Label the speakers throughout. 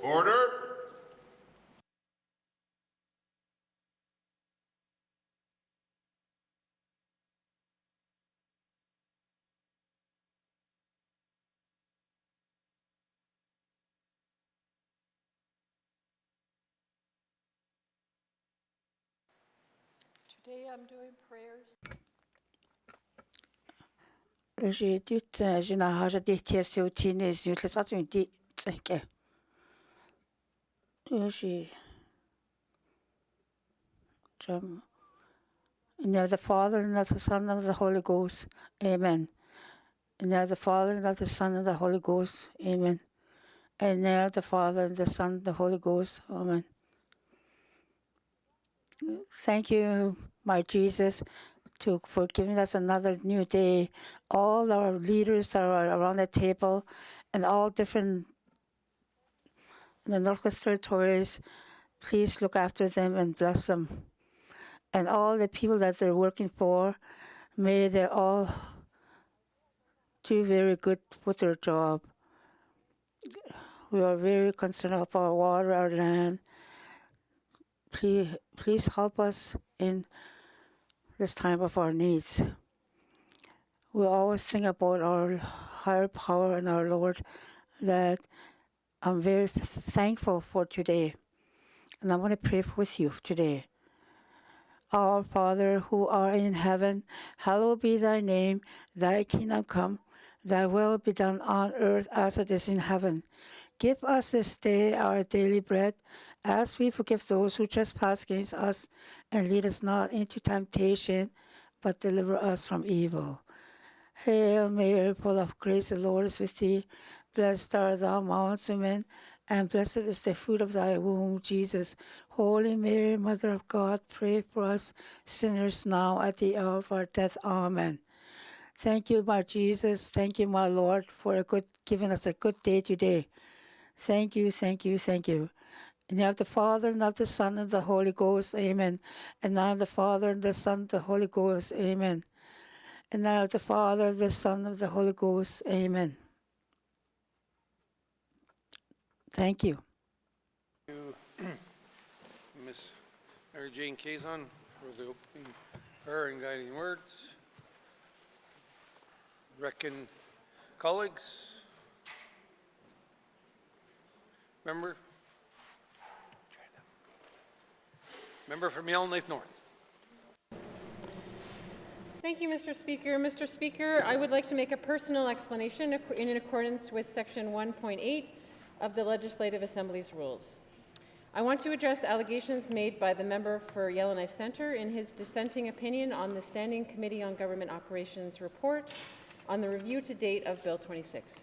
Speaker 1: Order.
Speaker 2: Today I'm doing prayers.
Speaker 3: J'ai dit j'ai dit c'est au tine je le sais tu dis que j'ai in the name of the Father and of the Son and of the Holy Ghost, Amen. In the name of the Father and of the Son and the Holy Ghost, Amen. In the name of the Father and the Son and the Holy Ghost, Amen. Thank you, my Jesus, for giving us another new day. All our leaders are around the table and all different in the Northwest Territories. Please look after them and bless them. And all the people that they're working for, may they all do very good with their job. We are very concerned about our water, our land. Please help us in this time of our needs. We always think about our higher power and our Lord, that I'm very thankful for today. And I want to pray with you today. Our Father, who art in heaven, hallowed be thy name. Thy kingdom come, thy will be done on earth as it is in heaven. Give us this day our daily bread, as we forgive those who trespass against us. And lead us not into temptation, but deliver us from evil. Hail Mary, full of grace, the Lord is with thee. Blessed art thou amongst women, and blessed is the fruit of thy womb, Jesus. Holy Mary, Mother of God, pray for us sinners now at the hour of our death. Amen. Thank you, my Jesus. Thank you, my Lord, for giving us a good day today. Thank you, thank you, thank you. In the name of the Father, and of the Son, and the Holy Ghost, amen. And now the Father, and the Son, and the Holy Ghost, amen. And now the Father, the Son, and the Holy Ghost, amen. Thank you.
Speaker 4: Thank you, Ms. Mary Jane Kazon, for the opening prayer and guiding words. Reckon colleagues. Member from Yellowknife North.
Speaker 5: Thank you, Mr. Speaker. Mr. Speaker, I would like to make a personal explanation in accordance with Section 1.8 of the Legislative Assembly's rules. I want to address allegations made by the member for Yellowknife Centre in his dissenting opinion on the Standing Committee on Government Operations report on the review to date of Bill 26.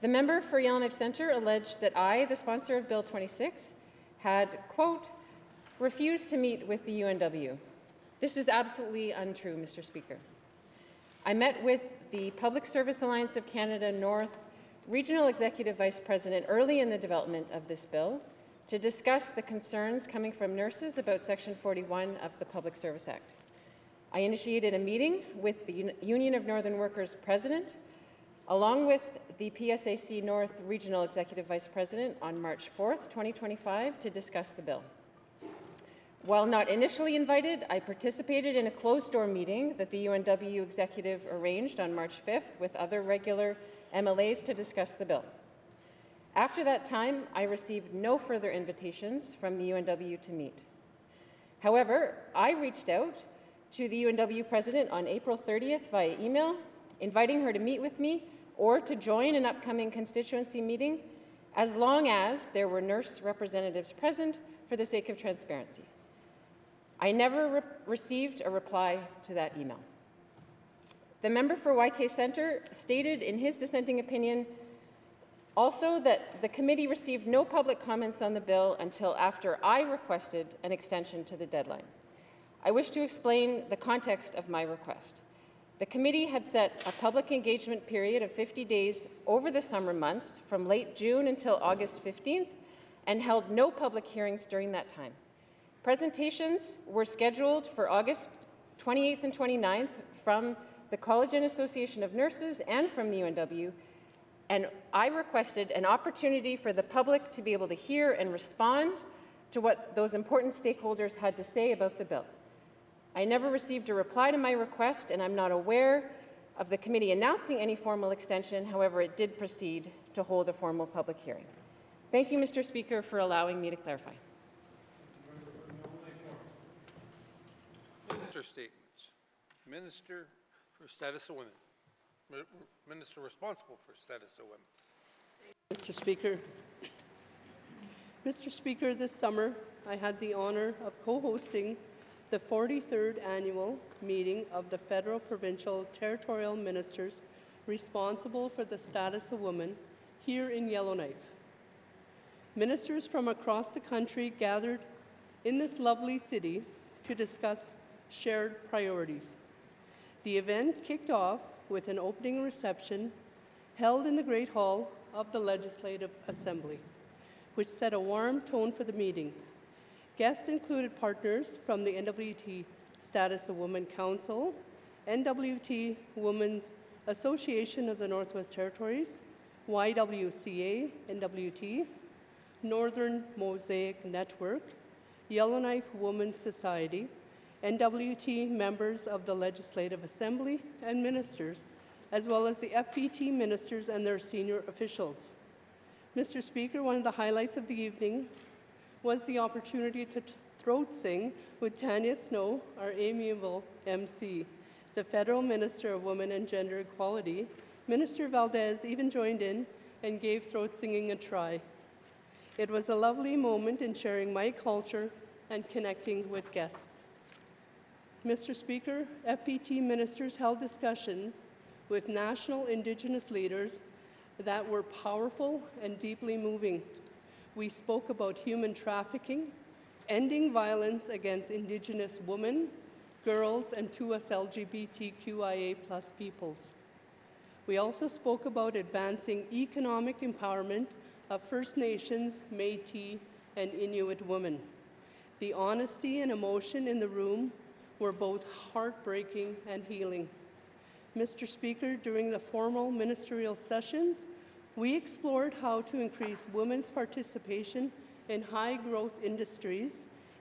Speaker 5: The member for Yellowknife Centre alleged that I, the sponsor of Bill 26, had, quote, refused to meet with the UNW. This is absolutely untrue, Mr. Speaker. I met with the Public Service Alliance of Canada North Regional Executive Vice President early in the development of this bill to discuss the concerns coming from nurses about Section 41 of the Public Service Act. I initiated a meeting with the Union of Northern Workers President, along with the PSAC North Regional Executive Vice President on March 4th, 2025, to discuss the bill. While not initially invited, I participated in a closed-door meeting that the UNW executive arranged on March 5th with other regular MLAs to discuss the bill. After that time, I received no further invitations from the UNW to meet. However, I reached out to the UNW president on April 30th via email, inviting her to meet with me or to join an upcoming constituency meeting, as long as there were nurse representatives present for the sake of transparency. I never received a reply to that email. The member for YK Centre stated in his dissenting opinion also that the committee received no public comments on the bill until after I requested an extension to the deadline. I wish to explain the context of my request. The committee had set a public engagement period of 50 days over the summer months from late June until August 15th and held no public hearings during that time. Presentations were scheduled for August 28th and 29th from the College and Association of Nurses and from the UNW, And I requested an opportunity for the public to be able to hear and respond to what those important stakeholders had to say about the bill. I never received a reply to my request, and I'm not aware of the committee announcing any formal extension. However, it did proceed to hold a formal public hearing. Thank you, Mr. Speaker, for allowing me to clarify.
Speaker 4: Minister statements. Minister for Status of Women. Minister responsible for Status of Women.
Speaker 1: Mr. Speaker. Mr. Speaker, this summer I had the honour of co-hosting the 43rd annual meeting of the Federal, Provincial, Territorial Ministers responsible for the status of women here in Yellowknife. Ministers from across the country gathered in this lovely city to discuss shared priorities. The event kicked off with an opening reception held in the Great Hall of the Legislative Assembly, which set a warm tone for the meetings. Guests included partners from the NWT Status of Women Council, NWT Women's Association of the Northwest Territories, YWCA NWT, Northern Mosaic Network, Yellowknife Women's Society, NWT members of the Legislative Assembly and ministers, as well as the FPT ministers and their senior officials. Mr. Speaker, one of the highlights of the evening was the opportunity to throat sing with Tanya Snow, our amiable MC. The Federal Minister of Women and Gender Equality, Minister Valdez, even joined in and gave throat singing a try. It was a lovely moment in sharing my culture and connecting with guests. Mr. Speaker, FPT ministers held discussions with national Indigenous leaders that were powerful and deeply moving. We spoke about human trafficking, ending violence against Indigenous women, girls, and 2S LGBTQIA+ peoples. We also spoke about advancing economic empowerment of First Nations, Métis, and Inuit women. The honesty and emotion in the room were both heartbreaking and healing. Mr. Speaker, during the formal ministerial sessions, we explored how to increase women's participation in high-growth industries,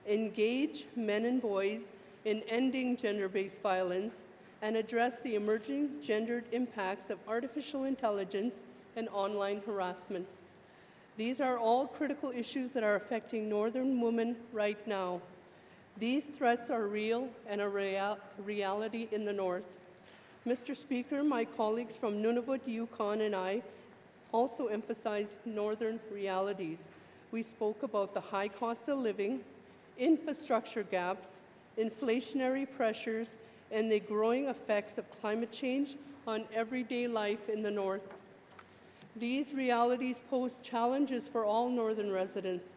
Speaker 1: engage men and boys in ending gender-based violence, and address the emerging gendered impacts of artificial intelligence and online harassment. These are all critical issues that are affecting Northern women right now. These threats are real and a reality in the North. Mr. Speaker, my colleagues from Nunavut, Yukon, and I also emphasized Northern realities. We spoke about the high cost of living, infrastructure gaps, inflationary pressures, and the growing effects of climate change on everyday life in the North. These realities pose challenges for all Northern residents,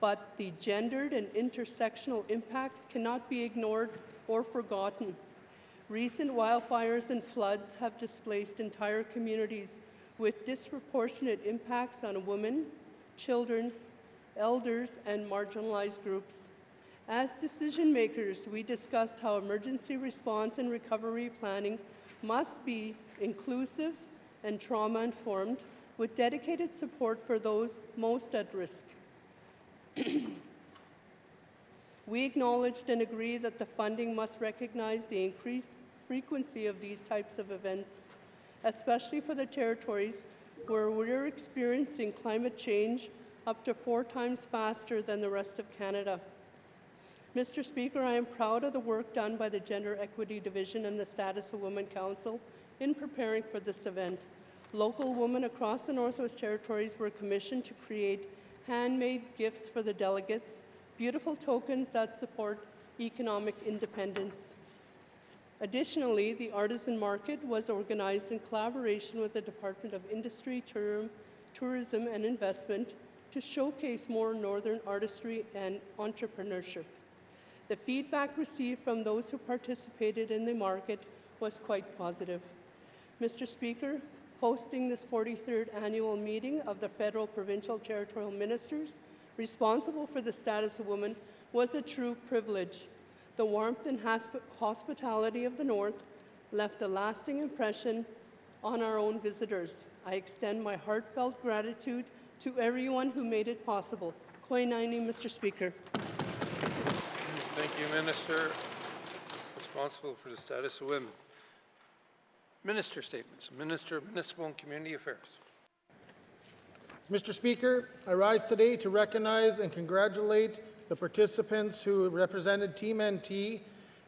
Speaker 1: but the gendered and intersectional impacts cannot be ignored or forgotten. Recent wildfires and floods have displaced entire communities with disproportionate impacts on women, children, elders, and marginalized groups. As decision makers, we discussed how emergency response and recovery planning must be inclusive and trauma-informed, with dedicated support for those most at risk. We acknowledged and agreed that the funding must recognize the increased frequency of these types of events, especially for the territories where we're experiencing climate change up to 4 times faster than the rest of Canada. Mr. Speaker, I am proud of the work done by the Gender Equity Division and the Status of Women Council in preparing for this event. Local women across the Northwest Territories were commissioned to create handmade gifts for the delegates, beautiful tokens that support economic independence. Additionally, the artisan market was organized in collaboration with the Department of Industry, Tourism and Investment to showcase more Northern artistry and entrepreneurship. The feedback received from those who participated in the market was quite positive. Mr. Speaker, hosting this 43rd annual meeting of the Federal, Provincial, Territorial Ministers responsible for the status of women was a true privilege. The warmth and hospitality of the North left a lasting impression on our own visitors. I extend my heartfelt gratitude to everyone who made it possible. Koe Naini, Mr. Speaker.
Speaker 4: Thank you, Minister, responsible for the status of women. Minister statements. Minister of Municipal and Community Affairs.
Speaker 2: Mr. Speaker, I rise today to recognize and congratulate the participants who represented Team NT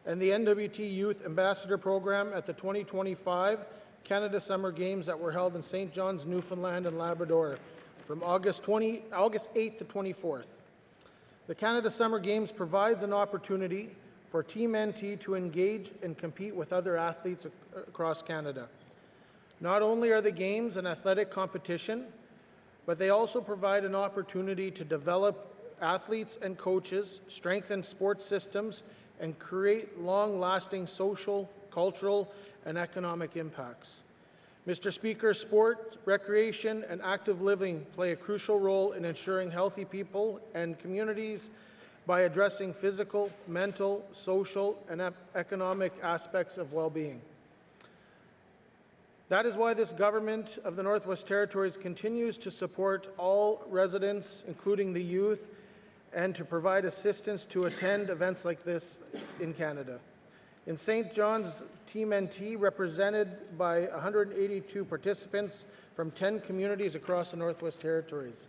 Speaker 2: and the NWT Youth Ambassador Program at the 2025 Canada Summer Games that were held in St. John's, Newfoundland and Labrador from August 8th to 24th. The Canada Summer Games provides an opportunity for Team NT to engage and compete with other athletes across Canada. Not only are the Games an athletic competition, but they also provide an opportunity to develop athletes and coaches, strengthen sports systems, and create long-lasting social, cultural, and economic impacts. Mr. Speaker, sport, recreation, and active living play a crucial role in ensuring healthy people and communities by addressing physical, mental, social, and economic aspects of well-being. That is why this government of the Northwest Territories continues to support all residents, including the youth, and to provide assistance to attend events like this in Canada. In St. John's, Team NT, represented by 182 participants from 10 communities across the Northwest Territories.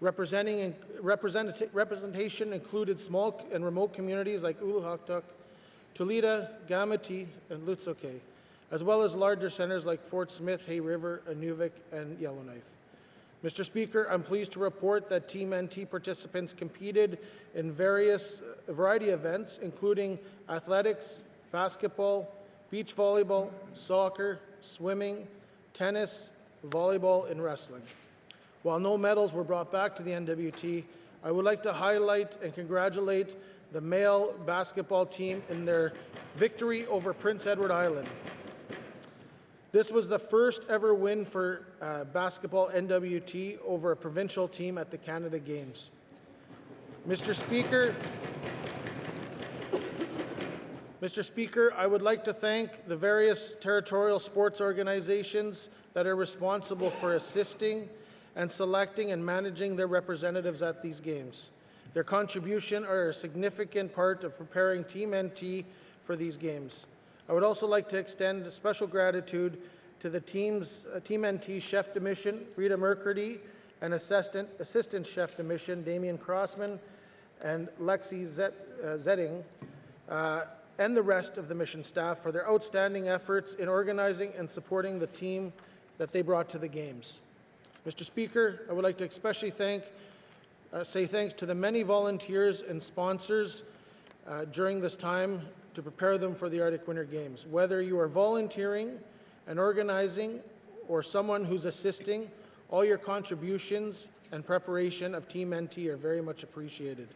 Speaker 2: Representation included small and remote communities like Uluhaktuk, Tulita, Gamati, and Lutsoke, as well as larger centres like Fort Smith, Hay River, Inuvik, and Yellowknife. Mr. Speaker, I'm pleased to report that Team NT participants competed in a variety of events, including athletics, basketball, beach volleyball, soccer, swimming, tennis, volleyball, and wrestling. While no medals were brought back to the NWT, I would like to highlight and congratulate the male basketball team in their victory over Prince Edward Island. This was the first ever win for basketball NWT over a provincial team at the Canada Games. Mr. Speaker, I would like to thank the various territorial sports organizations that are responsible for assisting and selecting and managing their representatives at these games. Their contribution are a significant part of preparing Team NT for these games. I would also like to extend a special gratitude to the Team NT Chef de Mission, Rita Mercurdy, and Assistant Chef de Mission, Damian Crossman, and Lexi Zetting, and the rest of the mission staff for their outstanding efforts in organizing and supporting the team that they brought to the Games. Mr. Speaker, I would like to especially say thanks to the many volunteers and sponsors during this time to prepare them for the Arctic Winter Games. Whether you are volunteering and organizing or someone who's assisting, all your contributions and preparation of Team NT are very much appreciated.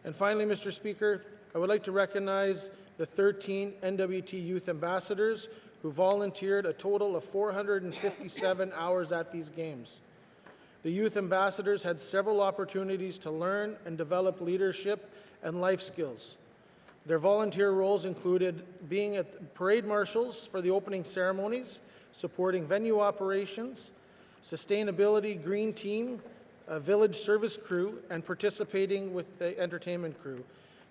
Speaker 2: And finally, Mr. Speaker, I would like to recognize the 13 NWT Youth Ambassadors who volunteered a total of 457 hours at these games. The Youth Ambassadors had several opportunities to learn and develop leadership and life skills. Their volunteer roles included being at parade marshals for the opening ceremonies, supporting venue operations, sustainability green team, a village service crew, and participating with the entertainment crew.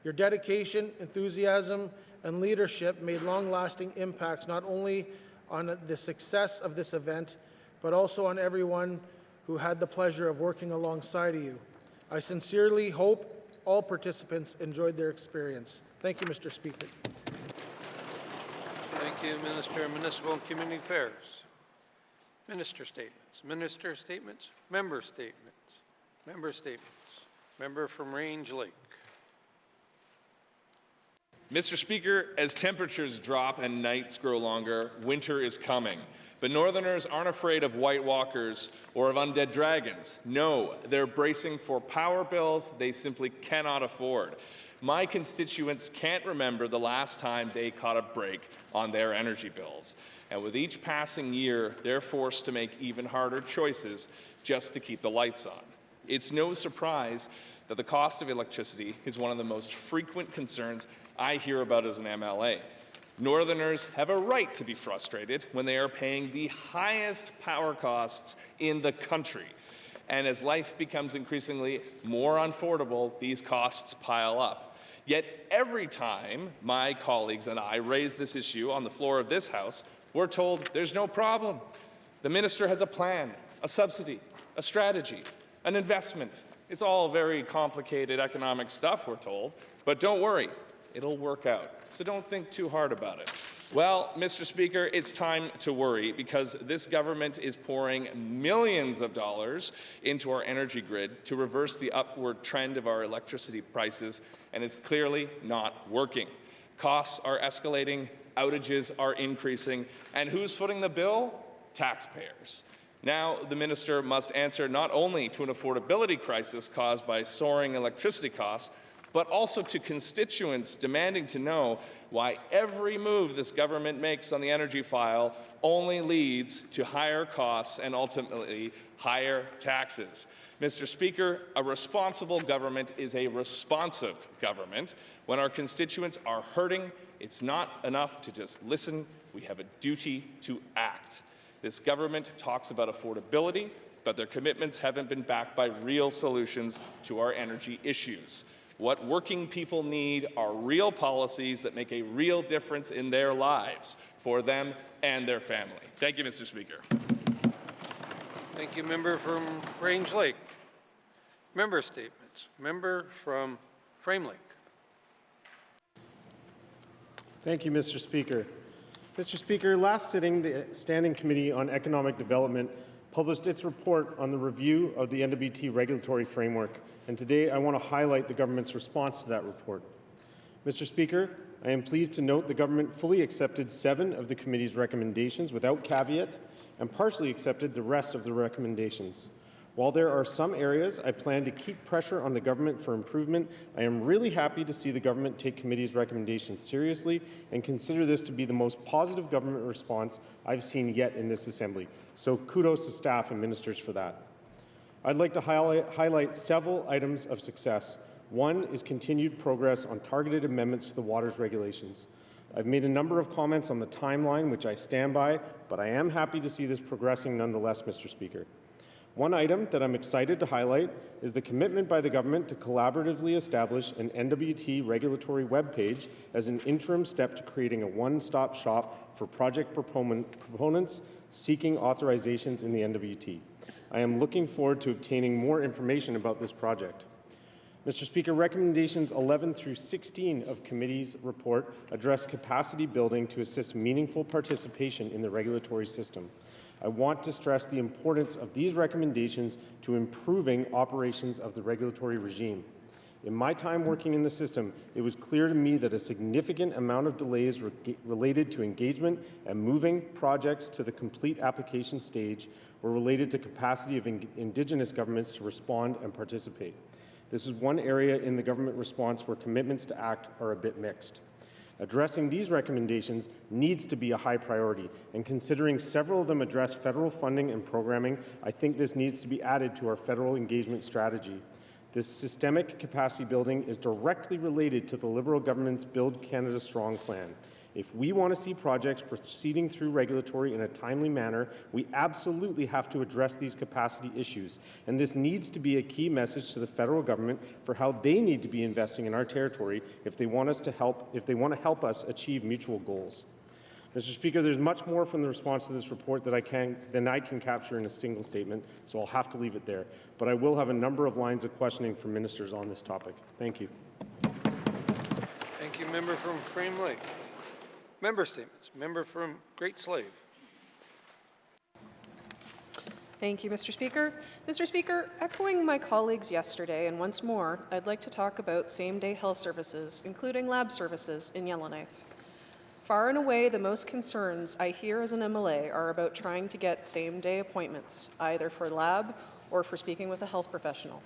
Speaker 2: Your dedication, enthusiasm, and leadership made long-lasting impacts not only on the success of this event, but also on everyone who had the pleasure of working alongside of you. I sincerely hope all participants enjoyed their experience. Thank you, Mr. Speaker.
Speaker 4: Thank you, Minister of Municipal and Community Affairs. Minister statements. Minister statements. Member statements. Member statements. Member from Range Lake.
Speaker 6: Mr. Speaker, as temperatures drop and nights grow longer, winter is coming. But Northerners aren't afraid of White Walkers or of undead dragons. No, they're bracing for power bills they simply cannot afford. My constituents can't remember the last time they caught a break on their energy bills. And with each passing year, they're forced to make even harder choices just to keep the lights on. It's no surprise that the cost of electricity is one of the most frequent concerns I hear about as an MLA. Northerners have a right to be frustrated when they are paying the highest power costs in the country. And as life becomes increasingly more unaffordable, these costs pile up. Yet every time my colleagues and I raise this issue on the floor of this House, we're told there's no problem. The minister has a plan, a subsidy, a strategy, an investment. It's all very complicated economic stuff, we're told. But don't worry, it'll work out. So don't think too hard about it. Well, Mr. Speaker, it's time to worry because this government is pouring millions of dollars into our energy grid to reverse the upward trend of our electricity prices, and it's clearly not working. Costs are escalating, outages are increasing, and who's footing the bill? Taxpayers. Now, the minister must answer not only to an affordability crisis caused by soaring electricity costs, but also to constituents demanding to know why every move this government makes on the energy file only leads to higher costs and ultimately higher taxes. Mr. Speaker, a responsible government is a responsive government. When our constituents are hurting, it's not enough to just listen. We have a duty to act. This government talks about affordability, but their commitments haven't been backed by real solutions to our energy issues. What working people need are real policies that make a real difference in their lives for them and their family. Thank you, Mr. Speaker.
Speaker 4: Thank you, member from Range Lake. Member statements. Member from Frame Lake.
Speaker 7: Thank you, Mr. Speaker. Mr. Speaker, last sitting, the Standing Committee on Economic Development published its report on the review of the NWT regulatory framework, and today I want to highlight the government's response to that report. Mr. Speaker, I am pleased to note the government fully accepted 7 of the committee's recommendations without caveat and partially accepted the rest of the recommendations. While there are some areas I plan to keep pressure on the government for improvement, I am really happy to see the government take committee's recommendations seriously and consider this to be the most positive government response I've seen yet in this Assembly. So kudos to staff and ministers for that. I'd like to highlight several items of success. One is continued progress on targeted amendments to the waters regulations. I've made a number of comments on the timeline, which I stand by, but I am happy to see this progressing nonetheless, Mr. Speaker. One item that I'm excited to highlight is the commitment by the government to collaboratively establish an NWT regulatory webpage as an interim step to creating a one-stop shop for project proponents seeking authorizations in the NWT. I am looking forward to obtaining more information about this project. Mr. Speaker, recommendations 11 through 16 of committee's report address capacity building to assist meaningful participation in the regulatory system. I want to stress the importance of these recommendations to improving operations of the regulatory regime. In my time working in the system, it was clear to me that a significant amount of delays related to engagement and moving projects to the complete application stage were related to capacity of Indigenous governments to respond and participate. This is one area in the government response where commitments to act are a bit mixed. Addressing these recommendations needs to be a high priority, and considering several of them address federal funding and programming, I think this needs to be added to our federal engagement strategy. This systemic capacity building is directly related to the Liberal government's Build Canada Strong plan. If we want to see projects proceeding through regulatory in a timely manner, we absolutely have to address these capacity issues. And this needs to be a key message to the federal government for how they need to be investing in our territory if they want to help us achieve mutual goals. Mr. Speaker, there's much more from the response to this report than I can capture in a single statement, so I'll have to leave it there. But I will have a number of lines of questioning from ministers on this topic. Thank you.
Speaker 4: Thank you, member from Frame Lake. Member statements. Member from Great Slave.
Speaker 8: Thank you, Mr. Speaker. Mr. Speaker, echoing my colleagues yesterday, and once more, I'd like to talk about same-day health services, including lab services in Yellowknife. Far and away, the most concerns I hear as an MLA are about trying to get same-day appointments, either for lab or for speaking with a health professional.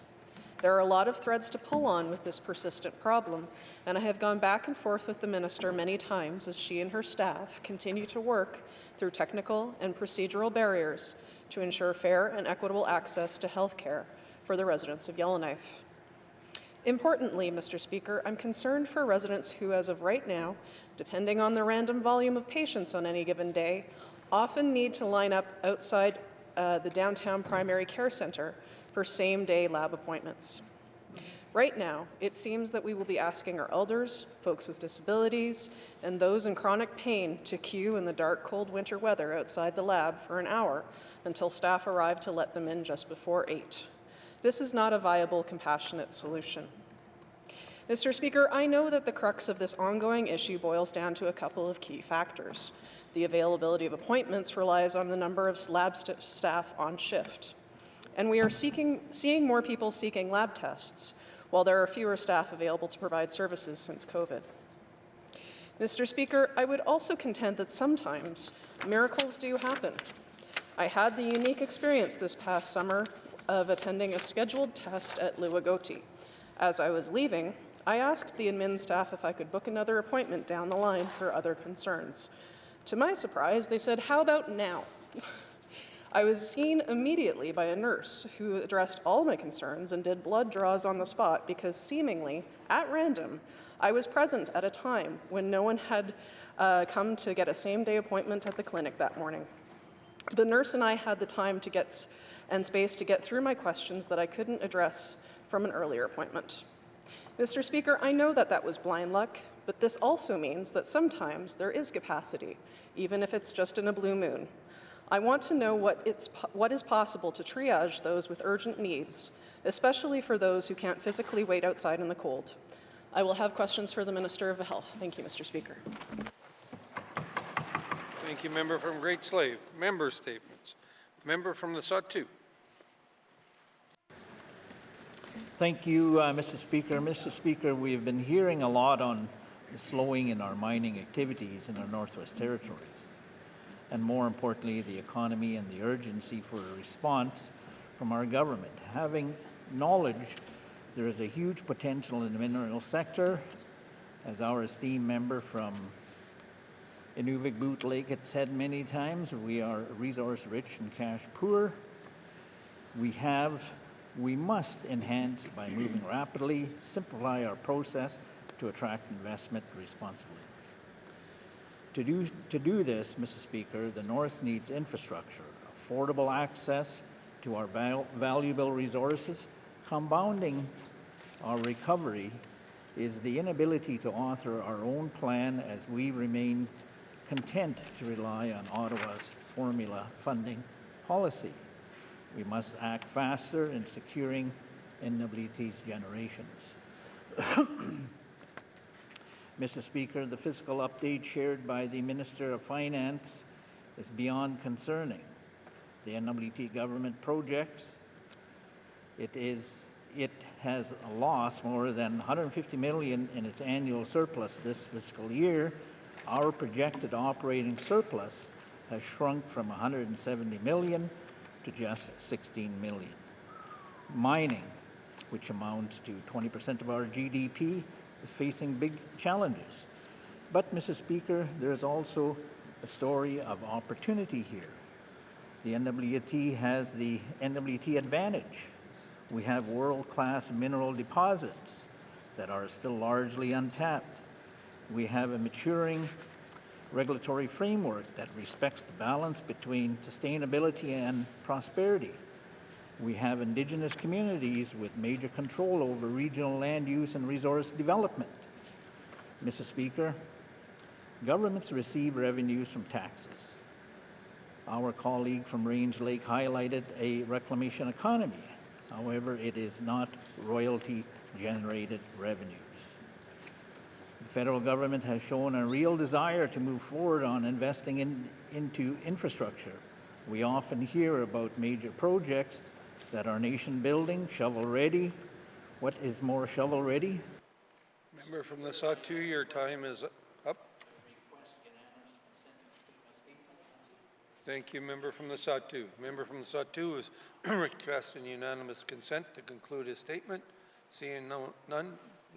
Speaker 8: There are a lot of threads to pull on with this persistent problem, and I have gone back and forth with the minister many times as she and her staff continue to work through technical and procedural barriers to ensure fair and equitable access to health care for the residents of Yellowknife. Importantly, Mr. Speaker, I'm concerned for residents who, as of right now, depending on the random volume of patients on any given day, often need to line up outside the downtown primary care center for same-day lab appointments. Right now, it seems that we will be asking our elders, folks with disabilities, and those in chronic pain to queue in the dark, cold winter weather outside the lab for an hour until staff arrive to let them in just before 8. This is not a viable, compassionate solution. Mr. Speaker, I know that the crux of this ongoing issue boils down to a couple of key factors. The availability of appointments relies on the number of lab staff on shift. And we are seeing more people seeking lab tests, while there are fewer staff available to provide services since COVID. Mr. Speaker, I would also contend that sometimes miracles do happen. I had the unique experience this past summer of attending a scheduled test at Liwagoti. As I was leaving, I asked the admin staff if I could book another appointment down the line for other concerns. To my surprise, they said, "How about now?" I was seen immediately by a nurse who addressed all my concerns and did blood draws on the spot because seemingly, at random, I was present at a time when no one had come to get a same-day appointment at the clinic that morning. The nurse and I had the time to get and space to get through my questions that I couldn't address from an earlier appointment. Mr. Speaker, I know that that was blind luck, but this also means that sometimes there is capacity, even if it's just in a blue moon. I want to know what is possible to triage those with urgent needs, especially for those who can't physically wait outside in the cold. I will have questions for the Minister of Health. Thank you, Mr. Speaker.
Speaker 4: Thank you, member from Great Slave. Member statements. Member from the Sawtooth.
Speaker 9: Thank you, Mr. Speaker. Mr. Speaker, we have been hearing a lot on the slowing in our mining activities in our Northwest Territories, and more importantly, the economy and the urgency for a response from our government. Having knowledge there is a huge potential in the mineral sector, as our esteemed member from Inuvik Boot Lake had said many times, we are resource rich and cash poor. We must enhance by moving rapidly, simplify our process to attract investment responsibly. To do this, Mr. Speaker, the North needs infrastructure, affordable access to our valuable resources. Compounding our recovery is the inability to author our own plan as we remain content to rely on Ottawa's formula funding policy. We must act faster in securing NWT's generations. Mr. Speaker, the fiscal update shared by the Minister of Finance is beyond concerning. The NWT government projects, it has lost more than $150 million in its annual surplus this fiscal year. Our projected operating surplus has shrunk from $170 million to just $16 million. Mining, which amounts to 20% of our GDP, is facing big challenges. But, Mr. Speaker, there is also a story of opportunity here. The NWT has the NWT advantage. We have world-class mineral deposits that are still largely untapped. We have a maturing regulatory framework that respects the balance between sustainability and prosperity. We have Indigenous communities with major control over regional land use and resource development. Mr. Speaker, governments receive revenues from taxes. Our colleague from Range Lake highlighted a reclamation economy. However, it is not royalty-generated revenues. The federal government has shown a real desire to move forward on investing into infrastructure. We often hear about major projects that are nation building, shovel-ready. What is more shovel-ready?
Speaker 4: Member from the Sawtooth, your time is up. Thank you, member from the Sawtooth. Member from the Sawtooth is requesting unanimous consent to conclude his statement. Seeing none,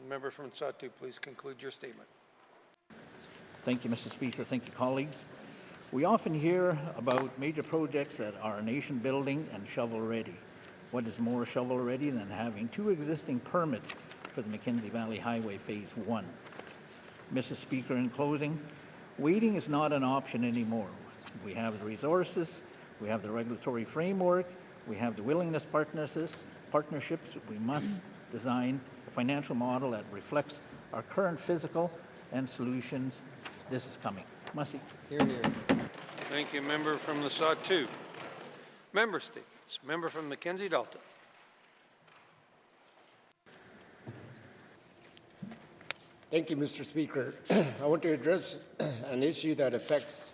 Speaker 4: member from the Sawtooth, please conclude your statement.
Speaker 9: Thank you, Mr. Speaker. Thank you, colleagues. We often hear about major projects that are nation building and shovel-ready. What is more shovel-ready than having two existing permits for the Mackenzie Valley Highway Phase 1. Mr. Speaker, in closing, waiting is not an option anymore. We have the resources, we have the regulatory framework, we have the willingness partnerships. We must design a financial model that reflects our current physical and solutions. This is coming. Mussy.
Speaker 2: Here, here.
Speaker 4: Thank you, member from the Sawtooth. Member statements. Member from Mackenzie Dalton.
Speaker 10: Thank you, Mr. Speaker. I want to address an issue that affects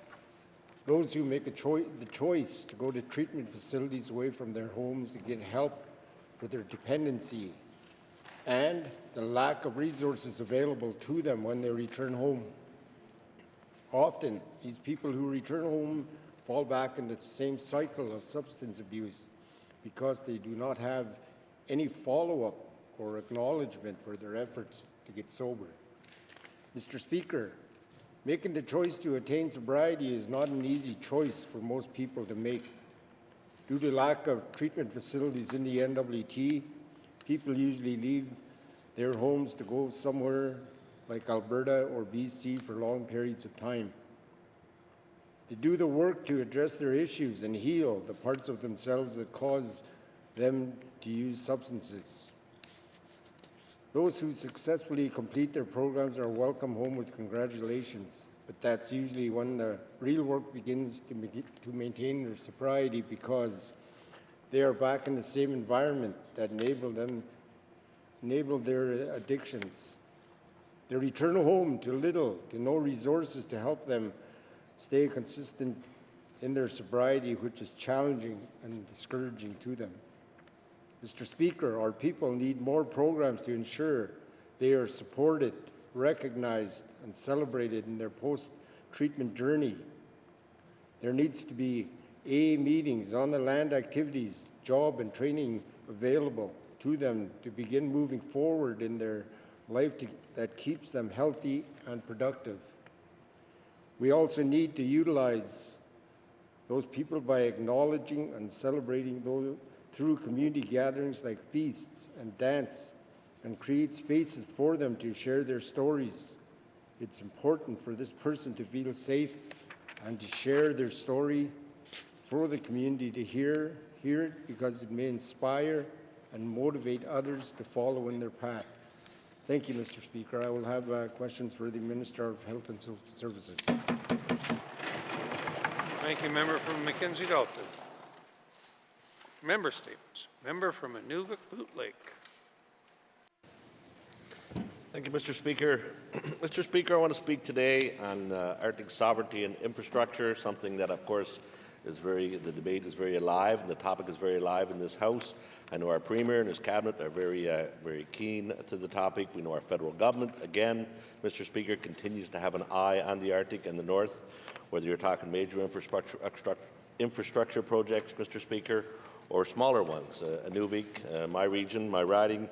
Speaker 10: those who make the choice to go to treatment facilities away from their homes to get help for their dependency, and the lack of resources available to them when they return home. Often, these people who return home fall back into the same cycle of substance abuse because they do not have any follow-up or acknowledgement for their efforts to get sober. Mr. Speaker, making the choice to attain sobriety is not an easy choice for most people to make. Due to lack of treatment facilities in the NWT, people usually leave their homes to go somewhere like Alberta or BC for long periods of time. They do the work to address their issues and heal the parts of themselves that cause them to use substances. Those who successfully complete their programs are welcome home with congratulations, but that's usually when the real work begins to maintain their sobriety, because they are back in the same environment that enabled their addictions. They return home to little to no resources to help them stay consistent in their sobriety, which is challenging and discouraging to them. Mr. Speaker, our people need more programs to ensure they are supported, recognized, and celebrated in their post-treatment journey. There needs to be AA meetings, on-the-land activities, job and training available to them to begin moving forward in their life that keeps them healthy and productive. We also need to utilize those people by acknowledging and celebrating those through community gatherings like feasts and dance, and create spaces for them to share their stories. It's important for this person to feel safe and to share their story for the community to hear it, because it may inspire and motivate others to follow in their path. Thank you, Mr. Speaker. I will have questions for the Minister of Health and Social Services.
Speaker 4: Thank you, member from Mackenzie Dalton. Member statements. Member from Inuvik Boot Lake.
Speaker 11: Thank you, Mr. Speaker. Mr. Speaker, I want to speak today on Arctic sovereignty and infrastructure, something that, of course, the debate is very alive and the topic is very alive in this House. I know our Premier and his Cabinet are very keen to the topic. We know our federal government, again, Mr. Speaker, continues to have an eye on the Arctic and the North, whether you're talking major infrastructure projects, Mr. Speaker, or smaller ones. Inuvik, my region, my riding,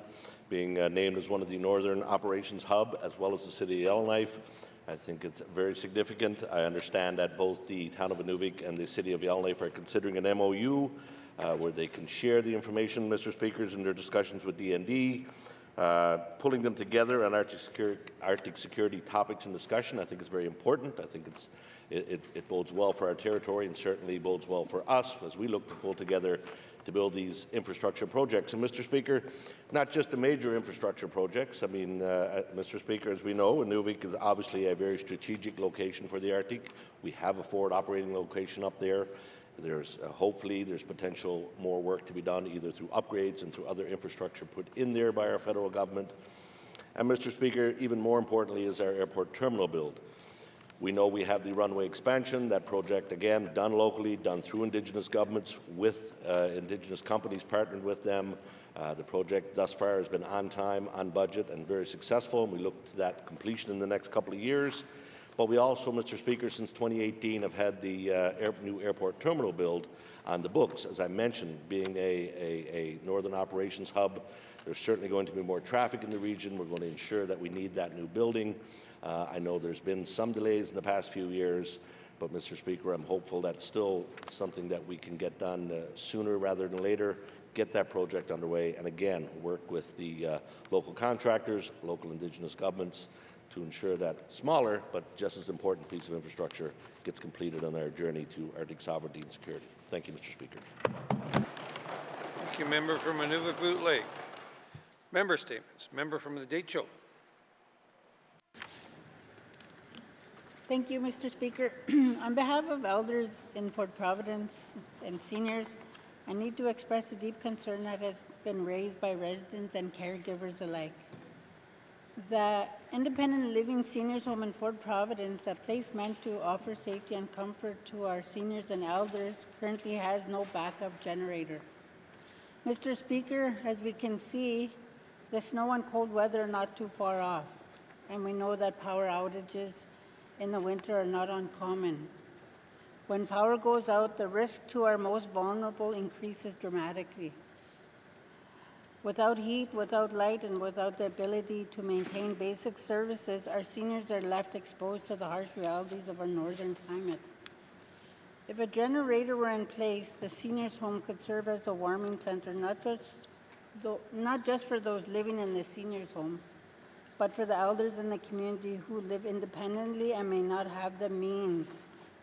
Speaker 11: being named as one of the Northern Operations Hub, as well as the City of Yellowknife. I think it's very significant. I understand that both the town of Inuvik and the City of Yellowknife are considering an MOU where they can share the information, Mr. Speakers, in their discussions with DND. Pulling them together on Arctic security topics and discussion, I think is very important. I think it bodes well for our territory, and certainly bodes well for us as we look to pull together to build these infrastructure projects. And Mr. Speaker, not just the major infrastructure projects. I mean, Mr. Speaker, as we know, Inuvik is obviously a very strategic location for the Arctic. We have a forward operating location up there. There's hopefully there's potential more work to be done, either through upgrades and through other infrastructure put in there by our federal government. And Mr. Speaker, even more importantly is our airport terminal build. We know we have the runway expansion. That project, again, done locally, done through Indigenous governments, with Indigenous companies partnered with them. The project thus far has been on time, on budget, and very successful, and we look to that completion in the next couple of years. But we also, Mr. Speaker, since 2018 have had the new airport terminal build on the books. As I mentioned, being a Northern Operations Hub, there's certainly going to be more traffic in the region. We're going to ensure that we need that new building. I know there's been some delays in the past few years, but Mr. Speaker, I'm hopeful that's still something that we can get done sooner rather than later, get that project underway, and again, work with the local contractors, local Indigenous governments, to ensure that smaller but just as important piece of infrastructure gets completed on our journey to Arctic sovereignty and security. Thank you, Mr. Speaker.
Speaker 4: Thank you, member from Nunavut Lake. Member statements. Member from the Deitcho.
Speaker 12: Thank you, Mr. Speaker. On behalf of elders in Fort Providence and seniors, I need to express a deep concern that has been raised by residents and caregivers alike. The Independent Living Seniors Home in Fort Providence, a place meant to offer safety and comfort to our seniors and elders, currently has no backup generator. Mr. Speaker, as we can see, the snow and cold weather are not too far off, and we know that power outages in the winter are not uncommon. When power goes out, the risk to our most vulnerable increases dramatically. Without heat, without light, and without the ability to maintain basic services, our seniors are left exposed to the harsh realities of our northern climate. If a generator were in place, the seniors' home could serve as a warming center, not just for those living in the seniors' home, but for the elders in the community who live independently and may not have the means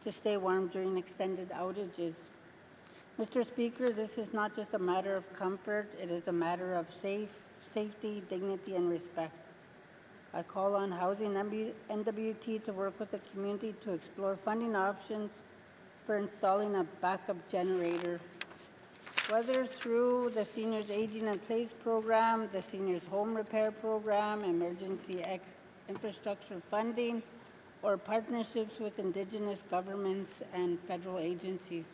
Speaker 12: to stay warm during extended outages. Mr. Speaker, this is not just a matter of comfort, it is a matter of safety, dignity, and respect. I call on Housing NWT to work with the community to explore funding options for installing a backup generator, whether through the Seniors Aging in Place program, the Seniors Home Repair program, emergency infrastructure funding, or partnerships with Indigenous governments and federal agencies.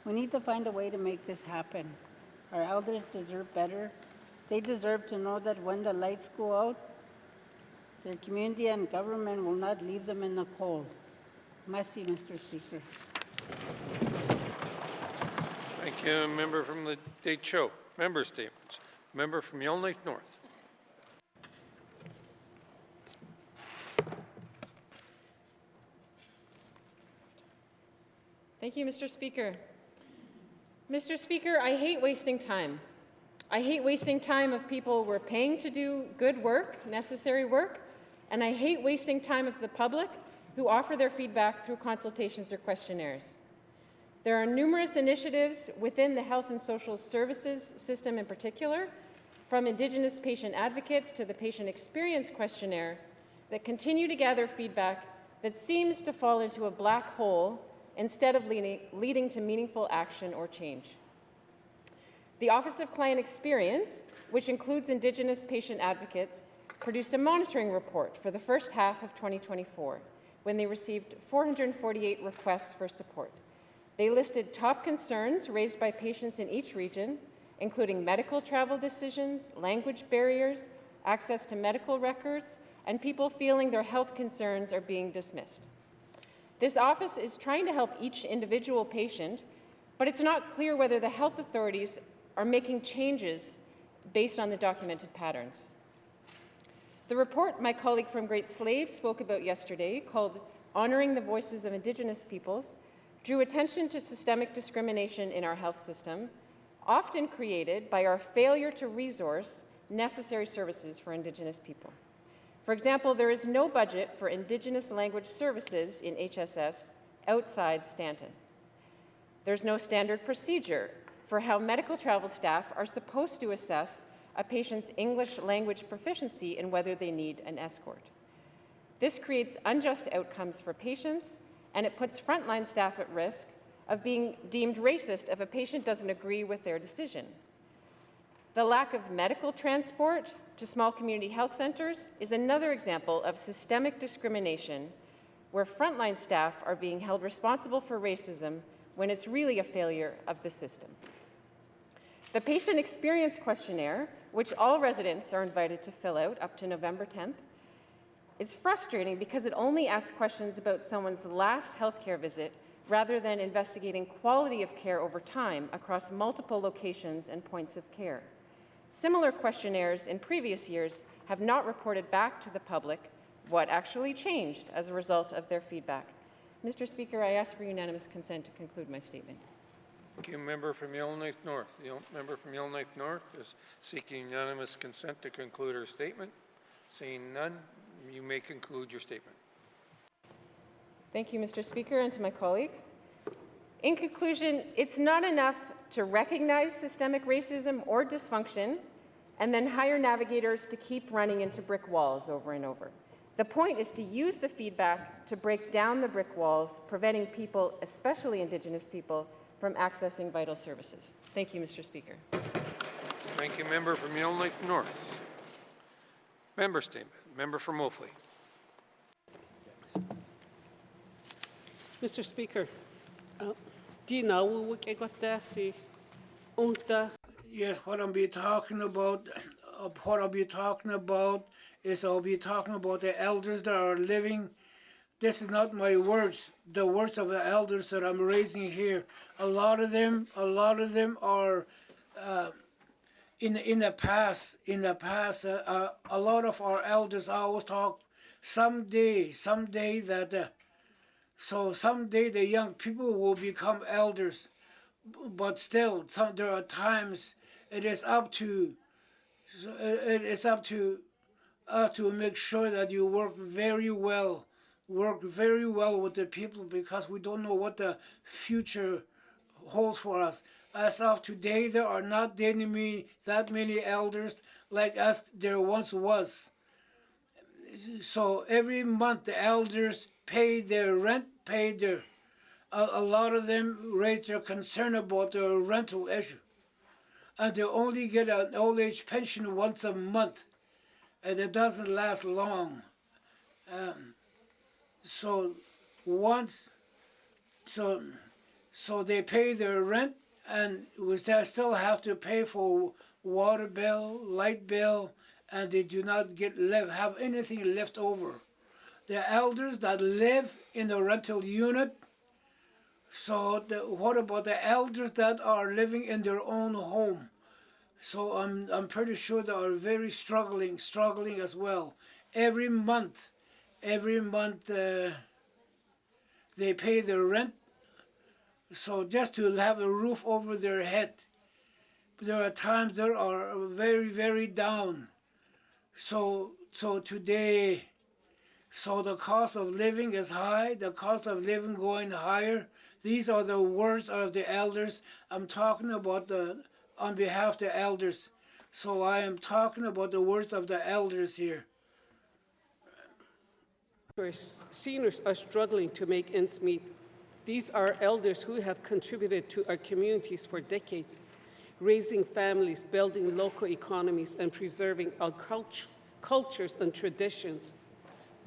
Speaker 12: We need to find a way to make this happen. Our elders deserve better. They deserve to know that when the lights go out, their community and government will not leave them in the cold. Merci, Mr. Speaker.
Speaker 4: Thank you, member from the Deitcho. Member statements. Member from Yellowknife North.
Speaker 5: Thank you, Mr. Speaker. Mr. Speaker, I hate wasting time. I hate wasting time of people we're paying to do good work, necessary work, and I hate wasting time of the public who offer their feedback through consultations or questionnaires. There are numerous initiatives within the health and social services system in particular, from Indigenous patient advocates to the patient experience questionnaire, that continue to gather feedback that seems to fall into a black hole instead of leading to meaningful action or change. The Office of Client Experience, which includes Indigenous patient advocates, produced a monitoring report for the first half of 2024, when they received 448 requests for support. They listed top concerns raised by patients in each region, including medical travel decisions, language barriers, access to medical records, and people feeling their health concerns are being dismissed. This office is trying to help each individual patient, but it's not clear whether the health authorities are making changes based on the documented patterns. The report my colleague from Great Slave spoke about yesterday, called Honoring the Voices of Indigenous Peoples, drew attention to systemic discrimination in our health system, often created by our failure to resource necessary services for Indigenous people. For example, there is no budget for Indigenous language services in HSS outside Stanton. There's no standard procedure for how medical travel staff are supposed to assess a patient's English language proficiency and whether they need an escort. This creates unjust outcomes for patients, and it puts frontline staff at risk of being deemed racist if a patient doesn't agree with their decision. The lack of medical transport to small community health centers is another example of systemic discrimination where frontline staff are being held responsible for racism when it's really a failure of the system. The patient experience questionnaire, which all residents are invited to fill out up to November 10th, is frustrating because it only asks questions about someone's last healthcare visit rather than investigating quality of care over time across multiple locations and points of care. Similar questionnaires in previous years have not reported back to the public what actually changed as a result of their feedback. Mr. Speaker, I ask for unanimous consent to conclude my statement.
Speaker 4: Thank you. Member from Yellowknife North. The member from Yellowknife North is seeking unanimous consent to conclude her statement. Seeing none, you may conclude your statement.
Speaker 5: Thank you, Mr. Speaker, and to my colleagues. In conclusion, it's not enough to recognize systemic racism or dysfunction and then hire navigators to keep running into brick walls over and over. The point is to use the feedback to break down the brick walls, preventing people, especially Indigenous people, from accessing vital services. Thank you, Mr. Speaker.
Speaker 4: Thank you, member from Yellowknife North. Member statement. Member from Moultrie.
Speaker 1: Mr. Speaker, Dina, we got this.
Speaker 13: Yes, what I'll be talking about, is I'll be talking about the elders that are living. This is not my words, the words of the elders that I'm raising here. A lot of them are in the past. A lot of our elders always talk someday that. So someday the young people will become elders, but still, there are times it is up to us to make sure that you work very well with the people, because we don't know what the future holds for us. As of today, there are not that many elders like us there once was. So every month the elders pay their rent, a lot of them raise their concern about the rental issue. And they only get an old age pension once a month, and it doesn't last long. So they pay their rent, and we still have to pay for water bill, light bill, and they do not have anything left over. The elders that live in the rental unit. So what about the elders that are living in their own home? So I'm pretty sure they are very struggling as well. Every month they pay their rent. So just to have a roof over their head. There are times they are very, very down. So today. So the cost of living is high, the cost of living going higher. These are the words of the elders. I'm talking about on behalf of the elders. So I am talking about the words of the elders here.
Speaker 1: Seniors are struggling to make ends meet. These are elders who have contributed to our communities for decades, raising families, building local economies, and preserving our cultures and traditions.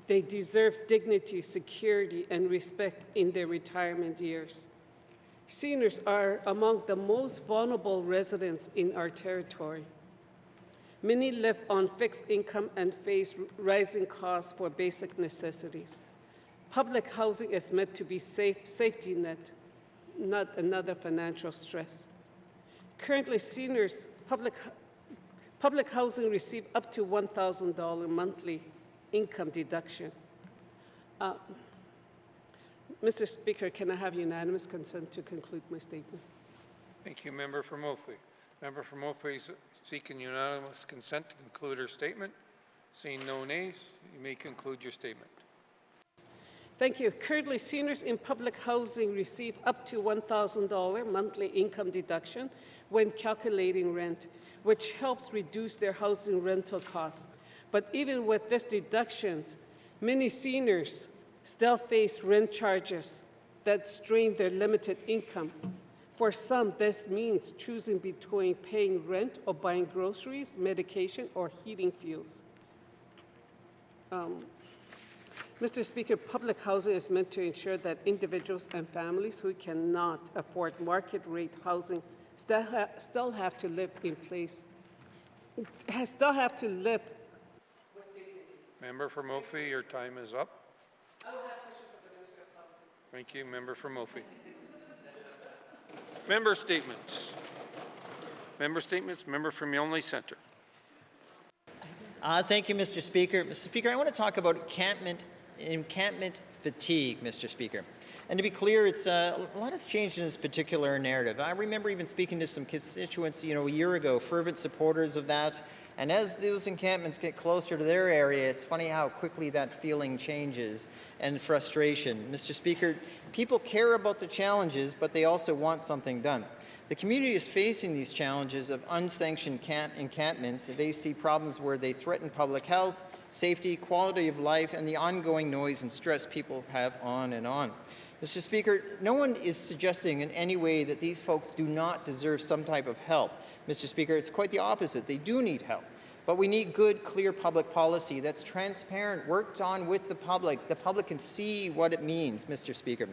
Speaker 1: They deserve dignity, security, and respect in their retirement years. Seniors are among the most vulnerable residents in our territory. Many live on fixed income and face rising costs for basic necessities. Public housing is meant to be safety net, not another financial stress. Currently, seniors, public housing receive up to $1,000 monthly income deduction. Mr. Speaker, can I have unanimous consent to conclude my statement?
Speaker 4: Thank you, member from Moultrie. Member from Moultrie is seeking unanimous consent to conclude her statement. Seeing no nays, you may conclude your statement.
Speaker 1: Thank you. Currently, seniors in public housing receive up to $1,000 monthly income deduction when calculating rent, which helps reduce their housing rental costs. But even with this deductions, many seniors still face rent charges that strain their limited income. For some, this means choosing between paying rent or buying groceries, medication, or heating fuels. Mr. Speaker, public housing is meant to ensure that individuals and families who cannot afford market rate housing still have to live in place, still have to live.
Speaker 4: Member from Moultrie, your time is up. Thank you, member from Moultrie. Member statements. Member statements, member from Yellowknife Centre.
Speaker 14: Thank you, Mr. Speaker. Mr. Speaker, I want to talk about encampment fatigue, Mr. Speaker. And to be clear, it's a lot has changed in this particular narrative. I remember even speaking to some constituents, a year ago, fervent supporters of that. And as those encampments get closer to their area, it's funny how quickly that feeling changes and frustration. Mr. Speaker, people care about the challenges, but they also want something done. The community is facing these challenges of unsanctioned encampments. They see problems where they threaten public health, safety, quality of life, and the ongoing noise and stress people have on and on. Mr. Speaker, no one is suggesting in any way that these folks do not deserve some type of help. Mr. Speaker, it's quite the opposite. They do need help. But we need good, clear public policy that's transparent, worked on with the public. The public can see what it means, Mr. Speaker.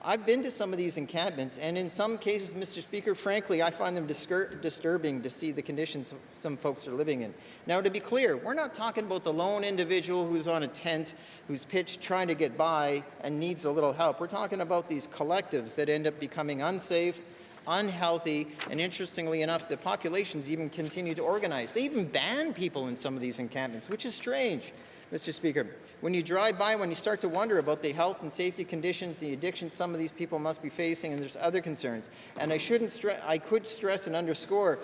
Speaker 14: I've been to some of these encampments, and in some cases, Mr. Speaker, frankly, I find them disturbing to see the conditions some folks are living in. Now, to be clear, we're not talking about the lone individual who's on a tent, who's pitched trying to get by and needs a little help. We're talking about these collectives that end up becoming unsafe, unhealthy, and interestingly enough, the populations even continue to organize. They even ban people in some of these encampments, which is strange. Mr. Speaker, when you drive by, when you start to wonder about the health and safety conditions, the addictions some of these people must be facing, and there's other concerns. And I could stress and underscore,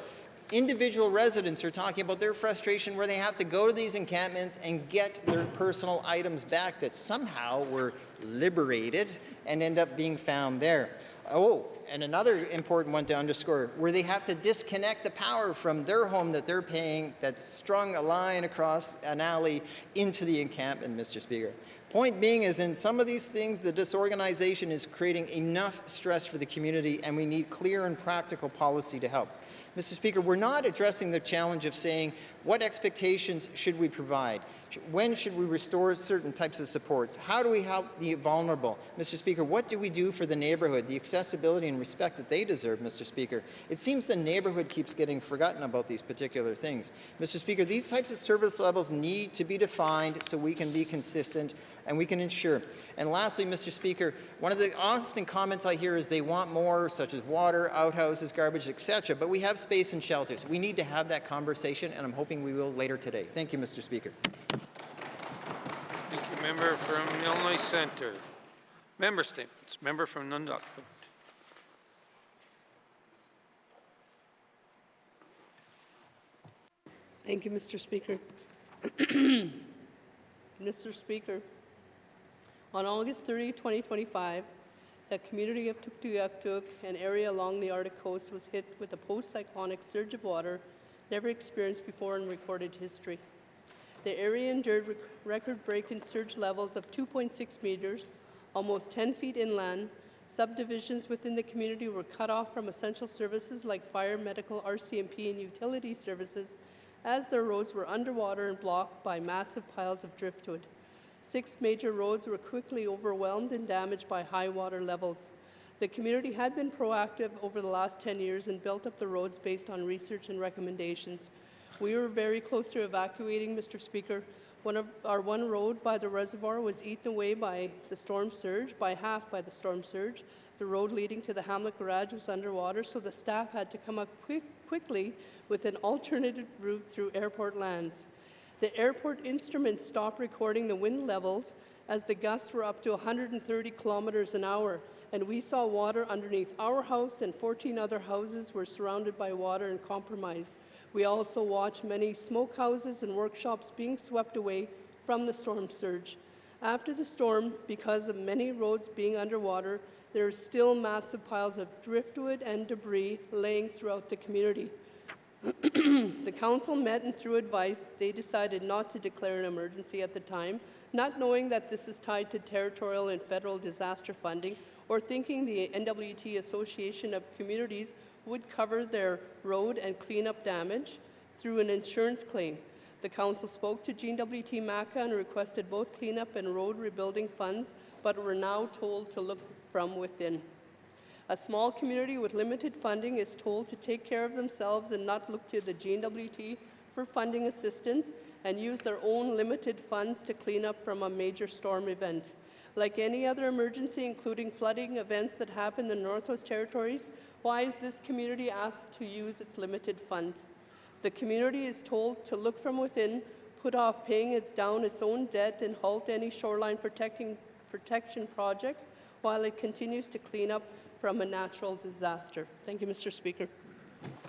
Speaker 14: individual residents are talking about their frustration where they have to go to these encampments and get their personal items back that somehow were liberated and end up being found there. Oh, and another important one to underscore, where they have to disconnect the power from their home that they're paying, that's strung a line across an alley into the encampment, Mr. Speaker. Point being is in some of these things, the disorganization is creating enough stress for the community, and we need clear and practical policy to help. Mr. Speaker, we're not addressing the challenge of saying what expectations should we provide? When should we restore certain types of supports? How do we help the vulnerable? Mr. Speaker, what do we do for the neighborhood, the accessibility and respect that they deserve, Mr. Speaker? It seems the neighborhood keeps getting forgotten about these particular things. Mr. Speaker, these types of service levels need to be defined so we can be consistent and we can ensure. And lastly, Mr. Speaker, one of the often comments I hear is they want more, such as water, outhouses, garbage, etc., but we have space and shelters. We need to have that conversation, and I'm hoping we will later today. Thank you, Mr. Speaker.
Speaker 4: Thank you, member from Illinois Centre. Member statements. Member from Nunduck.
Speaker 1: Thank you, Mr. Speaker. Mr. Speaker, on August 30, 2025, the community of Tuktoyaktuk, an area along the Arctic coast, was hit with a post-cyclonic surge of water never experienced before in recorded history. The area endured record-breaking surge levels of 2.6 meters, almost 10 feet inland. Subdivisions within the community were cut off from essential services like fire, medical, RCMP, and utility services, as their roads were underwater and blocked by massive piles of driftwood. 6 major roads were quickly overwhelmed and damaged by high water levels. The community had been proactive over the last 10 years and built up the roads based on research and recommendations. We were very close to evacuating, Mr. Speaker. One road by the reservoir was eaten away by the storm surge, by half by the storm surge. The road leading to the Hamlet Garage was underwater, so the staff had to come up quickly with an alternative route through airport lands. The airport instruments stopped recording the wind levels as the gusts were up to 130 kilometers an hour, and we saw water underneath our house, and 14 other houses were surrounded by water and compromised. We also watched many smokehouses and workshops being swept away from the storm surge. After the storm, because of many roads being underwater, there are still massive piles of driftwood and debris laying throughout the community. The council met, and through advice, they decided not to declare an emergency at the time, not knowing that this is tied to territorial and federal disaster funding, or thinking the NWT Association of Communities would cover their road and cleanup damage through an insurance claim. The council spoke to Jean W.T. Maca and requested both cleanup and road rebuilding funds, but were now told to look from within. A small community with limited funding is told to take care of themselves and not look to the GNWT for funding assistance and use their own limited funds to clean up from a major storm event. Like any other emergency, including flooding events that happen in the Northwest Territories, why is this community asked to use its limited funds? The community is told to look from within, put off paying down its own debt, and halt any shoreline protection projects, while it continues to clean up from a natural disaster. Thank you, Mr. Speaker.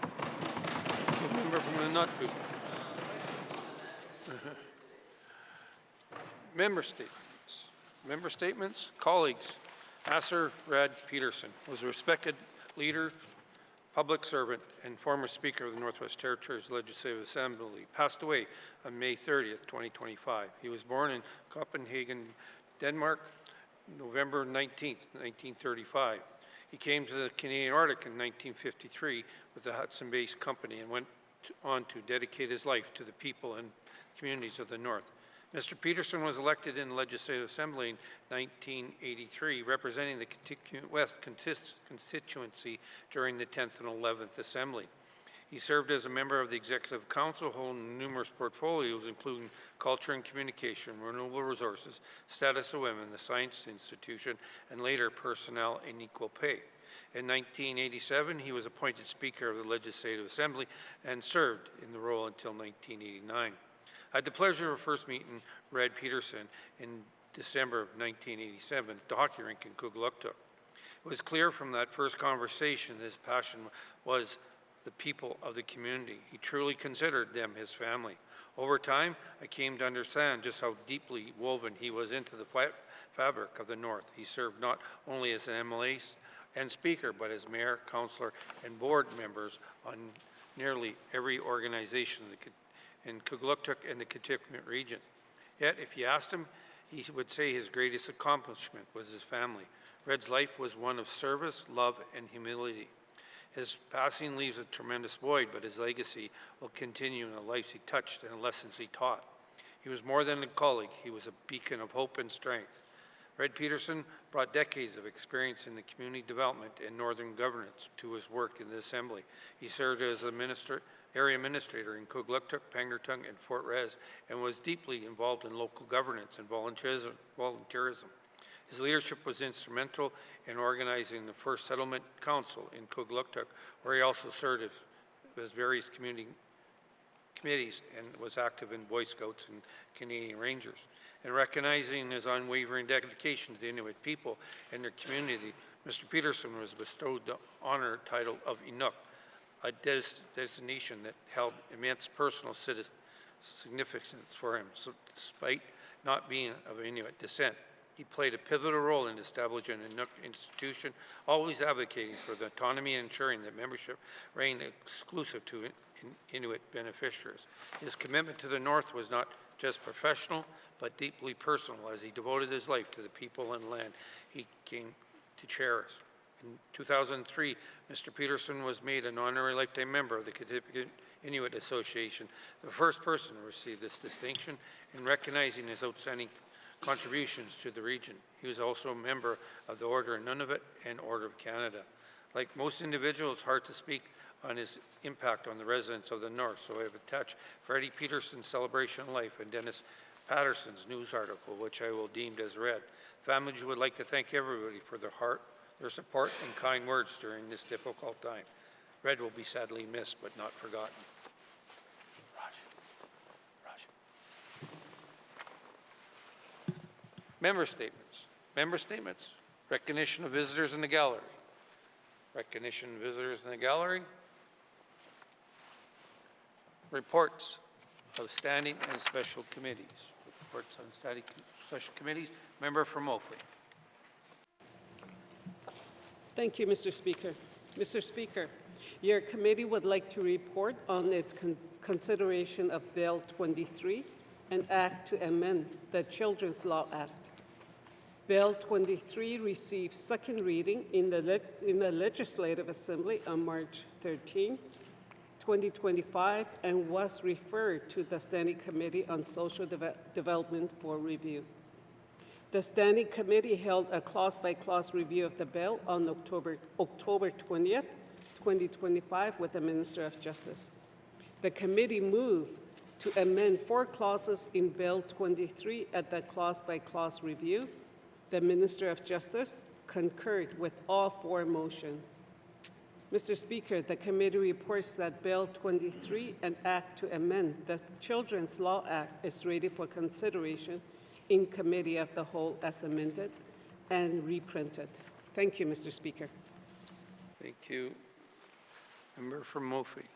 Speaker 4: The member from the Nutbu. Member statements. Member statements. Colleagues, Asser Rad Peterson was a respected leader, public servant, and former Speaker of the Northwest Territories Legislative Assembly. Passed away on May 30th, 2025. He was born in Copenhagen, Denmark, November 19th, 1935. He came to the Canadian Arctic in 1953 with the Hudson-based company and went on to dedicate his life to the people and communities of the North. Mr. Peterson was elected in the Legislative Assembly in 1983, representing the Kitikmeot West constituency during the 10th and 11th Assembly. He served as a member of the Executive Council, holding numerous portfolios, including Culture and Communication, Renewable Resources, Status of Women, the Science Institution, and later Personnel and Equal Pay. In 1987, he was appointed Speaker of the Legislative Assembly and served in the role until 1989. I had the pleasure of first meeting Red Peterson in December of 1987 at the hockey rink in Kugluktuk. It was clear from that first conversation his passion was the people of the community. He truly considered them his family. Over time, I came to understand just how deeply woven he was into the fabric of the North. He served not only as an MLA and Speaker, but as Mayor, Councillor, and Board members on nearly every organization in Kugluktuk and the Kitikmeot region. Yet, if you asked him, he would say his greatest accomplishment was his family. Red's life was one of service, love, and humility. His passing leaves a tremendous void, but his legacy will continue in the lives he touched and the lessons he taught. He was more than a colleague. He was a beacon of hope and strength. Red Peterson brought decades of experience in the community development and northern governance to his work in the Assembly. He served as a area administrator in Kugluktuk, Pangnirtung, and Fort Res, and was deeply involved in local governance and volunteerism. His leadership was instrumental in organizing the first settlement council in Kugluktuk, where he also served as various community committees and was active in Boy Scouts and Canadian Rangers. And recognizing his unwavering dedication to the Inuit people and their community, Mr. Peterson was bestowed the honor title of Inuk, a designation that held immense personal significance for him. So despite not being of Inuit descent, he played a pivotal role in establishing an Inuk institution, always advocating for the autonomy and ensuring that membership reigned exclusive to Inuit beneficiaries. His commitment to the North was not just professional, but deeply personal, as he devoted his life to the people and land he came to cherish. In 2003, Mr. Peterson was made an honorary lifetime member of the Kitikmeot Inuit Association, the first person to receive this distinction, in recognizing his outstanding contributions to the region. He was also a member of the Order of Nunavut and Order of Canada. Like most individuals, it's hard to speak on his impact on the residents of the North, so I have attached Freddie Peterson's celebration of life and Dennis Patterson's news article, which I will deem as read. Families would like to thank everybody for their support and kind words during this difficult time. Red will be sadly missed, but not forgotten. Member statements. Member statements. Recognition of visitors in the gallery. Recognition of visitors in the gallery. Reports of standing and special committees. Reports on standing special committees. Member from Moultrie.
Speaker 15: Thank you, Mr. Speaker. Mr. Speaker, your committee would like to report on its consideration of Bill 23, an act to amend the Children's Law Act. Bill 23 received second reading in the Legislative Assembly on March 13, 2025, and was referred to the Standing Committee on Social Development for review. The Standing Committee held a clause-by-clause review of the bill on October 20th, 2025, with the Minister of Justice. The committee moved to amend 4 clauses in Bill 23 at the clause-by-clause review. The Minister of Justice concurred with all 4 motions. Mr. Speaker, the committee reports that Bill 23, an act to amend the Children's Law Act, is ready for consideration in Committee of the Whole as amended. and reprinted. Thank you, Mr. Speaker.
Speaker 4: Thank you. Member from Mophie.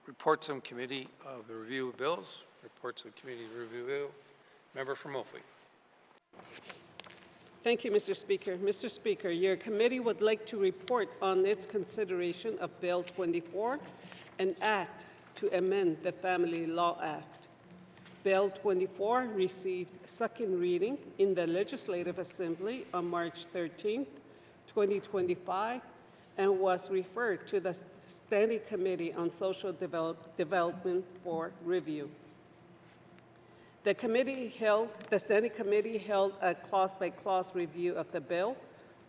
Speaker 4: Reports on committee of the review of bills. Reports of committee of review of bills. Member from Mophie.
Speaker 15: Thank you, Mr. Speaker. Mr. Speaker, your committee would like to report on its consideration of Bill 24, an act to amend the Family Law Act. Bill 24 received second reading in the Legislative Assembly on March 13, 2025, and was referred to the Standing Committee on Social Development for review. The Standing Committee held a clause-by-clause review of the bill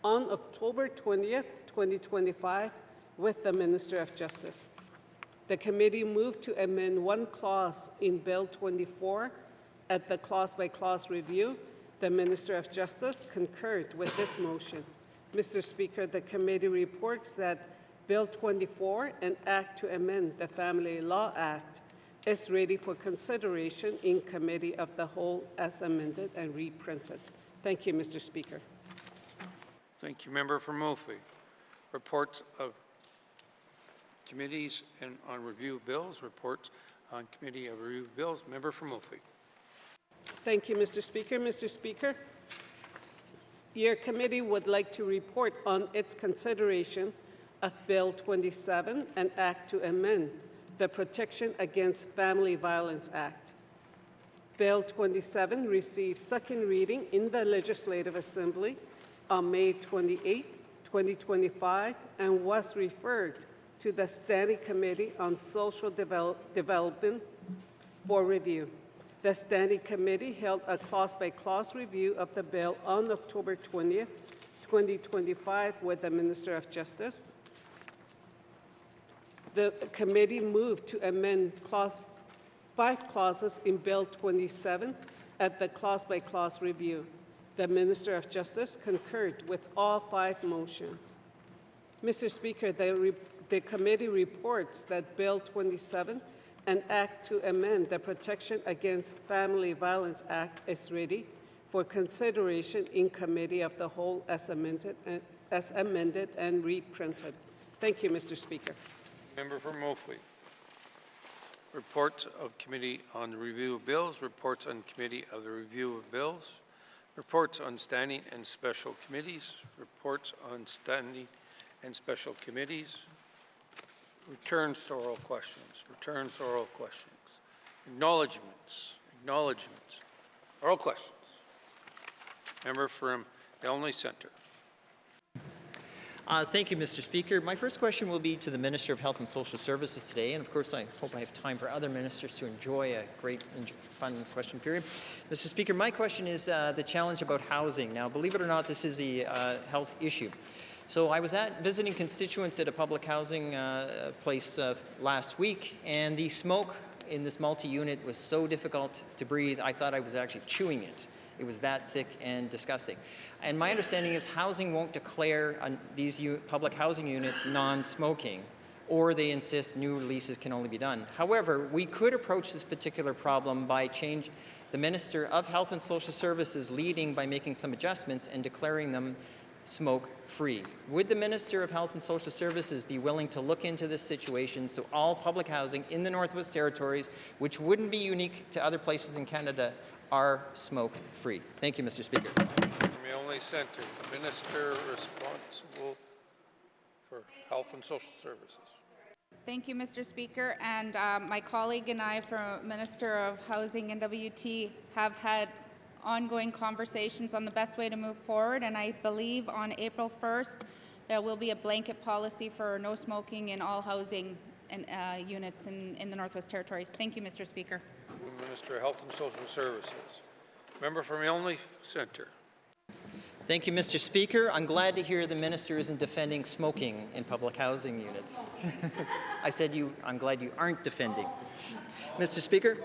Speaker 15: on October 20th, 2025, with the Minister of Justice. The committee moved to amend one clause in Bill 24 at the clause-by-clause review. The Minister of Justice concurred with this motion. Mr. Speaker, the committee reports that Bill 24, an act to amend the Family Law Act, is ready for consideration in Committee of the Whole as amended and reprinted. Thank you, Mr. Speaker.
Speaker 4: Thank you, member from Mophie. Reports of committees and on review of bills. Reports on committee of review of bills. Member from Mophie.
Speaker 15: Thank you, Mr. Speaker. Mr. Speaker, your committee would like to report on its consideration of Bill 27, an act to amend the Protection Against Family Violence Act. Bill 27 received second reading in the Legislative Assembly on May 28, 2025, and was referred to the Standing Committee on Social Development for review. The Standing Committee held a clause-by-clause review of the bill on October 20th, 2025, with the Minister of Justice. The committee moved to amend 5 clauses in Bill 27 at the clause-by-clause review. The Minister of Justice concurred with all 5 motions. Mr. Speaker, the committee reports that Bill 27, an act to amend the Protection Against Family Violence Act, is ready for consideration in Committee of the Whole as amended and reprinted. Thank you, Mr. Speaker.
Speaker 4: Member from Mophie. Reports of committee on the review of bills. Reports on committee of the review of bills. Reports on standing and special committees. Reports on standing and special committees. Returns to oral questions. Returns to oral questions. Acknowledgements. Acknowledgements. Oral questions. Member from Elmley Centre.
Speaker 14: Thank you, Mr. Speaker. My first question will be to the Minister of Health and Social Services today, and of course I hope I have time for other ministers to enjoy a great fun question period. Mr. Speaker, my question is the challenge about housing. Now, believe it or not, this is a health issue. So I was visiting constituents at a public housing place last week, and the smoke in this multi-unit was so difficult to breathe, I thought I was actually chewing it. It was that thick and disgusting. And my understanding is housing won't declare these public housing units non-smoking, or they insist new leases can only be done. However, we could approach this particular problem by the Minister of Health and Social Services leading by making some adjustments and declaring them smoke-free. Would the Minister of Health and Social Services be willing to look into this situation so all public housing in the Northwest Territories, which wouldn't be unique to other places in Canada, are smoke-free? Thank you, Mr. Speaker.
Speaker 4: From the Only Centre, the Minister responsible for Health and Social Services.
Speaker 16: Thank you, Mr. Speaker. And my colleague and I, from Minister of Housing and WT, have had ongoing conversations on the best way to move forward. And I believe on April 1st, there will be a blanket policy for no smoking in all housing and, units in the Northwest Territories. Thank you, Mr. Speaker.
Speaker 4: Minister of Health and Social Services. Member from Elmley Centre.
Speaker 14: Thank you, Mr. Speaker. I'm glad to hear the Minister isn't defending smoking in public housing units. I said I'm glad you aren't defending. Mr. Speaker,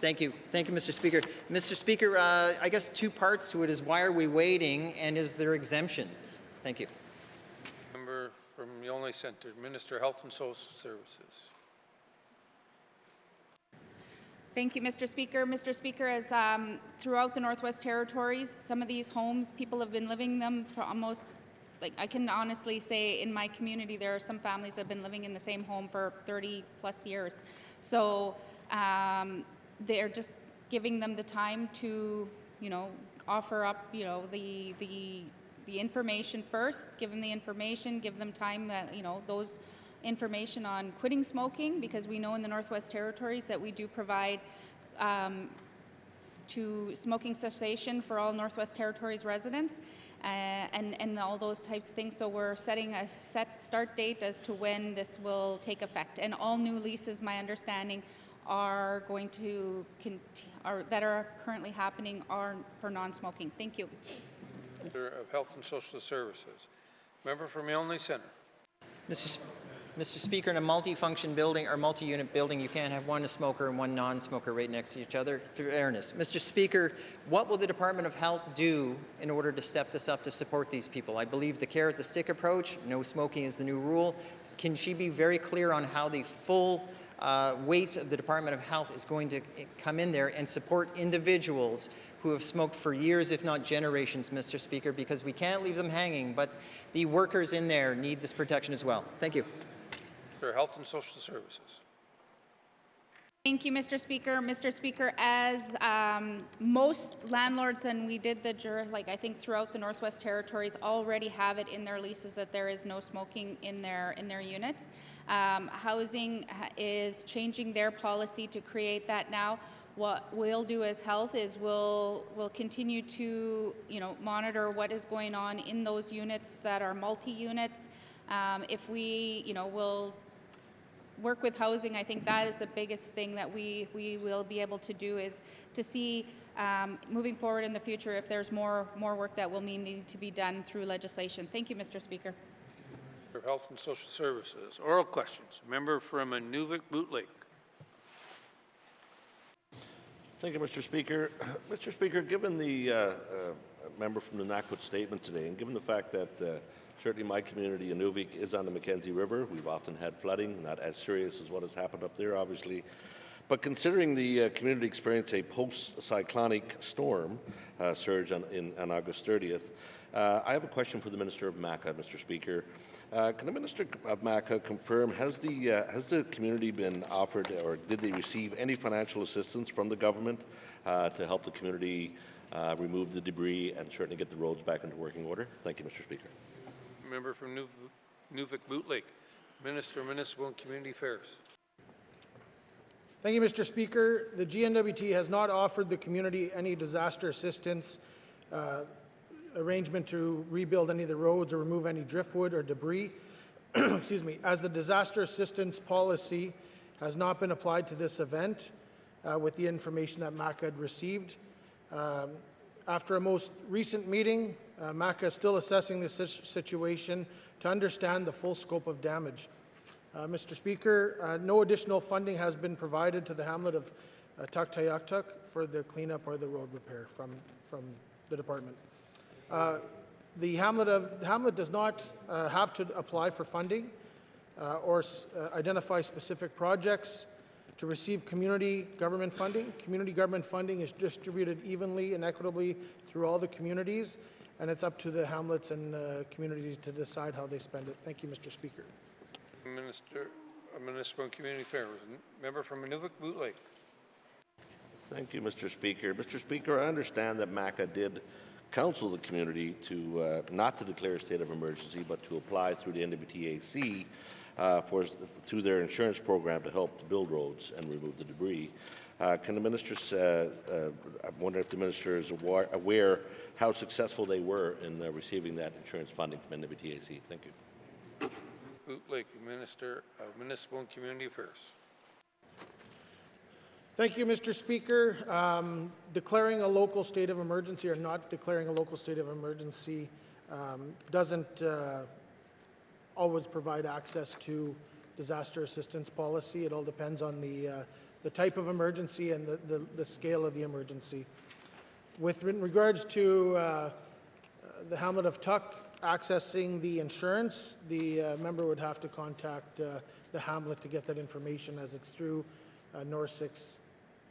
Speaker 14: thank you. Thank you, Mr. Speaker. Mr. Speaker, I guess 2 parts to it is why are we waiting, and is there exemptions? Thank you.
Speaker 4: Member from the Only Centre, Minister of Health and Social Services.
Speaker 16: Thank you, Mr. Speaker. Mr. Speaker, as throughout the Northwest Territories, some of these homes, people have been living them for almost, like I can honestly say in my community, there are some families that have been living in the same home for 30 plus years. So they're just giving them the time to, you know, offer up, you know, the information first, give them the information, give them time that, you know, those information on quitting smoking, because we know in the Northwest Territories that we do provide to smoking cessation for all Northwest Territories residents, and all those types of things. So we're setting a set start date as to when this will take effect. And all new leases, my understanding, are going to that are currently happening are for non-smoking. Thank you.
Speaker 4: Minister of Health and Social Services. Member from Milne Centre.
Speaker 14: Mr. Speaker, in a multi-function building or multi-unit building, you can't have one smoker and one non-smoker right next to each other. Fairness. Mr. Speaker, what will the Department of Health do in order to step this up to support these people? I believe the carrot at the stick approach, no smoking is the new rule. Can she be very clear on how the full weight of the Department of Health is going to come in there and support individuals who have smoked for years, if not generations, Mr. Speaker, because we can't leave them hanging, but the workers in there need this protection as well. Thank you.
Speaker 4: Minister of Health and Social Services.
Speaker 16: Thank you, Mr. Speaker. Mr. Speaker, as most landlords, and we did like I think throughout the Northwest Territories, already have it in their leases that there is no smoking in their units. Housing is changing their policy to create that now. What we'll do as Health is we'll continue to, you know, monitor what is going on in those units that are multi-units. If we, you know, will work with Housing, I think that is the biggest thing that we will be able to do, is to see moving forward in the future if there's more work that will need to be done through legislation. Thank you, Mr. Speaker.
Speaker 4: Minister of Health and Social Services. Oral questions. Member from Nunavut Lake.
Speaker 11: Thank you, Mr. Speaker. Mr. Speaker, given the member from the Nunavut statement today, and given the fact that certainly my community, Inuvik, is on the Mackenzie River, we've often had flooding, not as serious as what has happened up there, obviously. But considering the community experienced a post-cyclonic storm surge on August 30th, I have a question for the Minister of MACA, Mr. Speaker. Can the Minister of MACA confirm, has the community been offered, or did they receive any financial assistance from the government to help the community remove the debris and certainly get the roads back into working order? Thank you, Mr. Speaker.
Speaker 4: Member from Nunavut Lake. Minister of Municipal and Community Affairs.
Speaker 2: Thank you, Mr. Speaker. The GNWT has not offered the community any disaster assistance arrangement to rebuild any of the roads or remove any driftwood or debris. Excuse me. As the disaster assistance policy has not been applied to this event with the information that MACA had received. After a most recent meeting, MACA is still assessing the situation to understand the full scope of damage. Mr. Speaker, no additional funding has been provided to the hamlet of Tuktoyaktuk for the cleanup or the road repair from the department. The hamlet does not have to apply for funding or identify specific projects to receive community government funding. Community government funding is distributed evenly and equitably through all the communities, and it's up to the hamlets and communities to decide how they spend it. Thank you, Mr. Speaker.
Speaker 4: Minister of Municipal and Community Affairs. Member from Nunavut Lake.
Speaker 11: Thank you, Mr. Speaker. Mr. Speaker, I understand that MACA did counsel the community to not to declare a state of emergency, but to apply through the NWTAC through their insurance program to help build roads and remove the debris. Can the minister, I wonder if the minister is aware how successful they were in receiving that insurance funding from NWTAC. Thank you.
Speaker 4: Boot Lake, Minister of Municipal and Community Affairs.
Speaker 2: Thank you, Mr. Speaker. Declaring a local state of emergency or not declaring a local state of emergency doesn't always provide access to disaster assistance policy. It all depends on the type of emergency and the scale of the emergency. With regards to the hamlet of Tuk accessing the insurance, the member would have to contact the hamlet to get that information, as it's through NOR 6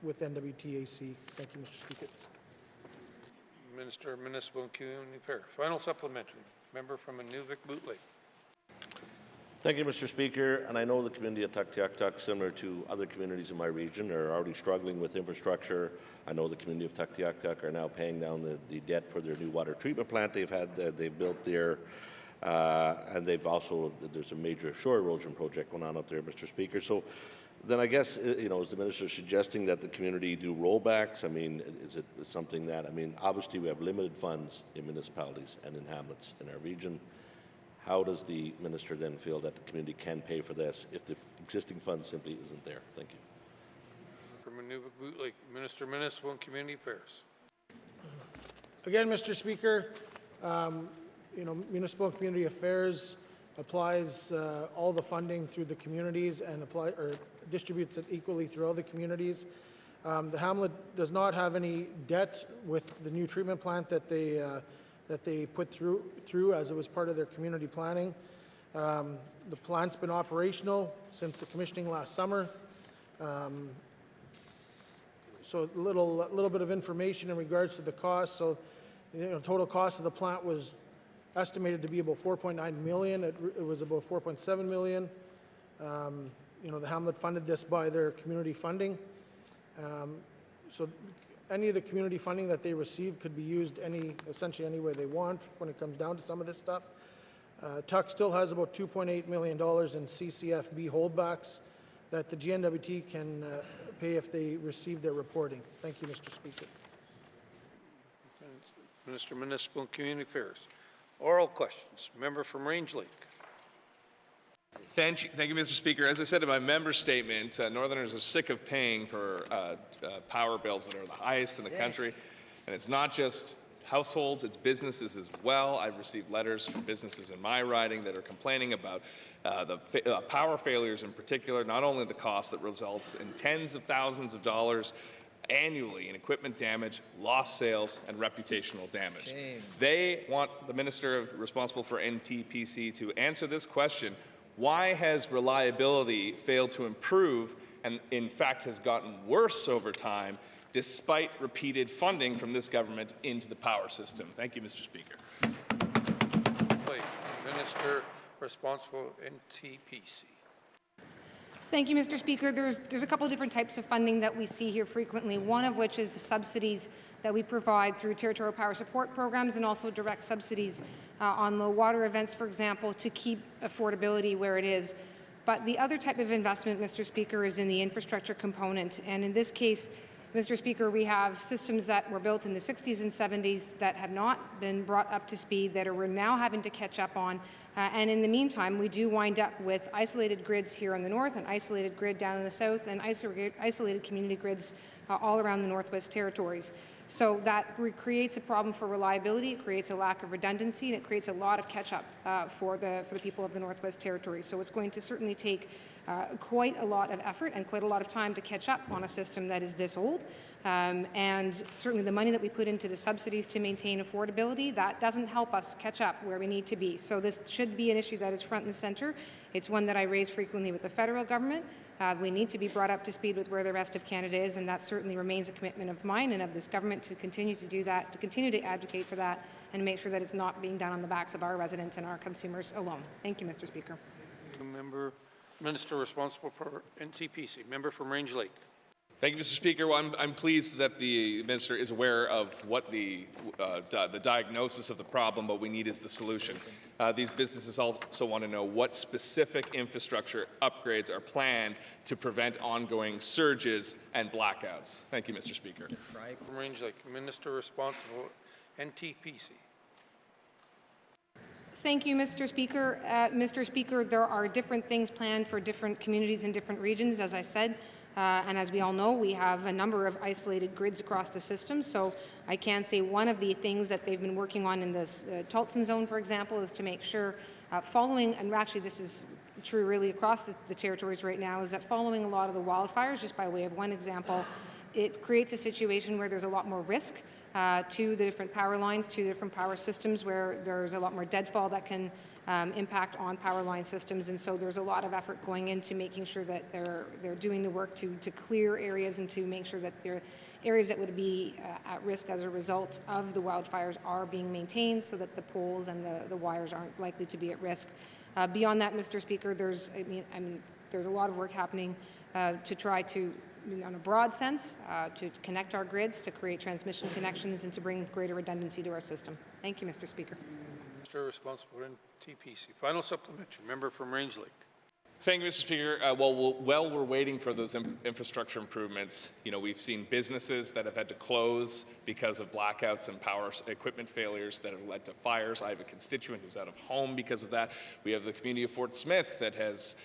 Speaker 2: with NWTAC. Thank you, Mr. Speaker.
Speaker 4: Minister of Municipal and Community Affairs. Final supplementary. Member from Inuvik-Boot Lake.
Speaker 11: Thank you, Mr. Speaker. And I know the community of Tuktoyaktuk, similar to other communities in my region, are already struggling with infrastructure. I know the community of Tuktoyaktuk are now paying down the debt for their new water treatment plant they've built there. And they've also, there's a major shore erosion project going on up there, Mr. Speaker. So then I guess, is the minister suggesting that the community do rollbacks? I mean, is it something that, obviously we have limited funds in municipalities and in hamlets in our region. How does the minister then feel that the community can pay for this if the existing fund simply isn't there? Thank you.
Speaker 4: From Inuvik-Boot Lake, Minister of Municipal and Community Affairs.
Speaker 2: Again, Mr. Speaker, Municipal and Community Affairs applies all the funding through the communities and distributes it equally through all the communities. The hamlet does not have any debt with the new treatment plant that they put through as it was part of their community planning. The plant's been operational since the commissioning last summer. So a little bit of information in regards to the cost. So, total cost of the plant was estimated to be about 4.9 million. It was about 4.7 million. The hamlet funded this by their community funding. So any of the community funding that they receive could be used essentially any way they want when it comes down to some of this stuff. Tuck still has about $2.8 million in CCFB holdbacks that the GNWT can pay if they receive their reporting. Thank you, Mr. Speaker.
Speaker 4: Minister of Municipal and Community Affairs. Oral questions. Member from Range Lake.
Speaker 6: Thank you, Mr. Speaker. As I said in my member statement, Northerners are sick of paying for power bills that are the highest in the country. And it's not just households, it's businesses as well. I've received letters from businesses in my riding that are complaining about the power failures in particular, not only the cost that results in tens of thousands of dollars annually in equipment damage, lost sales, and reputational damage.
Speaker 14: Shame.
Speaker 6: They want the minister responsible for NTPC to answer this question: why has reliability failed to improve and in fact has gotten worse over time despite repeated funding from this government into the power system? Thank you, Mr. Speaker.
Speaker 4: Minister responsible NTPC.
Speaker 17: Thank you, Mr. Speaker. There's a couple of different types of funding that we see here frequently, one of which is the subsidies that we provide through territorial power support programs and also direct subsidies on low water events, for example, to keep affordability where it is. But the other type of investment, Mr. Speaker, is in the infrastructure component. And in this case, Mr. Speaker, we have systems that were built in the 60s and 70s that have not been brought up to speed, that we're now having to catch up on. And in the meantime, we do wind up with isolated grids here in the north, an isolated grid down in the south, and isolated community grids all around the Northwest Territories. So that creates a problem for reliability, it creates a lack of redundancy, and it creates a lot of catch-up for the people of the Northwest Territories. So it's going to certainly take quite a lot of effort and quite a lot of time to catch up on a system that is this old. And certainly the money that we put into the subsidies to maintain affordability, that doesn't help us catch up where we need to be. So this should be an issue that is front and center. It's one that I raise frequently with the federal government. We need to be brought up to speed with where the rest of Canada is, and that certainly remains a commitment of mine and of this government to continue to do that, to continue to advocate for that, and make sure that it's not being done on the backs of our residents and our consumers alone. Thank you, Mr. Speaker.
Speaker 4: Minister responsible for NTPC. Member from Range Lake.
Speaker 6: Thank you, Mr. Speaker. Well, I'm pleased that the minister is aware of what the diagnosis of the problem. What we need is the solution. These businesses also want to know what specific infrastructure upgrades are planned to prevent ongoing surges and blackouts. Thank you, Mr. Speaker.
Speaker 4: From Range Lake, Minister responsible, NTPC.
Speaker 17: Thank you, Mr. Speaker. Mr. Speaker, there are different things planned for different communities in different regions, as I said. And as we all know, we have a number of isolated grids across the system. So I can say one of the things that they've been working on in this Tulson zone, for example, is to make sure following, and actually this is true really across the territories right now, is that following a lot of the wildfires, just by way of one example, it creates a situation where there's a lot more risk to the different power lines, to the different power systems where there's a lot more deadfall that can impact on power line systems. And so there's a lot of effort going into making sure that they're doing the work to clear areas and to make sure that there areas that would be at risk as a result of the wildfires are being maintained so that the poles and the wires aren't likely to be at risk. Beyond that, Mr. Speaker, there's a lot of work happening to try to, on a broad sense, to connect our grids, to create transmission connections, and to bring greater redundancy to our system. Thank you, Mr. Speaker.
Speaker 4: Minister responsible for NTPC. Final supplementary. Member from Range Lake.
Speaker 6: Thank you, Mr. Speaker. While we're waiting for those infrastructure improvements, we've seen businesses that have had to close because of blackouts and power equipment failures that have led to fires. I have a constituent who's out of home because of that. We have the community of Fort Smith that has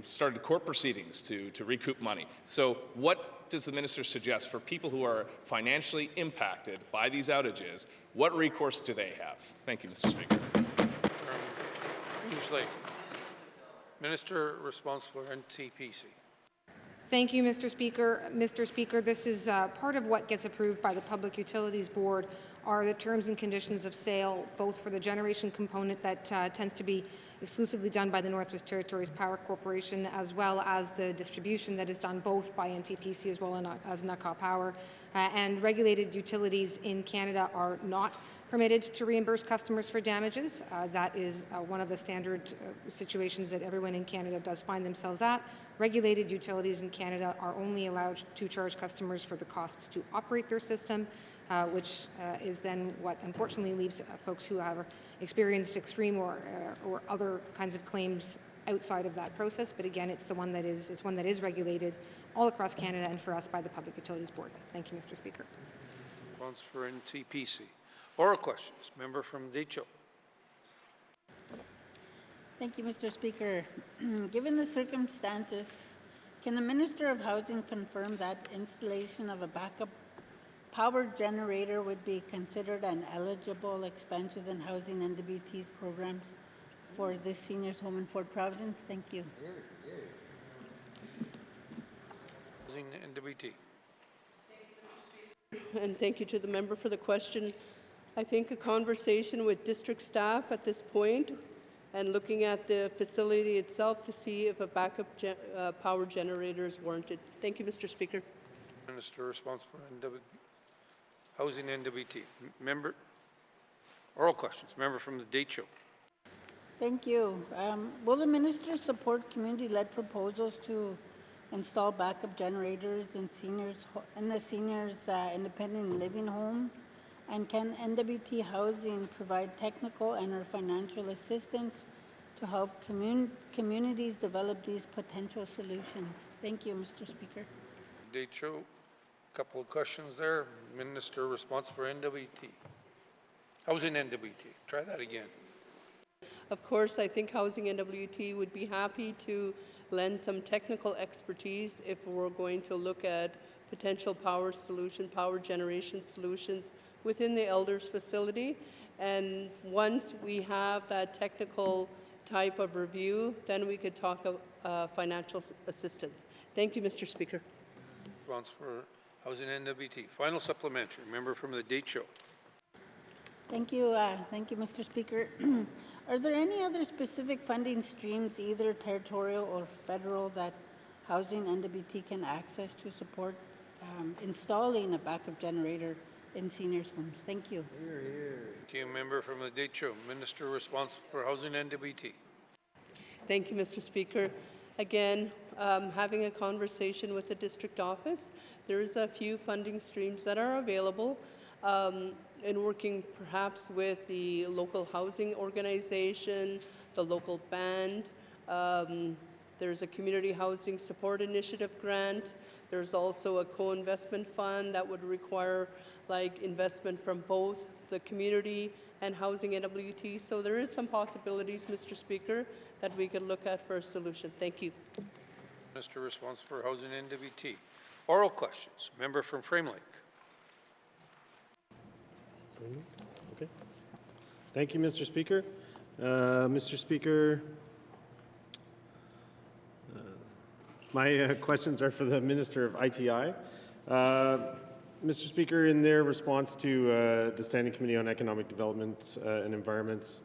Speaker 6: started court proceedings to recoup money. So what does the minister suggest for people who are financially impacted by these outages? What recourse do they have? Thank you, Mr. Speaker.
Speaker 4: Range Lake. Minister responsible for NTPC.
Speaker 17: Thank you, Mr. Speaker. Mr. Speaker, this is part of what gets approved by the Public Utilities Board are the terms and conditions of sale, both for the generation component that tends to be exclusively done by the Northwest Territories Power Corporation, as well as the distribution that is done both by NTPC as well as Naka Power. And regulated utilities in Canada are not permitted to reimburse customers for damages. That is one of the standard situations that everyone in Canada does find themselves at. Regulated utilities in Canada are only allowed to charge customers for the costs to operate their system, which is then what unfortunately leaves folks who have experienced extreme or other kinds of claims outside of that process. But again, it's one that is regulated all across Canada and for us by the Public Utilities Board. Thank you, Mr. Speaker.
Speaker 4: Response for NTPC. Oral questions. Member from Decho.
Speaker 12: Thank you, Mr. Speaker. Given the circumstances, can the Minister of Housing confirm that installation of a backup power generator would be considered an eligible expense within Housing NWT's programs for this seniors home in Fort Providence? Thank you.
Speaker 4: Housing NWT.
Speaker 1: And thank you to the member for the question. I think a conversation with district staff at this point and looking at the facility itself to see if a backup power generator is warranted. Thank you, Mr. Speaker.
Speaker 4: Minister responsible for Housing NWT. Member. Oral questions. Member from the Decho.
Speaker 12: Thank you. Will the minister support community-led proposals to install backup generators in the seniors independent living home? And can NWT Housing provide technical and or financial assistance to help communities develop these potential solutions? Thank you, Mr. Speaker.
Speaker 4: Decho, couple of questions there. Minister responsible for NWT. Housing NWT. Try that again.
Speaker 1: Of course, I think Housing NWT would be happy to lend some technical expertise if we're going to look at potential power generation solutions within the elders facility. And once we have that technical type of review, then we could talk of financial assistance. Thank you, Mr. Speaker.
Speaker 4: Response for Housing NWT. Final supplementary. Member from the Decho.
Speaker 12: Thank you, Mr. Speaker. Are there any other specific funding streams, either territorial or federal, that Housing NWT can access to support installing a backup generator in seniors' homes? Thank you.
Speaker 4: Thank you, member from the Decho. Minister responsible for Housing NWT.
Speaker 1: Thank you, Mr. Speaker. Again, having a conversation with the district office, there's a few funding streams that are available. In working perhaps with the local housing organization, the local band. There's a community housing support initiative grant. There's also a co-investment fund that would require investment from both the community and Housing NWT. So there is some possibilities, Mr. Speaker, that we could look at for a solution. Thank you.
Speaker 4: Minister responsible for Housing NWT. Oral questions. Member from Frame Lake.
Speaker 7: Okay. Thank you, Mr. Speaker. Mr. Speaker, my questions are for the Minister of ITI. Mr. Speaker, in their response to the Standing Committee on Economic Development and Environment's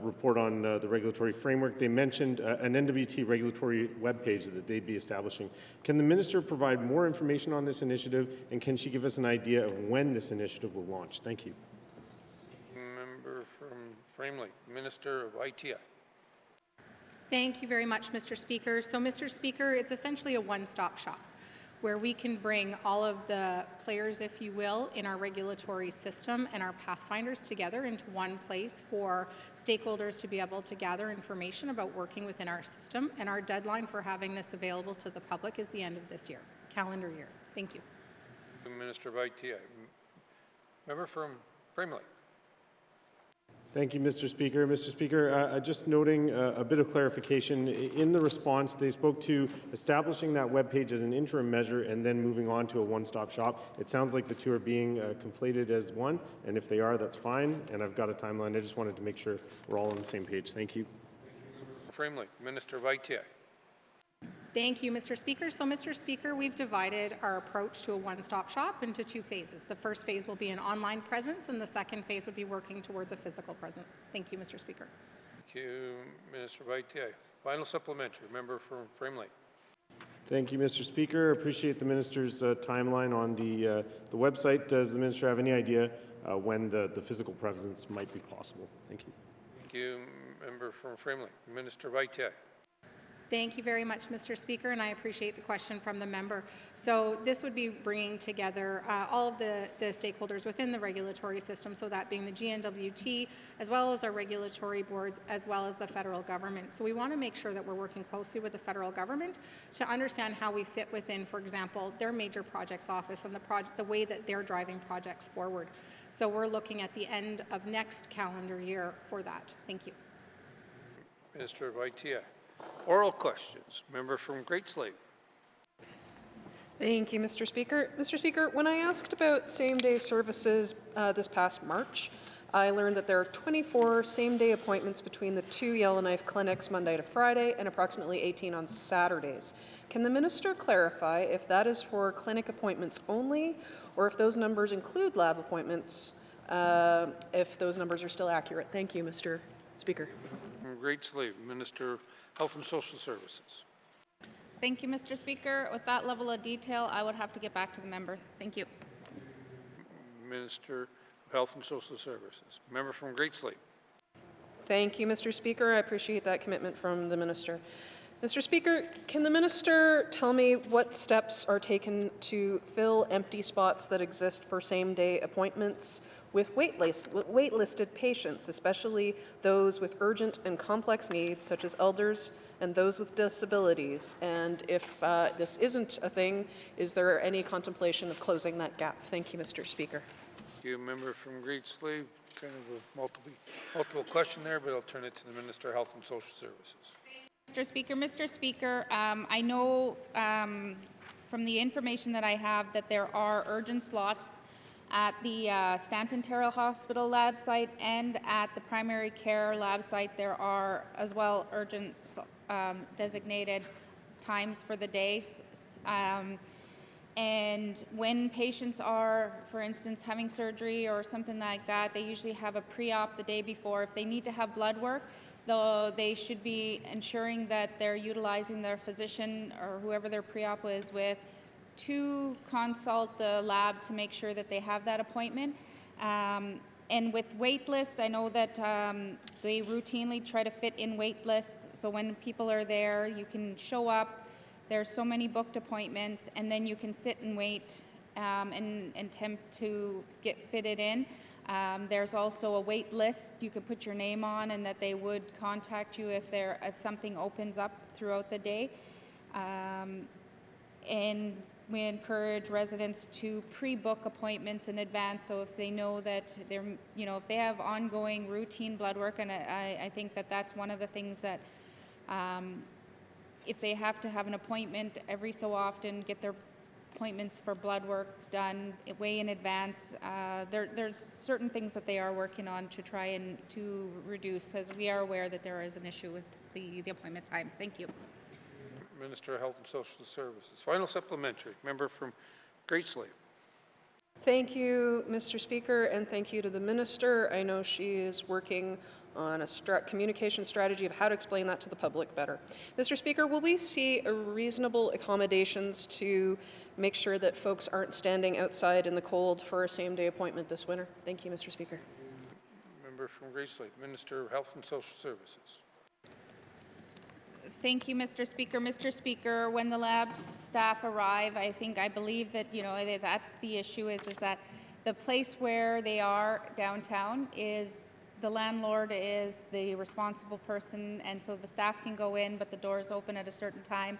Speaker 7: report on the regulatory framework, they mentioned an NWT regulatory webpage that they'd be establishing. Can the minister provide more information on this initiative, and can she give us an idea of when this initiative will launch? Thank you.
Speaker 4: Member from Framley, Minister of ITI.
Speaker 18: Thank you very much, Mr. Speaker. So, Mr. Speaker, it's essentially a one-stop shop where we can bring all of the players, if you will, in our regulatory system and our pathfinders together into one place for stakeholders to be able to gather information about working within our system. And our deadline for having this available to the public is the end of this year, calendar year. Thank you.
Speaker 4: Minister of ITI. Member from Framley.
Speaker 7: Thank you, Mr. Speaker. Mr. Speaker, just noting a bit of clarification. In the response, they spoke to establishing that webpage as an interim measure and then moving on to a one-stop shop. It sounds like the two are being conflated as one, and if they are, that's fine. And I've got a timeline. I just wanted to make sure we're all on the same page. Thank you.
Speaker 4: Framley, Minister of ITI.
Speaker 18: Thank you, Mr. Speaker. So, Mr. Speaker, we've divided our approach to a one-stop shop into two phases. The first phase will be an online presence, and the second phase would be working towards a physical presence. Thank you, Mr. Speaker.
Speaker 4: Thank you, Minister of ITI. Final supplementary, member from Framley.
Speaker 7: Thank you, Mr. Speaker. Appreciate the minister's timeline on the website. Does the minister have any idea when the physical presence might be possible? Thank you.
Speaker 4: Thank you, member from Framley. Minister of ITI.
Speaker 18: Thank you very much, Mr. Speaker, and I appreciate the question from the member. So this would be bringing together all of the stakeholders within the regulatory system, so that being the GNWT, as well as our regulatory boards, as well as the federal government. So we want to make sure that we're working closely with the federal government to understand how we fit within, for example, their major projects office and the way that they're driving projects forward. So we're looking at the end of next calendar year for that. Thank you.
Speaker 4: Minister of ITI. Oral questions. Member from Great Slave.
Speaker 8: Thank you, Mr. Speaker. Mr. Speaker, when I asked about same-day services this past March, I learned that there are 24 same-day appointments between the two Yellowknife clinics Monday to Friday and approximately 18 on Saturdays. Can the minister clarify if that is for clinic appointments only, or if those numbers include lab appointments, if those numbers are still accurate? Thank you, Mr. Speaker.
Speaker 4: From Great Slave, Minister of Health and Social Services.
Speaker 16: Thank you, Mr. Speaker. With that level of detail, I would have to get back to the member. Thank you.
Speaker 4: Minister of Health and Social Services. Member from Great Slave.
Speaker 8: Thank you, Mr. Speaker. I appreciate that commitment from the minister. Mr. Speaker, can the minister tell me what steps are taken to fill empty spots that exist for same-day appointments with waitlisted patients, especially those with urgent and complex needs, such as elders and those with disabilities? And if this isn't a thing, is there any contemplation of closing that gap? Thank you, Mr. Speaker.
Speaker 4: Thank you, member from Great Slave. Kind of a multiple question there, but I'll turn it to the Minister of Health and Social Services.
Speaker 16: Mr. Speaker, I know from the information that I have that there are urgent slots at the Stanton Terrell Hospital lab site and at the primary care lab site. There are as well urgent designated times for the day. And when patients are, for instance, having surgery or something like that, they usually have a pre-op the day before. If they need to have blood work, though, they should be ensuring that they're utilizing their physician or whoever their pre-op is with to consult the lab to make sure that they have that appointment. And with wait lists, I know that they routinely try to fit in wait lists. So when people are there, you can show up. There's so many booked appointments, and then you can sit and wait and attempt to get fitted in. There's also a wait list you could put your name on, and that they would contact you if something opens up throughout the day. And we encourage residents to pre-book appointments in advance, so if they know that they're, if they have ongoing routine blood work, and I think that that's one of the things that if they have to have an appointment every so often, get their appointments for blood work done way in advance. There's certain things that they are working on to try and to reduce, as we are aware that there is an issue with the appointment times. Thank you.
Speaker 4: Minister of Health and Social Services. Final supplementary. Member from Great Slave.
Speaker 8: Thank you, Mr. Speaker, and thank you to the Minister. I know she is working on a communication strategy of how to explain that to the public better. Mr. Speaker, will we see reasonable accommodations to make sure that folks aren't standing outside in the cold for a same-day appointment this winter? Thank you, Mr. Speaker.
Speaker 4: Member from Grace Lake, Minister of Health and Social Services.
Speaker 16: Thank you, Mr. Speaker. Mr. Speaker, when the lab staff arrive, I believe that, that's the issue is that the place where they are downtown is the landlord is the responsible person, and so the staff can go in, but the doors open at a certain time.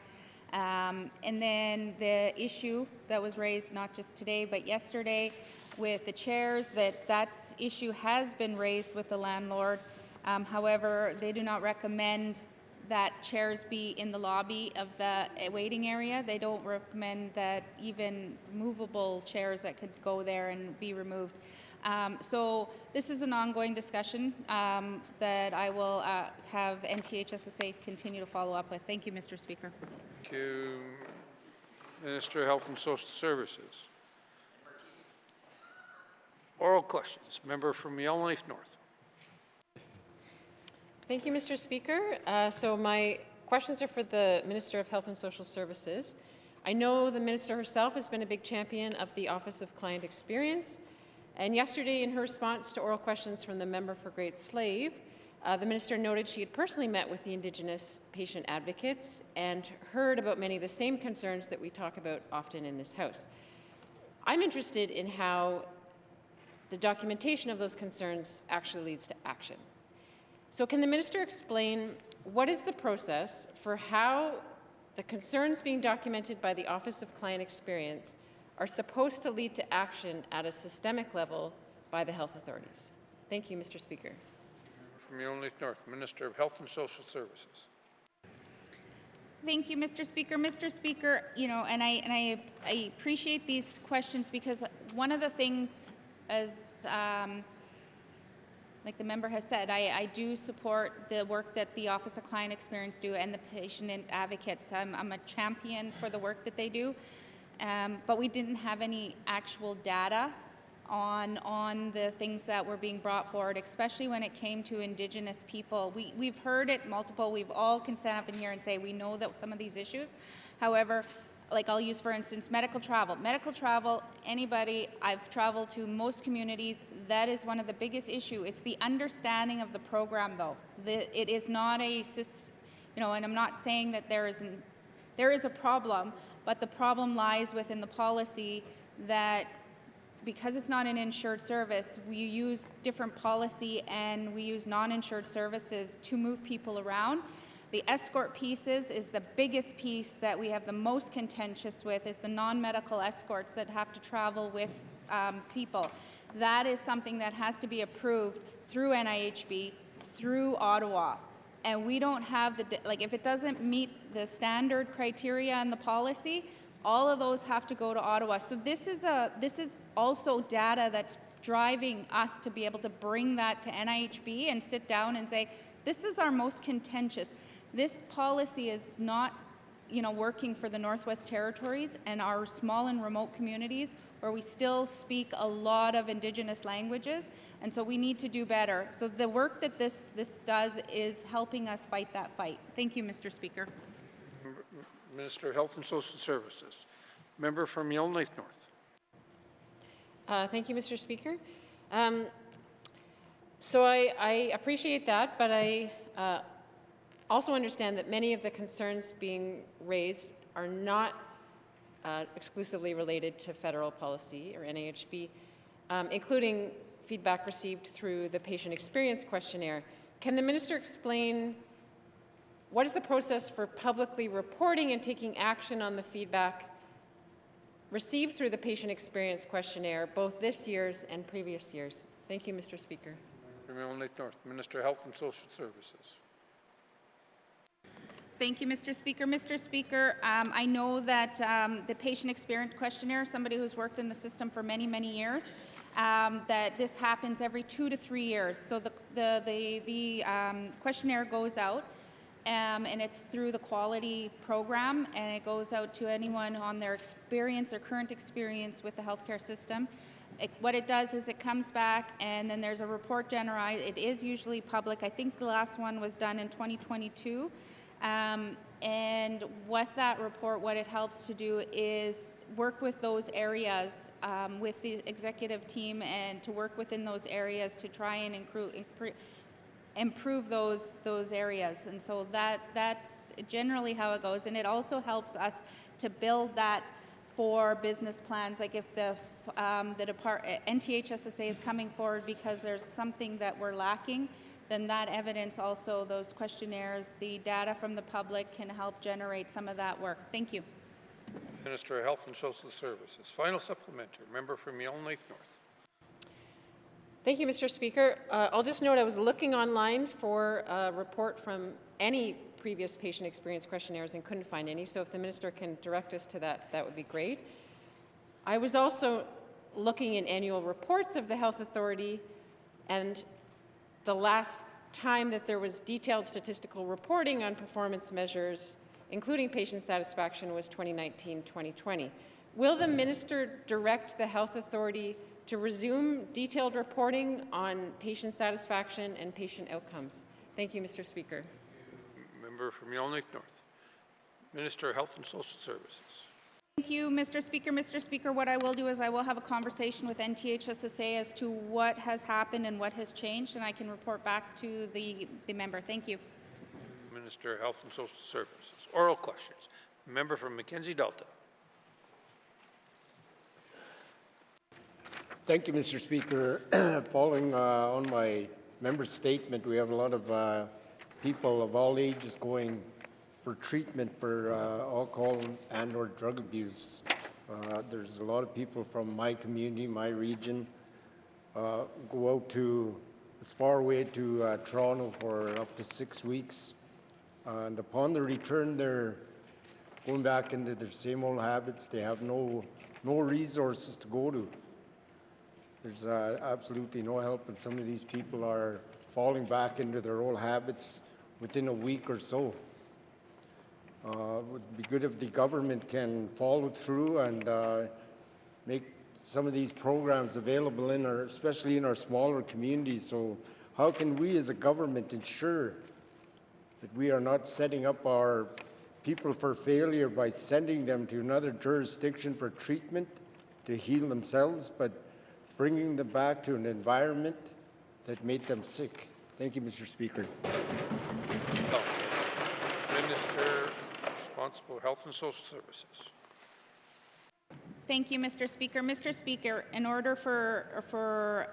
Speaker 16: And then the issue that was raised not just today, but yesterday with the chairs, that issue has been raised with the landlord. However, they do not recommend that chairs be in the lobby of the waiting area. They don't recommend that even movable chairs that could go there and be removed. So this is an ongoing discussion that I will have NTHSSA continue to follow up with. Thank you, Mr. Speaker.
Speaker 4: Thank you. Minister of Health and Social Services. Oral questions. Member from Yellowknife North.
Speaker 5: Thank you, Mr. Speaker. So my questions are for the Minister of Health and Social Services. I know the Minister herself has been a big champion of the Office of Client Experience, and yesterday in her response to oral questions from the member for Great Slave, the Minister noted she had personally met with the Indigenous patient advocates and heard about many of the same concerns that we talk about often in this House. I'm interested in how the documentation of those concerns actually leads to action. So can the Minister explain what is the process for how the concerns being documented by the Office of Client Experience are supposed to lead to action at a systemic level by the health authorities? Thank you, Mr. Speaker.
Speaker 4: From Yellowknife North, Minister of Health and Social Services.
Speaker 16: Thank you, Mr. Speaker. Mr. Speaker, and I appreciate these questions because one of the things, as like the member has said, I do support the work that the Office of Client Experience do and the patient advocates. I'm a champion for the work that they do, but we didn't have any actual data on the things that were being brought forward, especially when it came to Indigenous people. We've heard it multiple. We've all can stand up in here and say we know that some of these issues. However, like I'll use, for instance, medical travel. Medical travel, anybody, I've traveled to most communities, that is one of the biggest issues. It's the understanding of the program, though. It is not a, and I'm not saying that there is a problem, but the problem lies within the policy that because it's not an insured service, we use different policy and we use non-insured services to move people around. The escort pieces is the biggest piece that we have the most contentious with, is the non-medical escorts that have to travel with people. That is something that has to be approved through NIHB, through Ottawa. And we don't have if it doesn't meet the standard criteria and the policy, all of those have to go to Ottawa. So this is also data that's driving us to be able to bring that to NIHB and sit down and say, this is our most contentious. This policy is not, working for the Northwest Territories and our small and remote communities where we still speak a lot of Indigenous languages, and so we need to do better. So the work that this does is helping us fight that fight. Thank you, Mr. Speaker.
Speaker 4: Minister of Health and Social Services. Member from Yellowknife North.
Speaker 5: Thank you, Mr. Speaker. So I appreciate that, but I also understand that many of the concerns being raised are not exclusively related to federal policy or NIHB, including feedback received through the patient experience questionnaire. Can the minister explain what is the process for publicly reporting and taking action on the feedback received through the patient experience questionnaire, both this year's and previous years? Thank you, Mr. Speaker.
Speaker 4: From Yellowknife North, Minister of Health and Social Services.
Speaker 16: Thank you, Mr. Speaker. Mr. Speaker, I know that the patient experience questionnaire, somebody who's worked in the system for many, many years, that this happens every 2 to 3 years. So the questionnaire goes out. and it's through the quality program, and it goes out to anyone on their experience or current experience with the healthcare system. What it does is it comes back, and then there's a report generated. It is usually public. I think the last one was done in 2022. And what that report, what it helps to do is work with those areas, with the executive team, and to work within those areas to try and improve those areas. And so that's generally how it goes. And it also helps us to build that for business plans. Like if the NTHSSA is coming forward because there's something that we're lacking, then that evidence also, those questionnaires, the data from the public can help generate some of that work. Thank you.
Speaker 4: Minister of Health and Social Services. Final supplementary. Member from Yellowknife North.
Speaker 5: Thank you, Mr. Speaker. I'll just note I was looking online for a report from any previous patient experience questionnaires and couldn't find any, so if the minister can direct us to that, that would be great. I was also looking in annual reports of the Health Authority, and the last time that there was detailed statistical reporting on performance measures, including patient satisfaction, was 2019-2020. Will the minister direct the Health Authority to resume detailed reporting on patient satisfaction and patient outcomes? Thank you, Mr. Speaker.
Speaker 4: Member from Yellowknife North. Minister of Health and Social Services.
Speaker 16: Thank you, Mr. Speaker. Mr. Speaker, what I will do is I will have a conversation with NTHSSA as to what has happened and what has changed, and I can report back to the member. Thank you.
Speaker 4: Minister of Health and Social Services. Oral questions. Member from Mackenzie Delta.
Speaker 10: Thank you, Mr. Speaker. Following on my member's statement, we have a lot of people of all ages going for treatment for alcohol and or drug abuse. There's a lot of people from my community, my region, go out to as far away to Toronto for up to 6 weeks. And upon the return, they're going back into their same old habits. They have no resources to go to. There's absolutely no help, and some of these people are falling back into their old habits within a week or so. It would be good if the government can follow through and make some of these programs available especially in our smaller communities. So how can we as a government ensure that we are not setting up our people for failure by sending them to another jurisdiction for treatment to heal themselves, but bringing them back to an environment that made them sick? Thank you, Mr. Speaker.
Speaker 4: Minister responsible for Health and Social Services.
Speaker 16: Thank you, Mr. Speaker. Mr. Speaker, in order for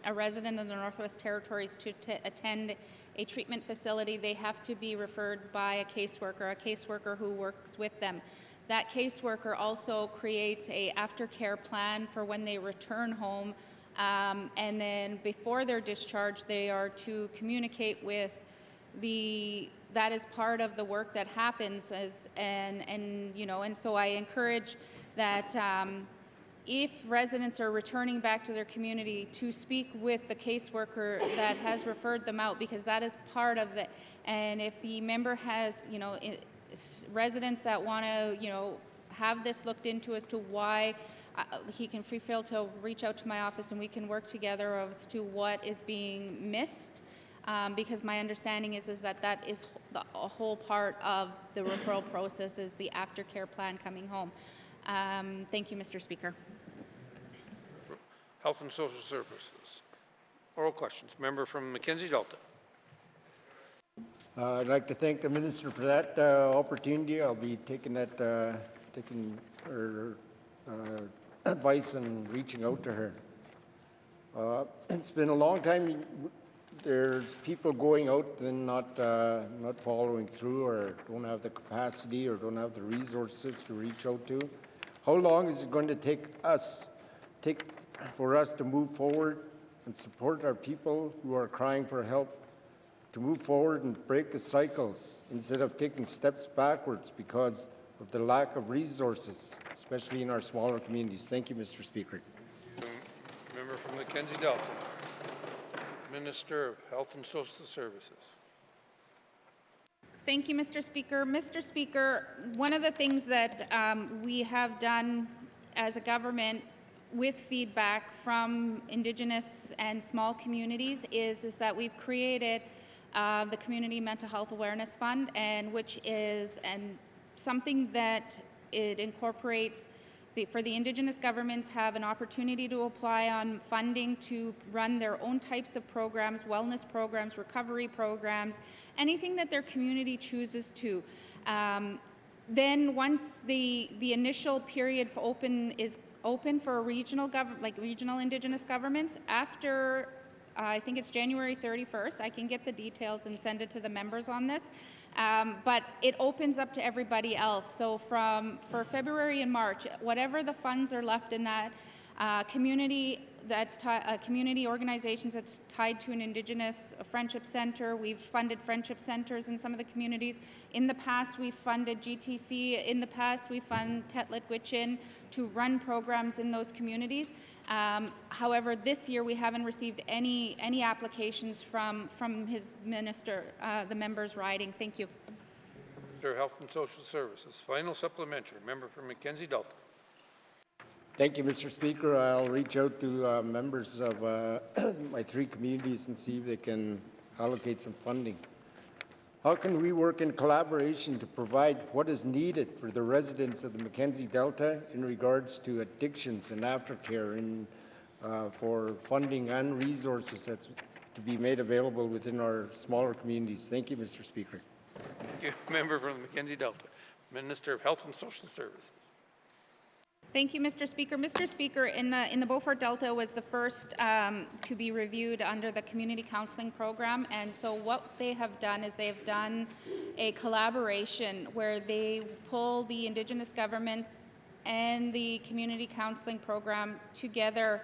Speaker 16: a resident of the Northwest Territories to attend a treatment facility, they have to be referred by a caseworker who works with them. That caseworker also creates a aftercare plan for when they return home, and then before their discharge, they are to communicate with that is part of the work that happens and so I encourage that if residents are returning back to their community to speak with the caseworker that has referred them out, because that is part of it. And if the member has, residents that want to, have this looked into as to why, he can feel to reach out to my office and we can work together as to what is being missed. Because my understanding is that is a whole part of the referral process, is the aftercare plan coming home. Thank you, Mr. Speaker.
Speaker 4: Health and Social Services. Oral questions. Member from Mackenzie Delta.
Speaker 10: I'd like to thank the minister for that opportunity. I'll be taking her advice and reaching out to her. It's been a long time. There's people going out and not following through, or don't have the capacity, or don't have the resources to reach out to. How long is it going to take for us to move forward and support our people who are crying for help, to move forward and break the cycles instead of taking steps backwards because of the lack of resources, especially in our smaller communities? Thank you, Mr. Speaker.
Speaker 4: Member from Mackenzie Delta. Minister of Health and Social Services.
Speaker 16: Thank you, Mr. Speaker. Mr. Speaker, one of the things that we have done as a government with feedback from Indigenous and small communities is that we've created the Community Mental Health Awareness Fund, and which is something that it incorporates for the Indigenous governments have an opportunity to apply on funding to run their own types of programs, wellness programs, recovery programs, anything that their community chooses to. Then once the initial period is open for regional Indigenous governments, after I think it's January 31st, I can get the details and send it to the members on this. But it opens up to everybody else. So for February and March, whatever the funds are left in that community community organizations that's tied to an Indigenous friendship center. We've funded friendship centers in some of the communities. In the past, we've funded GTC. In the past, we fund Tetlit Gwitchin to run programs in those communities. However, this year we haven't received any applications from his minister, the members riding. Thank you.
Speaker 4: Minister of Health and Social Services. Final supplementary. Member for Mackenzie Delta.
Speaker 10: Thank you, Mr. Speaker. I'll reach out to members of my 3 communities and see if they can allocate some funding. How can we work in collaboration to provide what is needed for the residents of the Mackenzie Delta in regards to addictions and aftercare for funding and resources that's to be made available within our smaller communities? Thank you, Mr. Speaker.
Speaker 4: Thank you. Member from the Mackenzie Delta. Minister of Health and Social Services.
Speaker 16: Thank you, Mr. Speaker. Mr. Speaker, in the Beaufort Delta was the first to be reviewed under the community counseling program, and so what they have done is they've done a collaboration where they pull the Indigenous governments and the community counseling program together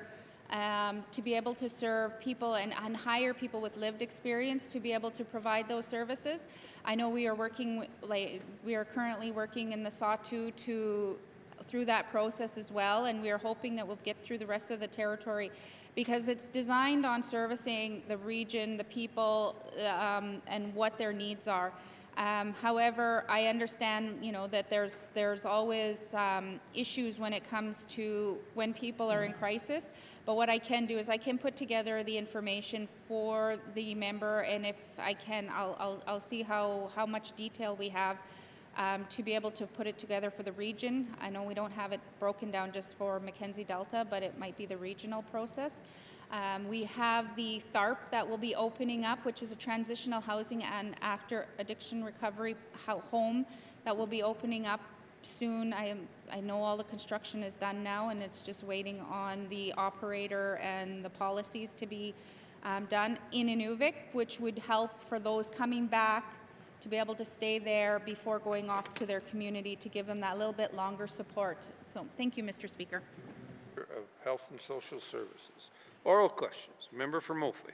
Speaker 16: to be able to serve people and hire people with lived experience to be able to provide those services. I know we are currently working in the Sawtooth through that process as well, and we are hoping that we'll get through the rest of the territory because it's designed on servicing the region, the people, and what their needs are. However, I understand, that there's always issues when it comes to when people are in crisis. But what I can do is I can put together the information for the member, and if I can, I'll see how much detail we have to be able to put it together for the region. I know we don't have it broken down just for Mackenzie Delta, but it might be the regional process. We have the THARP that will be opening up, which is a transitional housing and after addiction recovery home that will be opening up soon. I know all the construction is done now, and it's just waiting on the operator and the policies to be done in Inuvik, which would help for those coming back to be able to stay there before going off to their community to give them that little bit longer support. So thank you, Mr. Speaker.
Speaker 4: Of Health and Social Services. Oral questions. Member for Mophly.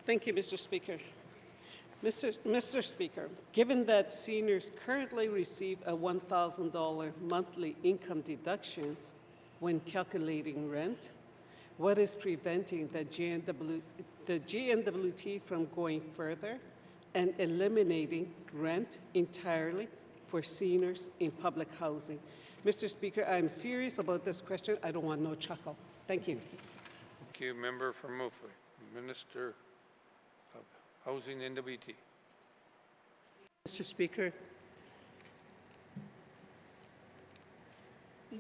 Speaker 15: Thank you, Mr. Speaker. Mr. Speaker, given that seniors currently receive a $1,000 monthly income deductions when calculating rent, what is preventing the GNWT from going further and eliminating rent entirely for seniors in public housing? Mr. Speaker, I'm serious about this question. I don't want no chuckle. Thank you.
Speaker 4: Thank you. Member for Mophly. Minister of Housing NWT.
Speaker 1: Mr. Speaker,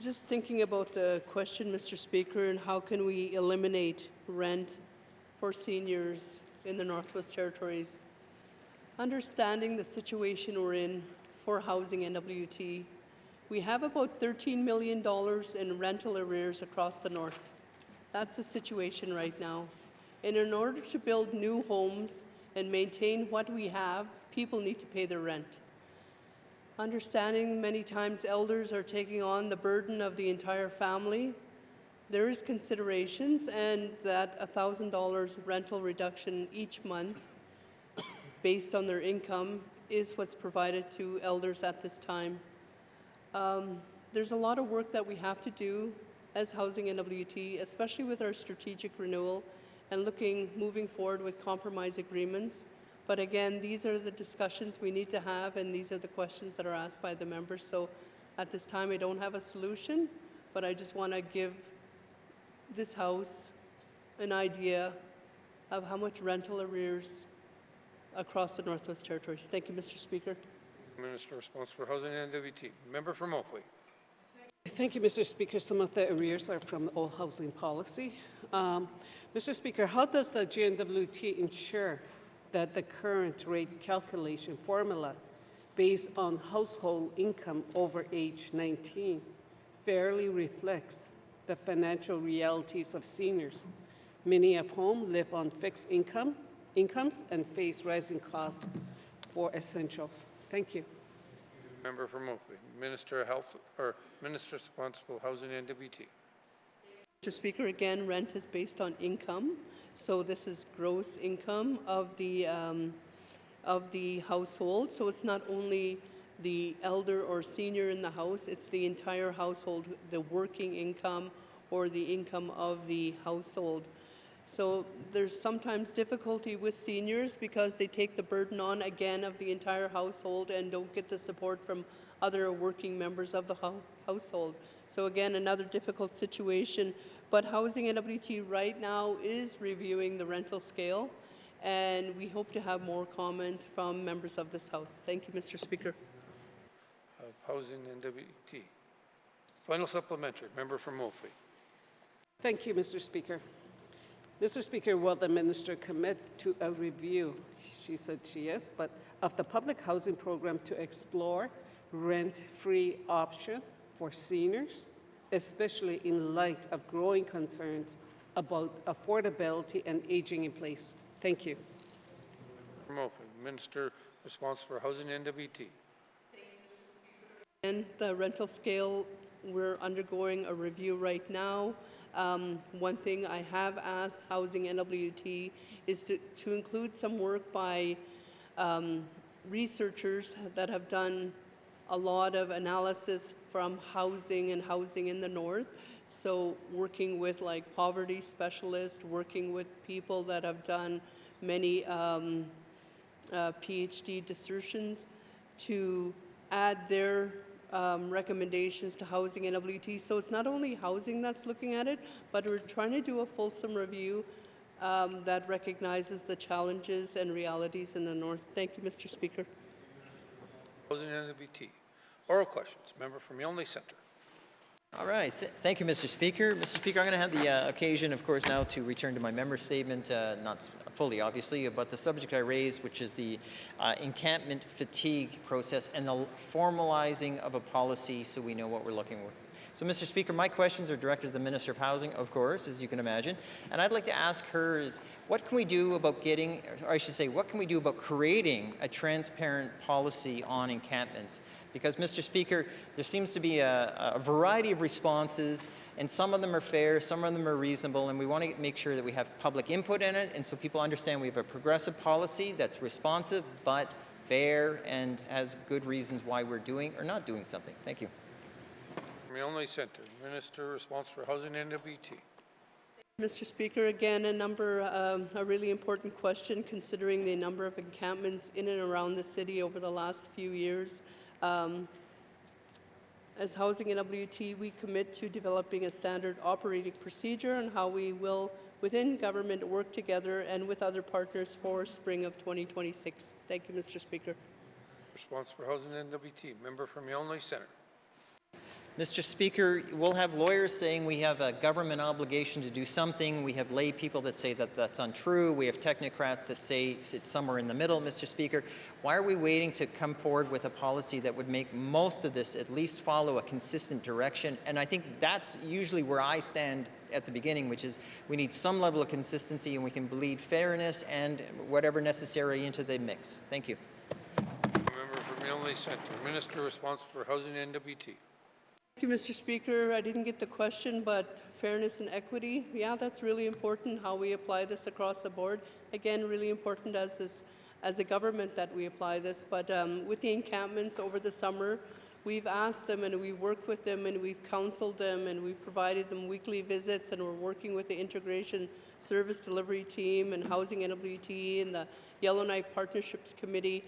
Speaker 1: just thinking about the question, Mr. Speaker, and how can we eliminate rent for seniors in the Northwest Territories. Understanding the situation we're in for Housing NWT, we have about $13 million in rental arrears across the north. That's the situation right now. And in order to build new homes and maintain what we have, people need to pay their rent. Understanding many times elders are taking on the burden of the entire family, there is considerations, and that $1,000 rental reduction each month based on their income is what's provided to elders at this time. There's a lot of work that we have to do as Housing NWT, especially with our strategic renewal and moving forward with compromise agreements. But again, these are the discussions we need to have, and these are the questions that are asked by the members. So at this time, I don't have a solution, but I just want to give this House an idea of how much rental arrears across the Northwest Territories. Thank you, Mr. Speaker.
Speaker 4: Minister responsible for Housing and NWT. Member from Oakley.
Speaker 15: Thank you, Mr. Speaker. Some of the arrears are from all housing policy. Mr. Speaker, how does the GNWT ensure that the current rate calculation formula based on household income over age 19 fairly reflects the financial realities of seniors, many of whom live on fixed incomes and face rising costs for essentials? Thank you.
Speaker 4: Member from Oakley. Minister of Health, or Minister responsible for Housing and NWT.
Speaker 1: Mr. Speaker, again, rent is based on income. So this is gross income of the household. So it's not only the elder or senior in the house, it's the entire household, the working income or the income of the household. So there's sometimes difficulty with seniors because they take the burden on again of the entire household and don't get the support from other working members of the household. So again, another difficult situation. But Housing NWT right now is reviewing the rental scale, and we hope to have more comment from members of this House. Thank you, Mr. Speaker.
Speaker 4: Of Housing and NWT. Final supplementary. Member from Oakley.
Speaker 15: Thank you, Mr. Speaker. Mr. Speaker, will the minister commit to a review, she said she is, but of the public housing program to explore rent-free option for seniors, especially in light of growing concerns about affordability and aging in place? Thank you.
Speaker 4: From Oakley. Minister responsible for Housing and NWT.
Speaker 1: And the rental scale, we're undergoing a review right now. One thing I have asked Housing NWT is to include some work by researchers that have done a lot of analysis from housing and housing in the north. So working with like poverty specialists, working with people that have done many PhD dissertations to add their recommendations to Housing NWT. So it's not only housing that's looking at it, but we're trying to do a fulsome review that recognizes the challenges and realities in the north. Thank you, Mr. Speaker.
Speaker 4: Housing and NWT. Oral questions. Member from Yonley Centre.
Speaker 14: All right. Thank you, Mr. Speaker. Mr. Speaker, I'm going to have the occasion, of course, now to return to my member statement, not fully, obviously, about the subject I raised, which is the encampment fatigue process and the formalizing of a policy so we know what we're looking for. So, Mr. Speaker, my questions are directed to the Minister of Housing, of course, as you can imagine. And I'd like to ask her is, what can we do about getting, or I should say, what can we do about creating a transparent policy on encampments? Because, Mr. Speaker, there seems to be a variety of responses, and some of them are fair, some of them are reasonable, and we want to make sure that we have public input in it, and so people understand we have a progressive policy that's responsive but fair and has good reasons why we're doing or not doing something. Thank you.
Speaker 4: From Yonley Centre. Minister responsible for Housing and NWT.
Speaker 1: Mr. Speaker, again, a really important question considering the number of encampments in and around the city over the last few years. As Housing NWT, we commit to developing a standard operating procedure on how we will, within government, work together and with other partners for spring of 2026. Thank you, Mr. Speaker.
Speaker 4: Responsible for Housing and NWT. Member from Yonley Centre.
Speaker 14: Mr. Speaker, we'll have lawyers saying we have a government obligation to do something. We have lay people that say that that's untrue. We have technocrats that say it's somewhere in the middle, Mr. Speaker. Why are we waiting to come forward with a policy that would make most of this at least follow a consistent direction? And I think that's usually where I stand at the beginning, which is we need some level of consistency, and we can bleed fairness and whatever necessary into the mix. Thank you.
Speaker 4: Member from Yonley Centre. Minister responsible for Housing and NWT.
Speaker 1: Thank you, Mr. Speaker. I didn't get the question, but fairness and equity, yeah, that's really important, how we apply this across the board. Again, really important as a government that we apply this. But with the encampments over the summer, we've asked them and we've worked with them and we've counseled them and we've provided them weekly visits, and we're working with the integration Service Delivery Team and Housing NWT and the Yellowknife Partnerships Committee.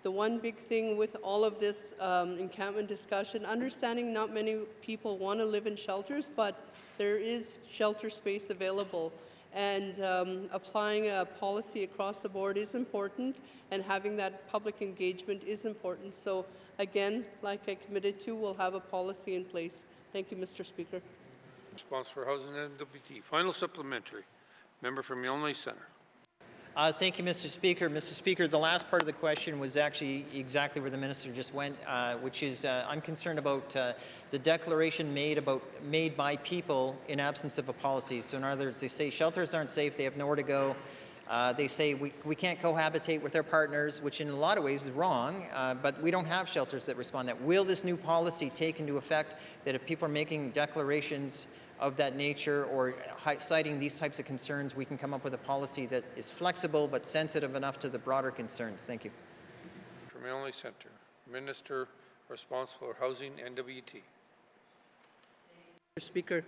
Speaker 1: The one big thing with all of this encampment discussion, understanding not many people want to live in shelters, but there is shelter space available. And applying a policy across the board is important, and having that public engagement is important. So again, like I committed to, we'll have a policy in place. Thank you, Mr. Speaker.
Speaker 4: Response for Housing and NWT. Final supplementary. Member from Yellowknife Centre.
Speaker 14: Thank you, Mr. Speaker. Mr. Speaker, the last part of the question was actually exactly where the minister just went, which is I'm concerned about the declaration made by people in absence of a policy. So in other words, they say shelters aren't safe, they have nowhere to go. They say we can't cohabitate with our partners, which in a lot of ways is wrong, but we don't have shelters that respond to that. Will this new policy take into effect that if people are making declarations of that nature or citing these types of concerns, we can come up with a policy that is flexible but sensitive enough to the broader concerns? Thank you.
Speaker 4: From Yellowknife Centre. Minister responsible for Housing NWT.
Speaker 1: Mr. Speaker,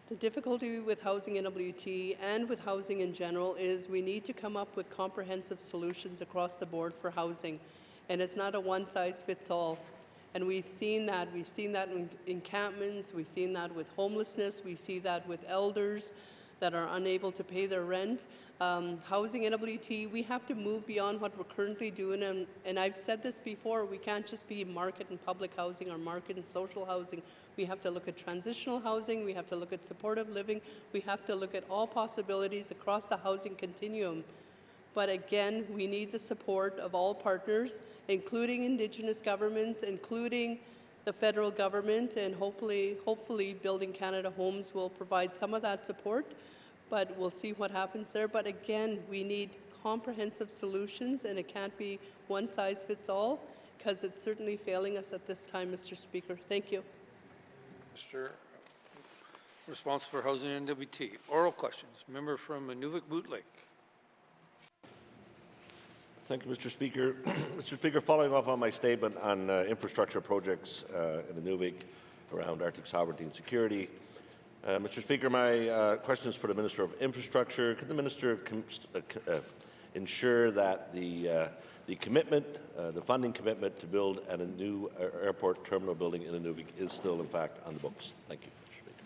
Speaker 1: the difficulty with Housing NWT and with housing in general is we need to come up with comprehensive solutions across the board for housing, and it's not a one-size-fits-all. And we've seen that. We've seen that in encampments. We've seen that with homelessness. We see that with elders that are unable to pay their rent. Housing NWT, we have to move beyond what we're currently doing. And I've said this before, we can't just be market and public housing or market and social housing. We have to look at transitional housing. We have to look at supportive living. We have to look at all possibilities across the housing continuum. But again, we need the support of all partners, including Indigenous governments, including the federal government, and hopefully Building Canada Homes will provide some of that support, but we'll see what happens there. But again, we need comprehensive solutions, and it can't be one size fits all, because it's certainly failing us at this time, Mr. Speaker. Thank you.
Speaker 4: Mr. Responsible for Housing NWT. Oral questions. Member from Nunavut Lake.
Speaker 11: Thank you, Mr. Speaker. Mr. Speaker, following up on my statement on infrastructure projects in the Nunavut around Arctic sovereignty and security, Mr. Speaker, my question is for the Minister of Infrastructure. Can the Minister ensure that the commitment, the funding commitment to build a new airport terminal building in Nunavut is still, in fact, on the books? Thank you, Mr. Speaker.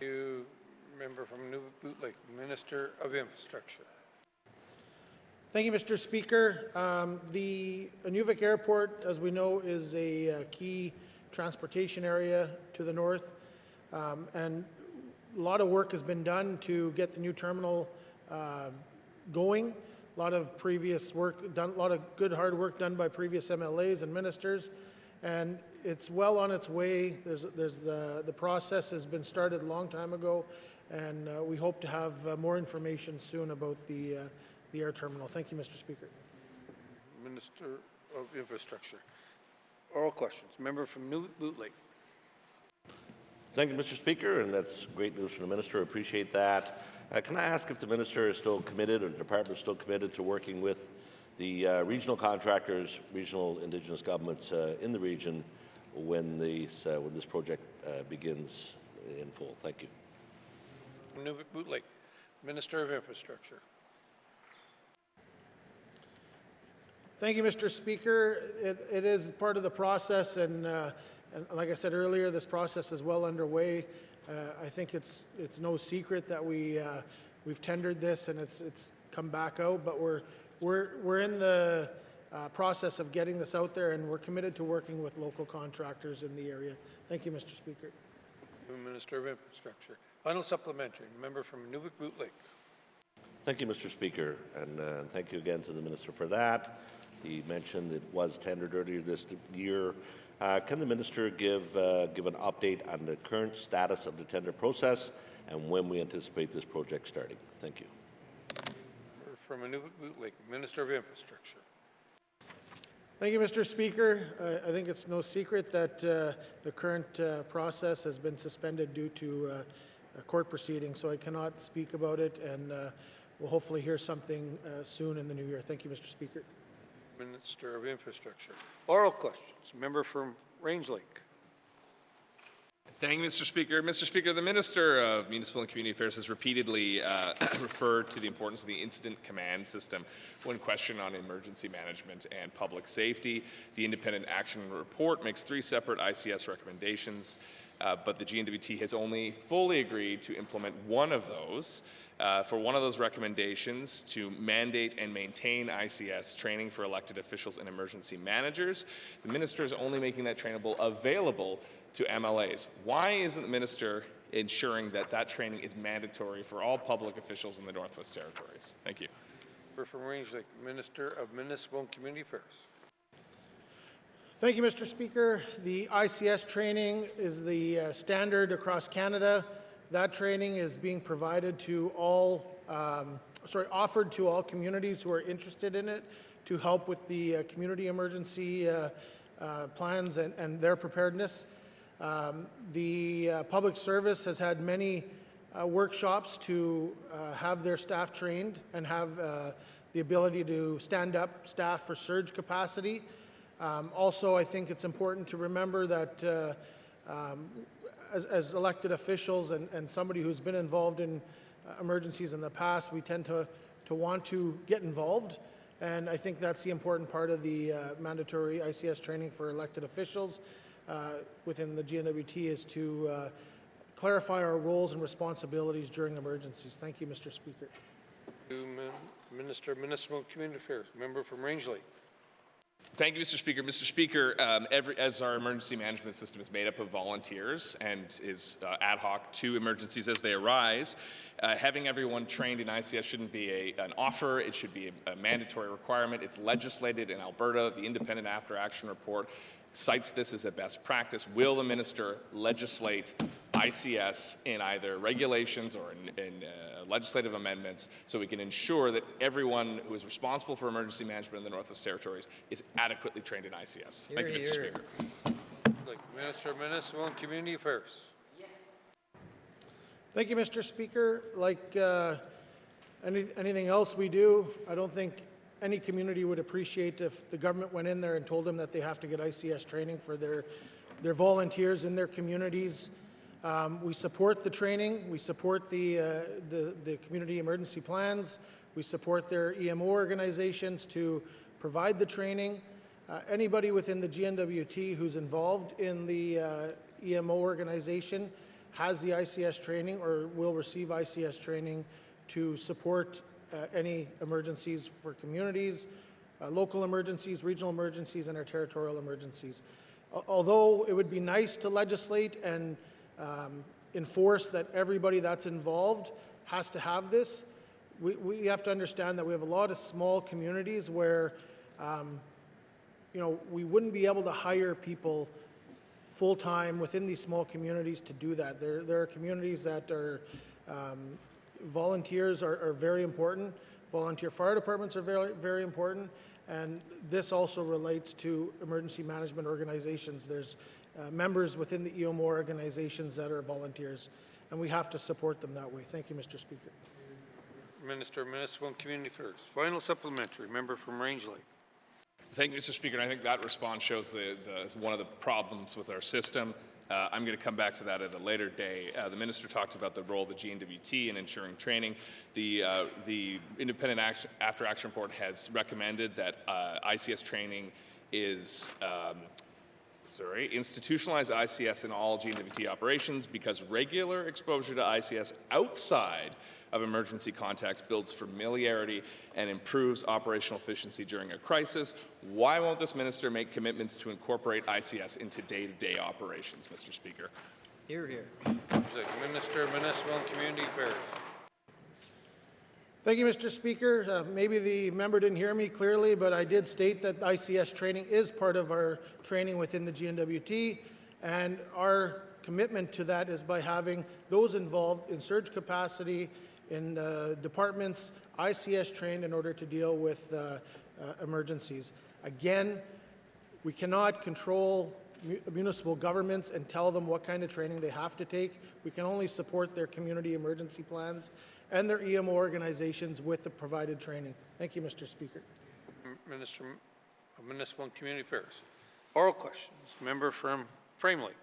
Speaker 4: Thank you, member from Nunavut Lake, Minister of Infrastructure.
Speaker 2: Thank you, Mr. Speaker. The Inuvik Airport, as we know, is a key transportation area to the north, and a lot of work has been done to get the new terminal going. A lot of previous work done, a lot of good hard work done by previous MLAs and ministers, and it's well on its way. The process has been started a long time ago, and we hope to have more information soon about the air terminal. Thank you, Mr. Speaker.
Speaker 4: Minister of Infrastructure. Oral questions. Member from Nunavut Lake.
Speaker 11: Thank you, Mr. Speaker, and that's great news from the Minister. I appreciate that. Can I ask if the Minister is still committed, or the Department is still committed to working with the regional contractors, regional Indigenous governments in the region when this project begins in full? Thank you.
Speaker 4: Nunavut Lake. Minister of Infrastructure.
Speaker 2: Thank you, Mr. Speaker. It is part of the process, and like I said earlier, this process is well underway. I think it's no secret that we've tendered this and it's come back out, but we're in the process of getting this out there, and we're committed to working with local contractors in the area. Thank you, Mr. Speaker.
Speaker 4: Minister of Infrastructure. Final supplementary. Member from Nunavut Lake.
Speaker 11: Thank you, Mr. Speaker, and thank you again to the Minister for that. He mentioned it was tendered earlier this year. Can the Minister give an update on the current status of the tender process and when we anticipate this project starting? Thank you.
Speaker 4: From Nunavut Lake, Minister of Infrastructure.
Speaker 2: Thank you, Mr. Speaker. I think it's no secret that the current process has been suspended due to a court proceeding, so I cannot speak about it, and we'll hopefully hear something soon in the new year. Thank you, Mr. Speaker.
Speaker 4: Minister of Infrastructure. Oral questions. Member from Range Lake.
Speaker 6: Thank you, Mr. Speaker. Mr. Speaker, the Minister of Municipal and Community Affairs has repeatedly referred to the importance of the incident command system when questioned on emergency management and public safety. The independent action report makes 3 separate ICS recommendations, but the GNWT has only fully agreed to implement one of those. For one of those recommendations to mandate and maintain ICS training for elected officials and emergency managers, the Minister is only making that trainable available to MLAs. Why isn't the Minister ensuring that that training is mandatory for all public officials in the Northwest Territories? Thank you.
Speaker 4: From Rangeley, Minister of Municipal and Community Affairs.
Speaker 2: Thank you, Mr. Speaker. The ICS training is the standard across Canada. That training is being provided to all, offered to all communities who are interested in it to help with the community emergency plans and their preparedness. The public service has had many workshops to have their staff trained and have the ability to stand up staff for surge capacity. Also, I think it's important to remember that as elected officials and somebody who's been involved in emergencies in the past, we tend to want to get involved. And I think that's the important part of the mandatory ICS training for elected officials within the GNWT is to clarify our roles and responsibilities during emergencies. Thank you, Mr. Speaker.
Speaker 4: Minister of Municipal and Community Affairs, member from Rangeley.
Speaker 6: Thank you, Mr. Speaker. Mr. Speaker, as our emergency management system is made up of volunteers and is ad hoc to emergencies as they arise, having everyone trained in ICS shouldn't be an offer, it should be a mandatory requirement. It's legislated in Alberta. The Independent After Action Report cites this as a best practice. Will the minister legislate ICS in either regulations or in legislative amendments so we can ensure that everyone who is responsible for emergency management in the Northwest Territories is adequately trained in ICS? Thank you, Mr. Speaker.
Speaker 4: Minister of Municipal and Community Affairs.
Speaker 2: Thank you, Mr. Speaker. Like anything else we do, I don't think any community would appreciate if the government went in there and told them that they have to get ICS training for their volunteers in their communities. We support the training. We support the community emergency plans. We support their EMO organizations to provide the training. Anybody within the GNWT who's involved in the EMO organization has the ICS training or will receive ICS training to support any emergencies for communities, local emergencies, regional emergencies, and our territorial emergencies. Although it would be nice to legislate and enforce that everybody that's involved has to have this, we have to understand that we have a lot of small communities where we wouldn't be able to hire people full-time within these small communities to do that. There are communities that are volunteers are very important. Volunteer fire departments are very, very important. And this also relates to emergency management organizations. There's members within the EMO organizations that are volunteers, and we have to support them that way. Thank you, Mr. Speaker.
Speaker 4: Minister of Municipal and Community Affairs. Final supplementary, member from Rangeley.
Speaker 6: Thank you, Mr. Speaker. And I think that response shows one of the problems with our system. I'm going to come back to that at a later day. The minister talked about the role of the GNWT in ensuring training. The Independent After Action Report has recommended that ICS training is institutionalize ICS in all GNWT operations because regular exposure to ICS outside of emergency contexts builds familiarity and improves operational efficiency during a crisis. Why won't this minister make commitments to incorporate ICS into day-to-day operations, Mr. Speaker?
Speaker 14: Hear, hear.
Speaker 4: Minister of Municipal and Community Affairs.
Speaker 2: Thank you, Mr. Speaker. Maybe the member didn't hear me clearly, but I did state that ICS training is part of our training within the GNWT, and our commitment to that is by having those involved in surge capacity in departments ICS trained in order to deal with emergencies. Again, we cannot control municipal governments and tell them what kind of training they have to take. We can only support their community emergency plans and their EMO organizations with the provided training. Thank you, Mr. Speaker.
Speaker 4: Minister of Municipal and Community Affairs. Oral questions. Member from Frame Lake.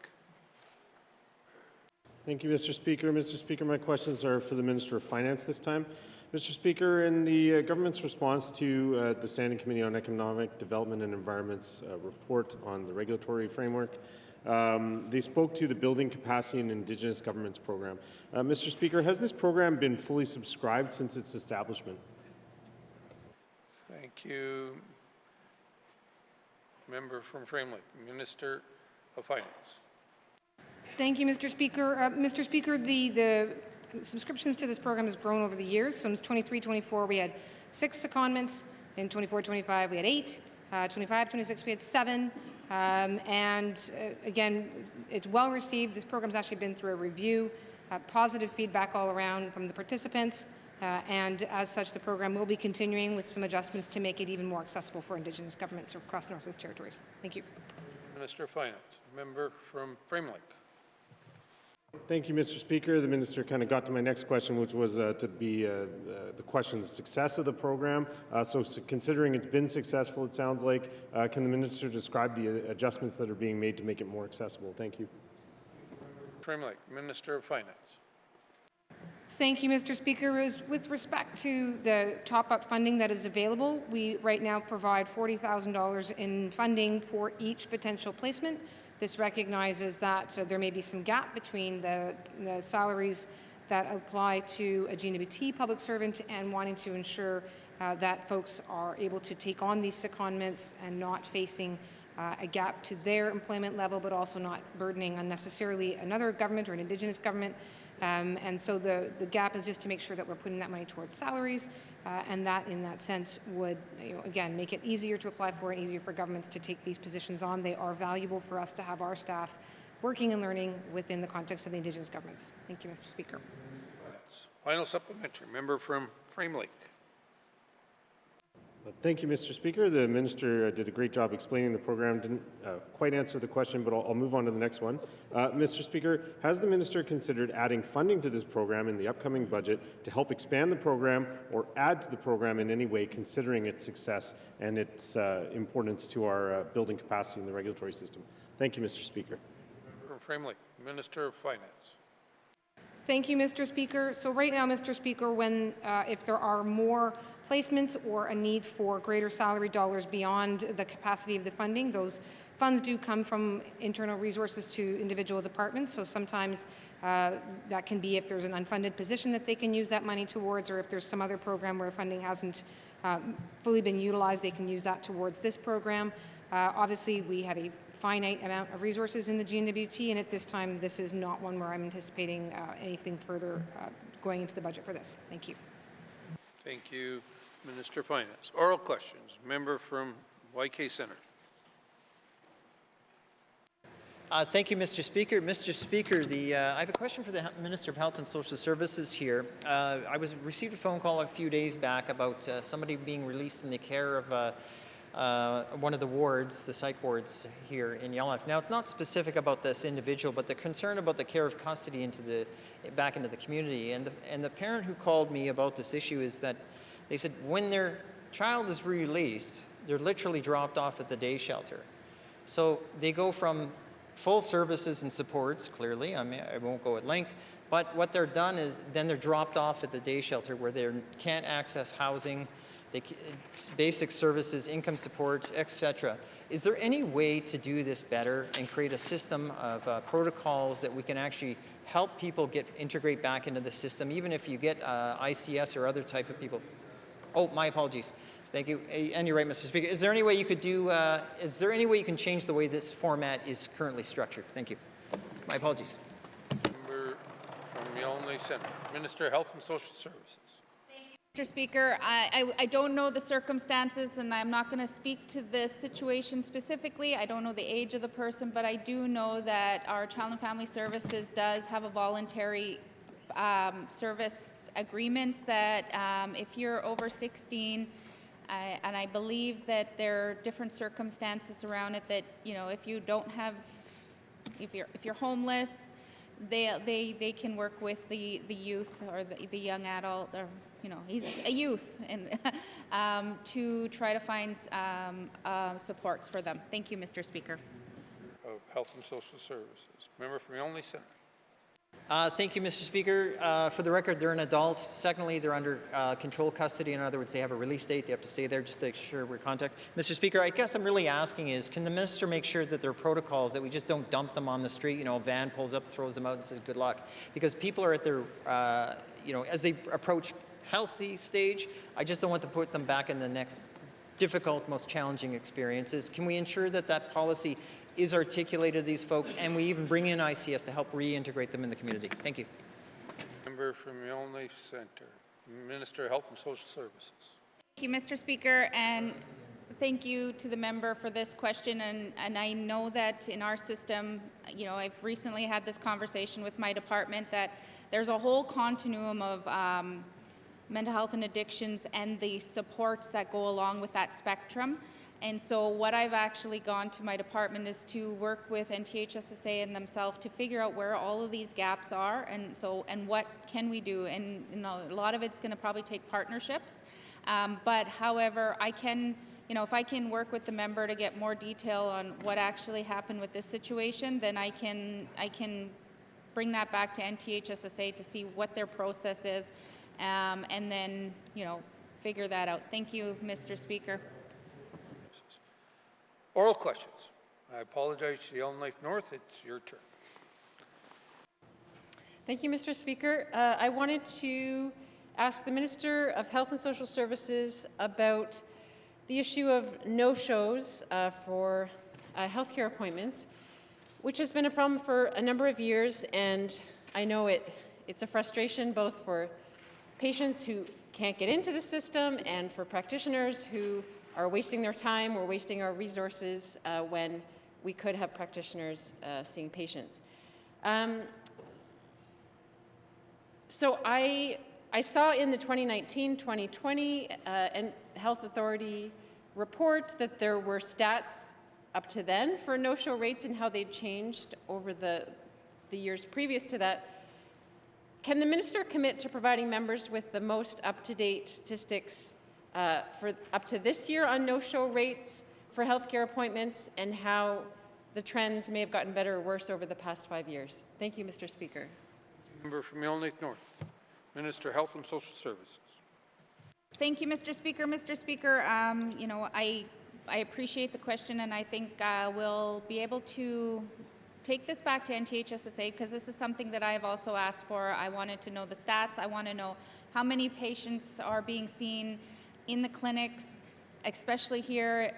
Speaker 7: Thank you, Mr. Speaker. Mr. Speaker, my questions are for the Minister of Finance this time. Mr. Speaker, in the government's response to the Standing Committee on Economic Development and Environment's report on the regulatory framework, they spoke to the Building Capacity in Indigenous Governments program. Mr. Speaker, has this program been fully subscribed since its establishment?
Speaker 4: Thank you. Member from Framework, Minister of Finance.
Speaker 17: Thank you, Mr. Speaker. Mr. Speaker, the subscriptions to this program has grown over the years. So in 23-24, we had 6 secondments. In 24-25, we had 8. 25-26, we had 7. Again, it's well received. This program's actually been through a review, positive feedback all around from the participants. And as such, the program will be continuing with some adjustments to make it even more accessible for Indigenous governments across Northwest Territories. Thank you.
Speaker 4: Minister of Finance. Member from Framework.
Speaker 7: Thank you, Mr. Speaker. The Minister kind of got to my next question, which was to be the question of the success of the program. So considering it's been successful, it sounds like, can the Minister describe the adjustments that are being made to make it more accessible? Thank you.
Speaker 4: Framework, Minister of Finance.
Speaker 17: Thank you, Mr. Speaker. With respect to the top-up funding that is available, we right now provide $40,000 in funding for each potential placement. This recognizes that there may be some gap between the salaries that apply to a GNWT public servant and wanting to ensure that folks are able to take on these secondments and not facing a gap to their employment level, but also not burdening unnecessarily another government or an Indigenous government. And so the gap is just to make sure that we're putting that money towards salaries, and that in that sense would, again, make it easier to apply for and easier for governments to take these positions on. They are valuable for us to have our staff working and learning within the context of the Indigenous governments. Thank you, Mr. Speaker.
Speaker 4: Final supplementary. Member from Frame Lake.
Speaker 7: Thank you, Mr. Speaker. The Minister did a great job explaining the program. Didn't quite answer the question, but I'll move on to the next one. Mr. Speaker, has the Minister considered adding funding to this program in the upcoming budget to help expand the program or add to the program in any way, considering its success and its importance to our building capacity in the regulatory system? Thank you, Mr. Speaker.
Speaker 4: Member from Frame Lake, Minister of Finance.
Speaker 17: Thank you, Mr. Speaker. So right now, Mr. Speaker, when if there are more placements or a need for greater salary dollars beyond the capacity of the funding, those funds do come from internal resources to individual departments. So sometimes that can be if there's an unfunded position that they can use that money towards, or if there's some other program where funding hasn't fully been utilized, they can use that towards this program. Obviously, we have a finite amount of resources in the GNWT, and at this time, this is not one where I'm anticipating anything further going into the budget for this. Thank you.
Speaker 4: Thank you, Minister of Finance. Oral questions. Member from YK Centre.
Speaker 14: Thank you, Mr. Speaker. Mr. Speaker, I have a question for the Minister of Health and Social Services here. I received a phone call a few days back about somebody being released in the care of one of the wards, the psych wards here in Yellowknife. Now, it's not specific about this individual, but the concern about the care of custody back into the community. And the parent who called me about this issue is that they said when their child is released, they're literally dropped off at the day shelter. So they go from full services and supports, clearly, I won't go at length, but what they're done is then they're dropped off at the day shelter where they can't access housing, basic services, income support, etc. Is there any way to do this better and create a system of protocols that we can actually help people integrate back into the system, even if you get ICS or other type of people? Oh, my apologies. Thank you. And you're right, Mr. Speaker. Is there any way you could is there any way you can change the way this format is currently structured? Thank you. My apologies.
Speaker 4: Member from Yellowknife Centre. Minister of Health and Social Services.
Speaker 16: Mr. Speaker, I don't know the circumstances, and I'm not going to speak to this situation specifically. I don't know the age of the person, but I do know that our Child and Family Services does have a voluntary service agreements that if you're over 16, and I believe that there are different circumstances around it that, if you don't have, if you're homeless, they can work with the youth or the young adult, or he's a youth, and to try to find supports for them. Thank you, Mr. Speaker.
Speaker 4: Of Health and Social Services. Member from Yellowknife Centre.
Speaker 14: Thank you, Mr. Speaker. For the record, they're an adult. Secondly, they're under control custody. In other words, they have a release date. They have to stay there just to make sure we're contact. Mr. Speaker, I guess I'm really asking is, can the minister make sure that there are protocols, that we just don't dump them on the street? You know, a van pulls up, throws them out and says, good luck. Because people are at their, you know, as they approach healthy stage, I just don't want to put them back in the next difficult, most challenging experiences. Can we ensure that that policy is articulated to these folks, and we even bring in ICS to help reintegrate them in the community? Thank you.
Speaker 4: Member from Yellowknife Centre, Minister of Health and Social Services.
Speaker 16: Thank you, Mr. Speaker, and thank you to the member for this question. And I know that in our system, you know, I've recently had this conversation with my department that there's a whole continuum of mental health and addictions and the supports that go along with that spectrum. And so what I've actually gone to my department is to work with NTHSSA and themselves to figure out where all of these gaps are, and what can we do. And you know, a lot of it's going to probably take partnerships. But however, I can, you know, if I can work with the member to get more detail on what actually happened with this situation, then I can bring that back to NTHSSA to see what their process is, and then, you know, figure that out. Thank you, Mr. Speaker.
Speaker 4: Oral questions. I apologize to Yellowknife North. It's your turn.
Speaker 5: Thank you, Mr. Speaker. I wanted to ask the Minister of Health and Social Services about the issue of no-shows for healthcare appointments, which has been a problem for a number of years, and I know it's a frustration both for patients who can't get into the system and for practitioners who are wasting their time or wasting our resources when we could have practitioners seeing patients. So I saw in the 2019-2020 Health Authority report that there were stats up to then for no-show rates and how they'd changed over the years previous to that. Can the minister commit to providing members with the most up-to-date statistics for up to this year on no-show rates for healthcare appointments and how the trends may have gotten better or worse over the past 5 years? Thank you, Mr. Speaker.
Speaker 4: Member from Yellowknife North, Minister of Health and Social Services.
Speaker 16: Thank you, Mr. Speaker. Mr. Speaker, you know, I appreciate the question, and I think we'll be able to take this back to NTHSSA because this is something that I've also asked for. I wanted to know the stats. I want to know how many patients are being seen in the clinics, especially here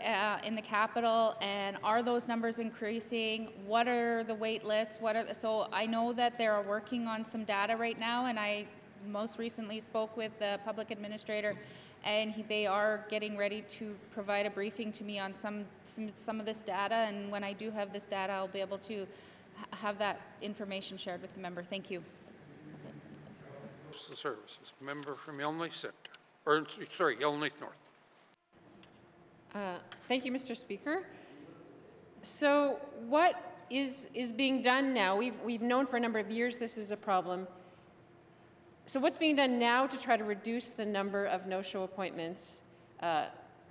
Speaker 16: in the capital, and are those numbers increasing? What are the wait lists? So I know that they are working on some data right now, and I most recently spoke with the public administrator, and they are getting ready to provide a briefing to me on some of this data, and when I do have this data, I'll be able to have that information shared with the member. Thank you.
Speaker 4: Social Services, member from Yellowknife Centre, or sorry, Yellowknife North.
Speaker 5: Thank you, Mr. Speaker. So what is being done now? We've known for a number of years this is a problem. So what's being done now to try to reduce the number of no-show appointments,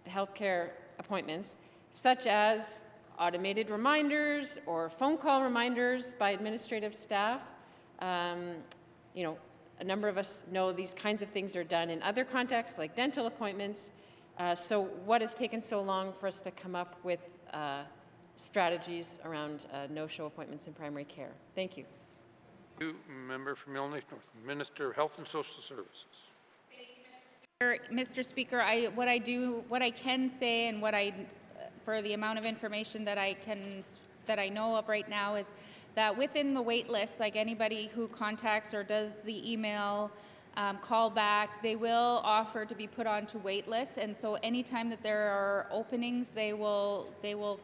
Speaker 5: healthcare appointments, such as automated reminders or phone call reminders by administrative staff? You know, a number of us know these kinds of things are done in other contexts, like dental appointments. So what has taken so long for us to come up with strategies around no-show appointments in primary care? Thank you.
Speaker 4: Member from Yellowknife North, Minister of Health and Social Services.
Speaker 16: Mr. Speaker, what I can say, and for the amount of information that I know of right now, is that within the wait list, like anybody who contacts or does the email call back, they will offer to be put onto wait lists, and so anytime that there are openings, they will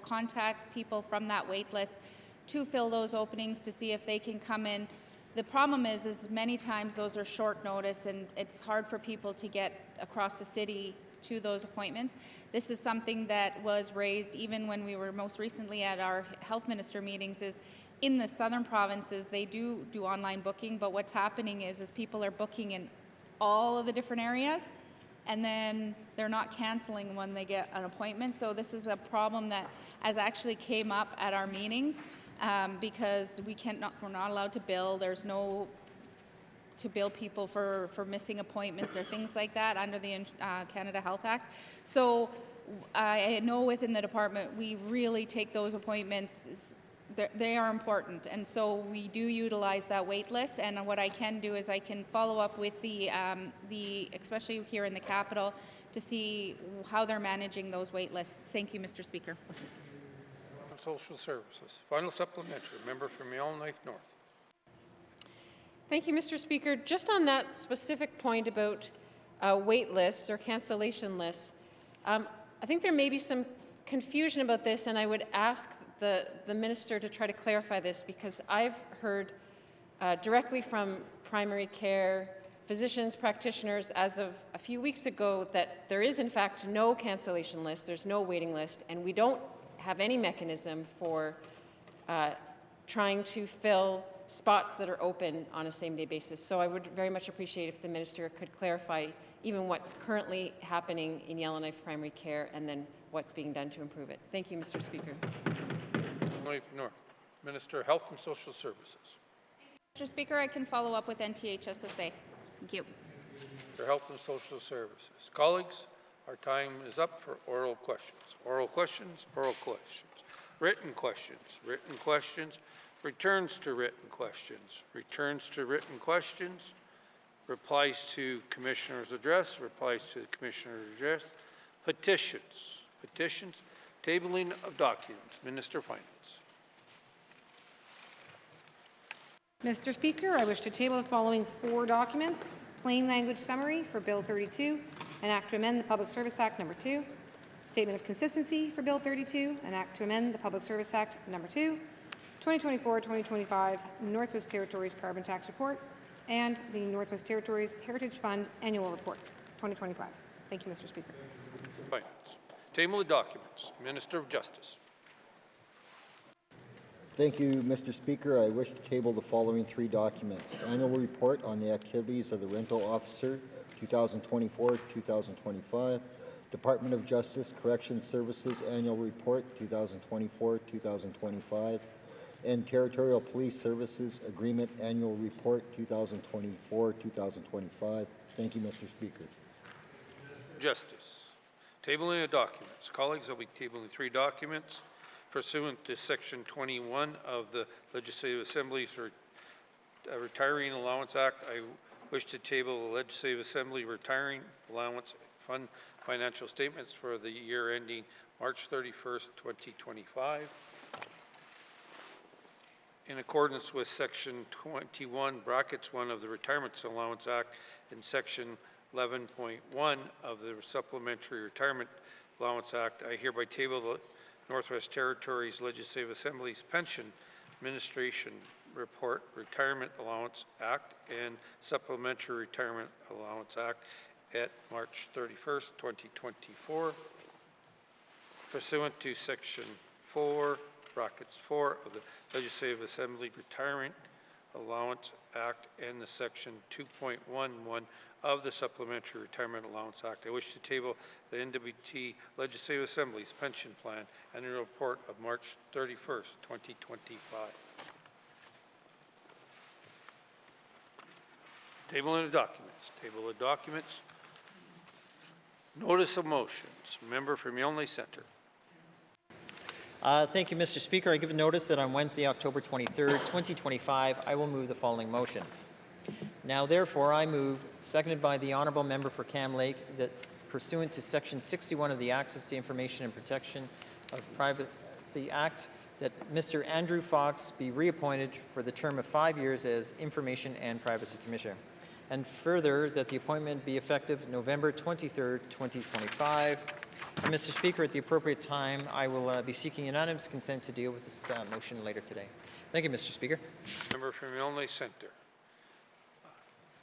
Speaker 16: contact people from that wait list to fill those openings to see if they can come in. The problem is many times those are short notice, and it's hard for people to get across the city to those appointments. This is something that was raised even when we were most recently at our health minister meetings, is in the southern provinces, they do online booking, but what's happening is people are booking in all of the different areas, and then they're not canceling when they get an appointment. So this is a problem that has actually came up at our meetings. because we're not allowed to bill. There's no to bill people for missing appointments or things like that under the Canada Health Act. So I know within the department we really take those appointments. They are important, and so we do utilize that wait list. And what I can do is I can follow up with the especially here in the capital, to see how they're managing those wait lists. Thank you, Mr. Speaker.
Speaker 4: Social Services. Final supplementary. Member from Yellowknife North.
Speaker 5: Thank you, Mr. Speaker. Just on that specific point about wait lists or cancellation lists, I think there may be some confusion about this, and I would ask the minister to try to clarify this, because I've heard directly from primary care physicians, practitioners, as of a few weeks ago, that there is in fact no cancellation list, there's no waiting list, and we don't have any mechanism for trying to fill spots that are open on a same-day basis. So I would very much appreciate if the minister could clarify even what's currently happening in Yellowknife Primary Care and then what's being done to improve it. Thank you, Mr. Speaker.
Speaker 4: Yellowknife North. Minister of Health and Social Services.
Speaker 16: Mr. Speaker, I can follow up with NTHSSA. Thank you.
Speaker 4: For Health and Social Services. Colleagues, our time is up for oral questions. Oral questions, oral questions. Written questions, written questions. Returns to written questions, returns to written questions. Replies to Commissioner's address, replies to the Commissioner's address. Petitions, petitions. Tabling of documents. Minister of Finance.
Speaker 17: Mr. Speaker, I wish to table the following 4 documents. Plain language summary for Bill 32, an act to amend the Public Service Act No. 2. Statement of consistency for Bill 32, an act to amend the Public Service Act No. 2. 2024-2025 Northwest Territories Carbon Tax Report, and the Northwest Territories Heritage Fund Annual Report, 2025. Thank you, Mr. Speaker.
Speaker 4: Finance. Table of documents. Minister of Justice.
Speaker 19: Thank you, Mr. Speaker. I wish to table the following 3 documents. Annual report on the activities of the rental officer, 2024-2025. Department of Justice Correction Services Annual Report, 2024-2025. And Territorial Police Services Agreement Annual Report 2024-2025. Thank you, Mr. Speaker.
Speaker 4: Justice. Tabling of documents. Colleagues, I'll be tabling 3 documents pursuant to Section 21 of the Legislative Assembly's Retiring Allowance Act. I wish to table the Legislative Assembly Retiring Allowance Fund financial statements for the year ending March 31st, 2025. In accordance with Section 21, brackets 1 of the Retirement Allowance Act and Section 11.1 of the Supplementary Retirement Allowance Act, I hereby table the Northwest Territories Legislative Assembly's Pension Administration Report, Retirement Allowance Act, and Supplementary Retirement Allowance Act at March 31st, 2024. Pursuant to Section 4, brackets 4 of the Legislative Assembly Retirement Allowance Act and the Section 2.11 of the Supplementary Retirement Allowance Act, I wish to table the NWT Legislative Assembly's Pension Plan Annual Report of March 31st, 2025. Tabling of documents. Table of documents. Notice of motions. Member from Yellowknife Centre.
Speaker 14: Thank you, Mr. Speaker. I give notice that on Wednesday, October 23rd, 2025, I will move the following motion. Now, therefore, I move, seconded by the Honourable Member for Cam Lake, that pursuant to Section 61 of the Access to Information and Protection of Privacy Act, that Mr. Andrew Fox be reappointed for the term of 5 years as Information and Privacy Commissioner. And further, that the appointment be effective November 23rd, 2025. And Mr. Speaker, at the appropriate time, I will be seeking unanimous consent to deal with this motion later today. Thank you, Mr. Speaker.
Speaker 4: Member from Yellowknife Centre.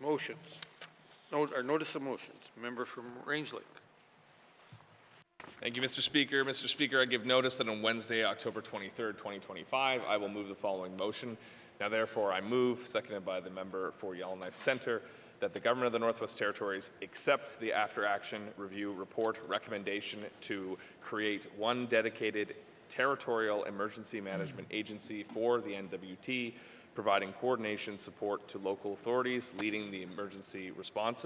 Speaker 4: Motions. Notice of motions. Member from Range Lake.
Speaker 6: Thank you, Mr. Speaker. Mr. Speaker, I give notice that on Wednesday, October 23rd, 2025, I will move the following motion. Now, therefore, I move, seconded by the member for Yellowknife Centre, that the Government of the Northwest Territories accept the after-action review report recommendation to create one dedicated territorial emergency management agency for the NWT, providing coordination support to local authorities leading the emergency response,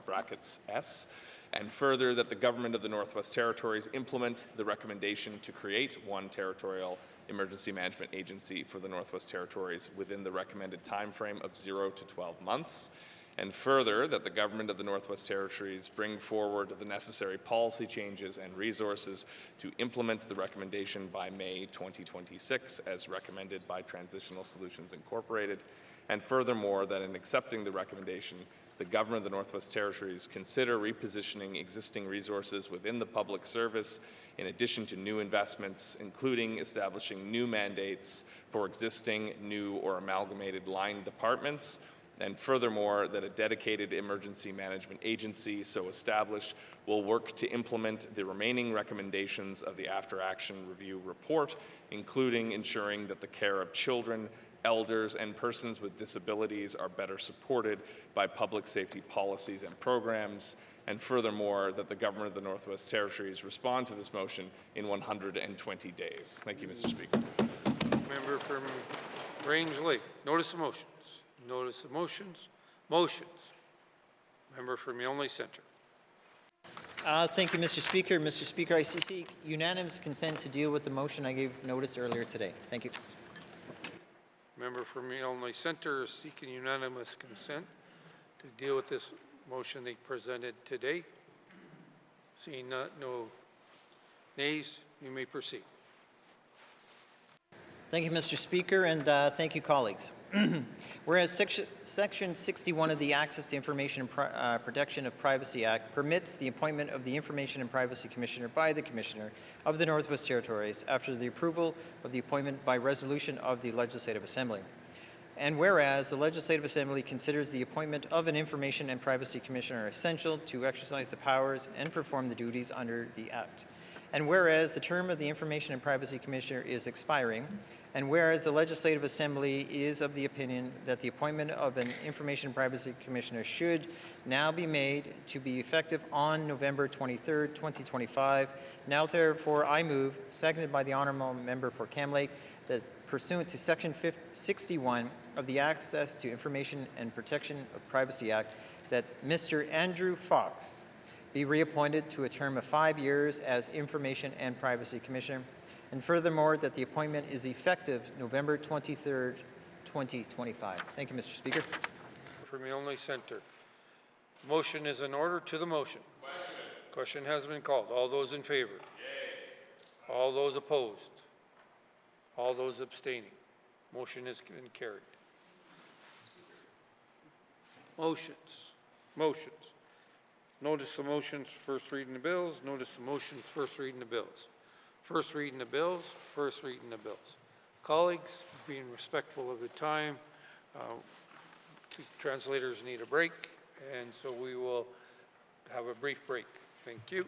Speaker 6: brackets S, and further that the government of the Northwest Territories implement the recommendation to create one territorial emergency management agency for the Northwest Territories within the recommended time frame of 0 to 12 months. And further, that the government of the Northwest Territories bring forward the necessary policy changes and resources to implement the recommendation by May 2026, as recommended by Transitional Solutions Incorporated. And furthermore, that in accepting the recommendation, the government of the Northwest Territories consider repositioning existing resources within the public service, in addition to new investments, including establishing new mandates for existing, new, or amalgamated line departments. And furthermore, that a dedicated emergency management agency so established will work to implement the remaining recommendations of the After Action Review report, including ensuring that the care of children, elders, and persons with disabilities are better supported by public safety policies and programs. And furthermore, that the government of the Northwest Territories respond to this motion in 120 days. Thank you, Mr. Speaker.
Speaker 4: Member from Range Lake. Notice of motions. Notice of motions. Motions. Member from Yonley Centre.
Speaker 14: Thank you, Mr. Speaker. Mr. Speaker, I seek unanimous consent to deal with the motion I gave notice earlier today. Thank you.
Speaker 4: Member from Yonley Centre is seeking unanimous consent to deal with this motion they presented today. Seeing no nays, you may proceed.
Speaker 14: Thank you, Mr. Speaker, and thank you, colleagues. Whereas Section 61 of the Access to Information and Protection of Privacy Act permits the appointment of the Information and Privacy Commissioner by the Commissioner of the Northwest Territories after the approval of the appointment by resolution of the Legislative Assembly. And whereas the Legislative Assembly considers the appointment of an Information and Privacy Commissioner essential to exercise the powers and perform the duties under the Act. And whereas the term of the Information and Privacy Commissioner is expiring, and whereas the Legislative Assembly is of the opinion that the appointment of an Information and Privacy Commissioner should now be made to be effective on November 23rd, 2025, now therefore I move, seconded by the Honourable Member for Cam Lake, that pursuant to Section 61 of the Access to Information and Protection of Privacy Act, that Mr. Andrew Fox be reappointed to a term of 5 years as Information and Privacy Commissioner, and furthermore, that the appointment is effective November 23rd, 2025. Thank you, Mr. Speaker.
Speaker 4: From Yonley Centre. Motion is in order. To the motion. Question has been called. All those in favor? Yay. All those opposed? All those abstaining? Motion has been carried. Motions. Motions. Notice of motions, first reading the bills. Notice of motions, first reading the bills. First reading the bills, first reading the bills. Colleagues, being respectful of the time, the translators need a break, and so we will have a brief break. Thank you.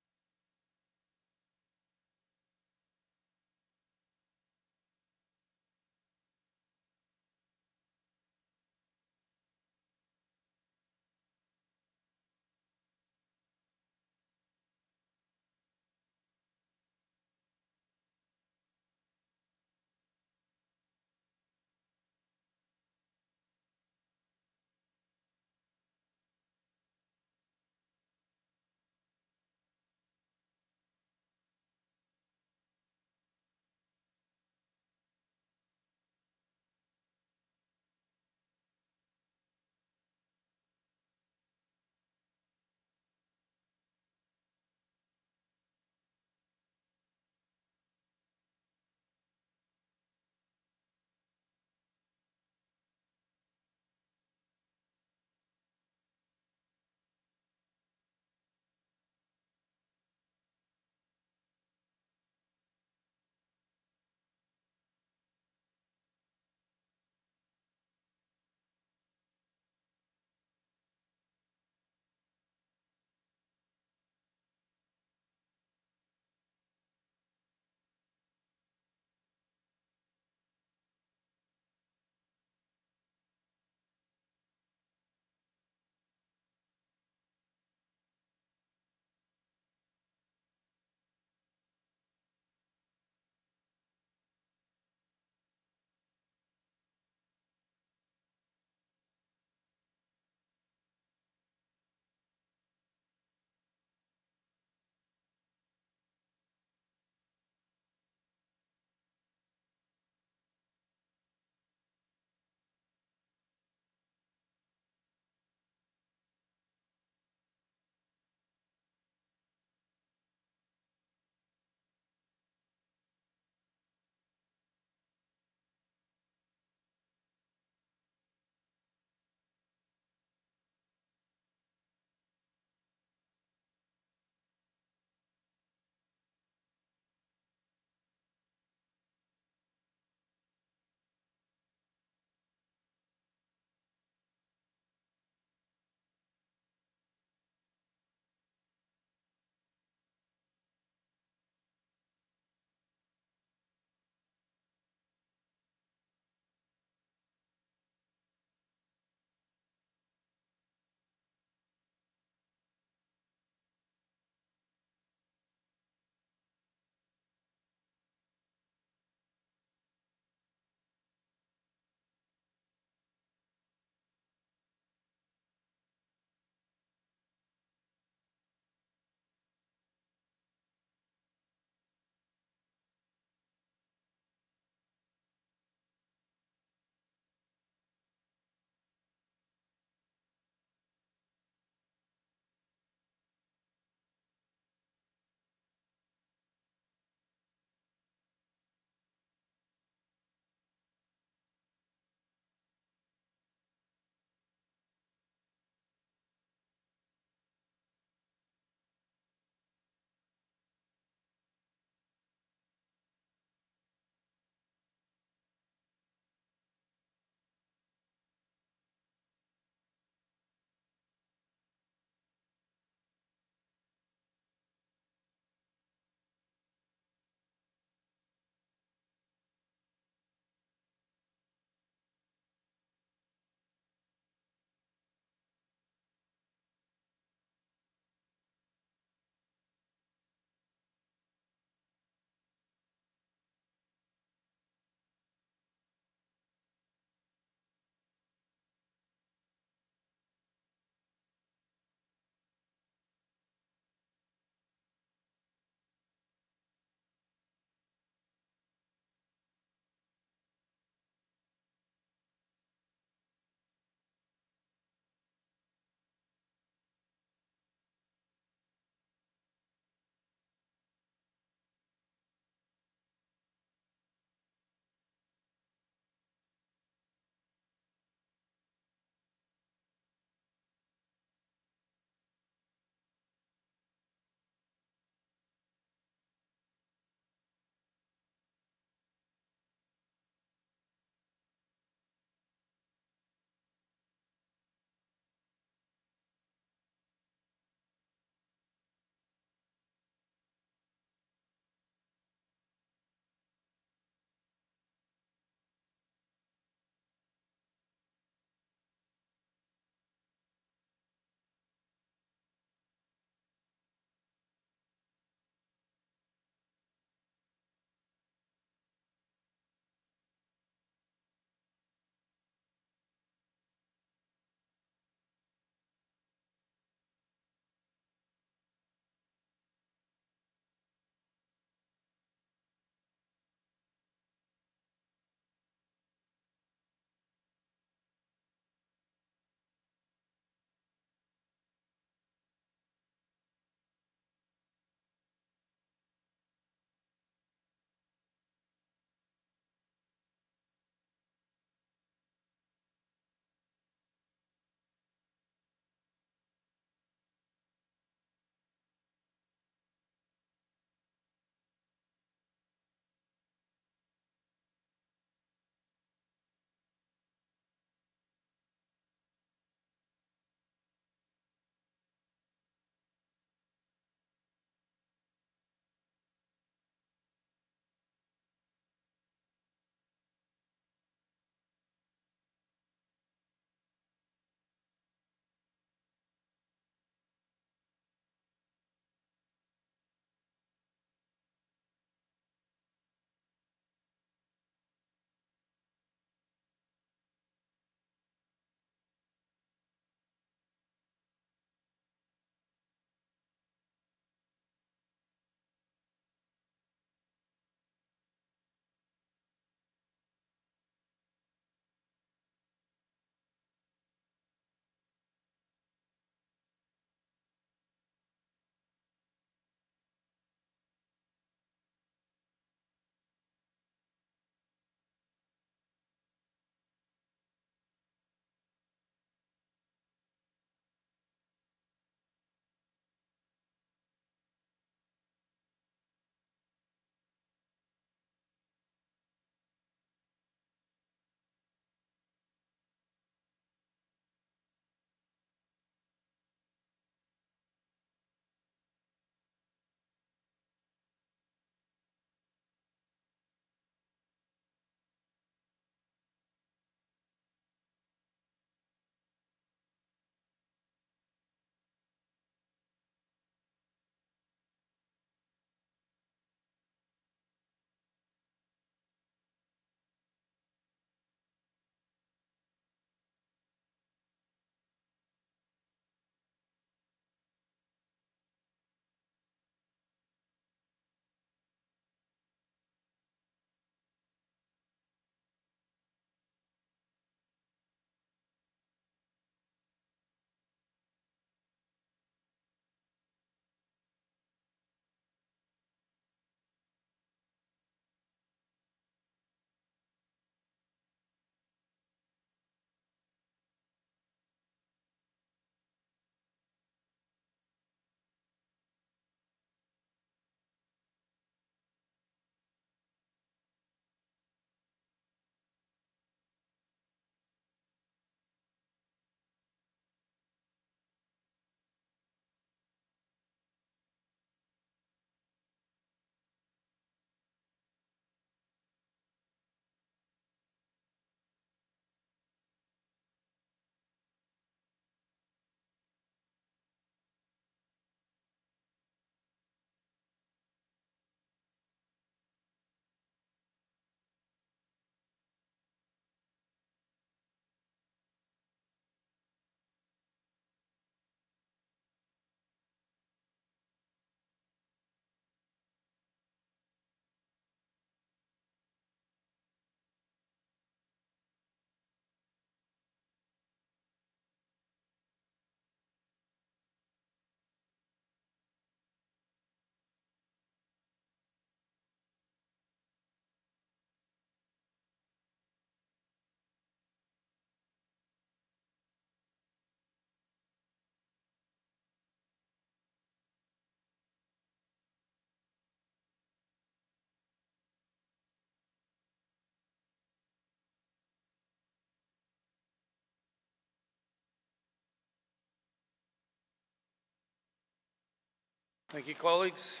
Speaker 4: Thank you, colleagues.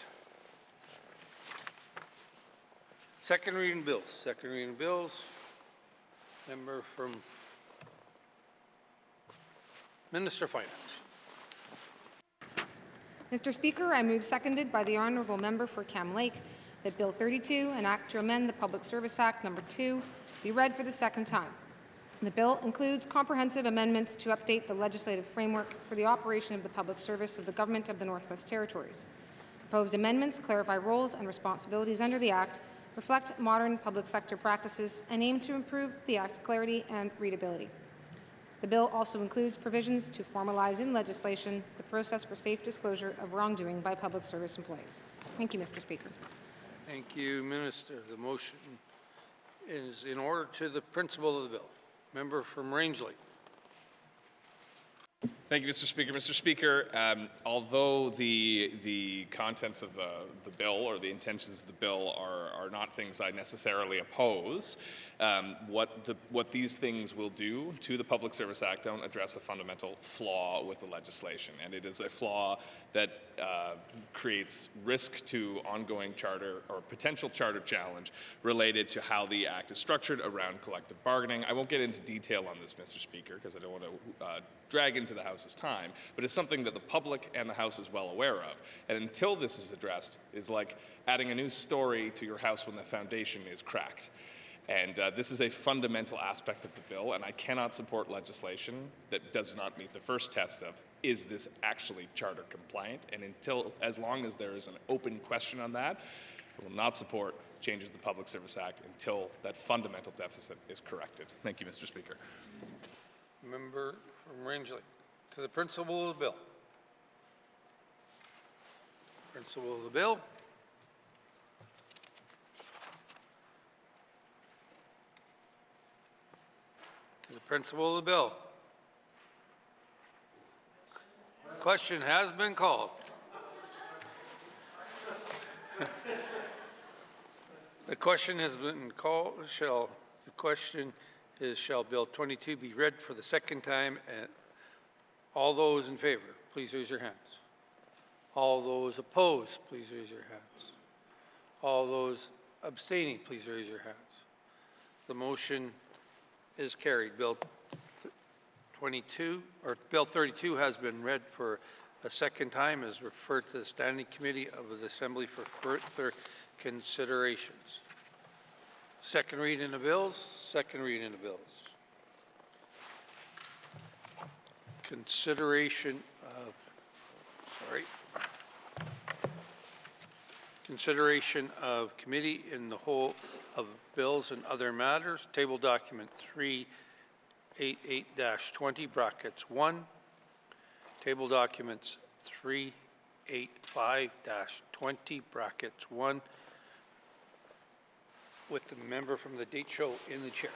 Speaker 4: Second reading bills. Second reading bills. Member from Minister of Finance.
Speaker 17: Mr. Speaker, I move, seconded by the Honourable Member for Cam Lake, that Bill 32, an act to amend the Public Service Act No. 2, be read for the second time. The bill includes comprehensive amendments to update the legislative framework for the operation of the public service of the Government of the Northwest Territories. Proposed amendments clarify roles and responsibilities under the Act, reflect modern public sector practices, and aim to improve the Act's clarity and readability. The bill also includes provisions to formalize in legislation the process for safe disclosure of wrongdoing by public service employees. Thank you, Mr. Speaker.
Speaker 4: Thank you, Minister. The motion is in order to the principle of the bill. Member from Rangeley.
Speaker 6: Thank you, Mr. Speaker. Mr. Speaker, although the contents of the bill or the intentions of the bill are not things I necessarily oppose, what these things will do to the Public Service Act don't address a fundamental flaw with the legislation, and it is a flaw that creates risk to ongoing charter or potential charter challenge related to how the Act is structured around collective bargaining. I won't get into detail on this, Mr. Speaker, because I don't want to drag into the House's time, but it's something that the public and the House is well aware of. And until this is addressed, is like adding a new story to your house when the foundation is cracked. And this is a fundamental aspect of the bill, and I cannot support legislation that does not meet the first test of, is this actually charter compliant? And as long as there is an open question on that, I will not support changes to the Public Service Act until that fundamental deficit is corrected. Thank you, Mr. Speaker.
Speaker 4: Member from Rangeley. To the principle of the bill. Principle of the bill. To the principle of the bill. Question has been called. The question has been called. The question is, shall Bill 22 be read for the second time? And all those in favor, please raise your hands. All those opposed, please raise your hands. All those abstaining, please raise your hands. The motion is carried. Bill 32 has been read for a second time, is referred to the Standing Committee of the Assembly for further considerations. Second reading of bills. Second reading of bills. Consideration of committee in the whole of bills and other matters. Table document 388-20 brackets 1. Table documents 385-20 brackets 1. With the member from the date show in the chair.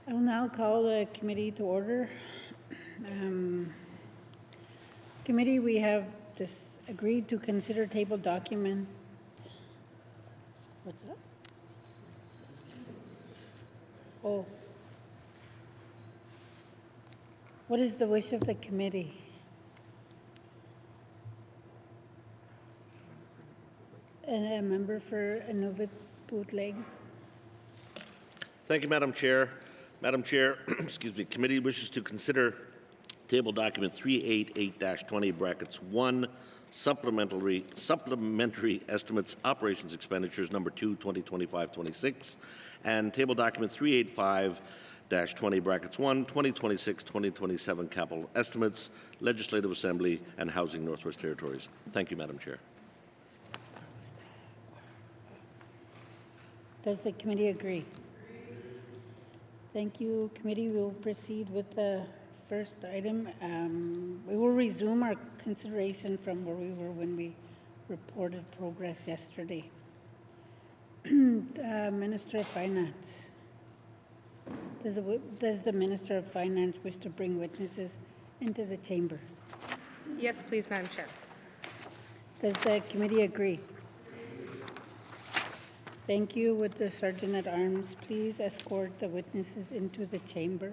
Speaker 12: I will now call the committee to order. Committee, we have agreed to consider table document. What's that? Oh. What is the wish of the committee? And a member for Nunavut Bootleg.
Speaker 11: Thank you, Madam Chair. Madam Chair, excuse me, committee wishes to consider table document 388-20 brackets 1, supplementary estimates operations expenditures number 2, 2025-26, and table document 385-20 brackets 1, 2026-2027 capital estimates, Legislative Assembly and Housing Northwest Territories. Thank you, Madam Chair.
Speaker 12: Does the committee agree? Thank you, committee. We will proceed with the first item. We will resume our consideration from where we were when we reported progress yesterday. Minister of Finance. Does the Minister of Finance wish to bring witnesses into the chamber?
Speaker 17: Yes, please, Madam Chair.
Speaker 12: Does the committee agree? Thank you. Would the Sergeant at Arms please escort the witnesses into the chamber?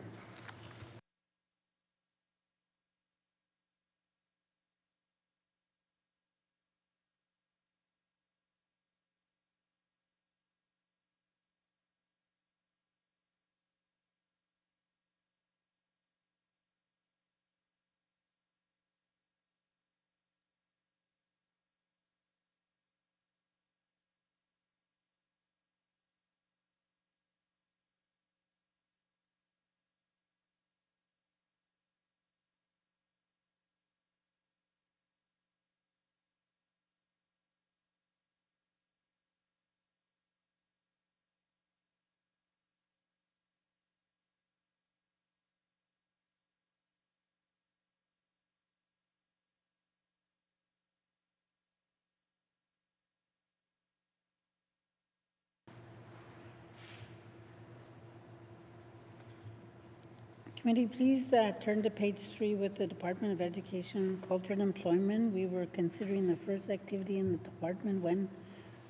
Speaker 12: Committee, please turn to page 3 with the Department of Education, Culture and Employment. We were considering the first activity in the department when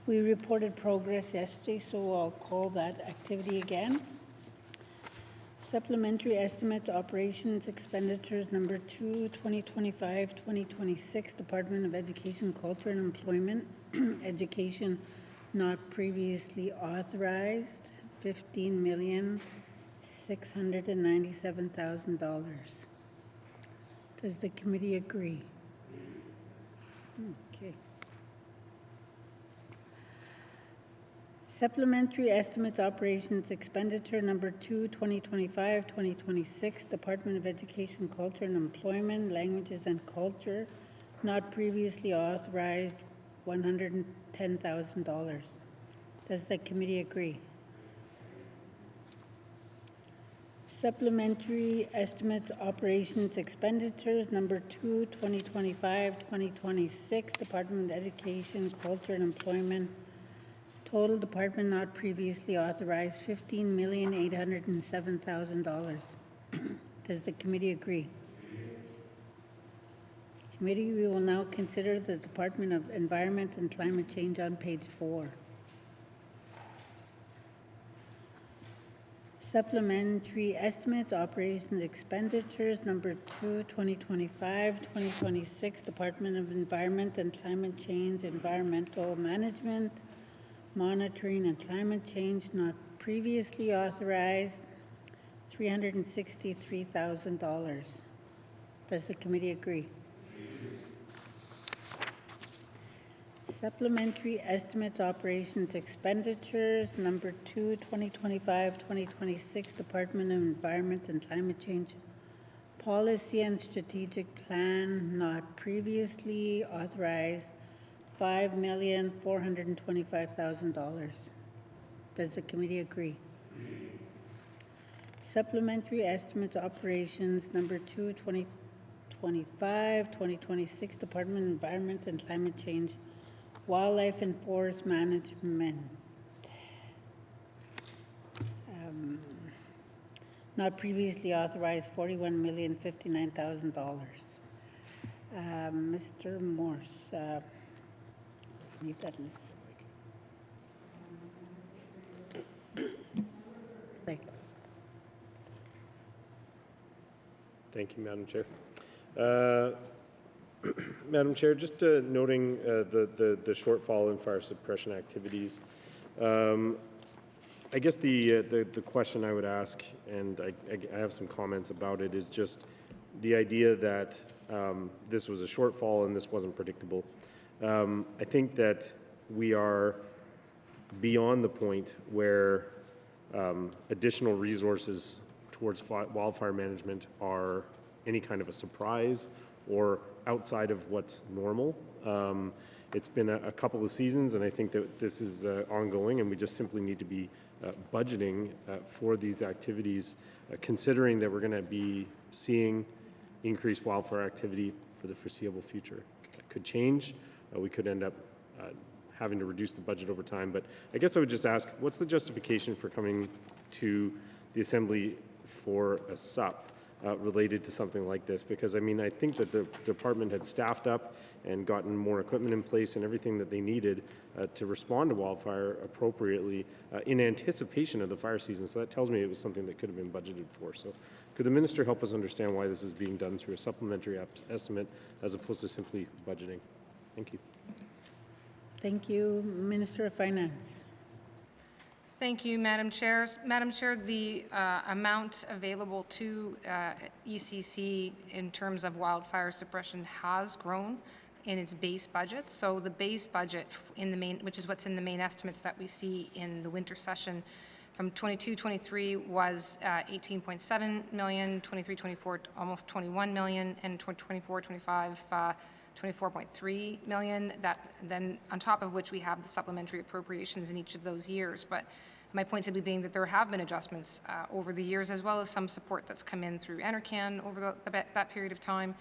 Speaker 12: we reported progress yesterday, so I'll call that activity again. Supplementary Estimates, Operations, Expenditures, number 2, 2025-2026, Department of Education, Culture and Employment. Education not previously authorized, $15,697,000. Does the committee agree? Okay. Supplementary Estimates, Operations, Expenditure number 2, 2025-2026, Department of Education, Culture and Employment, Languages and Culture, not previously authorized, $110,000. Does the committee agree? Supplementary Estimates, Operations, Expenditures number 2, 2025-2026, Department of Education, Culture and Employment, total department not previously authorized, $15,807,000. Does the committee agree? Committee, we will now consider the Department of Environment and Climate Change on page 4. Supplementary Estimates, Operations, Expenditures number 2, 2025-2026, Department of Environment and Climate Change, Environmental Management, Monitoring and Climate Change, not previously authorized, $363,000. Does the committee agree? Supplementary Estimates, Operations, Expenditures number 2, 2025-2026, Department of Environment and Climate Change, Policy and Strategic Plan, not previously authorized, $5,425,000. Does the committee agree? Supplementary Estimates, Operations number 2, 2025-2026, Department of Environment and Climate Change, Wildlife and Forest Management, not previously authorized, $41,059,000. Mr. Morse, need that list.
Speaker 7: Thank you, Madam Chair. Madam Chair, just noting the shortfall in fire suppression activities, I guess the question I would ask, and I have some comments about it, is just the idea that this was a shortfall and this wasn't predictable. I think that we are beyond the point where additional resources towards wildfire management are any kind of a surprise or outside of what's normal. It's been a couple of seasons, and I think that this is ongoing, and we just simply need to be budgeting for these activities, considering that we're going to be seeing increased wildfire activity for the foreseeable future. That could change. We could end up having to reduce the budget over time. But I guess I would just ask, what's the justification for coming to the Assembly for a SUP related to something like this? Because I mean, I think that the department had staffed up and gotten more equipment in place and everything that they needed to respond to wildfire appropriately in anticipation of the fire season. So that tells me it was something that could have been budgeted for. So could the minister help us understand why this is being done through a supplementary estimate as opposed to simply budgeting? Thank you.
Speaker 12: Thank you. Minister of Finance.
Speaker 17: Thank you, Madam Chair. Madam Chair, the amount available to ECC in terms of wildfire suppression has grown in its base budget. So the base budget in the main, which is what's in the main estimates that we see in the winter session, from 22-23 was 18.7 million, 23-24 almost 21 million, and 24-25 24.3 million, that then on top of which we have the supplementary appropriations in each of those years. But my point simply being that there have been adjustments over the years, as well as some support that's come in through NRCan over that period of time.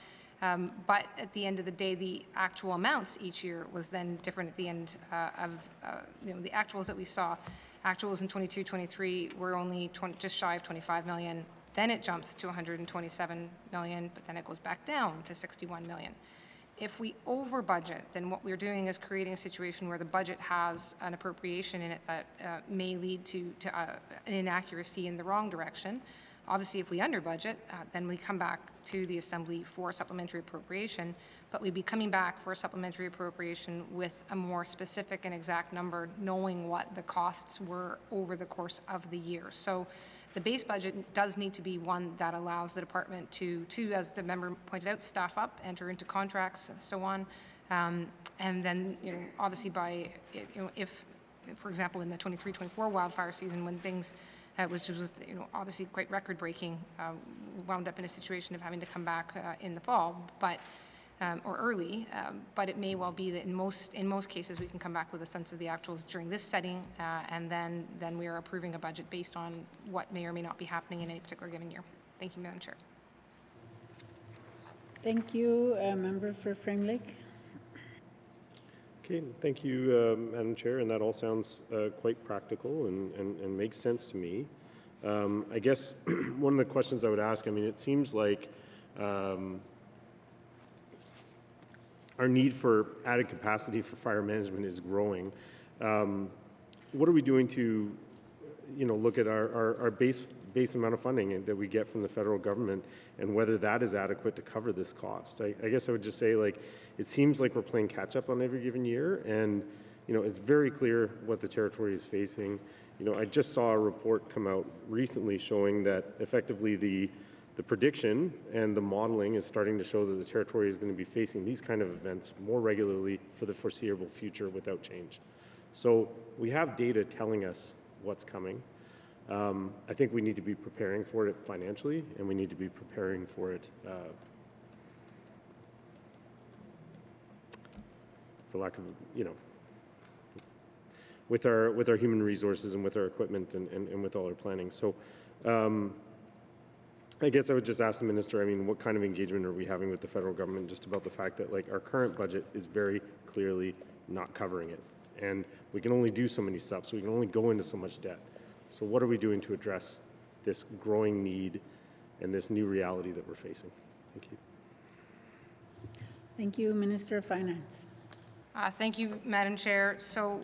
Speaker 17: But at the end of the day, the actual amounts each year was then different at the end of the actuals that we saw. Actuals in 22-23 were only just shy of 25 million. Then it jumps to 127 million, but then it goes back down to 61 million. If we over budget, then what we're doing is creating a situation where the budget has an appropriation in it that may lead to an inaccuracy in the wrong direction. Obviously, if we under budget, then we come back to the Assembly for supplementary appropriation, but we'd be coming back for a supplementary appropriation with a more specific and exact number, knowing what the costs were over the course of the year. So the base budget does need to be one that allows the department to, as the member pointed out, staff up, enter into contracts, and so on. And then, obviously by, if, for example, in the 23-24 wildfire season, when things, which was, obviously quite record-breaking, wound up in a situation of having to come back in the fall, but or early, but it may well be that in most cases we can come back with a sense of the actuals during this setting, and then we are approving a budget based on what may or may not be happening in any particular given year. Thank you, Madam Chair.
Speaker 12: Thank you. Member for Frame Lake.
Speaker 7: Okay, thank you, Madam Chair, and that all sounds quite practical and makes sense to me. I guess one of the questions I would ask, I mean, it seems like our need for added capacity for fire management is growing. What are we doing to, look at our base amount of funding that we get from the federal government and whether that is adequate to cover this cost? I guess I would just say, like, it seems like we're playing catch up on every given year, and it's very clear what the territory is facing. I just saw a report come out recently showing that effectively the prediction and the modeling is starting to show that the territory is going to be facing these kind of events more regularly for the foreseeable future without change. So we have data telling us what's coming. I think we need to be preparing for it financially, and we need to be preparing for it for lack of, with our human resources and with our equipment and with all our planning. So I guess I would just ask the minister, I mean, what kind of engagement are we having with the federal government just about the fact that, like, our current budget is very clearly not covering it, and we can only do so many SUPs, we can only go into so much debt. So what are we doing to address this growing need and this new reality that we're facing? Thank you.
Speaker 12: Thank you, Minister of Finance.
Speaker 17: Thank you, Madam Chair. So,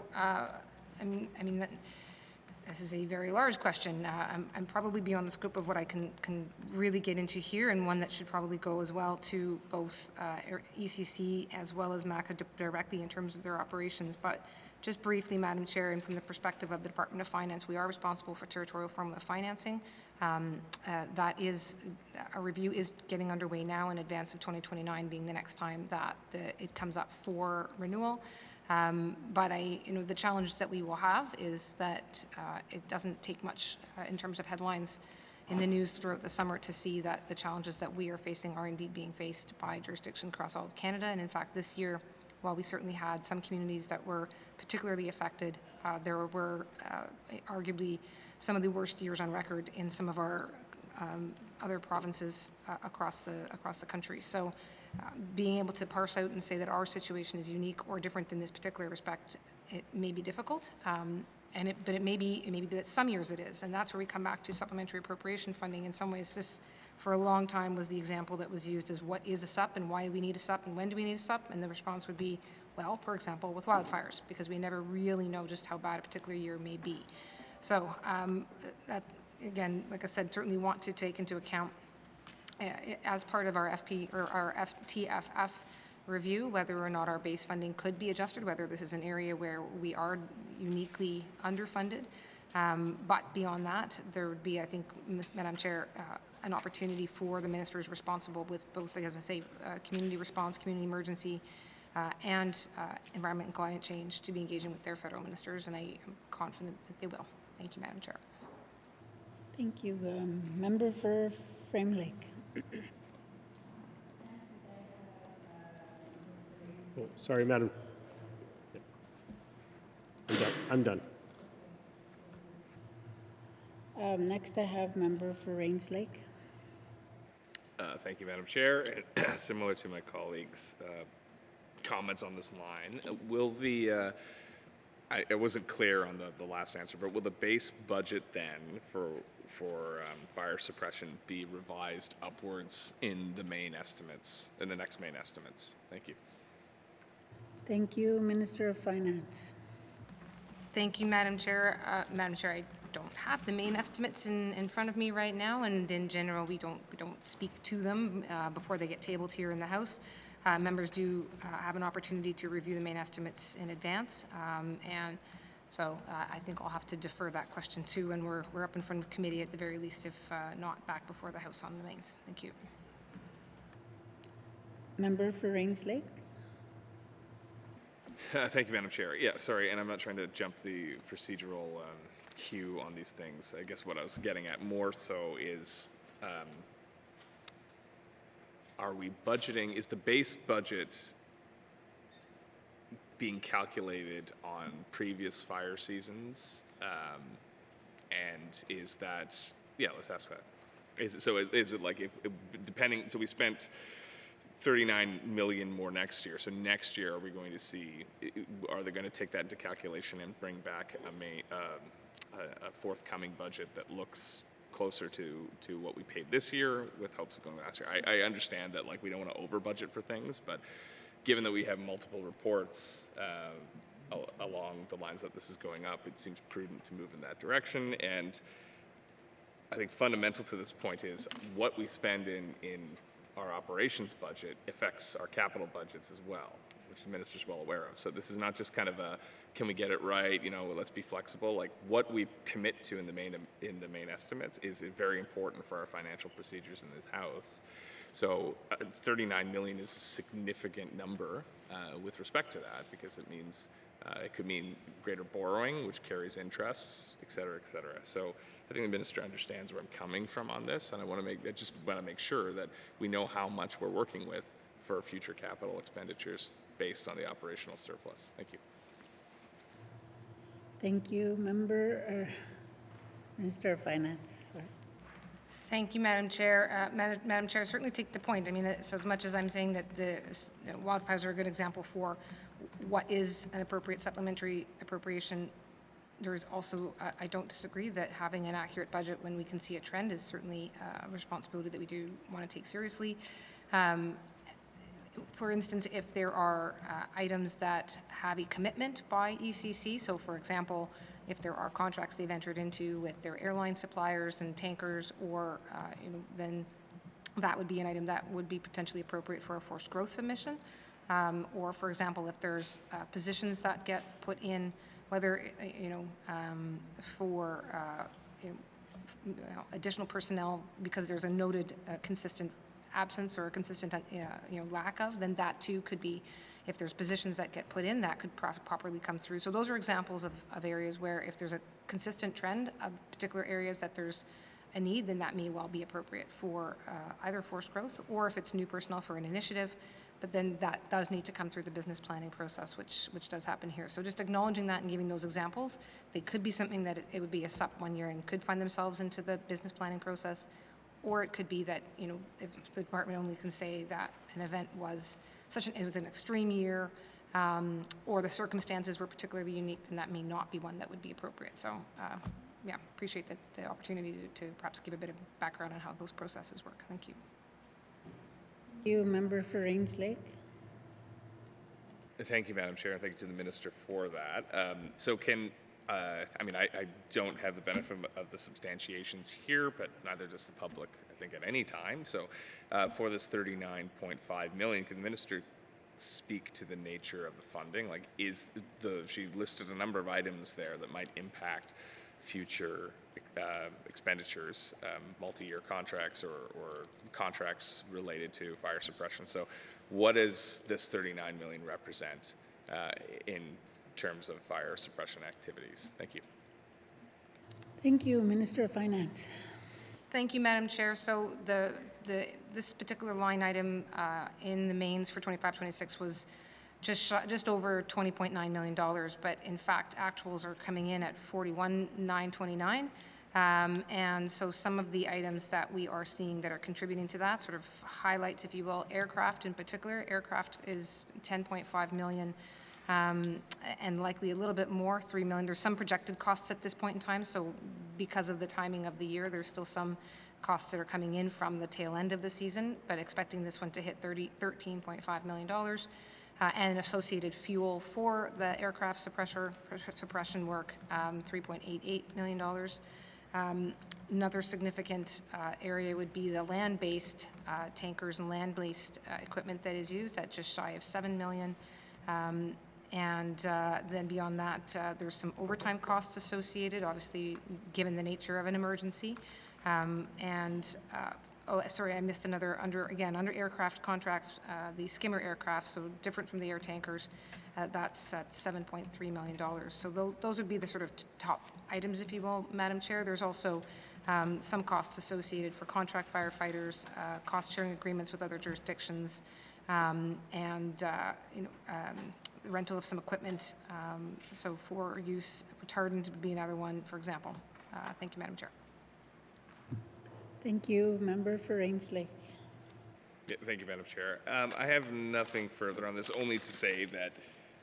Speaker 17: this is a very large question. I'm probably beyond the scope of what I can really get into here, and one that should probably go as well to both ECC as well as MACA directly in terms of their operations. But just briefly, Madam Chair, and from the perspective of the Department of Finance, we are responsible for territorial formula financing. That is, a review is getting underway now in advance of 2029 being the next time that it comes up for renewal. But the challenge that we will have is that it doesn't take much in terms of headlines in the news throughout the summer to see that the challenges that we are facing are indeed being faced by jurisdictions across all of Canada. And in fact, this year, while we certainly had some communities that were particularly affected, there were arguably some of the worst years on record in some of our other provinces across the country. So being able to parse out and say that our situation is unique or different in this particular respect, it may be difficult. But it may be that some years it is, and that's where we come back to supplementary appropriation funding. In some ways, this, for a long time, was the example that was used as what is a SUP and why do we need a SUP and when do we need a SUP, and the response would be, well, for example, with wildfires, because we never really know just how bad a particular year may be. So that, again, like I said, certainly want to take into account as part of our FTFF review whether or not our base funding could be adjusted, whether this is an area where we are uniquely underfunded. But beyond that, there would be, I think, Madam Chair, an opportunity for the ministers responsible with both, as I say, community response, community emergency, and environment and climate change to be engaging with their federal ministers, and I am confident that they will. Thank you, Madam Chair.
Speaker 12: Thank you. Member for Frame Lake.
Speaker 7: Oh, sorry, Madam. I'm done.
Speaker 12: Next, I have member for Range Lake.
Speaker 6: Thank you, Madam Chair. And similar to my colleagues' comments on this line, will the I wasn't clear on the last answer, but will the base budget then for fire suppression be revised upwards in the main estimates, in the next main estimates? Thank you.
Speaker 12: Thank you, Minister of Finance.
Speaker 17: Thank you, Madam Chair. Madam Chair, I don't have the main estimates in front of me right now, and in general, we don't speak to them before they get tabled here in the House. Members do have an opportunity to review the main estimates in advance, and so I think I'll have to defer that question too when we're up in front of committee at the very least, if not back before the House on the mains. Thank you.
Speaker 12: Member for Range Lake.
Speaker 6: Thank you, Madam Chair. Yeah, sorry, and I'm not trying to jump the procedural queue on these things. I guess what I was getting at more so is, are we budgeting, is the base budget being calculated on previous fire seasons? And is that, yeah, let's ask that. Is it like, if depending, so we spent 39 million more next year. So next year, are we going to see, are they going to take that into calculation and bring back a forthcoming budget that looks closer to what we paid this year with hopes of going last year? I understand that, like, we don't want to over budget for things, but given that we have multiple reports along the lines that this is going up, it seems prudent to move in that direction. And I think fundamental to this point is what we spend in our operations budget affects our capital budgets as well, which the minister's well aware of. So this is not just kind of a, can we get it right, let's be flexible. Like, what we commit to in the main estimates is very important for our financial procedures in this House. So 39 million is a significant number with respect to that, because it means it could mean greater borrowing, which carries interests, et cetera, et cetera. So I think the minister understands where I'm coming from on this, and I just want to make sure that we know how much we're working with for future capital expenditures based on the operational surplus. Thank you.
Speaker 12: Thank you, Member Minister of Finance. Sorry.
Speaker 17: Thank you, Madam Chair. Madam Chair, I certainly take the point. I mean, so as much as I'm saying that the wildfires are a good example for what is an appropriate supplementary appropriation, there is also, I don't disagree that having an accurate budget when we can see a trend is certainly a responsibility that we do want to take seriously. For instance, if there are items that have a commitment by ECC, so for example, if there are contracts they've entered into with their airline suppliers and tankers, or then that would be an item that would be potentially appropriate for a forced growth submission. Or for example, if there's positions that get put in, whether additional personnel because there's a noted consistent absence or a consistent lack of, then that too could be, if there's positions that get put in, that could properly come through. So those are examples of areas where if there's a consistent trend of particular areas that there's a need, then that may well be appropriate for either forced growth or if it's new personnel for an initiative. But then that does need to come through the business planning process, which does happen here. So just acknowledging that and giving those examples, they could be something that it would be a SUP 1 year and could find themselves into the business planning process, or it could be that, if the department only can say that an event was it was an extreme year, or the circumstances were particularly unique, then that may not be one that would be appropriate. So, yeah, appreciate the opportunity to perhaps give a bit of background on how those processes work. Thank you.
Speaker 12: Thank you, member for Rains Lake.
Speaker 6: Thank you, Madam Chair, and thank you to the Minister for that. I don't have the benefit of the substantiations here, but neither does the public, I think, at any time. So for this $39.5 million, can the Minister speak to the nature of the funding? Like, she listed a number of items there that might impact future expenditures, multi-year contracts or contracts related to fire suppression. So what does this $39 million represent in terms of fire suppression activities? Thank you.
Speaker 12: Thank you, Minister of Finance.
Speaker 17: Thank you, Madam Chair. So this particular line item in the mains for 25-26 was just over $20.9 million, but in fact actuals are coming in at $41,929. And so some of the items that we are seeing that are contributing to that, sort of highlights, if you will, aircraft in particular. Aircraft is $10.5 million. And likely a little bit more, $3 million. There's some projected costs at this point in time, so because of the timing of the year, there's still some costs that are coming in from the tail end of the season, but expecting this one to hit $13.5 million. And associated fuel for the aircraft suppression work, $3.88 million. Another significant area would be the land-based tankers and land-based equipment that is used at just shy of $7 million. And then beyond that, there's some overtime costs associated, obviously, given the nature of an emergency. Oh, sorry, I missed another, under aircraft contracts, the skimmer aircraft, so different from the air tankers, that's at $7.3 million. So those would be the sort of top items, if you will, Madam Chair. There's also some costs associated for contract firefighters, cost-sharing agreements with other jurisdictions, rental of some equipment, so for use, retardant would be another one, for example. Thank you, Madam Chair.
Speaker 12: Thank you, member for Rains Lake.
Speaker 6: Yeah, thank you, Madam Chair. I have nothing further on this, only to say that,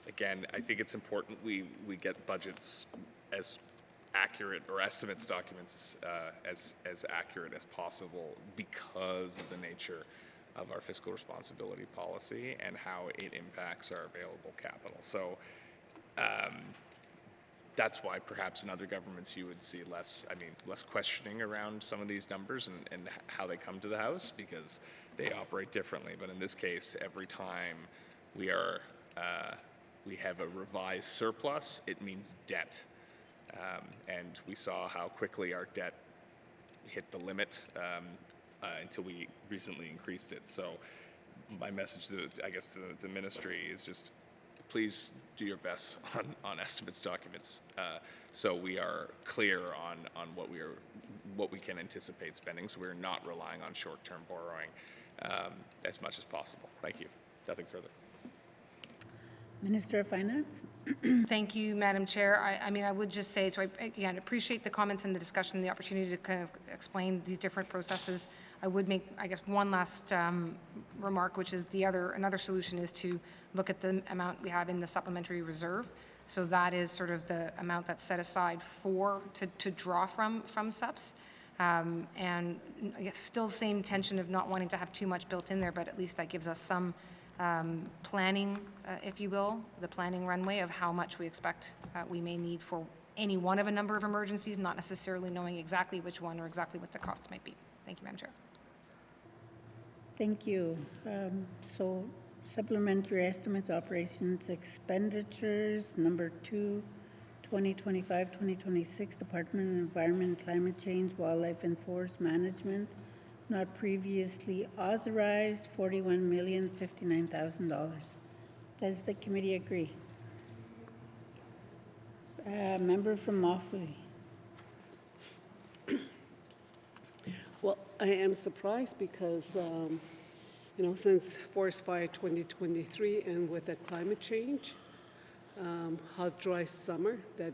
Speaker 6: again, I think it's important we get budgets as accurate, or estimates documents as accurate as possible, because of the nature of our fiscal responsibility policy and how it impacts our available capital. So that's why perhaps in other governments you would see less questioning around some of these numbers and how they come to the House, because they operate differently. But in this case, every time we have a revised surplus, it means debt. And we saw how quickly our debt hit the limit until we recently increased it. So my message to the ministry is just, please do your best on estimates documents, so we are clear on what we can anticipate spending, so we're not relying on short-term borrowing as much as possible. Thank you. Nothing further.
Speaker 12: Minister of Finance.
Speaker 17: Thank you, Madam Chair. I would just say, so I again appreciate the comments and the discussion, the opportunity to kind of explain these different processes. I would make, one last remark, which is another solution is to look at the amount we have in the supplementary reserve. So that is sort of the amount that's set aside to draw from SUPs. And I guess still the same tension of not wanting to have too much built in there, but at least that gives us some planning, if you will, the planning runway of how much we expect we may need for any one of a number of emergencies, not necessarily knowing exactly which one or exactly what the costs might be. Thank you, Madam Chair.
Speaker 12: Thank you. So supplementary estimates, operations expenditures, number 2, 2025-2026 Department of Environment, Climate Change, Wildlife and Forest Management, not previously authorized, $41,059,000. Does the committee agree? Member from Moffley.
Speaker 15: Well, I am surprised because, since Forest Fire 2023 and with the climate change, hot, dry summer, that,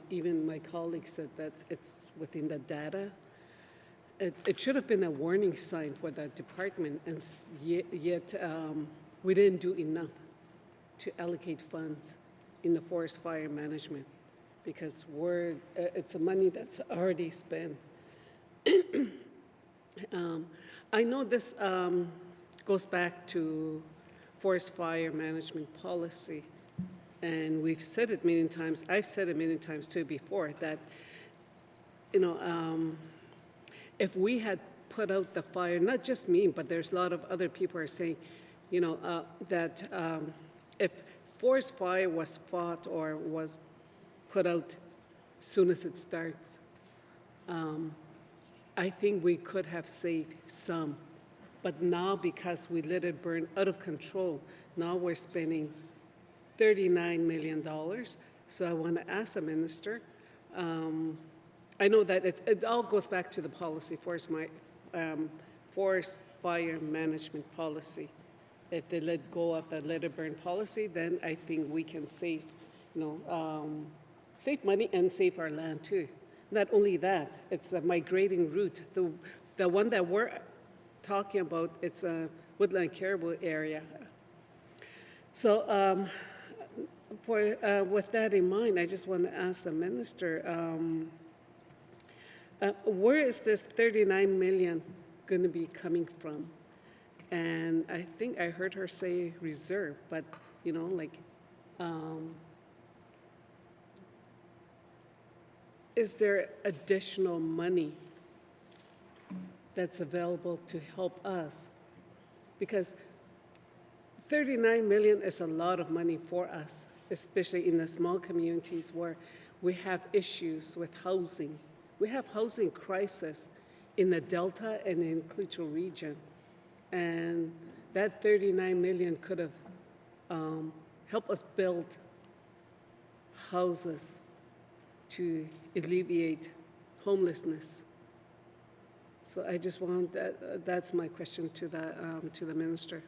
Speaker 15: even my colleagues said that it's within the data. It should have been a warning sign for that department, and yet we didn't do enough to allocate funds in the forest fire management because it's a money that's already spent. I know this goes back to forest fire management policy, and we've said it many times. I've said it many times too before that, if we had put out the fire, not just me, but there's a lot of other people are saying, that if forest fire was fought or was put out as soon as it starts, I think we could have saved some. But now, because we let it burn out of control, now we're spending $39 million. So I want to ask the minister, I know that it all goes back to the policy, forest fire management policy. If they let go of the let it burn policy, then I think we can save, save money and save our land too. Not only that, it's a migrating route. The one that we're talking about, it's a woodland caribou area. So with that in mind, I just want to ask the minister, where is this $39 million going to be coming from? And I think I heard her say reserve, but is there additional money that's available to help us? Because $39 million is a lot of money for us, especially in the small communities where we have issues with housing. We have housing crisis in the Delta and in Clutha region. And that $39 million could have helped us build houses to alleviate homelessness. So I just want that's my question to the minister.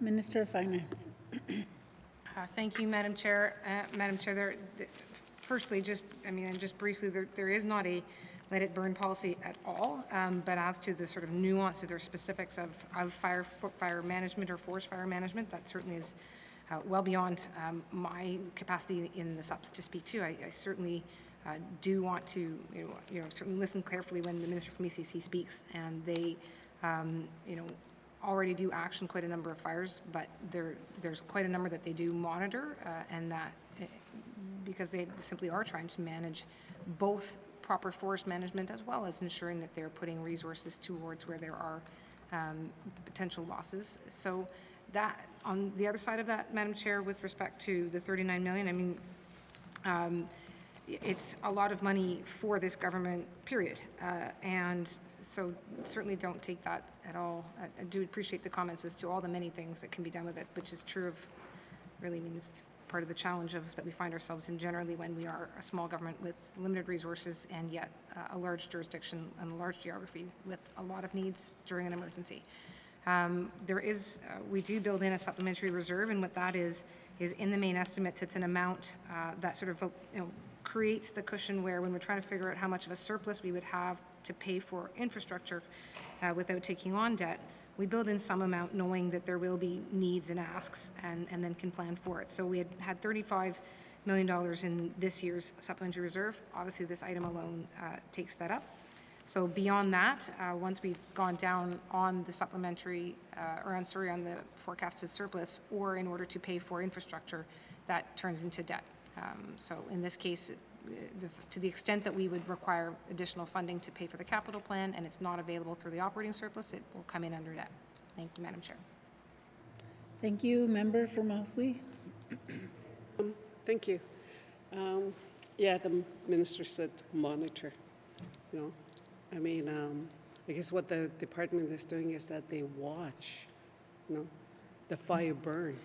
Speaker 12: Minister of Finance.
Speaker 17: Thank you, Madam Chair. Madam Chair, firstly, just briefly, there is not a let it burn policy at all, but as to the sort of nuances or specifics of fire management or forest fire management, that certainly is well beyond my capacity in the SUPs to speak to. I certainly do want to, certainly listen carefully when the Minister from ECC speaks, and they, already do action quite a number of fires, but there's quite a number that they do monitor, and that because they simply are trying to manage both proper forest management as well as ensuring that they're putting resources towards where there are potential losses. So that, on the other side of that, Madam Chair, with respect to the $39 million, it's a lot of money for this government, period. And so certainly don't take that at all. I do appreciate the comments as to all the many things that can be done with it, which is true of, really, it's part of the challenge that we find ourselves in generally when we are a small government with limited resources and yet a large jurisdiction and a large geography with a lot of needs during an emergency. We do build in a supplementary reserve, and what that is in the main estimates, it's an amount that sort of creates the cushion where when we're trying to figure out how much of a surplus we would have to pay for infrastructure without taking on debt, we build in some amount knowing that there will be needs and asks and then can plan for it. So we had $35 million in this year's supplementary reserve. Obviously, this item alone takes that up. So beyond that, once we've gone down on the supplementary, on the forecasted surplus, or in order to pay for infrastructure, that turns into debt. So in this case, to the extent that we would require additional funding to pay for the capital plan and it's not available through the operating surplus, it will come in under debt. Thank you, Madam Chair.
Speaker 12: Thank you. Member from Moffley.
Speaker 15: Thank you. Yeah, the minister said monitor, you know. I mean, I guess what the department is doing is that they watch, you know, the fire burn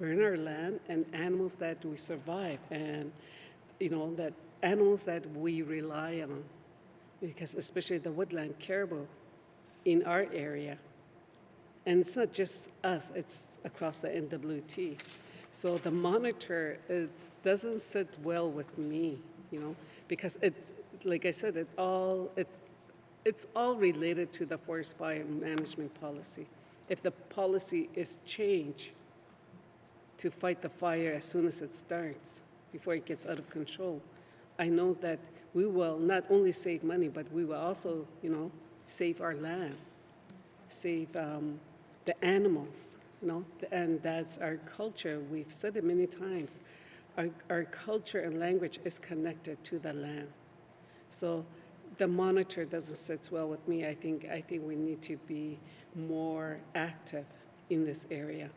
Speaker 15: our land and animals that we survive, and, you know, that animals that we rely on, because especially the woodland caribou in our area. And it's not just us, it's across the NWT. So the monitor, it doesn't sit well with me, you know, because it's, like I said, it's all related to the forest fire management policy. If the policy is changed to fight the fire as soon as it starts, before it gets out of control, I know that we will not only save money, but we will also, you know, save our land, save the animals. You know, and that's our culture. We've said it many times. Our culture and language is connected to the land. So the monitor doesn't sit well with me. I think we need to be more active in this area.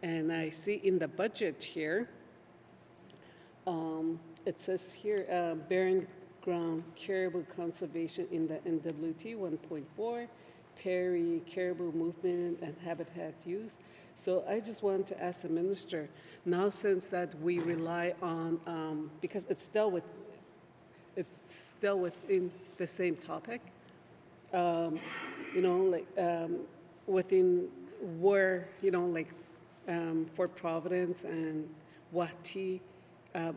Speaker 15: And I see in the budget here, it says here, barren ground caribou conservation in the NWT 1.4. Prairie caribou movement and habitat use. So I just wanted to ask the minister, now since that we rely on, because it's still within the same topic, you know, like within where, you know, like Fort Providence and Wati,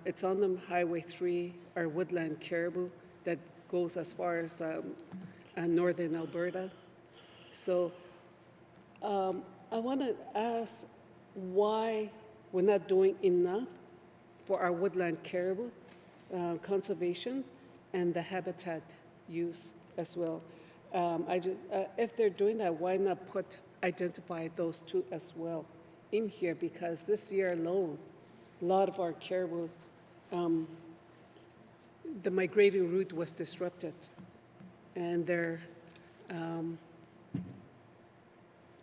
Speaker 15: it's on the Highway 3, our woodland caribou that goes as far as northern Alberta. So I want to ask why we're not doing enough for our woodland caribou conservation and the habitat use as well. If they're doing that, why not identify those two as well in here? Because this year alone, a lot of our caribou, the migrating route was disrupted, and their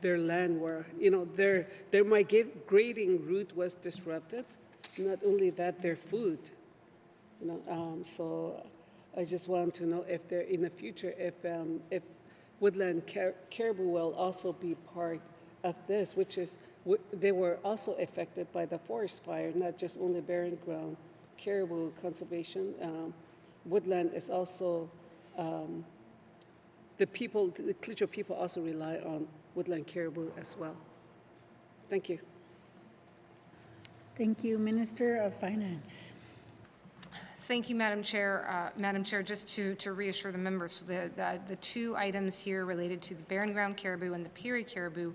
Speaker 15: land were, you know, their migrating route was disrupted. Not only that, their food, you know. So I just want to know if there, in the future, if woodland caribou will also be part of this, which is they were also affected by the forest fire, not just only barren ground caribou conservation. Woodland is also the Klitschko people also rely on woodland caribou as well. Thank you.
Speaker 12: Thank you. Minister of Finance.
Speaker 17: Thank you, Madam Chair. Madam Chair, just to reassure the members, the two items here related to the barren ground caribou and the Peary caribou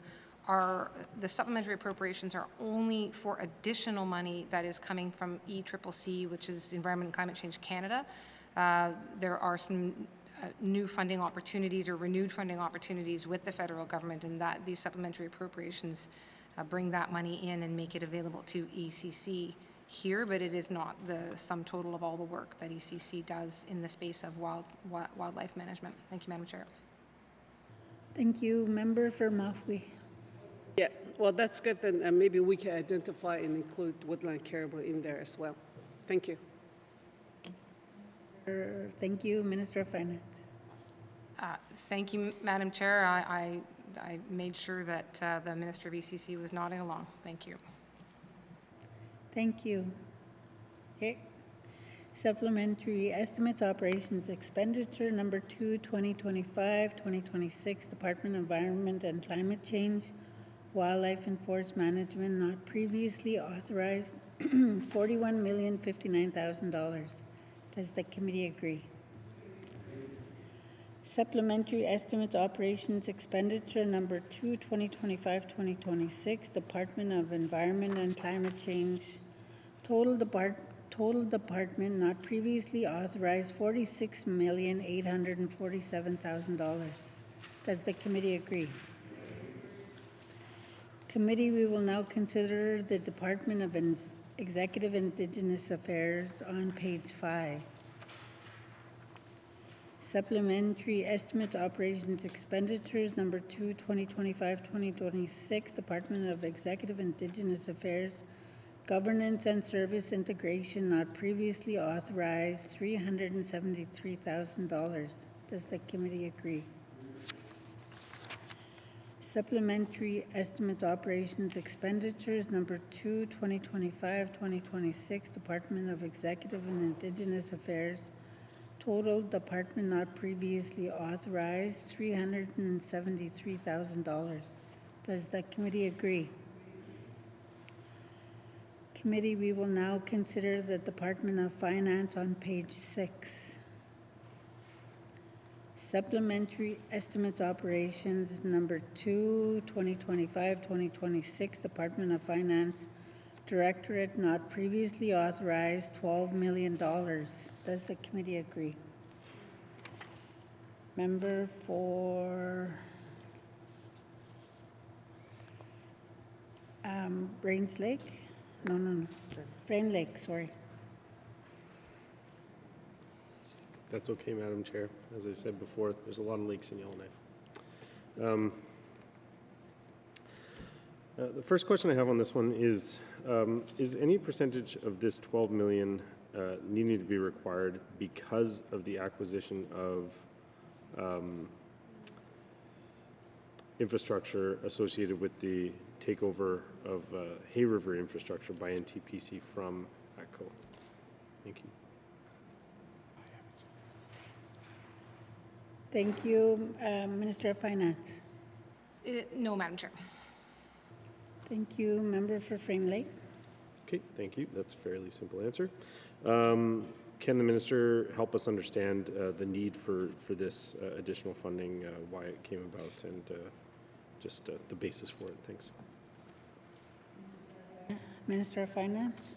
Speaker 17: are, the supplementary appropriations are only for additional money that is coming from ECCC, which is Environment and Climate Change Canada. There are some new funding opportunities or renewed funding opportunities with the federal government, and that these supplementary appropriations bring that money in and make it available to ECC here, but it is not the sum total of all the work that ECC does in the space of wildlife management. Thank you, Madam Chair.
Speaker 12: Thank you. Member for Mafwi.
Speaker 15: Yeah, well, that's good. Then maybe we can identify and include woodland caribou in there as well. Thank you.
Speaker 12: Thank you, Minister of Finance.
Speaker 17: Thank you, Madam Chair. I made sure that the Minister of ECC was nodding along. Thank you.
Speaker 12: Thank you. Okay. Supplementary Estimate Operations Expenditure number 2, 2025-2026, Department of Environment and Climate Change, Wildlife and Forest Management, not previously authorized, $41,059,000. Does the committee agree? Supplementary Estimate Operations Expenditure number 2, 2025-2026, Department of Environment and Climate Change, total department not previously authorized, $46,847,000. Does the committee agree? Committee, we will now consider the Department of Executive Indigenous Affairs on page 5. Supplementary Estimate Operations Expenditures number 2, 2025-2026, Department of Executive Indigenous Affairs, Governance and service integration not previously authorized, $373,000. Does the committee agree? Supplementary estimate operations expenditures, number 2, 2025-2026, Department of Executive and Indigenous Affairs. Total department not previously authorized, $373,000. Does the committee agree? Committee, we will now consider the Department of Finance on page 6. Supplementary estimates operations, number 2, 2025-2026, Department of Finance, Directorate not previously authorized, $12 million. Does the committee agree? Member for Brains Lake? No. Frame Lake, sorry.
Speaker 7: That's okay, Madam Chair. As I said before, there's a lot of lakes in Yellowknife. The first question I have on this one is any percentage of this 12 million needing to be required because of the acquisition of infrastructure associated with the takeover of Hay River infrastructure by NTPC from ATCO? Thank you.
Speaker 12: Thank you. Minister of Finance.
Speaker 17: No, Madam Chair.
Speaker 12: Thank you. Member for Frame Lake.
Speaker 7: Okay, thank you. That's a fairly simple answer. Can the minister help us understand the need for this additional funding, why it came about, and just the basis for it? Thanks.
Speaker 12: Minister of Finance.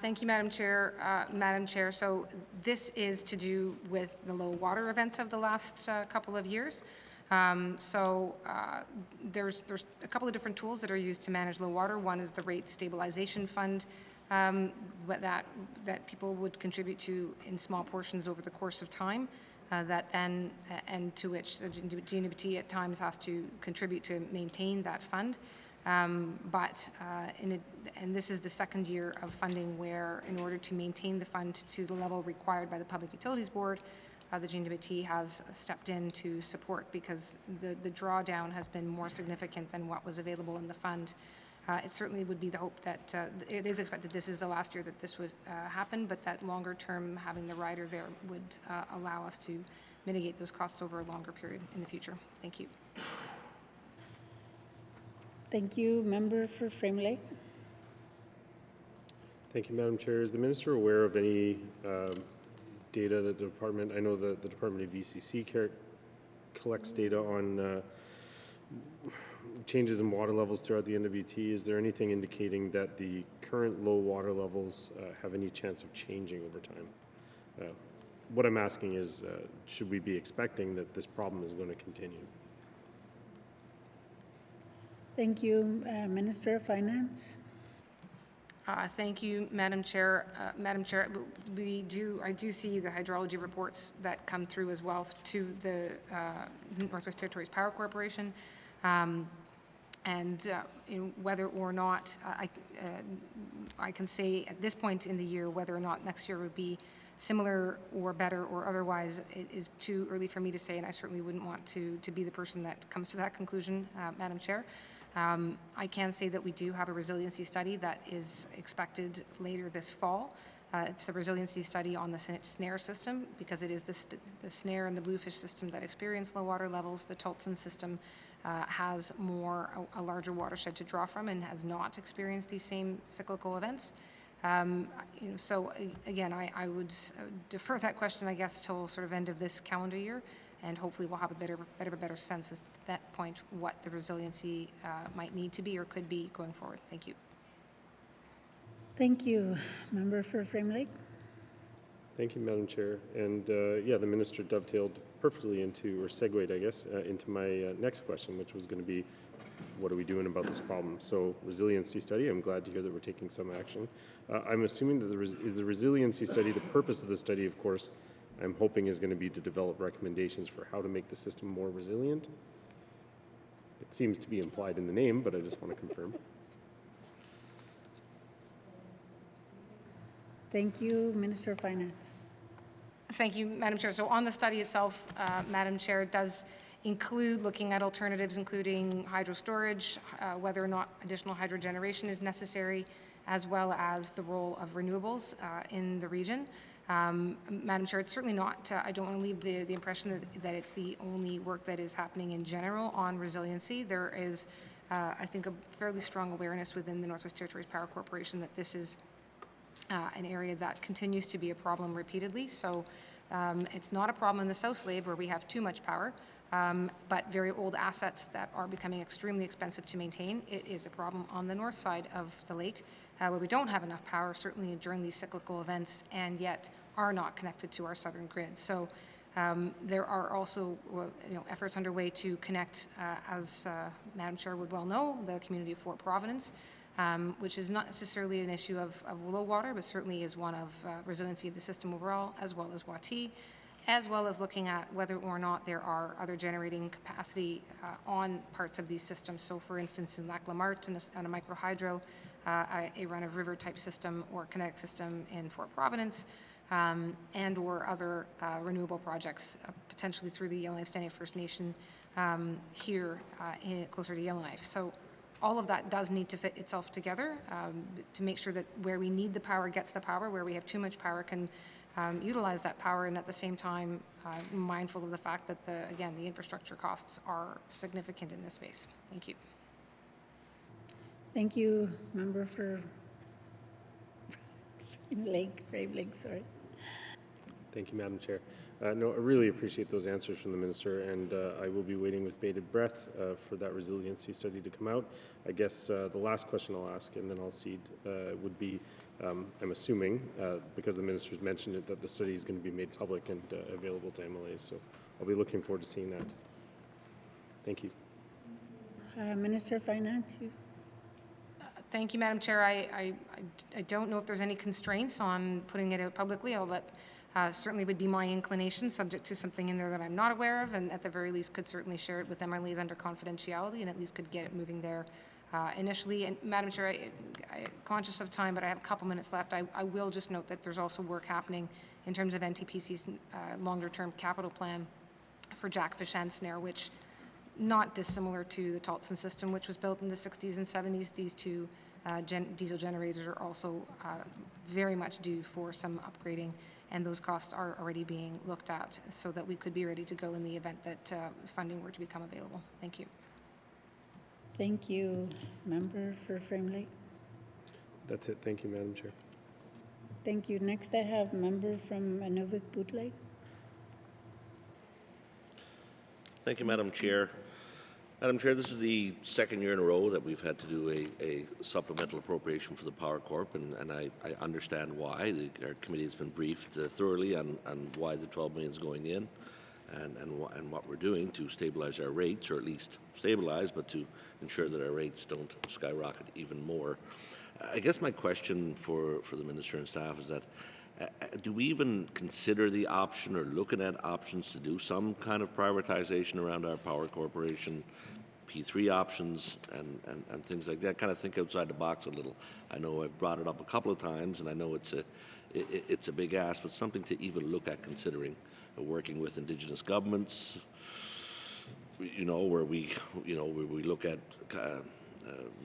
Speaker 17: Thank you, Madam Chair. Madam Chair, so this is to do with the low water events of the last couple of years. There's a couple of different tools that are used to manage low water. One is the rate stabilization fund that people would contribute to in small portions over the course of time. And to which the GNWT at times has to contribute to maintain that fund. And this is the second year of funding where, in order to maintain the fund to the level required by the Public Utilities Board, the GNWT has stepped in to support because the drawdown has been more significant than what was available in the fund. It certainly would be the hope that it is expected this is the last year that this would happen, but that longer term having the rider there would allow us to mitigate those costs over a longer period in the future. Thank you.
Speaker 12: Thank you. Member for Frame Lake.
Speaker 7: Thank you, Madam Chair. Is the minister aware of any data that the department, I know that the Department of VCC collects data on changes in water levels throughout the NWT. Is there anything indicating that the current low water levels have any chance of changing over time? What I'm asking is, should we be expecting that this problem is going to continue?
Speaker 12: Thank you. Minister of Finance.
Speaker 17: Thank you, Madam Chair. Madam Chair, I do see the hydrology reports that come through as well to the Northwest Territories Power Corporation. Whether or not I can say at this point in the year whether or not next year would be similar or better or otherwise, it is too early for me to say, and I certainly wouldn't want to be the person that comes to that conclusion, Madam Chair. I can say that we do have a resiliency study that is expected later this fall. It's a resiliency study on the snare system because it is the snare and the bluefish system that experience low water levels. The Tolson system has a larger watershed to draw from and has not experienced these same cyclical events. So again, I would defer that question, I guess, till sort of end of this calendar year, and hopefully we'll have a better sense at that point what the resiliency might need to be or could be going forward. Thank you.
Speaker 12: Thank you. Member for Frame Lake.
Speaker 7: Thank you, Madam Chair. And the minister dovetailed perfectly into, or segued, I guess, into my next question, which was going to be, what are we doing about this problem? So, resiliency study, I'm glad to hear that we're taking some action. I'm assuming that is the resiliency study, the purpose of the study, of course, I'm hoping is going to be to develop recommendations for how to make the system more resilient. It seems to be implied in the name, but I just want to confirm.
Speaker 12: Thank you, Minister of Finance.
Speaker 17: Thank you, Madam Chair. So on the study itself, Madam Chair, it does include looking at alternatives, including hydro storage, whether or not additional hydro generation is necessary, as well as the role of renewables in the region. Madam Chair, it's certainly not, I don't want to leave the impression that it's the only work that is happening in general on resiliency. There is, I think, a fairly strong awareness within the Northwest Territories Power Corporation that this is an area that continues to be a problem repeatedly. So it's not a problem in the South Slave where we have too much power, but very old assets that are becoming extremely expensive to maintain. It is a problem on the north side of the lake where we don't have enough power, certainly during these cyclical events, and yet are not connected to our southern grid. So there are also efforts underway to connect, as Madam Chair would well know, the community of Fort Providence, which is not necessarily an issue of low water, but certainly is one of resiliency of the system overall, as well as Wati, as well as looking at whether or not there are other generating capacity on parts of these systems. So for instance, in Lac La Martre, on a microhydro, a run-of-river type system or kinetic system in Fort Providence, and or other renewable projects, potentially through the Yellowknife Standing First Nation here closer to Yellowknife. So all of that does need to fit itself together to make sure that where we need the power gets the power, where we have too much power can utilize that power, and at the same time mindful of the fact that the infrastructure costs are significant in this space. Thank you.
Speaker 12: Thank you, member for Brave Lake, sorry.
Speaker 7: Thank you, Madam Chair. No, I really appreciate those answers from the Minister, and I will be waiting with bated breath for that resiliency study to come out. I guess the last question I'll ask, and then I'll cede, would be, I'm assuming, because the Minister's mentioned it, that the study is going to be made public and available to MLAs, so I'll be looking forward to seeing that. Thank you.
Speaker 12: Minister of Finance, you.
Speaker 17: Thank you, Madam Chair. I don't know if there's any constraints on putting it out publicly. Certainly would be my inclination, subject to something in there that I'm not aware of, and at the very least could certainly share it with MLAs under confidentiality, and at least could get it moving there initially. And Madam Chair, I'm conscious of time, but I have a couple minutes left. I will just note that there's also work happening in terms of NTPC's longer-term capital plan for Jackfish and Snare, which not dissimilar to the Tolson system, which was built in the 60s and 70s. These two diesel generators are also very much due for some upgrading, and those costs are already being looked at so that we could be ready to go in the event that funding were to become available. Thank you.
Speaker 12: Thank you, member for Frame Lake.
Speaker 7: That's it. Thank you, Madam Chair.
Speaker 12: Thank you. Next, I have member from Nunavut Boot Lake.
Speaker 11: Thank you, Madam Chair. Madam Chair, this is the second year in a row that we've had to do a supplemental appropriation for the Power Corp, and I understand why. Our committee has been briefed thoroughly on why the 12 million is going in and what we're doing to stabilize our rates, or at least stabilize, but to ensure that our rates don't skyrocket even more. I guess my question for the Minister and staff is that do we even consider the option or looking at options to do some kind of privatization around our Power Corporation, P3 options and things like that? Kind of think outside the box a little. I know I've brought it up a couple of times, and I know it's a big ask, but something to even look at considering, working with Indigenous governments, where we look at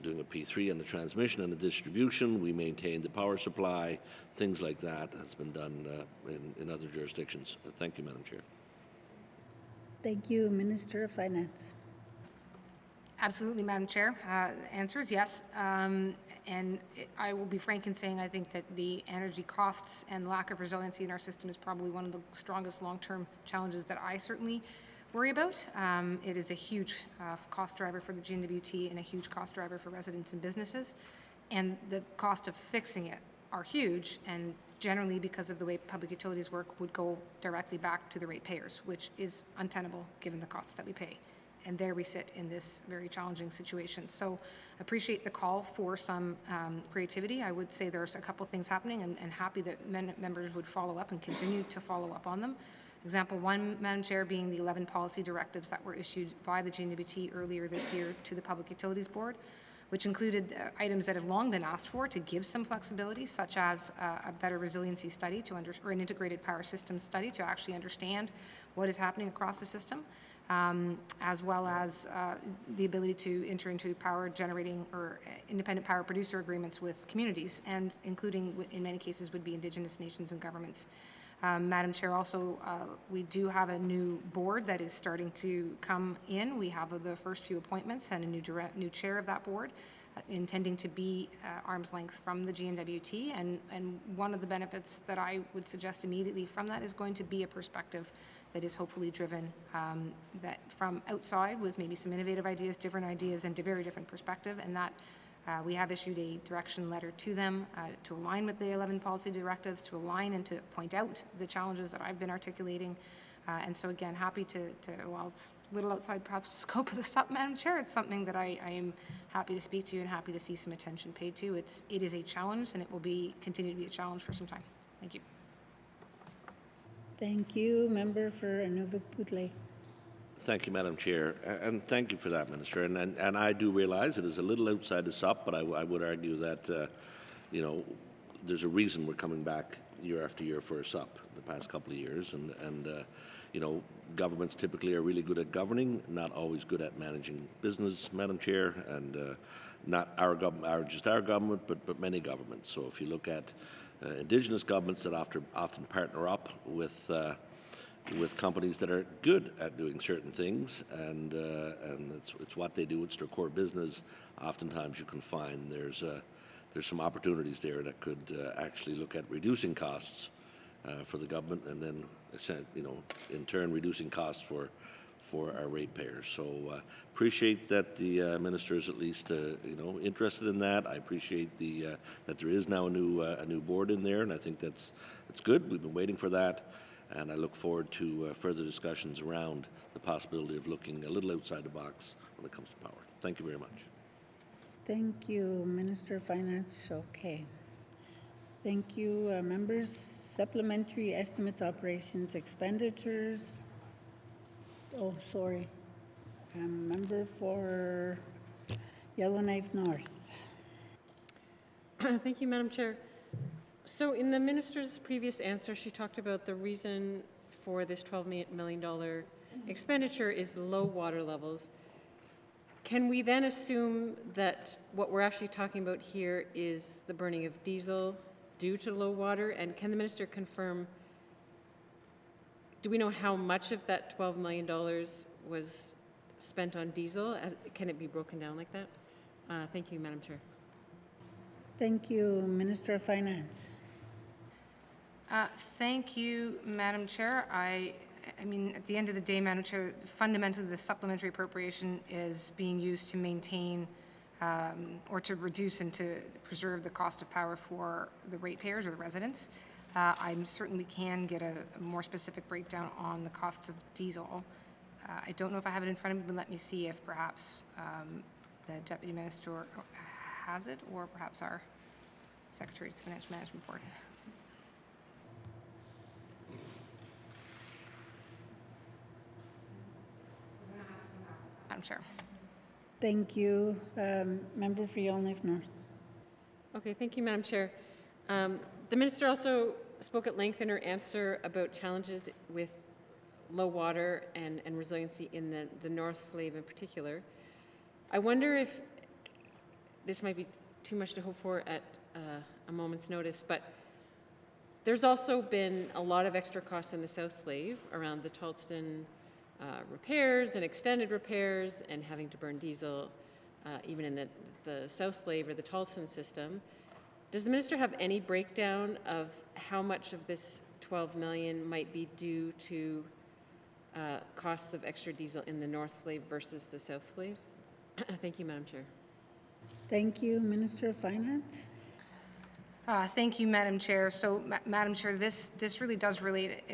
Speaker 11: doing a P3 on the transmission and the distribution, we maintain the power supply, things like that has been done in other jurisdictions. Thank you, Madam Chair.
Speaker 12: Thank you, Minister of Finance.
Speaker 17: Absolutely, Madam Chair. Answer is yes. And I will be frank in saying I think that the energy costs and lack of resiliency in our system is probably one of the strongest long-term challenges that I certainly worry about. It is a huge cost driver for the GNWT and a huge cost driver for residents and businesses. And the cost of fixing it are huge, and generally, because of the way public utilities work, would go directly back to the ratepayers, which is untenable given the costs that we pay. And there we sit in this very challenging situation. So appreciate the call for some creativity. I would say there's a couple things happening, and happy that members would follow up and continue to follow up on them. Example one, Madam Chair, being the 11 policy directives that were issued by the GNWT earlier this year to the Public Utilities Board, which included items that have long been asked for to give some flexibility, such as a better resiliency study or an integrated power system study to actually understand what is happening across the system, as well as the ability to enter into power generating or independent power producer agreements with communities, and including, in many cases, would be Indigenous nations and governments. Madam Chair, also, we do have a new board that is starting to come in. We have the first few appointments and a new chair of that board, intending to be arm's length from the GNWT. And one of the benefits that I would suggest immediately from that is going to be a perspective that is hopefully driven that from outside with maybe some innovative ideas, different ideas, and a very different perspective. And that we have issued a direction letter to them to align with the 11 policy directives, to align and to point out the challenges that I've been articulating. And so again, happy to, while it's a little outside perhaps the scope of the SUP, Madam Chair, it's something that I am happy to speak to and happy to see some attention paid to. It is a challenge, and it will continue to be a challenge for some time. Thank you.
Speaker 12: Thank you. Member for Nunavut-Bootleg.
Speaker 11: Thank you, Madam Chair, and thank you for that, Minister. And I do realize it is a little outside the SUP, but I would argue that, you know, there's a reason we're coming back year after year for a SUP the past couple of years. And you know, governments typically are really good at governing, not always good at managing business, Madam Chair, and not our government, just our government, but many governments. So if you look at Indigenous governments that often partner up with companies that are good at doing certain things, and it's what they do, it's their core business. Oftentimes you can find there's some opportunities there that could actually look at reducing costs for the government, and then, you know, in turn reducing costs for our ratepayers. So appreciate that the minister is at least you know, interested in that. I appreciate that there is now a new board in there, and I think that's good. We've been waiting for that. And I look forward to further discussions around the possibility of looking a little outside the box when it comes to power. Thank you very much.
Speaker 12: Thank you, Minister of Finance. Okay. Thank you, members. Supplementary estimates, operations, expenditures. Oh, sorry. Member for Yellowknife North.
Speaker 5: Thank you, Madam Chair. So in the minister's previous answer, she talked about the reason for this $12 million expenditure is low water levels. Can we then assume that what we're actually talking about here is the burning of diesel due to low water? And can the minister confirm, do we know how much of that $12 million was spent on diesel? Can it be broken down like that? Thank you, Madam Chair.
Speaker 12: Thank you, Minister of Finance.
Speaker 17: Thank you, Madam Chair. I mean, at the end of the day, Madam Chair, fundamentally the supplementary appropriation is being used to maintain or to reduce and to preserve the cost of power for the ratepayers or the residents. I certainly can get a more specific breakdown on the costs of diesel. I don't know if I have it in front of me, but let me see if perhaps the Deputy Minister has it, or perhaps our Secretary of the Financial Management Board. Madam Chair.
Speaker 12: Thank you. Member for Yellowknife North.
Speaker 5: Okay, thank you, Madam Chair. The minister also spoke at length in her answer about challenges with low water and resiliency in the North Slave in particular. I wonder if this might be too much to hope for at a moment's notice, but there's also been a lot of extra costs in the South Slave around the Tolston repairs and extended repairs and having to burn diesel even in the South Slave or the Tolston system. Does the minister have any breakdown of how much of this $12 million might be due to costs of extra diesel in the North Slave versus the South Slave? Thank you, Madam Chair.
Speaker 12: Thank you, Minister of Finance.
Speaker 17: Thank you, Madam Chair. So, Madam Chair, this really does relate.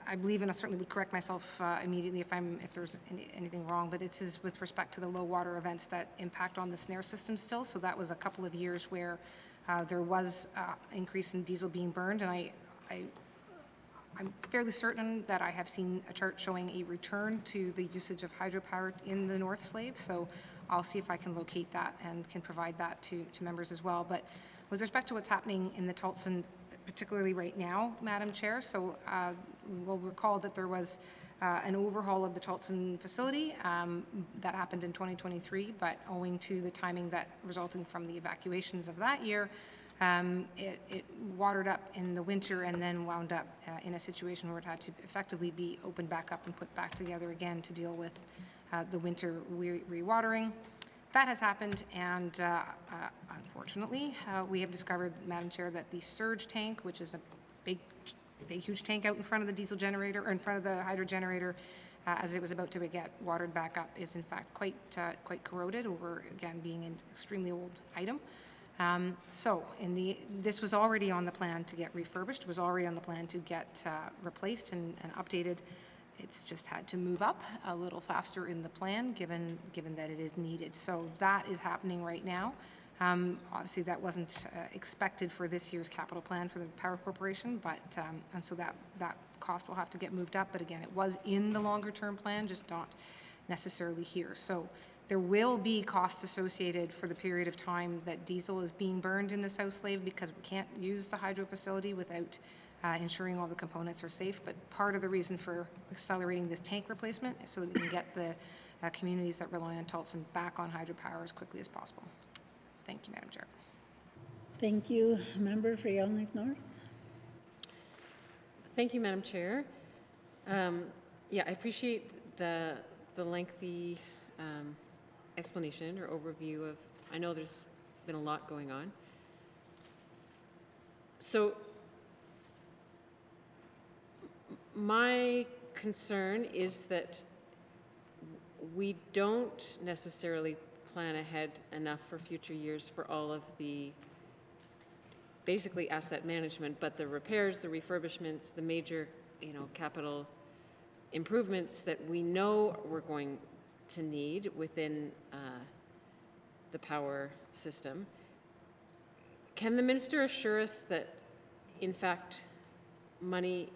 Speaker 17: I believe, and I certainly would correct myself immediately if there's anything wrong, but it is with respect to the low water events that impact on the snare system still. So that was a couple of years where there was increase in diesel being burned, and I'm fairly certain that I have seen a chart showing a return to the usage of hydropower in the North Slave. So I'll see if I can locate that and can provide that to members as well. But with respect to what's happening in the Tulson, particularly right now, Madam Chair, so we'll recall that there was an overhaul of the Tulson facility that happened in 2023, but owing to the timing that resulting from the evacuations of that year, it watered up in the winter and then wound up in a situation where it had to effectively be opened back up and put back together again to deal with the winter rewatering. That has happened, and unfortunately, we have discovered, Madam Chair, that the surge tank, which is a big, huge tank out in front of the diesel generator, or in front of the hydro generator, as it was about to get watered back up, is in fact quite corroded over, again, being an extremely old item. So this was already on the plan to get refurbished, was already on the plan to get replaced and updated. It's just had to move up a little faster in the plan, given that it is needed. So that is happening right now. Obviously, that wasn't expected for this year's capital plan for the Power Corporation, but and so that cost will have to get moved up. But again, it was in the longer-term plan, just not necessarily here. So there will be costs associated for the period of time that diesel is being burned in the South Slave, because we can't use the hydro facility without ensuring all the components are safe. But part of the reason for accelerating this tank replacement is so that we can get the communities that rely on Tulson back on hydropower as quickly as possible. Thank you, Madam Chair.
Speaker 12: Thank you. Member for Yellowknife North.
Speaker 5: Thank you, Madam Chair. Yeah, I appreciate the lengthy explanation or overview of, I know there's been a lot going on. So my concern is that we don't necessarily plan ahead enough for future years for all of the basically asset management, but the repairs, the refurbishments, the major, capital improvements that we know we're going to need within the power system. Can the minister assure us that, in fact, money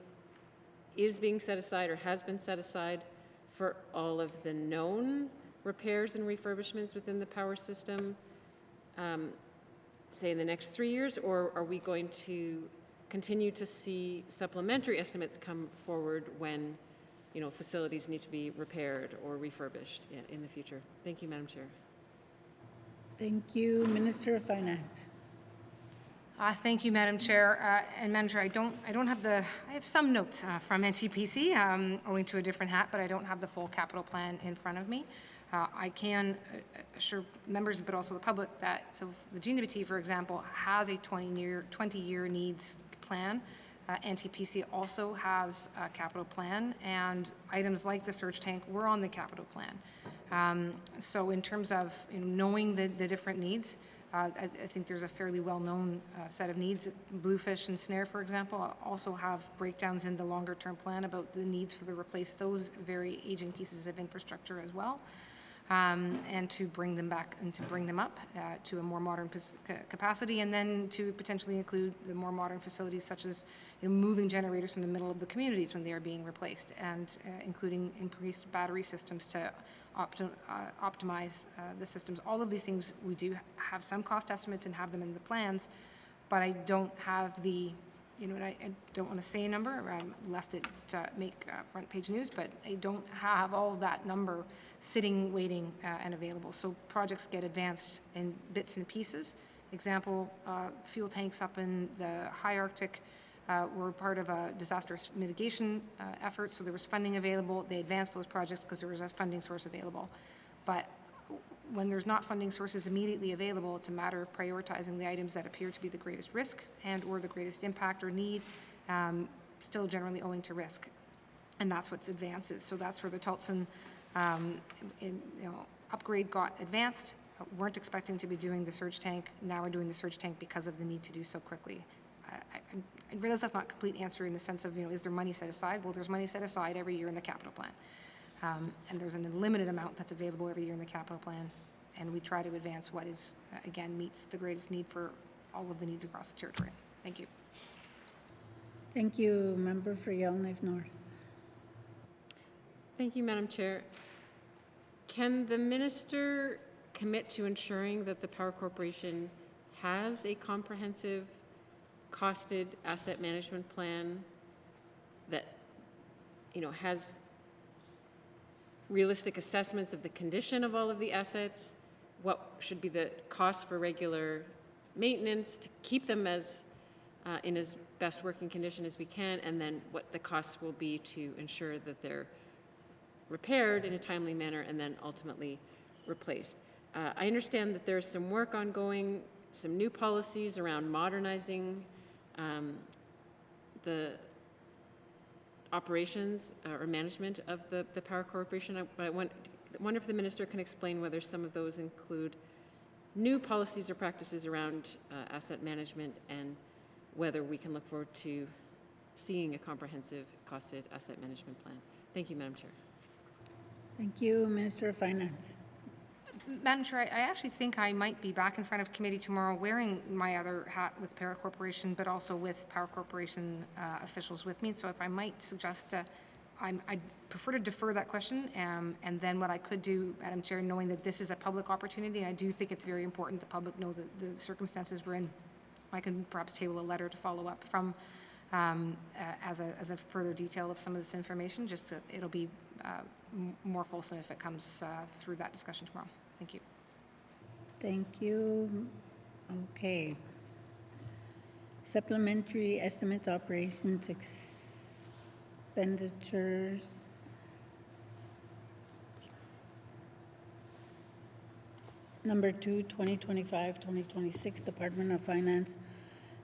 Speaker 5: is being set aside or has been set aside for all of the known repairs and refurbishments within the power system, say in the next 3 years, or are we going to continue to see supplementary estimates come forward when, facilities need to be repaired or refurbished in the future? Thank you, Madam Chair.
Speaker 12: Thank you. Minister of Finance.
Speaker 17: Thank you, Madam Chair. And Madam Chair, I have some notes from NTPC, owing to a different hat, but I don't have the full capital plan in front of me. I can assure members, but also the public, that so the GNWT, for example, has a 20-year needs plan. NTPC also has a capital plan, and items like the surge tank were on the capital plan. So in terms of knowing the different needs, I think there's a fairly well-known set of needs. Bluefish and Snare, for example, also have breakdowns in the longer-term plan about the needs for to replace those very aging pieces of infrastructure as well, and to bring them back and to bring them up to a more modern capacity, and then to potentially include the more modern facilities such as moving generators from the middle of the communities when they are being replaced, and including increased battery systems to optimize the systems. All of these things, we do have some cost estimates and have them in the plans, but I don't have the, and I don't want to say a number lest it make front page news, but I don't have all that number sitting, waiting, and available. So projects get advanced in bits and pieces. Example, fuel tanks up in the high Arctic were part of a disaster mitigation effort, so there was funding available. They advanced those projects because there was a funding source available. But when there's not funding sources immediately available, it's a matter of prioritizing the items that appear to be the greatest risk and or the greatest impact or need, still generally owing to risk. And that's what's advances. So that's where the Tulson upgrade got advanced. Weren't expecting to be doing the surge tank. Now we're doing the surge tank because of the need to do so quickly. I realize that's not a complete answer in the sense of, is there money set aside? Well, there's money set aside every year in the capital plan. And there's an unlimited amount that's available every year in the capital plan. And we try to advance what is, again, meets the greatest need for all of the needs across the territory. Thank you.
Speaker 12: Thank you. Member for Yellowknife North.
Speaker 5: Thank you, Madam Chair. Can the minister commit to ensuring that the Power Corporation has a comprehensive, costed asset management plan that, has realistic assessments of the condition of all of the assets, what should be the cost for regular maintenance to keep them as in as best working condition as we can, and then what the costs will be to ensure that they're repaired in a timely manner and then ultimately replaced. I understand that there's some work ongoing, some new policies around modernizing the operations or management of the Power Corporation. But I wonder if the minister can explain whether some of those include new policies or practices around asset management, and whether we can look forward to seeing a comprehensive costed asset management plan. Thank you, Madam Chair.
Speaker 12: Thank you, Minister of Finance.
Speaker 17: Madam Chair, I actually think I might be back in front of committee tomorrow wearing my other hat with Power Corporation, but also with Power Corporation officials with me. So if I might suggest, I'd prefer to defer that question. And then what I could do, Madam Chair, knowing that this is a public opportunity, and I do think it's very important the public know the circumstances we're in, I can perhaps table a letter to follow up from as a further detail of some of this information. It'll be more fulsome if it comes through that discussion tomorrow. Thank you.
Speaker 12: Thank you. Okay. Supplementary estimates, operations, expenditures. Number 2, 2025-2026, Department of Finance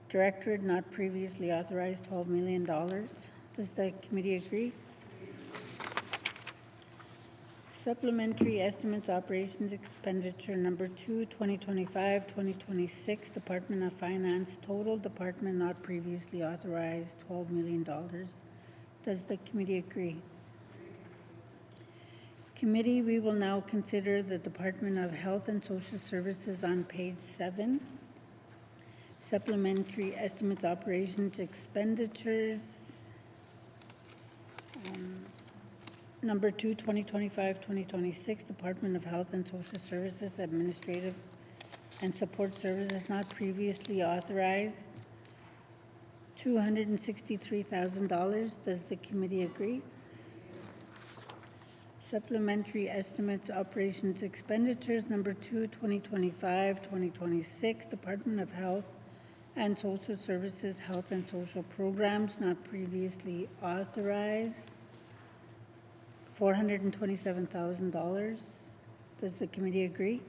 Speaker 12: Directorate not previously authorized $12 million. Does the committee agree? Supplementary estimates, operations, expenditure. Number 2, 2025-2026, Department of Finance, total department not previously authorized $12 million. Does the committee agree? Committee, we will now consider the Department of Health and Social Services on page 7. Supplementary estimates, operations, expenditures. Number 2, 2025-2026, Department of Health and Social Services, Administrative and Support Services not previously authorized, $263,000. Does the committee agree? Supplementary estimates, operations, expenditures. Number 2, 2025-2026, Department of Health and Social Services, Health and Social Programs not previously authorized, $427,000. Does the committee agree?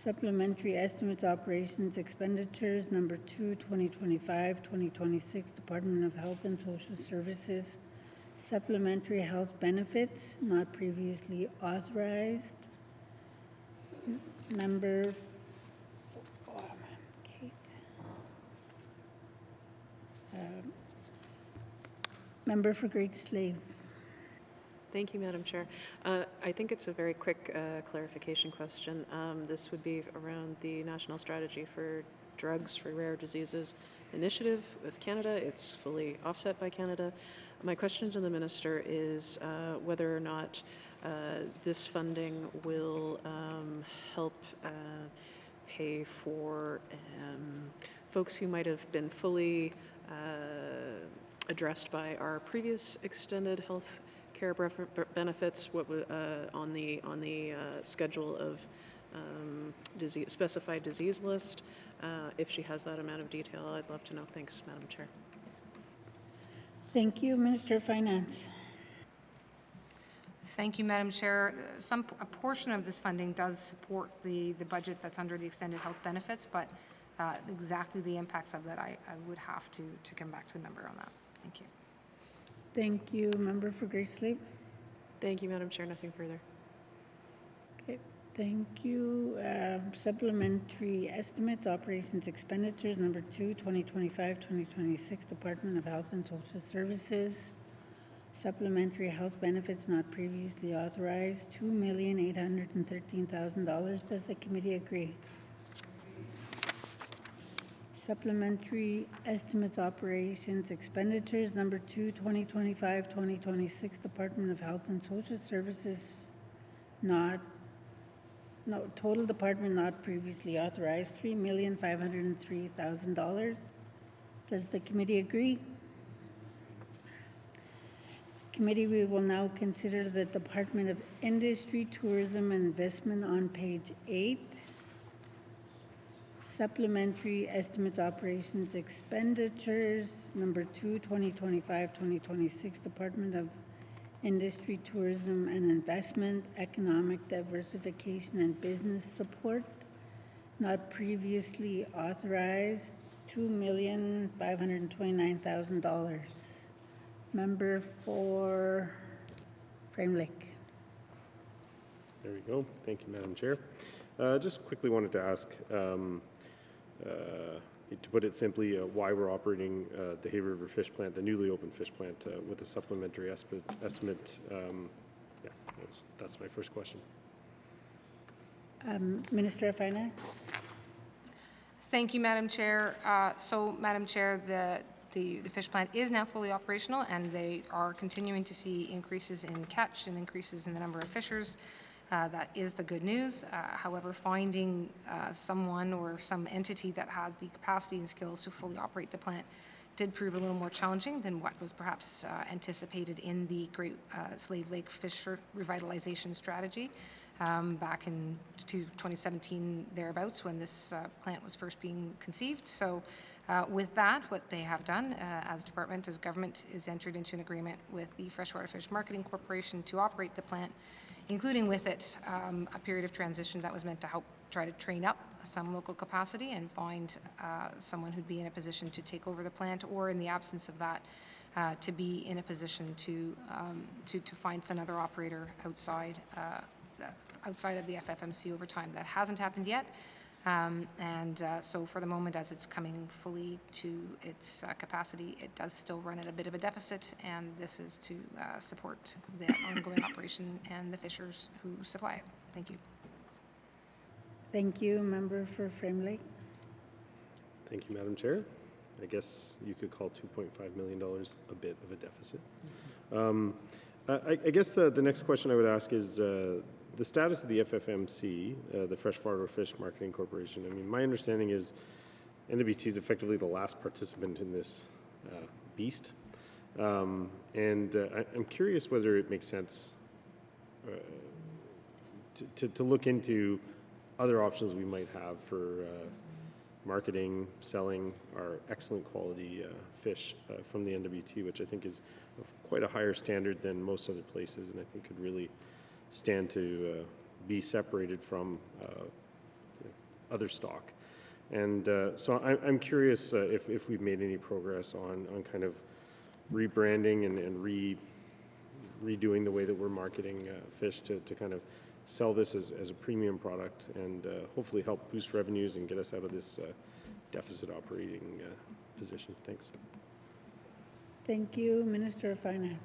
Speaker 12: Supplementary estimates, operations, expenditures. Number 2, 2025-2026, Department of Health and Social Services, supplementary health benefits not previously authorized. Member Kate. Member for Great Slave.
Speaker 8: Thank you, Madam Chair. I think it's a very quick clarification question. This would be around the National Strategy for Drugs for Rare Diseases initiative with Canada. It's fully offset by Canada. My question to the Minister is whether or not this funding will help pay for folks who might have been fully addressed by our previous extended health care benefits, what would, on the schedule of specified disease list. If she has that amount of detail, I'd love to know. Thanks, Madam Chair.
Speaker 12: Thank you, Minister of Finance.
Speaker 17: Thank you, Madam Chair. A portion of this funding does support the budget that's under the extended health benefits, but exactly the impacts of that, I would have to come back to the member on that. Thank you.
Speaker 12: Thank you, Member for Great Slave.
Speaker 8: Thank you, Madam Chair. Nothing further.
Speaker 12: Okay, thank you. Supplementary estimates, operations, expenditures. Number 2, 2025-2026, Department of Health and Social Services. Supplementary health benefits not previously authorized, $2,813,000. Does the committee agree? Supplementary estimates, operations, expenditures. Number 2, 2025-2026, Department of Health and Social Services not total department not previously authorized, $3,503,000. Does the committee agree? Committee, we will now consider the Department of Industry, Tourism and Investment on page 8. Supplementary estimates operations expenditures, number 2, 2025-2026, Department of Industry, Tourism and Investment, Economic Diversification and Business Support, not previously authorized, $2,529,000. Member for Frame Lake.
Speaker 7: There we go. Thank you, Madam Chair. Just quickly wanted to ask, to put it simply, why we're operating the Hay River Fish Plant, the newly opened fish plant, with a supplementary estimate. Yeah, that's my first question.
Speaker 12: Minister of Finance.
Speaker 17: Thank you, Madam Chair. Madam Chair, the fish plant is now fully operational, and they are continuing to see increases in catch and increases in the number of fishers. That is the good news. However, finding someone or some entity that has the capacity and skills to fully operate the plant did prove a little more challenging than what was perhaps anticipated in the Great Slave Lake Fisher Revitalization Strategy back in 2017 thereabouts, when this plant was first being conceived. So with that, what they have done as department, as government, is entered into an agreement with the Freshwater Fish Marketing Corporation to operate the plant, including with it a period of transition that was meant to help try to train up some local capacity and find someone who'd be in a position to take over the plant, or in the absence of that, to be in a position to find some other operator outside of the FFMC over time. That hasn't happened yet. So for the moment, as it's coming fully to its capacity, it does still run at a bit of a deficit, and this is to support the ongoing operation and the fishers who supply it. Thank you.
Speaker 12: Thank you. Member for Frame Lake.
Speaker 7: Thank you, Madam Chair. I guess you could call $2.5 million a bit of a deficit. I guess the next question I would ask is the status of the FFMC, the Freshwater Fish Marketing Corporation. I mean, my understanding is NWT is effectively the last participant in this beast. I'm curious whether it makes sense to look into other options we might have for marketing, selling our excellent quality fish from the NWT, which I think is of quite a higher standard than most other places, and I think could really stand to be separated from other stock. And so I'm curious if we've made any progress on kind of rebranding and redoing the way that we're marketing fish to kind of sell this as a premium product and hopefully help boost revenues and get us out of this deficit operating position. Thanks.
Speaker 12: Thank you. Minister of Finance.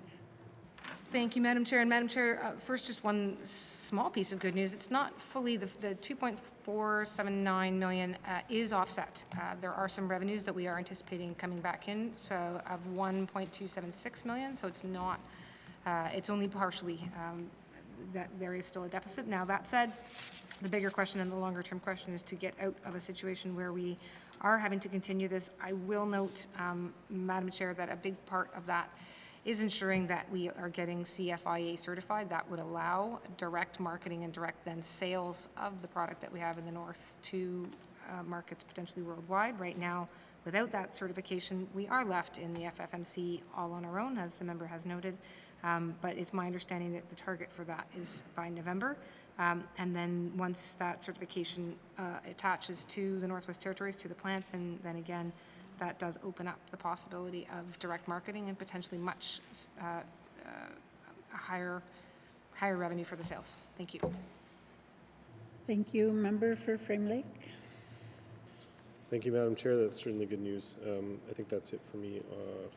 Speaker 17: Thank you, Madam Chair. And Madam Chair, first, just one small piece of good news. It's not fully, the $2.479 million is offset. There are some revenues that we are anticipating coming back in, so of $1.276 million, so it's not, it's only partially, that there is still a deficit. Now, that said, the bigger question and the longer term question is to get out of a situation where we are having to continue this. I will note, Madam Chair, that a big part of that is ensuring that we are getting CFIA certified. That would allow direct marketing and direct then sales of the product that we have in the north to markets potentially worldwide. Right now, without that certification, we are left in the FFMC all on our own, as the member has noted. But it's my understanding that the target for that is by November. And then once that certification attaches to the Northwest Territories, to the plant, then again, that does open up the possibility of direct marketing and potentially much higher revenue for the sales. Thank you.
Speaker 12: Thank you. Member for Frame Lake.
Speaker 7: Thank you, Madam Chair. That's certainly good news. I think that's it for me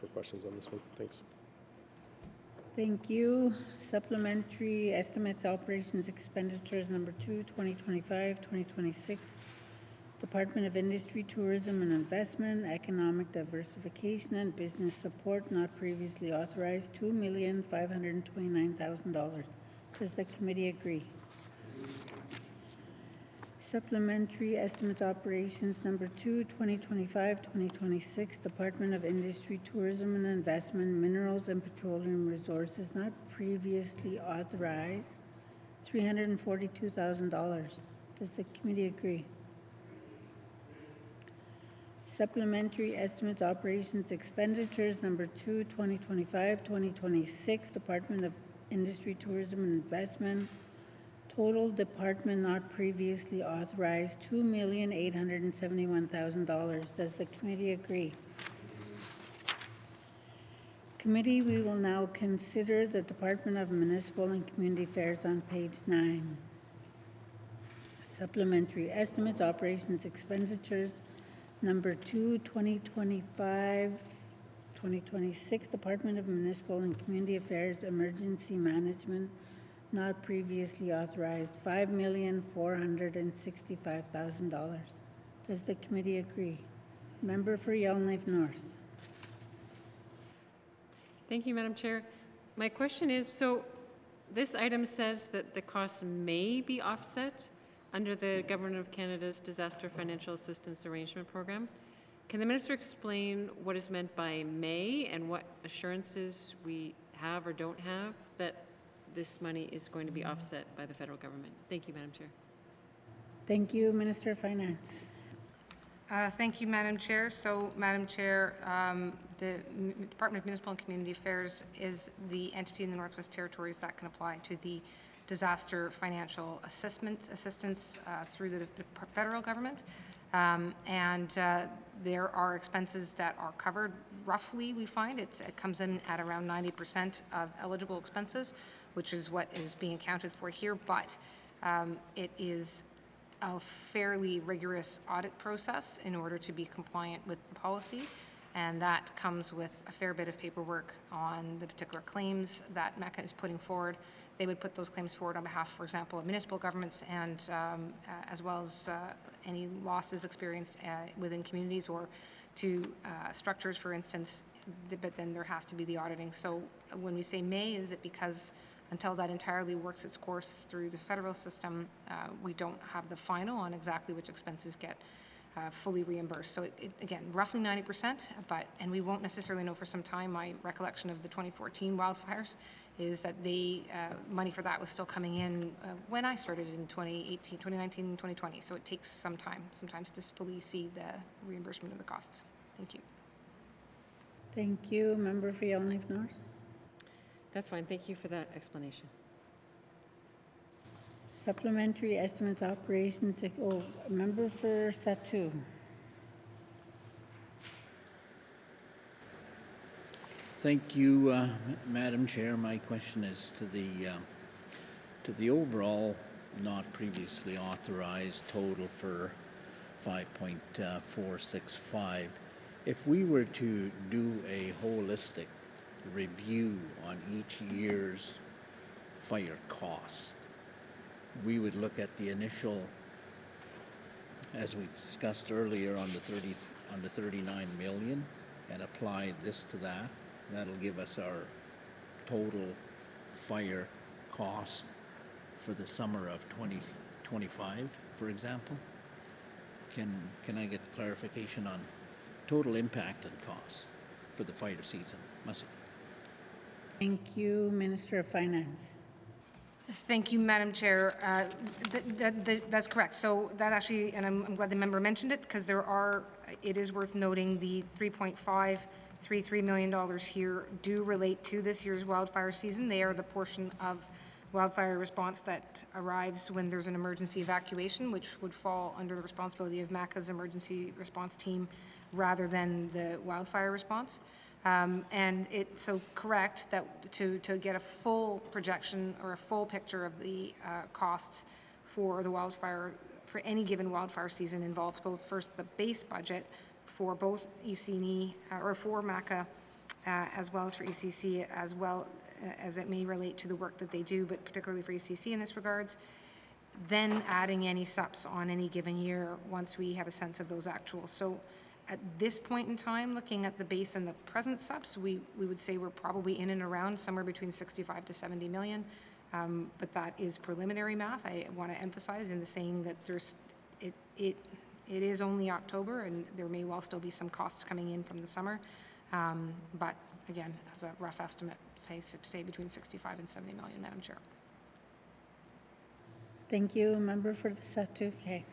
Speaker 7: for questions on this one. Thanks.
Speaker 12: Thank you. Supplementary estimates operations expenditures number 2, 2025-2026. Department of Industry, Tourism and Investment, Economic Diversification and Business Support, not previously authorized, $2,529,000. Does the committee agree? Supplementary Estimates Operations Number 2, 2025-2026, Department of Industry, Tourism and Investment, Minerals and Petroleum Resources not previously authorized, $342,000. Does the committee agree? Supplementary Estimates Operations Expenditures Number 2, 2025-2026, Department of Industry, Tourism and Investment, total department not previously authorized, $2,871,000. Does the committee agree? Committee, we will now consider the Department of Municipal and Community Affairs on page 9. Supplementary Estimates Operations Expenditures Number 2, 2025-2026, Department of Municipal and Community Affairs Emergency Management not previously authorized, $5,465,000. Does the committee agree? Member for Yellowknife North.
Speaker 5: Thank you, Madam Chair. My question is, so this item says that the costs may be offset under the Government of Canada's Disaster Financial Assistance Arrangement Program. Can the minister explain what is meant by may and what assurances we have or don't have that this money is going to be offset by the federal government? Thank you, Madam Chair.
Speaker 12: Thank you, Minister of Finance.
Speaker 17: Thank you, Madam Chair. So, Madam Chair, the Department of Municipal and Community Affairs is the entity in the Northwest Territories that can apply to the disaster financial assistance through the federal government. There are expenses that are covered roughly, we find. It comes in at around 90% of eligible expenses, which is what is being accounted for here, but it is a fairly rigorous audit process in order to be compliant with the policy, and that comes with a fair bit of paperwork on the particular claims that MECA is putting forward. They would put those claims forward on behalf, for example, of municipal governments and as well as any losses experienced within communities or to structures, for instance, but then there has to be the auditing. So when we say may, is it because until that entirely works its course through the federal system, we don't have the final on exactly which expenses get fully reimbursed. So again, roughly 90%, and we won't necessarily know for some time. My recollection of the 2014 wildfires is that money for that was still coming in when I started in 2018, 2019, and 2020. So it takes some time sometimes to fully see the reimbursement of the costs. Thank you.
Speaker 12: Thank you. Member for Yellowknife North.
Speaker 5: That's fine. Thank you for that explanation.
Speaker 12: Supplementary Estimates Operations. Member for Satu.
Speaker 9: Thank you, Madam Chair. My question is to the overall not previously authorized total for 5.465. If we were to do a holistic review on each year's fire cost, we would look at the initial, as we discussed earlier, on the 39 million and apply this to that. That'll give us our total fire cost for the summer of 2025, for example. Can I get clarification on total impact and cost for the fire season?
Speaker 12: Thank you, Minister of Finance.
Speaker 17: Thank you, Madam Chair. That's correct. So that actually, and I'm glad the member mentioned it, because it is worth noting the $3.533 million here do relate to this year's wildfire season. They are the portion of wildfire response that arrives when there's an emergency evacuation, which would fall under the responsibility of MACA's emergency response team rather than the wildfire response. And it's so correct that to get a full projection or a full picture of the costs for the wildfire, for any given wildfire season, involves both first the base budget for both EC&E or for MACA as well as for ECC, as well as it may relate to the work that they do, but particularly for ECC in this regards, then adding any SUPs on any given year once we have a sense of those actuals. So at this point in time, looking at the base and the present SUPs, we would say we're probably in and around somewhere between 65 to 70 million. But that is preliminary math. I want to emphasize in the saying that there's it is only October, and there may well still be some costs coming in from the summer. But again, as a rough estimate, say between 65 and 70 million, Madam Chair.
Speaker 12: Thank you. Member for the Satu. Okay.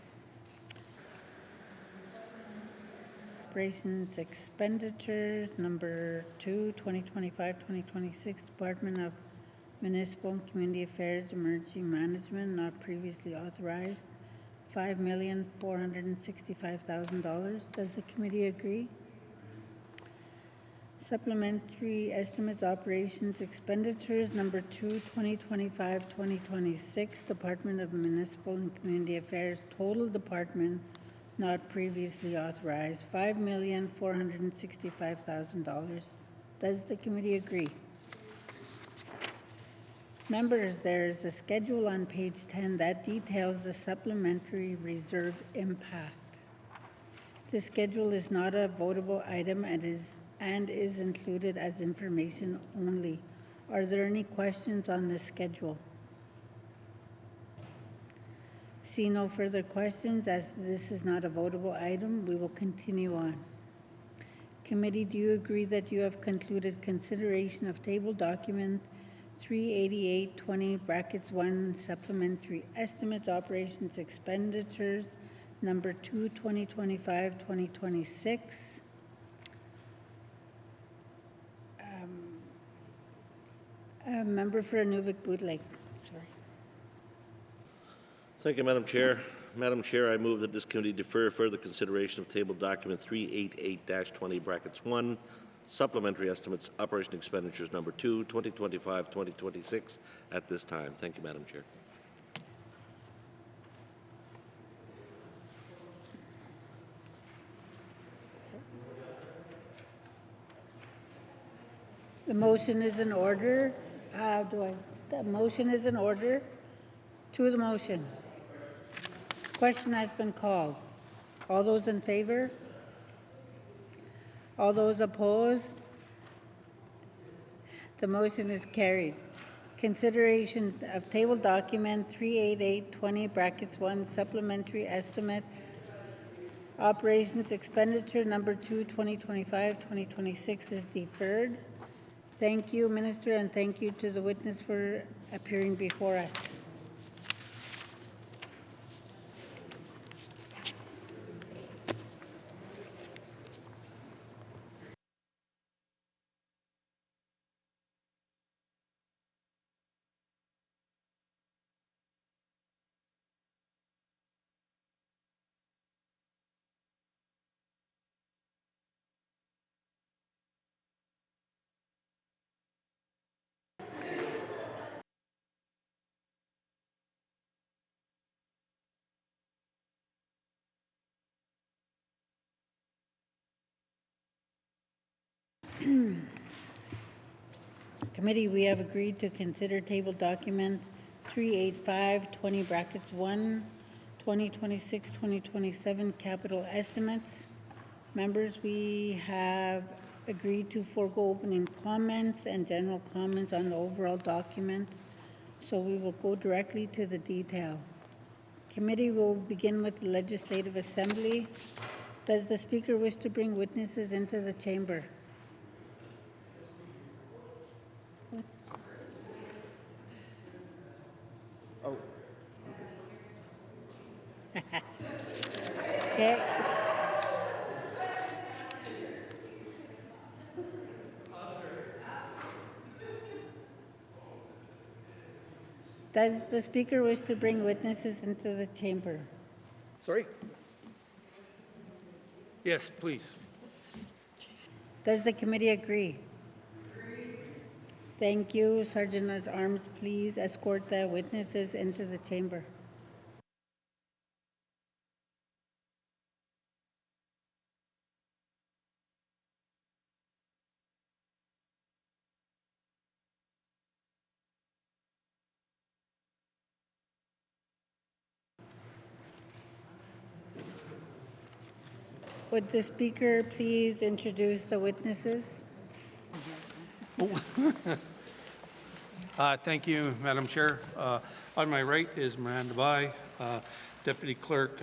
Speaker 12: Operations expenditures, number 2, 2025-2026, Department of Municipal and Community Affairs Emergency Management, not previously authorized, $5,465,000. Does the committee agree? Supplementary estimates operations expenditures, number 2, 2025-2026, Department of Municipal and Community Affairs, total department not previously authorized, $5,465,000. Does the committee agree? Members, there is a schedule on page 10 that details the supplementary reserve impact. The schedule is not a votable item and is included as information only. Are there any questions on this schedule? See no further questions. As this is not a votable item, we will continue on. Committee, do you agree that you have concluded consideration of table document 38820(1) supplementary estimates operations expenditures number 2, 2025-2026? Member for Nuvik Bootleg. Sorry.
Speaker 11: Thank you, Madam Chair. Madam Chair, I move that this committee defer further consideration of table document 388-20(1), supplementary estimates, operation expenditures number 2, 2025-2026 at this time. Thank you, Madam Chair.
Speaker 12: The motion is in order. The motion is in order. To the motion. Question has been called. All those in favor? All those opposed? The motion is carried. Consideration of table document 38820(1) supplementary estimates. Operations expenditure number 2, 2025-2026 is deferred. Thank you, Minister, and thank you to the witness for appearing before us. Committee, we have agreed to consider table document 38520(1), 2026-2027 capital estimates. Members, we have agreed to forego opening comments and general comments on the overall document, so we will go directly to the detail. Committee will begin with the Legislative Assembly. Does the Speaker wish to bring witnesses into the chamber?
Speaker 10: Oh.
Speaker 12: Okay. Does the Speaker wish to bring witnesses into the chamber?
Speaker 4: Sorry? Yes, please.
Speaker 12: Does the committee agree? Thank you. Sergeant at Arms, please escort the witnesses into the chamber. Would the Speaker please introduce the witnesses?
Speaker 4: Thank you, Madam Chair. On my right is Miranda Bai, Deputy Clerk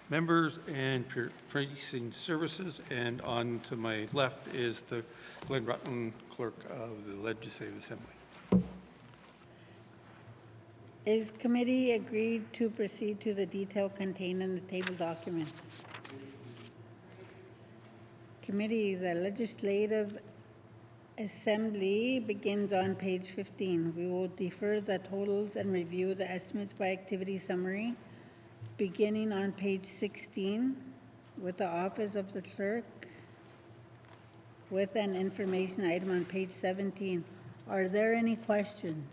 Speaker 4: members and precinct services, and on to my left is the Glen Rutland Clerk of the Legislative Assembly.
Speaker 12: Is committee agreed to proceed to the detail contained in the table document? Committee, the Legislative Assembly begins on page 15. We will defer the totals and review the estimates by activity summary beginning on page 16 with the Office of the Clerk with an information item on page 17. Are there any questions?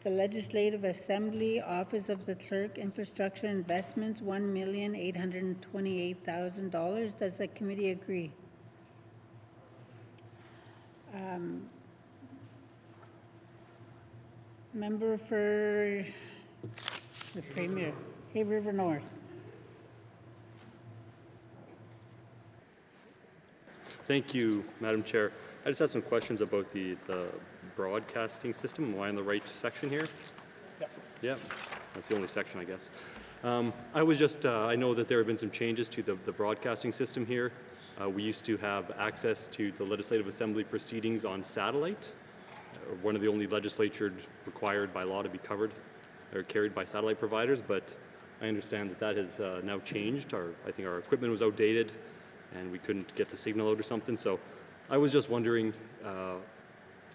Speaker 12: The Legislative Assembly, Office of the Clerk, Infrastructure Investments, $1,828,000. Does the committee agree? Member for the Premier, Hay River North.
Speaker 20: Thank you, Madam Chair. I just have some questions about the broadcasting system. Am I in the right section here? Yep. That's the only section, I guess. I was just, I know that there have been some changes to the broadcasting system here. We used to have access to the Legislative Assembly proceedings on satellite. One of the only legislatures required by law to be covered or carried by satellite providers, but I understand that that has now changed. I think our equipment was outdated and we couldn't get the signal out or something. So I was just wondering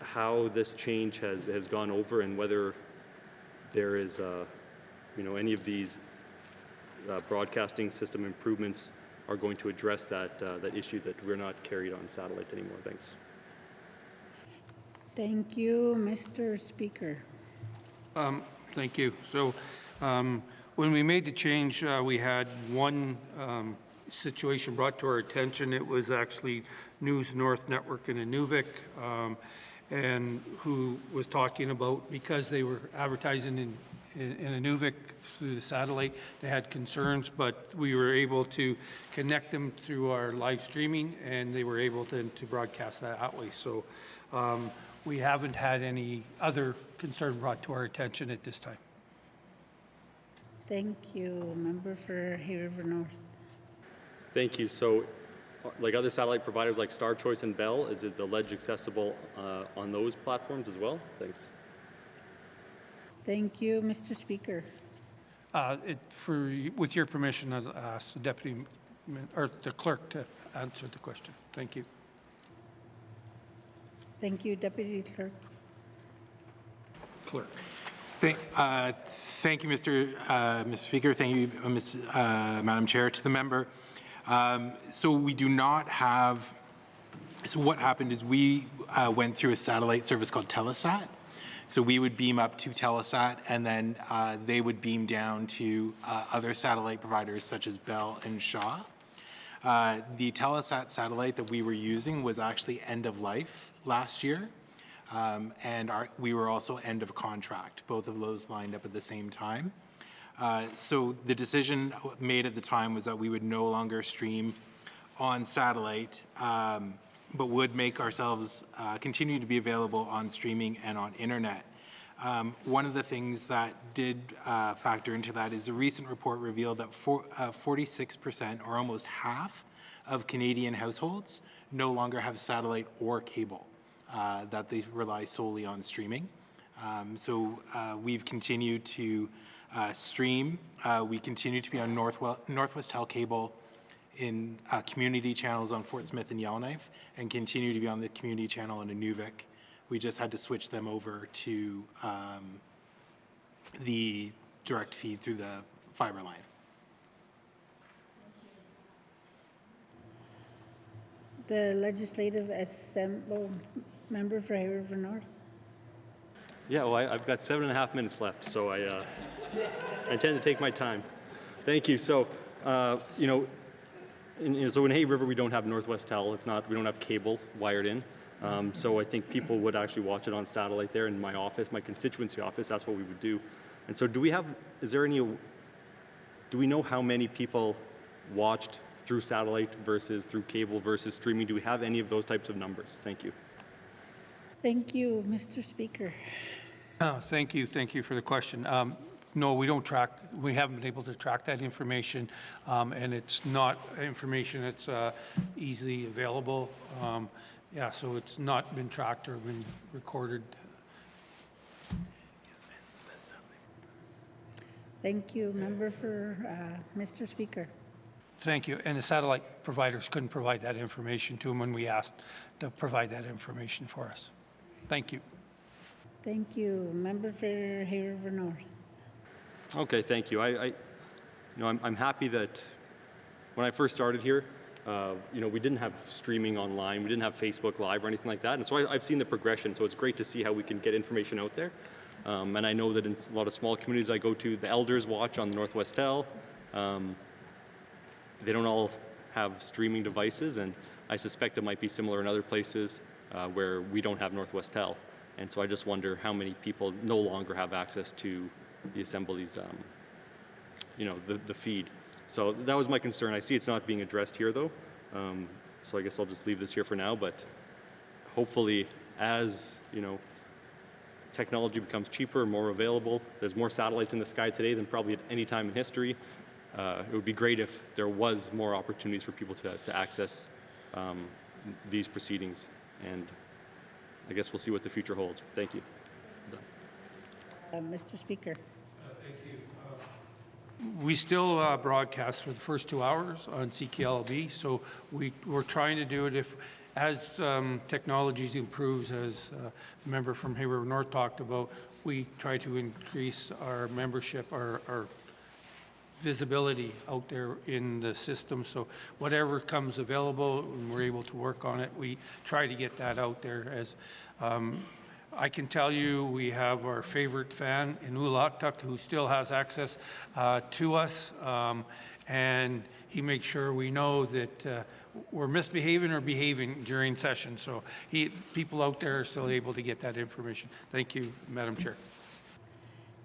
Speaker 20: how this change has gone over and whether there is, any of these broadcasting system improvements are going to address that issue that we're not carried on satellite anymore. Thanks.
Speaker 12: Thank you, Mr. Speaker.
Speaker 4: Thank you. So when we made the change, we had one situation brought to our attention. It was actually News North Network in Inuvik, and who was talking about, because they were advertising in Inuvik through the satellite, they had concerns, but we were able to connect them through our live streaming, and they were able to broadcast that way. So we haven't had any other concern brought to our attention at this time.
Speaker 12: Thank you. Member for Hay River North.
Speaker 20: Thank you. So, like other satellite providers like Star Choice and Bell, is it the Ledge accessible on those platforms as well? Thanks.
Speaker 12: Thank you, Mr. Speaker.
Speaker 4: With your permission, I'll ask the deputy or the clerk to answer the question. Thank you.
Speaker 12: Thank you, Deputy Clerk.
Speaker 4: Clerk.
Speaker 21: Thank you, Mr. Speaker. Thank you, Madam Chair, to the member. So we do not have, so what happened is we went through a satellite service called Telesat. So we would beam up to Telesat, and then they would beam down to other satellite providers such as Bell and Shaw. The Telesat satellite that we were using was actually end of life last year, and we were also end of contract. Both of those lined up at the same time. So the decision made at the time was that we would no longer stream on satellite, but would make ourselves continue to be available on streaming and on internet. One of the things that did factor into that is a recent report revealed that 46%, or almost half, of Canadian households no longer have satellite or cable, that they rely solely on streaming. So we've continued to stream. We continue to be on Northwest Health Cable in community channels on Fort Smith and Yellowknife, and continue to be on the community channel in Inuvik. We just had to switch them over to the direct feed through the fiber line.
Speaker 12: The Legislative Assembly member for Hay River North.
Speaker 20: Yeah, well, I've got 7.5 minutes left, so I intend to take my time. Thank you. So, so in Hay River, we don't have Northwest Tel. We don't have cable wired in. So I think people would actually watch it on satellite there in my office, my constituency office. That's what we would do. And so do we know how many people watched through satellite versus through cable versus streaming? Do we have any of those types of numbers? Thank you.
Speaker 12: Thank you, Mr. Speaker.
Speaker 4: Thank you for the question.
Speaker 3: no, we don't track, we haven't been able to track that information, and it's not information that's easily available. Yeah, so it's not been tracked or been recorded.
Speaker 12: Thank you. Member for Mr. Speaker.
Speaker 3: Thank you. And the satellite providers couldn't provide that information to them when we asked to provide that information for us. Thank you.
Speaker 12: Thank you. Member for Hay River North.
Speaker 20: Okay, thank you. I'm happy that when I first started here, we didn't have streaming online, we didn't have Facebook Live or anything like that, and so I've seen the progression. So it's great to see how we can get information out there. And I know that in a lot of small communities I go to, the elders watch on the Northwestel. They don't all have streaming devices, and I suspect it might be similar in other places where we don't have Northwestel. And so I just wonder how many people no longer have access to the Assembly's, the feed. So that was my concern. I see it's not being addressed here, though. So I guess I'll just leave this here for now. But hopefully, as technology becomes cheaper, more available, there's more satellites in the sky today than probably at any time in history. It would be great if there was more opportunities for people to access these proceedings. And I guess we'll see what the future holds. Thank you.
Speaker 12: Mr. Speaker.
Speaker 3: Thank you. We still broadcast for the first 2 hours on CKLB, so we're trying to do it as technology improves, as the member from Hay River North talked about. We try to increase our membership, our visibility out there in the system. So whatever comes available and we're able to work on it, we try to get that out there. As I can tell you, we have our favorite fan in Ulaktuk who still has access to us, and he makes sure we know that we're misbehaving or behaving during session. So people out there are still able to get that information. Thank you, Madam Chair.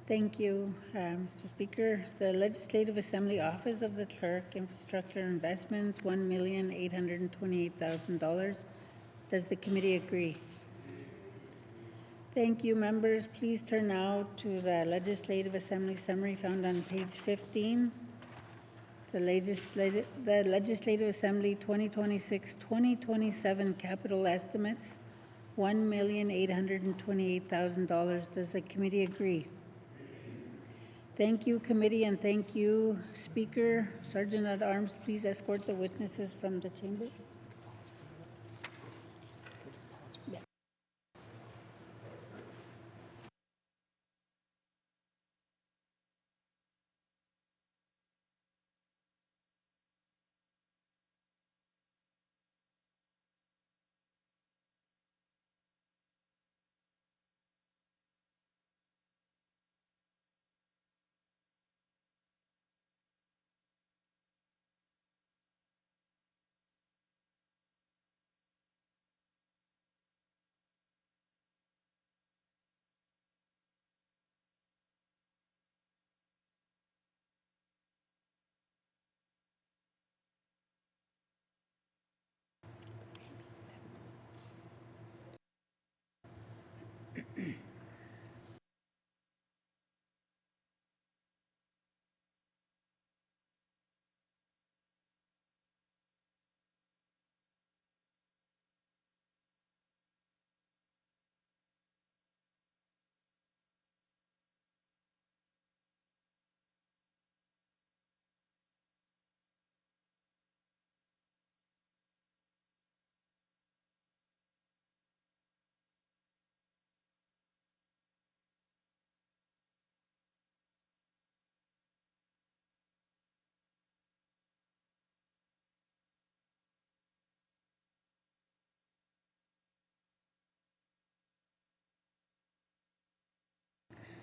Speaker 12: Thank you, Mr. Speaker. The Legislative Assembly Office of the Clerk, Infrastructure Investments, $1,828,000. Does the committee agree? Thank you, members. Please turn now to the Legislative Assembly summary found on page 15. The Legislative Assembly 2026-2027 capital estimates, $1,828,000. Does the committee agree? Thank you, committee, and thank you, Speaker. Sergeant at Arms, please escort the witnesses from the chamber. Yeah.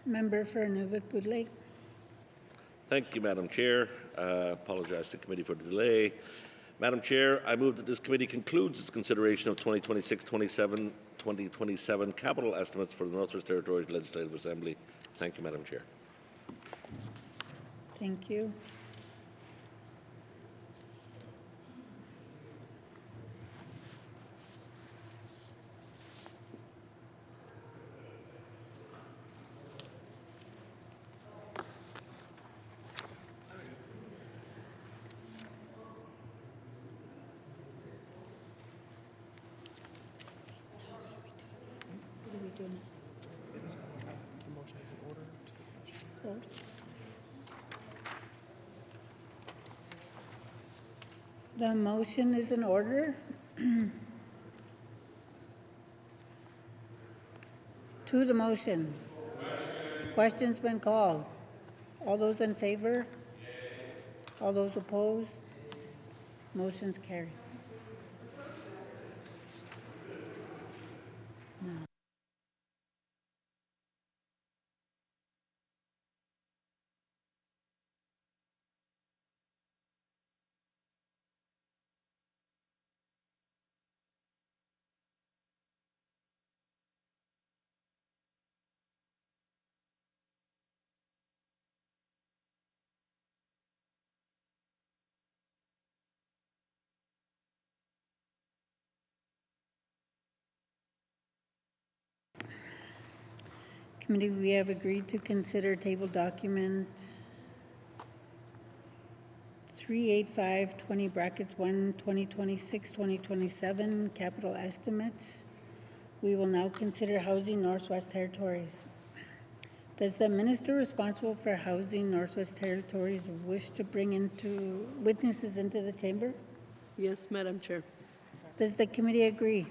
Speaker 12: Member for Nuvik-Boot Lake.
Speaker 11: Thank you, Madam Chair. Apologize to the committee for the delay. Madam Chair, I move that this committee concludes its consideration of 2026-2027 capital estimates for the Northwest Territories Legislative Assembly. Thank you, Madam Chair.
Speaker 12: Thank you. vote. The motion is in order. To the motion. Question's been called. All those in favor? All those opposed? Motion's carried. Committee, we have agreed to consider table document 38520 brackets 1 2026-2027 capital estimates. We will now consider Housing Northwest Territories. Does the minister responsible for Housing Northwest Territories wish to bring witnesses into the chamber?
Speaker 1: Yes, Madam Chair.
Speaker 12: Does the committee agree?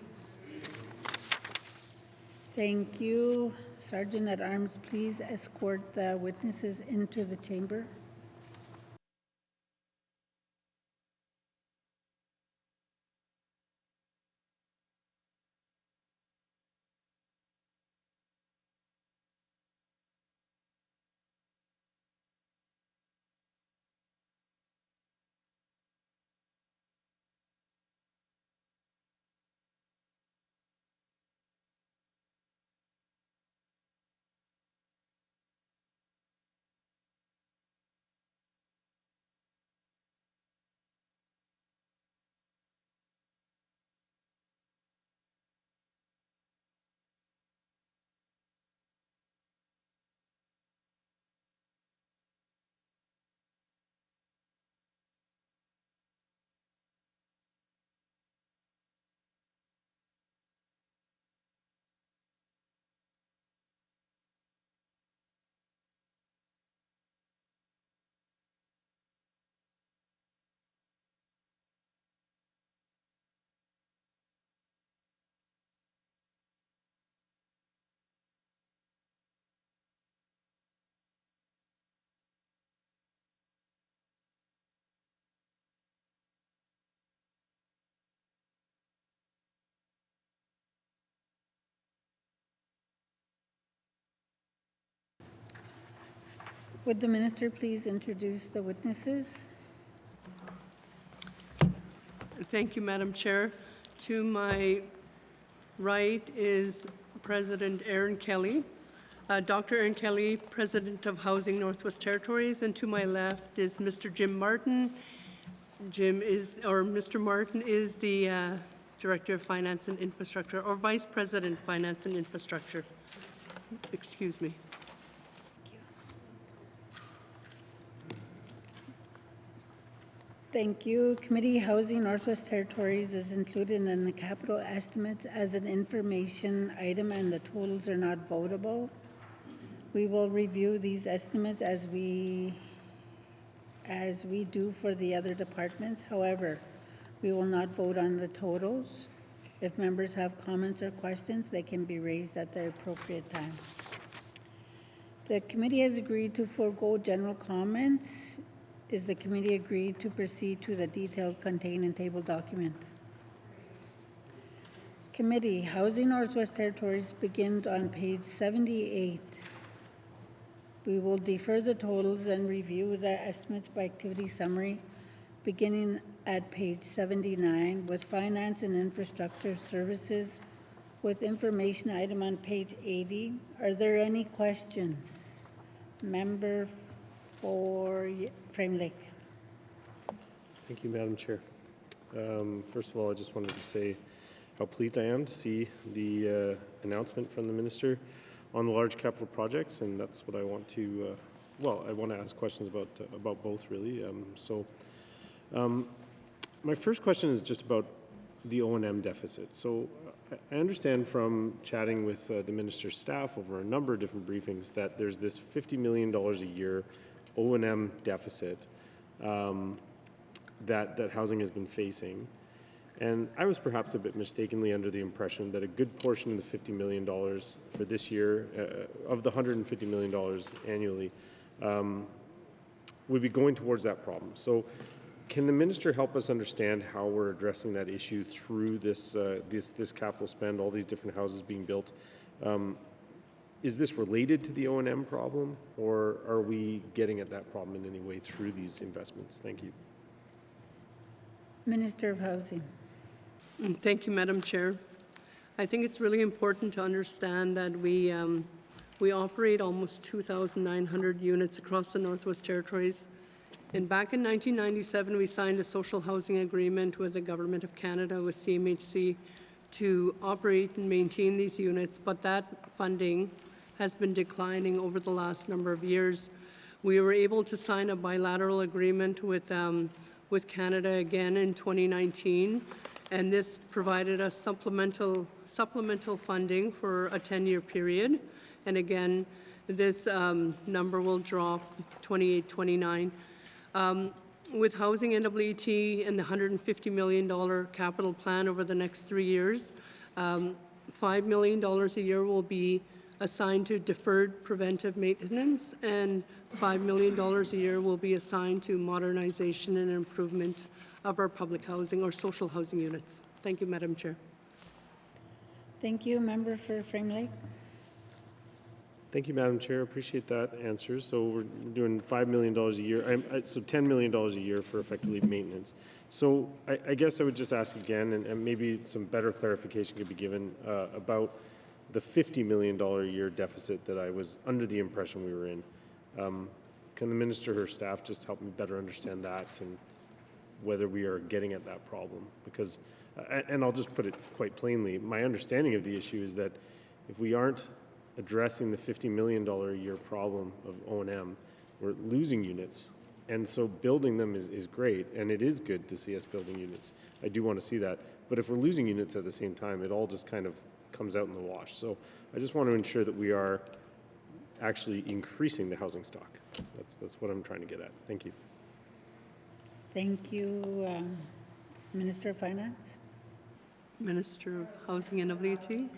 Speaker 12: Thank you. Sergeant at Arms, please escort the witnesses into the chamber. Would the minister please introduce the witnesses?
Speaker 1: Thank you, Madam Chair. To my right is President Aaron Kelly, Dr. Aaron Kelly, President of Housing Northwest Territories, and to my left is Mr. Jim Martin. Mr. Martin is the Director of Finance and Infrastructure, or Vice President, Finance and Infrastructure. Excuse me.
Speaker 12: Thank you. Committee Housing Northwest Territories is included in the capital estimates as an information item and the totals are not votable. We will review these estimates as we do for the other departments. However, we will not vote on the totals. If members have comments or questions, they can be raised at the appropriate time. The committee has agreed to forego general comments. Is the committee agreed to proceed to the detail contained in table document? Committee, Housing Northwest Territories begins on page 78. We will defer the totals and review the estimates by activity summary beginning at page 79 with Finance and Infrastructure Services with information item on page 80. Are there any questions? Member for Frame Lake.
Speaker 7: Thank you, Madam Chair. First of all, I just wanted to say how pleased I am to see the announcement from the minister on the large capital projects, and that's what I want to, I want to ask questions about both, really. My first question is just about the O&M deficit. So I understand from chatting with the minister's staff over a number of different briefings that there's this $50 million a year O&M deficit that housing has been facing. And I was perhaps a bit mistakenly under the impression that a good portion of the $50 million for this year, of the $150 million annually, would be going towards that problem. So can the minister help us understand how we're addressing that issue through this capital spend, all these different houses being built? Is this related to the O&M problem, or are we getting at that problem in any way through these investments? Thank you.
Speaker 12: Minister of Housing.
Speaker 1: Thank you, Madam Chair. I think it's really important to understand that we operate almost 2,900 units across the Northwest Territories. And back in 1997, we signed a social housing agreement with the Government of Canada, with CMHC, to operate and maintain these units, but that funding has been declining over the last number of years. We were able to sign a bilateral agreement with Canada again in 2019, and this provided us supplemental funding for a 10-year period. And again, this number will drop 28, 29. With Housing NWT and the $150 million capital plan over the next 3 years, $5 million a year will be assigned to deferred preventive maintenance, and $5 million a year will be assigned to modernization and improvement of our public housing or social housing units. Thank you, Madam Chair.
Speaker 12: Thank you. Member for Frame Lake.
Speaker 7: Thank you, Madam Chair. Appreciate that answer. So we're doing $5 million a year, so $10 million a year for effectively maintenance. So I guess I would just ask again, and maybe some better clarification could be given about the $50 million a year deficit that I was under the impression we were in. Can the minister or her staff just help me better understand that and whether we are getting at that problem? Because, and I'll just put it quite plainly, my understanding of the issue is that if we aren't addressing the $50 million a year problem of O&M, we're losing units. And so building them is great, and it is good to see us building units. I do want to see that. But if we're losing units at the same time, it all just kind of comes out in the wash. So I just want to ensure that we are actually increasing the housing stock. That's what I'm trying to get at. Thank you.
Speaker 12: Thank you. Minister of Finance.
Speaker 1: Minister of Housing and NWT.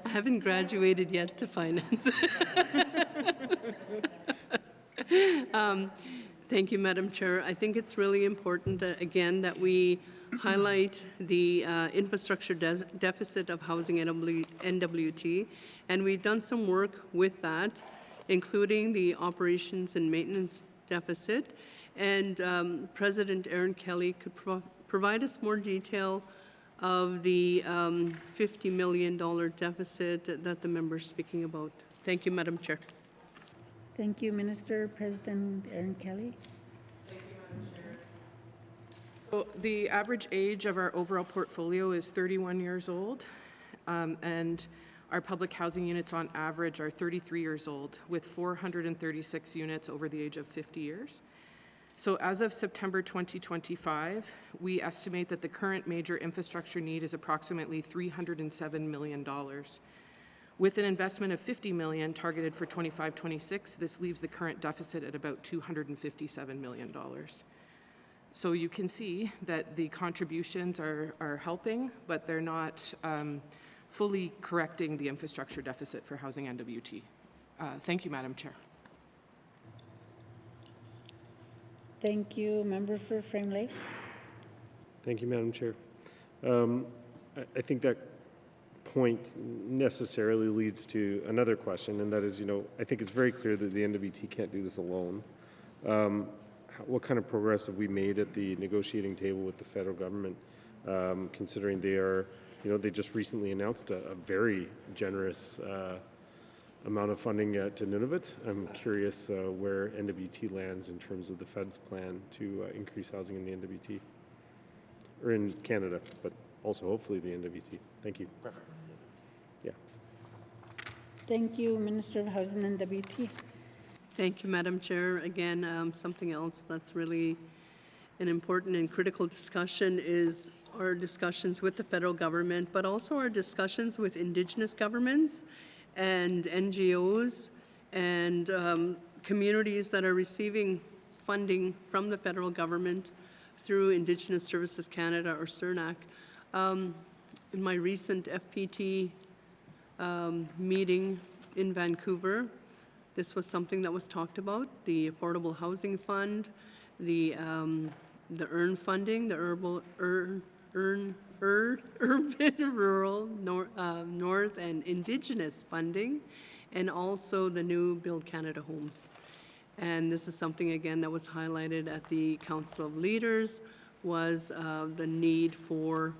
Speaker 1: I haven't graduated yet to finance. Thank you, Madam Chair. I think it's really important that, again, that we highlight the infrastructure deficit of Housing NWT, and we've done some work with that, including the operations and maintenance deficit. And President Aaron Kelly could provide us more detail of the $50 million deficit that the member is speaking about. Thank you, Madam Chair.
Speaker 12: Thank you, Minister. President Aaron Kelly.
Speaker 13: Thank you, Madam Chair. So the average age of our overall portfolio is 31 years old, and our public housing units on average are 33 years old, with 436 units over the age of 50 years. So as of September 2025, we estimate that the current major infrastructure need is approximately $307 million. With an investment of $50 million targeted for 25-26, this leaves the current deficit at about $257 million. So you can see that the contributions are helping, but they're not fully correcting the infrastructure deficit for Housing NWT. Thank you, Madam Chair.
Speaker 12: Thank you. Member for Frame Lake.
Speaker 7: Thank you, Madam Chair. I think that point necessarily leads to another question, and that is, I think it's very clear that the NWT can't do this alone. What kind of progress have we made at the negotiating table with the federal government, considering they are, they just recently announced a very generous amount of funding to Nunavut. I'm curious where NWT lands in terms of the Fed's plan to increase housing in the NWT, or in Canada, but also hopefully the NWT. Thank you. Yeah.
Speaker 12: Thank you, Minister of Housing and NWT.
Speaker 1: Thank you, Madam Chair. Again, something else that's really an important and critical discussion is our discussions with the federal government, but also our discussions with Indigenous governments and NGOs and communities that are receiving funding from the federal government through Indigenous Services Canada or CERNAC. In my recent FPT meeting in Vancouver, this was something that was talked about, the Affordable Housing Fund, the EARN funding, the urban, rural, north and Indigenous funding, and also the new Build Canada Homes. And this is something, again, that was highlighted at the Council of Leaders, was the need for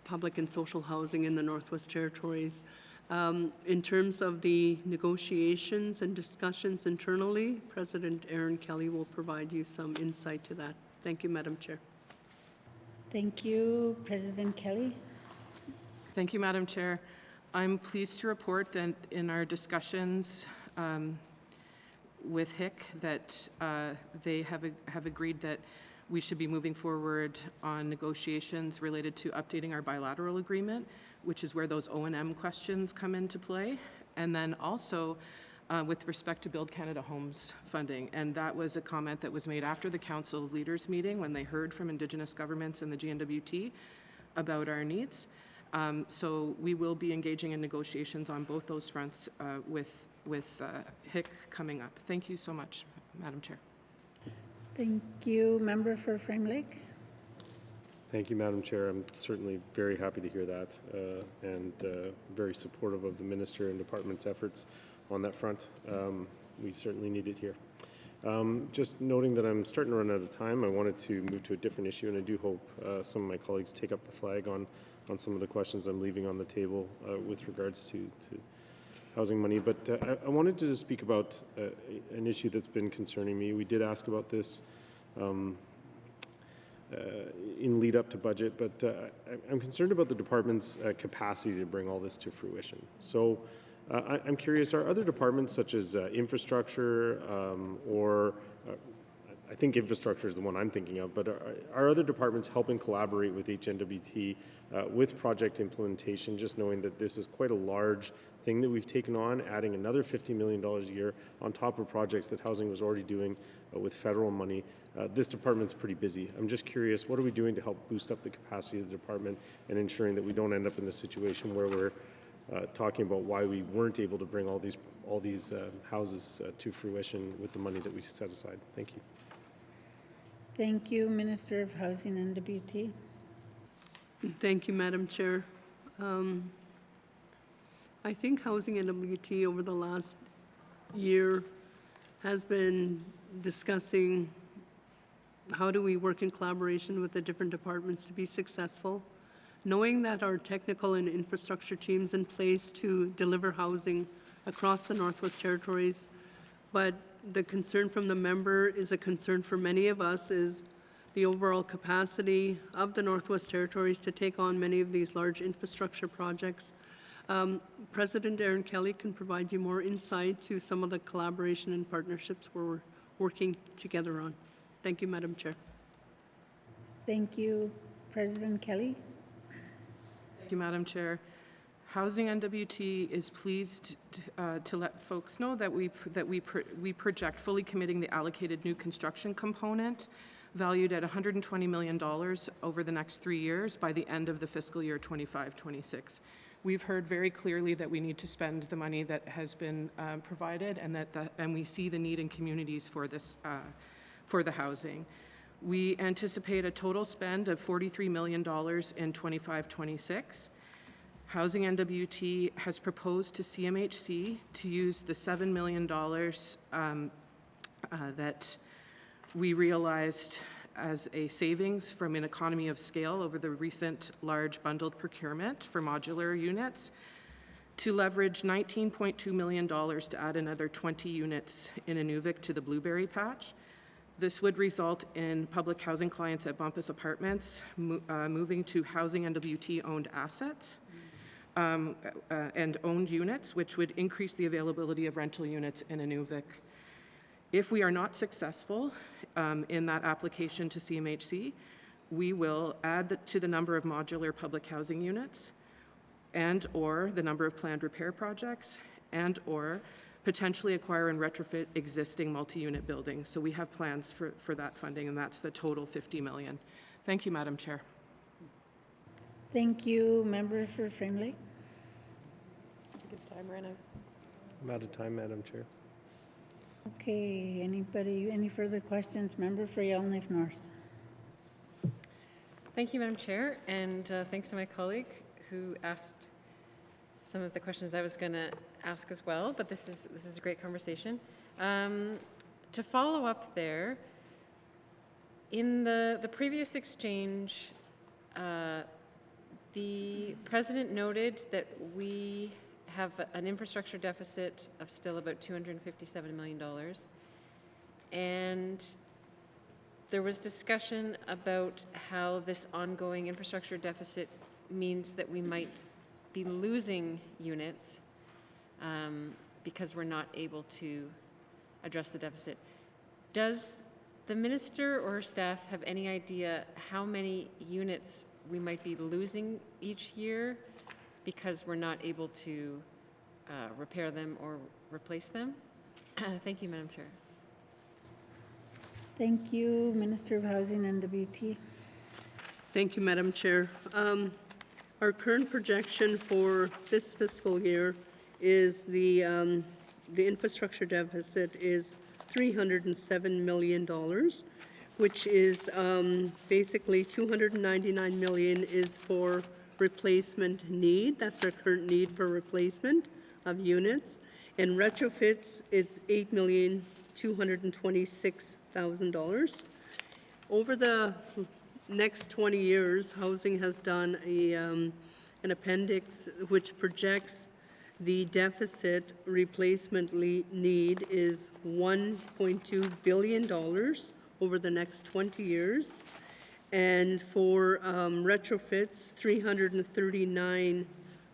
Speaker 1: public and social housing in the Northwest Territories. In terms of the negotiations and discussions internally, President Aaron Kelly will provide you some insight to that. Thank you, Madam Chair.
Speaker 12: Thank you, President Kelly.
Speaker 13: Thank you, Madam Chair. I'm pleased to report that in our discussions with HIC that they have agreed that we should be moving forward on negotiations related to updating our bilateral agreement, which is where those O&M questions come into play, and then also with respect to Build Canada Homes funding. And that was a comment that was made after the Council of Leaders meeting when they heard from Indigenous governments and the GNWT about our needs. So we will be engaging in negotiations on both those fronts with HIC coming up. Thank you so much, Madam Chair.
Speaker 12: Thank you. Member for Frame Lake.
Speaker 7: Thank you, Madam Chair. I'm certainly very happy to hear that and very supportive of the Minister and Department's efforts on that front. We certainly need it here. Just noting that I'm starting to run out of time, I wanted to move to a different issue, and I do hope some of my colleagues take up the flag on some of the questions I'm leaving on the table with regards to housing money. But I wanted to speak about an issue that's been concerning me. We did ask about this in lead up to budget, but I'm concerned about the department's capacity to bring all this to fruition. So I'm curious, are other departments such as infrastructure or I think infrastructure is the one I'm thinking of, but are other departments helping collaborate with HNWT with project implementation, just knowing that this is quite a large thing that we've taken on, adding another $50 million a year on top of projects that Housing was already doing with federal money. This department's pretty busy. I'm just curious, what are we doing to help boost up the capacity of the department and ensuring that we don't end up in a situation where we're talking about why we weren't able to bring all these houses to fruition with the money that we set aside? Thank you.
Speaker 12: Thank you, Minister of Housing and WT.
Speaker 1: Thank you, Madam Chair. I think Housing and WT over the last year has been discussing how do we work in collaboration with the different departments to be successful, knowing that our technical and infrastructure teams in place to deliver housing across the Northwest Territories, but the concern from the member is a concern for many of us is the overall capacity of the Northwest Territories to take on many of these large infrastructure projects. President Aaron Kelly can provide you more insight to some of the collaboration and partnerships we're working together on. Thank you, Madam Chair.
Speaker 12: Thank you, President Kelly.
Speaker 13: Thank you, Madam Chair. Housing NWT is pleased to let folks know that we project fully committing the allocated new construction component valued at $120 million over the next 3 years by the end of the fiscal year 25-26. We've heard very clearly that we need to spend the money that has been provided, and we see the need in communities for this for the housing. We anticipate a total spend of $43 million in 25-26. Housing NWT has proposed to CMHC to use the $7 million that we realized as a savings from an economy of scale over the recent large bundled procurement for modular units to leverage $19.2 million to add another 20 units in Inuvik to the Blueberry Patch. This would result in public housing clients at Bumpus Apartments moving to Housing NWT owned assets and owned units, which would increase the availability of rental units in Inuvik. If we are not successful in that application to CMHC, we will add to the number of modular public housing units and/or the number of planned repair projects and/or potentially acquire and retrofit existing multi-unit buildings. So we have plans for that funding, and that's the total 50 million. Thank you, Madam Chair.
Speaker 12: Thank you. Member for Frame Lake.
Speaker 5: I think it's time ran out.
Speaker 7: I'm out of time, Madam Chair.
Speaker 12: Okay, anybody, any further questions? Member for Yellowknife North.
Speaker 5: Thank you, Madam Chair, and thanks to my colleague who asked some of the questions I was going to ask as well, but this is a great conversation. To follow up there, in the previous exchange, the President noted that we have an infrastructure deficit of still about $257 million, and there was discussion about how this ongoing infrastructure deficit means that we might be losing units because we're not able to address the deficit. Does the minister or her staff have any idea how many units we might be losing each year because we're not able to repair them or replace them? Thank you, Madam Chair.
Speaker 12: Thank you. Minister of Housing and WT.
Speaker 1: Thank you, Madam Chair. Our current projection for this fiscal year is the infrastructure deficit is $307 million, which is basically $299 million is for replacement need. That's our current need for replacement of units. And retrofits, it's $8,226,000. Over the next 20 years, Housing has done an appendix which projects the deficit replacement need is $1.2 billion over the next 20 years. And for retrofits, $339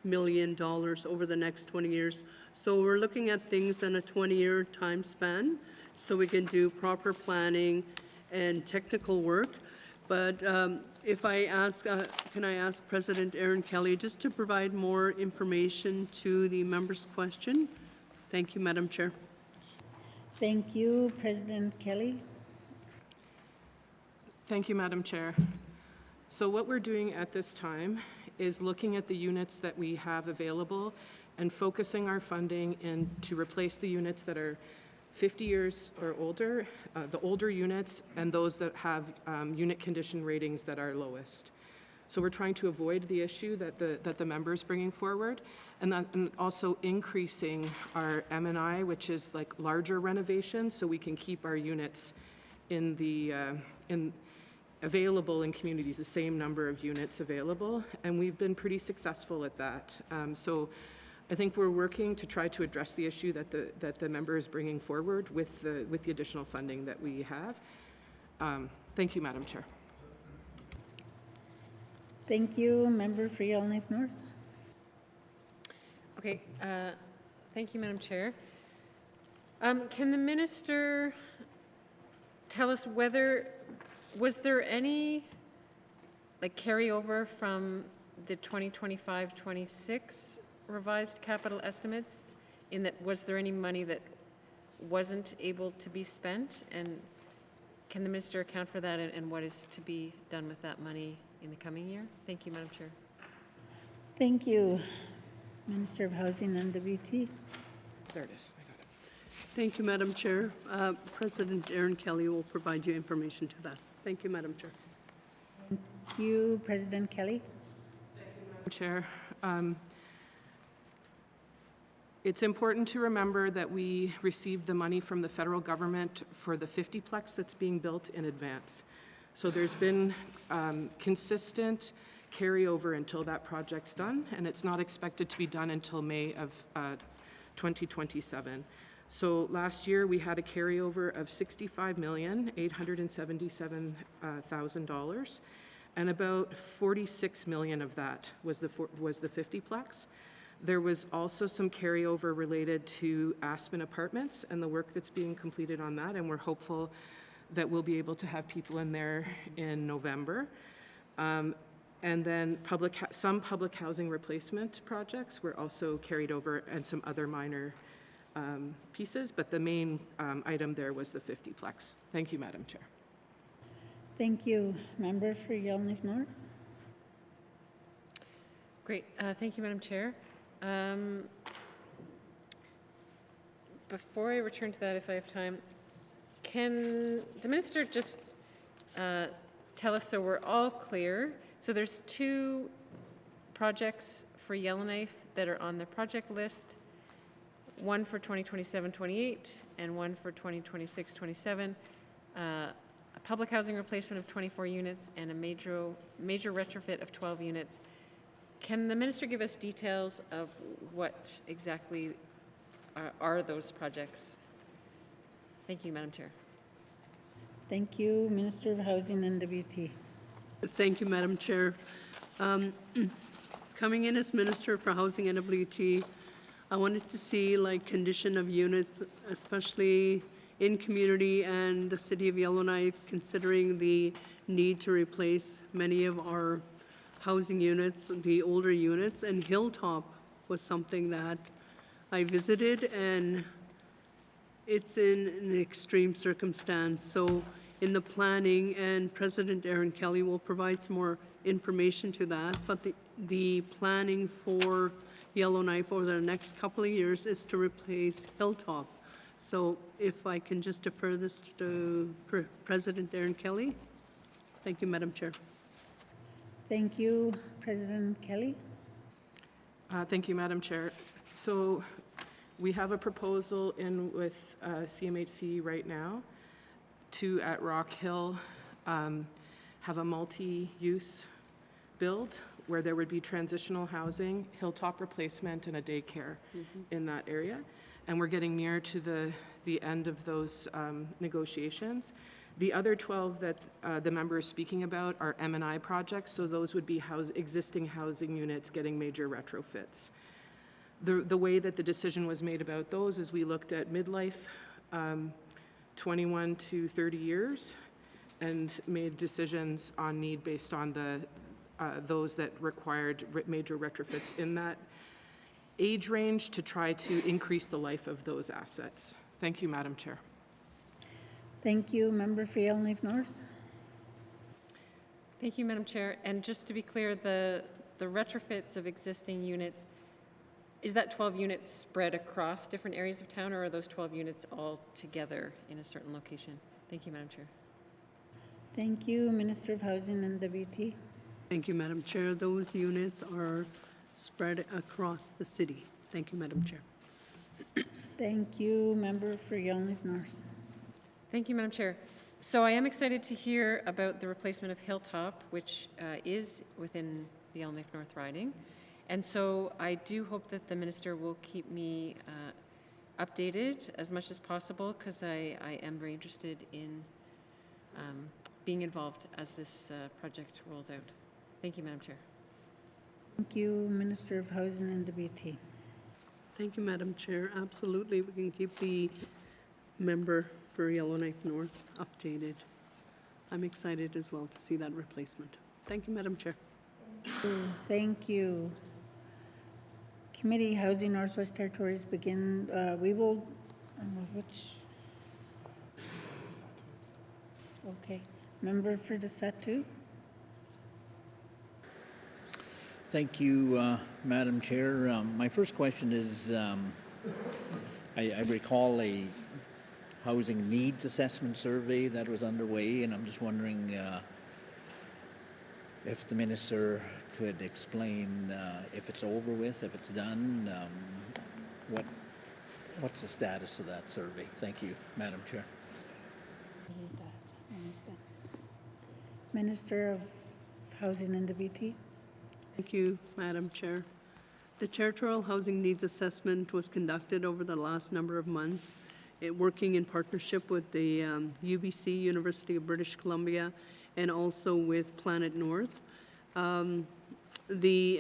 Speaker 1: million over the next 20 years. So we're looking at things in a 20-year time span so we can do proper planning and technical work. But if I ask, can I ask President Aaron Kelly just to provide more information to the member's question? Thank you, Madam Chair.
Speaker 12: Thank you. President Kelly.
Speaker 13: Thank you, Madam Chair. So what we're doing at this time is looking at the units that we have available and focusing our funding in to replace the units that are 50 years or older, the older units, and those that have unit condition ratings that are lowest. So we're trying to avoid the issue that the member is bringing forward, and also increasing our M&I, which is like larger renovations, so we can keep our units in the available in communities, the same number of units available, and we've been pretty successful at that. So I think we're working to try to address the issue that the member is bringing forward with the additional funding that we have. Thank you, Madam Chair.
Speaker 12: Thank you. Member for Yellowknife North.
Speaker 5: Okay, thank you, Madam Chair. Can the minister tell us was there any carryover from the 2025-26 revised capital estimates, in that was there any money that wasn't able to be spent, and can the minister account for that, and what is to be done with that money in the coming year? Thank you, Madam Chair.
Speaker 12: Thank you. Minister of Housing and WT.
Speaker 13: There it is. I got it.
Speaker 1: Thank you, Madam Chair. President Aaron Kelly will provide you information to that. Thank you, Madam Chair.
Speaker 12: Thank you. President Kelly.
Speaker 13: Thank you, Madam Chair. It's important to remember that we received the money from the federal government for the 50-plex that's being built in advance. So there's been consistent carryover until that project's done, and it's not expected to be done until May of 2027. So last year we had a carryover of $65,877,000, and about $46 million of that was the 50-plex. There was also some carryover related to Aspen Apartments and the work that's being completed on that, and we're hopeful that we'll be able to have people in there in November. And then some public housing replacement projects were also carried over, and some other minor pieces, but the main item there was the 50-plex. Thank you, Madam Chair.
Speaker 12: Thank you. Member for Yellowknife North?
Speaker 5: Great. Thank you, Madam Chair. Before I return to that, if I have time, can the minister just tell us so we're all clear? So there's 2 projects for Yellowknife that are on the project list, one for 2027-28 and one for 2026-27. A public housing replacement of 24 units and a major retrofit of 12 units. Can the minister give us details of what exactly are those projects? Thank you, Madam Chair.
Speaker 12: Thank you. Minister of Housing and WT.
Speaker 1: Thank you, Madam Chair. Coming in as Minister for Housing and WT, I wanted to see like condition of units, especially in community and the city of Yellowknife, considering the need to replace many of our housing units, the older units, and Hilltop was something that I visited, and it's in an extreme circumstance. So in the planning, and President Aaron Kelly will provide some more information to that, but the planning for Yellowknife over the next couple of years is to replace Hilltop. So if I can just defer this to President Aaron Kelly. Thank you, Madam Chair.
Speaker 12: Thank you. President Kelly?
Speaker 13: Thank you, Madam Chair. So we have a proposal in with CMHC right now to, at Rock Hill, have a multi-use build where there would be transitional housing, Hilltop replacement, and a daycare in that area. And we're getting near to the end of those negotiations. The other 12 that the member is speaking about are M&I projects, so those would be existing housing units getting major retrofits. The way that the decision was made about those is we looked at midlife, 21 to 30 years, and made decisions on need based on those that required major retrofits in that age range to try to increase the life of those assets. Thank you, Madam Chair.
Speaker 12: Thank you. Member for Yellowknife North?
Speaker 5: Thank you, Madam Chair. And just to be clear, the retrofits of existing units, is that 12 units spread across different areas of town, or are those 12 units all together in a certain location? Thank you, Madam Chair.
Speaker 12: Thank you. Minister of Housing and WT.
Speaker 1: Thank you, Madam Chair. Those units are spread across the city. Thank you, Madam Chair.
Speaker 12: Thank you. Member for Yellowknife North.
Speaker 5: Thank you, Madam Chair. So I am excited to hear about the replacement of Hilltop, which is within the Yellowknife North riding. And so I do hope that the minister will keep me updated as much as possible, because I am very interested in being involved as this project rolls out. Thank you, Madam Chair.
Speaker 12: Thank you. Minister of Housing and WT.
Speaker 1: Thank you, Madam Chair. Absolutely, we can keep the member for Yellowknife North updated. I'm excited as well to see that replacement. Thank you, Madam Chair.
Speaker 12: Thank you. Committee Housing Northwest Territories begin. We will. Okay. Member for the Satu.
Speaker 9: Thank you, Madam Chair. My first question is, I recall a housing needs assessment survey that was underway, and I'm just wondering if the minister could explain if it's over with, if it's done, what's the status of that survey? Thank you, Madam Chair.
Speaker 12: Minister of Housing and WT.
Speaker 1: Thank you, Madam Chair. The Territorial Housing Needs Assessment was conducted over the last number of months, working in partnership with the UBC, University of British Columbia, and also with Planet North. The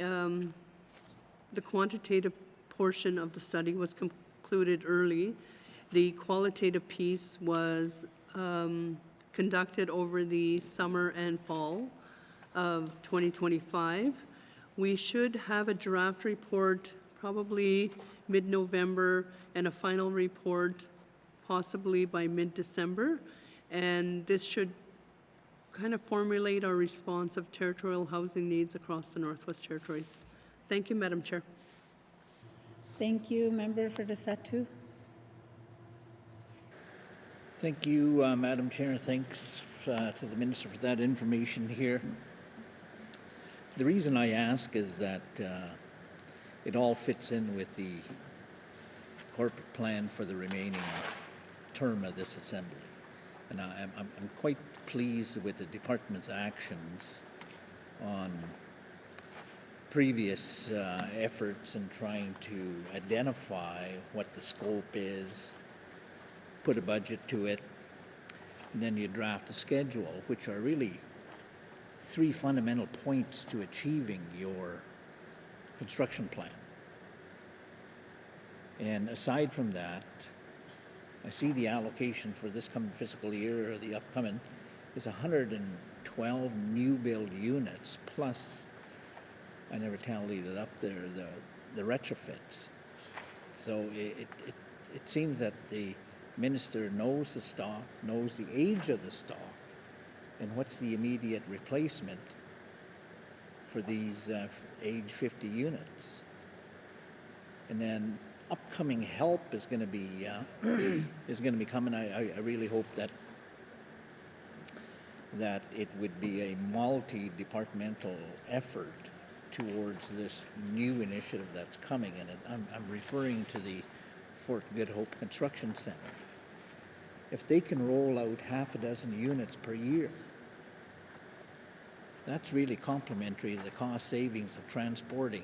Speaker 1: quantitative portion of the study was concluded early. The qualitative piece was conducted over the summer and fall of 2025. We should have a draft report probably mid-November and a final report possibly by mid-December. And this should kind of formulate our response of territorial housing needs across the Northwest Territories. Thank you, Madam Chair.
Speaker 12: Thank you. Member for the Satu.
Speaker 9: Thank you, Madam Chair. Thanks to the Minister for that information here. The reason I ask is that it all fits in with the corporate plan for the remaining term of this Assembly. And I'm quite pleased with the department's actions on previous efforts in trying to identify what the scope is, put a budget to it, and then you draft a schedule, which are really three fundamental points to achieving your construction plan. And aside from that, I see the allocation for this coming fiscal year, or the upcoming, is 112 new build units, plus, I never tallied it up there, the retrofits. So it seems that the Minister knows the stock, knows the age of the stock, and what's the immediate replacement for these age 50 units. And then upcoming help is going to be coming. I really hope that it would be a multi-departmental effort towards this new initiative that's coming. And I'm referring to the Fort Good Hope Construction Center. If they can roll out half a dozen units per year, that's really complementary to the cost savings of transporting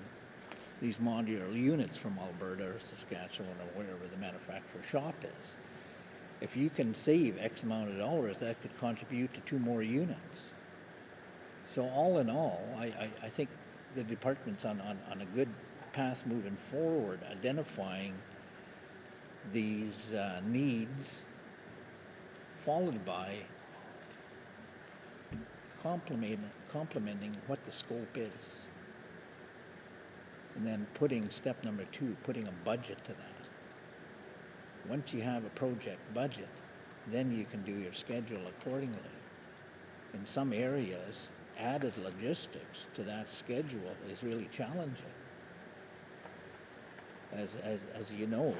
Speaker 9: these modular units from Alberta or Saskatchewan or wherever the manufacturer shop is. If you can save X amount of dollars, that could contribute to 2 more units. So all in all, I think the department's on a good path moving forward, identifying these needs, followed by complementing what the scope is. And then step number 2, putting a budget to that. Once you have a project budget, then you can do your schedule accordingly. In some areas, added logistics to that schedule is really challenging. As you know,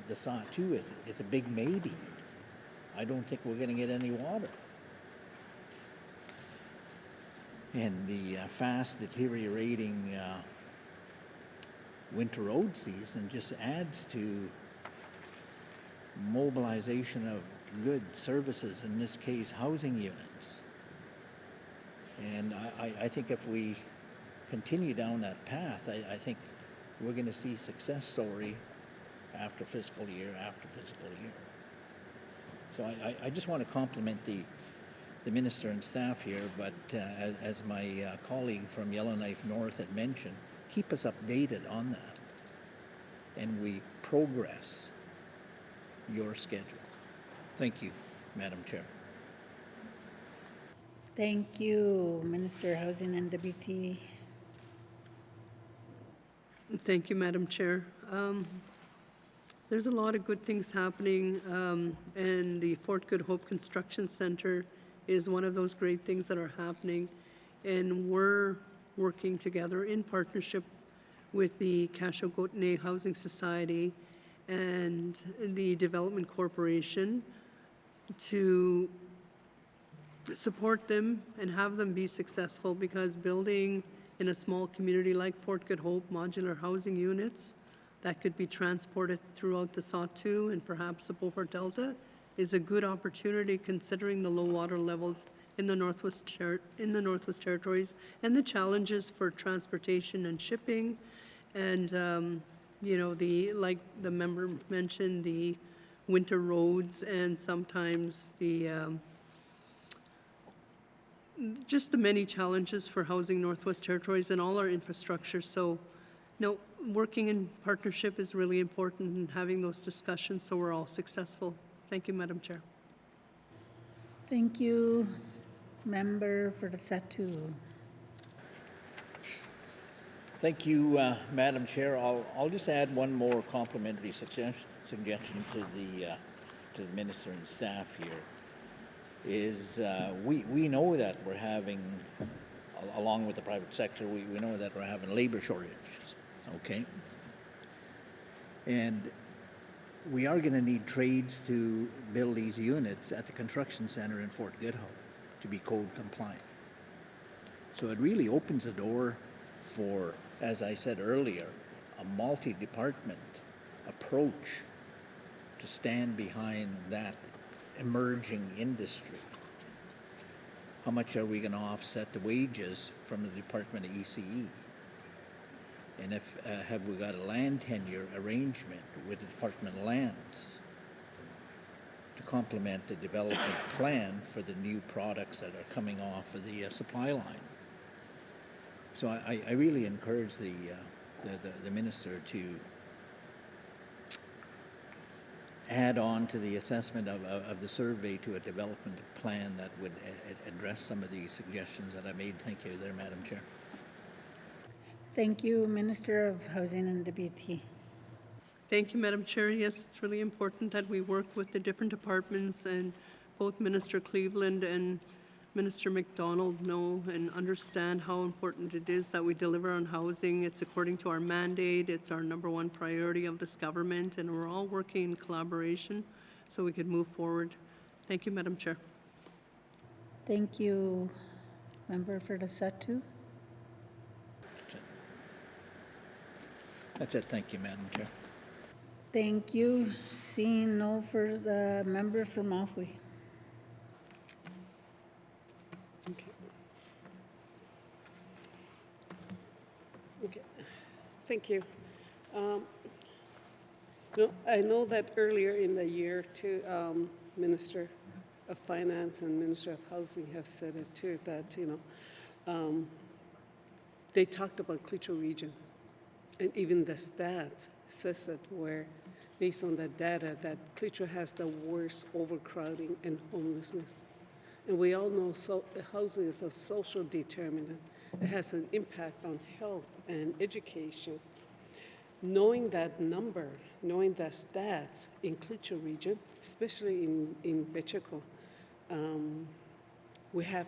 Speaker 9: the Satu is a big maybe. I don't think we're going to get any water. And the fast deteriorating winter road season just adds to mobilization of good services, in this case housing units. And I think if we continue down that path, I think we're going to see success story after fiscal year after fiscal year. So I just want to compliment the Minister and staff here, but as my colleague from Yellowknife North had mentioned, keep us updated on that, and we progress your schedule. Thank you, Madam Chair.
Speaker 12: Thank you, Minister of Housing and WT.
Speaker 1: Thank you, Madam Chair. There's a lot of good things happening, and the Fort Good Hope Construction Center is one of those great things that are happening, and we're working together in partnership with the Cashel-Gotene Housing Society and the Development Corporation to support them and have them be successful, because building in a small community like Fort Good Hope modular housing units that could be transported throughout the Satu and perhaps the Beaufort Delta is a good opportunity, considering the low water levels in the Northwest Territories and the challenges for transportation and shipping, and you know, like the member mentioned, the winter roads, and sometimes the just the many challenges for housing Northwest Territories and all our infrastructure. So, no, working in partnership is really important, and having those discussions so we're all successful. Thank you, Madam Chair.
Speaker 12: Thank you, member for the Satu.
Speaker 9: Thank you, Madam Chair. I'll just add one more complimentary suggestion to the minister and staff here. Is we know that we're having, along with the private sector, we know that we're having labor shortages. Okay, and we are going to need trades to build these units at the construction center in Fort Goodhoe to be code compliant. So it really opens the door for, as I said earlier, a multi-department approach to stand behind that emerging industry. How much are we going to offset the wages from the Department of ECE? And if have we got a land tenure arrangement with the Department of Lands to complement the development plan for the new products that are coming off of the supply line? So I really encourage the minister to add on to the assessment of the survey to a development plan that would address some of these suggestions that I made. Thank you there, Madam Chair.
Speaker 12: Thank you, Minister of Housing and WT.
Speaker 1: Thank you, Madam Chair. Yes, it's really important that we work with the different departments, and both Minister Cleveland and Minister McDonald know and understand how important it is that we deliver on housing. It's according to our mandate. It's our #1 priority of this government, and we're all working in collaboration so we can move forward. Thank you, Madam Chair.
Speaker 12: Thank you, member for the Satu.
Speaker 9: That's it. Thank you, Madam Chair.
Speaker 12: Thank you. Seeing no for the member for Mafui.
Speaker 15: Okay, thank you. No, I know that earlier in the year, too, Minister of Finance and Minister of Housing have said it too, that they talked about Klitschko region, and even the stats says that where, based on the data, that Klitschko has the worst overcrowding and homelessness. And we all know housing is a social determinant. It has an impact on health and education. Knowing that number, knowing the stats in Klitschko region, especially in Betcheko, we have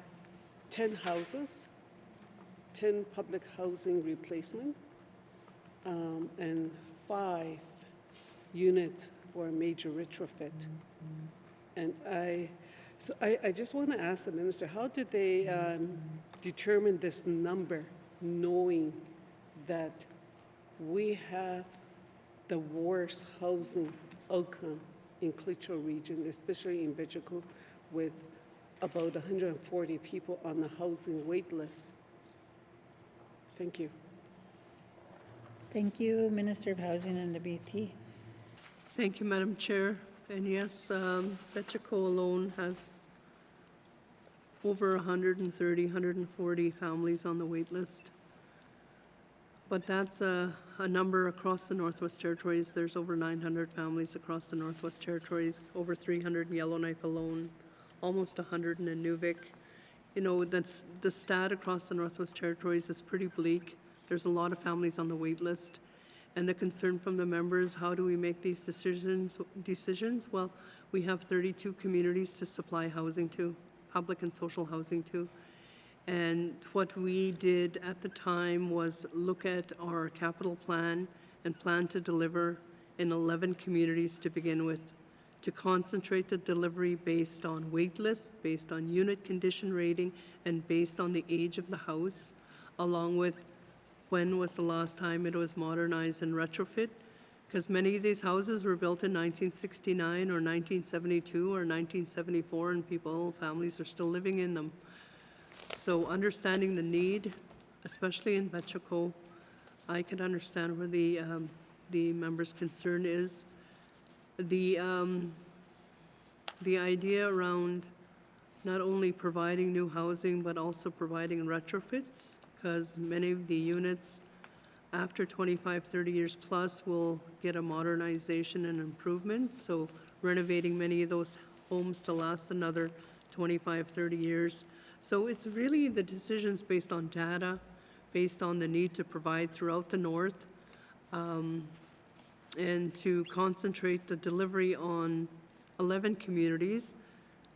Speaker 15: 10 houses, 10 public housing replacement, and 5 units for a major retrofit. And I just want to ask the minister, how did they determine this number, knowing that we have the worst housing outcome in Klitschko region, especially in Betcheko, with about 140 people on the housing wait list? Thank you.
Speaker 12: Thank you, Minister of Housing and WT.
Speaker 1: Thank you, Madam Chair. And yes, Betcheko alone has over 130, 140 families on the wait list. But that's a number across the Northwest Territories. There's over 900 families across the Northwest Territories, over 300 in Yellowknife alone, almost 100 in Inuvik. You know, that's the stat across the Northwest Territories is pretty bleak. There's a lot of families on the wait list. And the concern from the members, how do we make these decisions? Well, we have 32 communities to supply housing to, public and social housing to. And what we did at the time was look at our capital plan and plan to deliver in 11 communities to begin with, to concentrate the delivery based on wait list, based on unit condition rating, and based on the age of the house, along with when was the last time it was modernized and retrofit, because many of these houses were built in 1969 or 1972 or 1974, and families are still living in them. So understanding the need, especially in Betcheko, I can understand where the member's concern is. The idea around not only providing new housing, but also providing retrofits, because many of the units after 25, 30 years plus will get a modernization and improvement. So renovating many of those homes to last another 25, 30 years. So it's really the decisions based on data, based on the need to provide throughout the north, and to concentrate the delivery on 11 communities.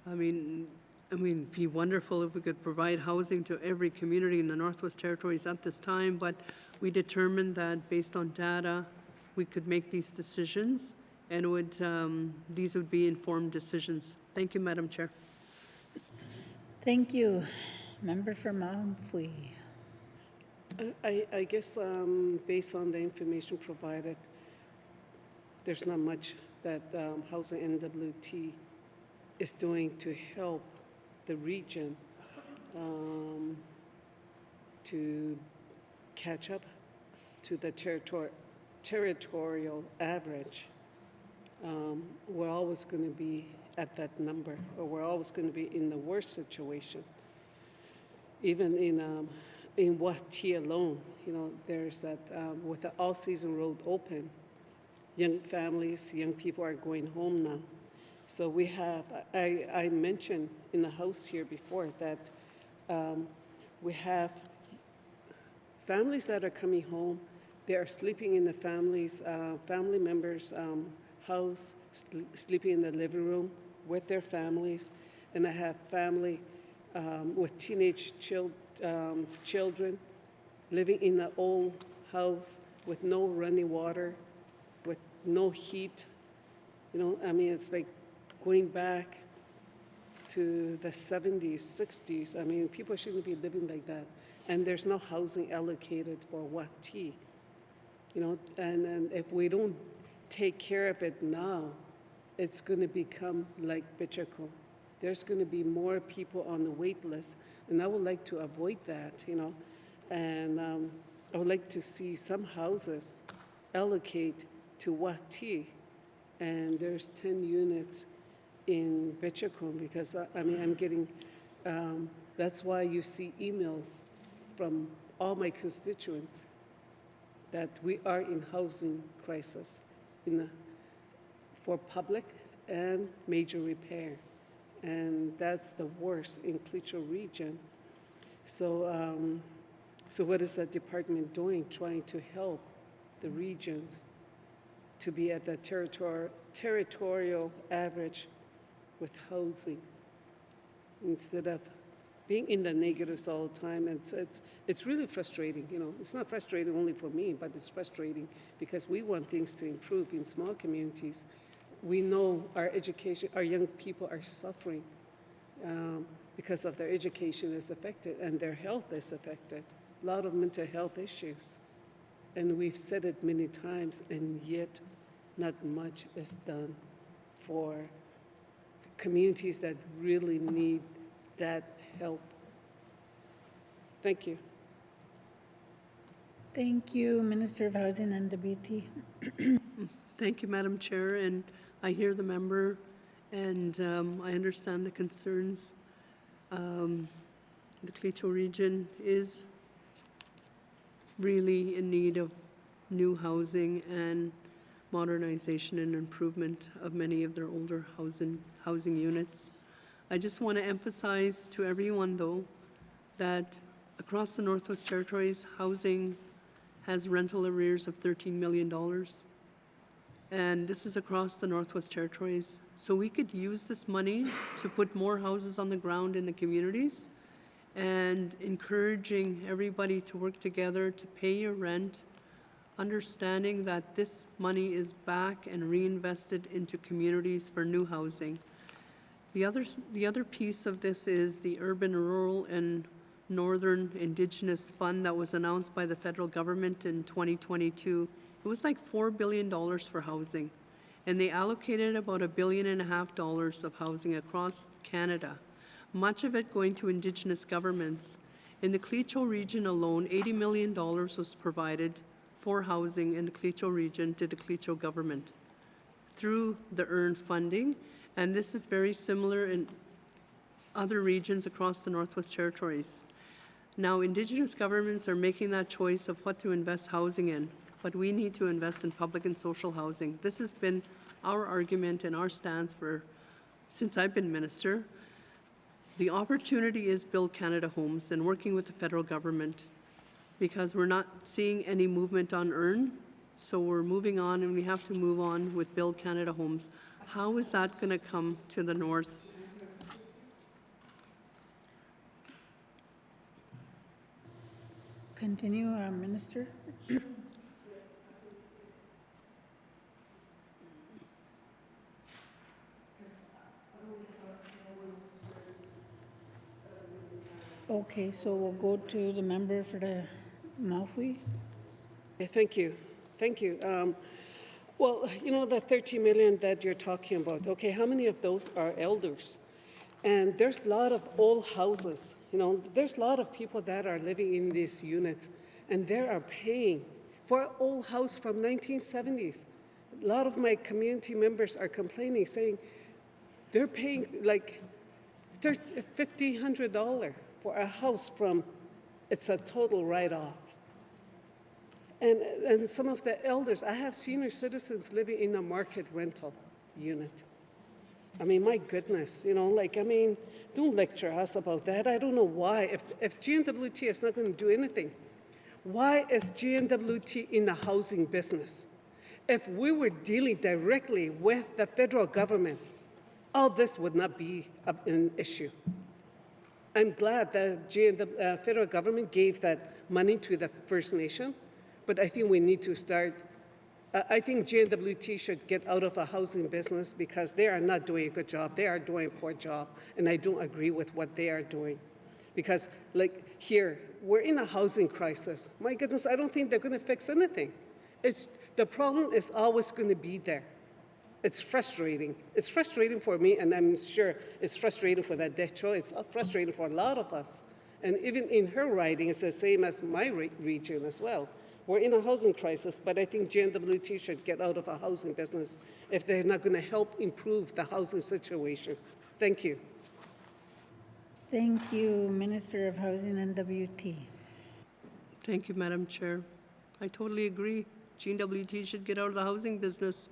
Speaker 1: I mean, it'd be wonderful if we could provide housing to every community in the Northwest Territories at this time, but we determined that based on data, we could make these decisions, and these would be informed decisions. Thank you, Madam Chair.
Speaker 12: Thank you. Member for Mountfui.
Speaker 15: I guess based on the information provided, there's not much that Housing NWT is doing to help the region to catch up to the territorial average. We're always going to be at that number, or we're always going to be in the worst situation. Even in Wati alone, there's that with the all-season road open, young families, young people are going home now. So we have, I mentioned in the House here before that we have families that are coming home. They are sleeping in the family members' house, sleeping in the living room with their families. And I have family with teenage children living in the old house with no running water, with no heat. It's like going back to the 70s, 60s. People shouldn't be living like that. And there's no housing allocated for Wati. And if we don't take care of it now, it's going to become like Bichako. There's going to be more people on the wait list, and I would like to avoid that, And I would like to see some houses allocate to Wati, and there's 10 units in Bichako, because I'm getting, that's why you see emails from all my constituents that we are in housing crisis for public and major repair. And that's the worst in Clecho region. So, so what is that department doing, trying to help the regions to be at the territorial average with housing, instead of being in the negatives all the time? And it's really frustrating. It's not frustrating only for me, but it's frustrating because we want things to improve in small communities. We know our young people are suffering because of their education is affected and their health is affected. A lot of mental health issues. And we've said it many times, and yet not much is done for communities that really need that help. Thank you.
Speaker 12: Thank you, Minister of Housing and NWT.
Speaker 1: Thank you, Madam Chair, and I hear the member, and I understand the concerns. The Clecho region is really in need of new housing and modernization and improvement of many of their older housing units. I just want to emphasize to everyone, though, that across the Northwest Territories, housing has rental arrears of $13 million. And this is across the Northwest Territories. So we could use this money to put more houses on the ground in the communities, and encouraging everybody to work together to pay your rent, understanding that this money is back and reinvested into communities for new housing. The other piece of this is the Urban, Rural, and Northern Indigenous Fund that was announced by the federal government in 2022. It was like $4 billion for housing, and they allocated about $1.5 billion of housing across Canada, much of it going to Indigenous governments. In the Clecho region alone, $80 million was provided for housing in the Clecho region to the Clecho government through the earned funding, and this is very similar in other regions across the Northwest Territories. Now, Indigenous governments are making that choice of what to invest housing in, but we need to invest in public and social housing. This has been our argument and our stance since I've been minister. The opportunity is Build Canada Homes and working with the federal government, because we're not seeing any movement on EARN, so we're moving on, and we have to move on with Build Canada Homes. How is that going to come to the north?
Speaker 12: Continue, Minister. Okay, so we'll go to the member for the Malfui.
Speaker 15: Thank you. Thank you. Well, you know, the 30 million that you're talking about, okay, how many of those are elders? And there's a lot of old houses, you know, there's a lot of people that are living in these units, and they are paying for an old house from 1970s. A lot of my community members are complaining, saying they're paying like $1,500 for a house from, it's a total write-off. And some of the elders, I have senior citizens living in a market rental unit. I mean, my goodness, you know, like, I mean, don't lecture us about that. I don't know why. If GNWT is not going to do anything, why is GNWT in the housing business? If we were dealing directly with the federal government, all this would not be an issue. I'm glad that the federal government gave that money to the First Nation, but I think we need to start. I think GNWT should get out of the housing business because they are not doing a good job. They are doing a poor job, and I don't agree with what they are doing. Because, like here, we're in a housing crisis. My goodness, I don't think they're going to fix anything. The problem is always going to be there. It's frustrating. It's frustrating for me, and I'm sure it's frustrating for that Decho. It's frustrating for a lot of us. And even in her writing, it's the same as my region as well. We're in a housing crisis, but I think GNWT should get out of a housing business if they're not going to help improve the housing situation. Thank you.
Speaker 12: Thank you, Minister of Housing and WT.
Speaker 1: Thank you, Madam Chair. I totally agree. GNWT should get out of the housing business.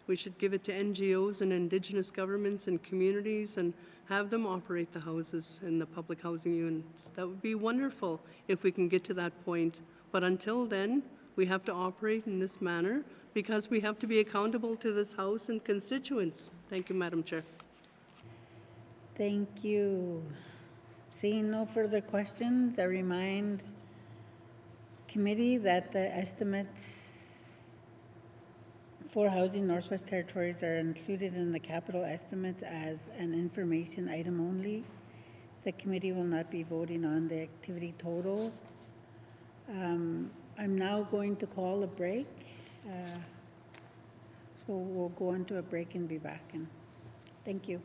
Speaker 1: We should give it to NGOs and Indigenous governments and communities and have them operate the houses in the public housing units. That would be wonderful if we can get to that point. But until then, we have to operate in this manner because we have to be accountable to this House and constituents. Thank you, Madam Chair.
Speaker 12: Thank you. Seeing no further questions, I remind committee that the estimates for Housing Northwest Territories are included in the capital estimates as an information item only. The committee will not be voting on the activity total. I'm now going to call a break. So we'll go into a break and be back. And thank you.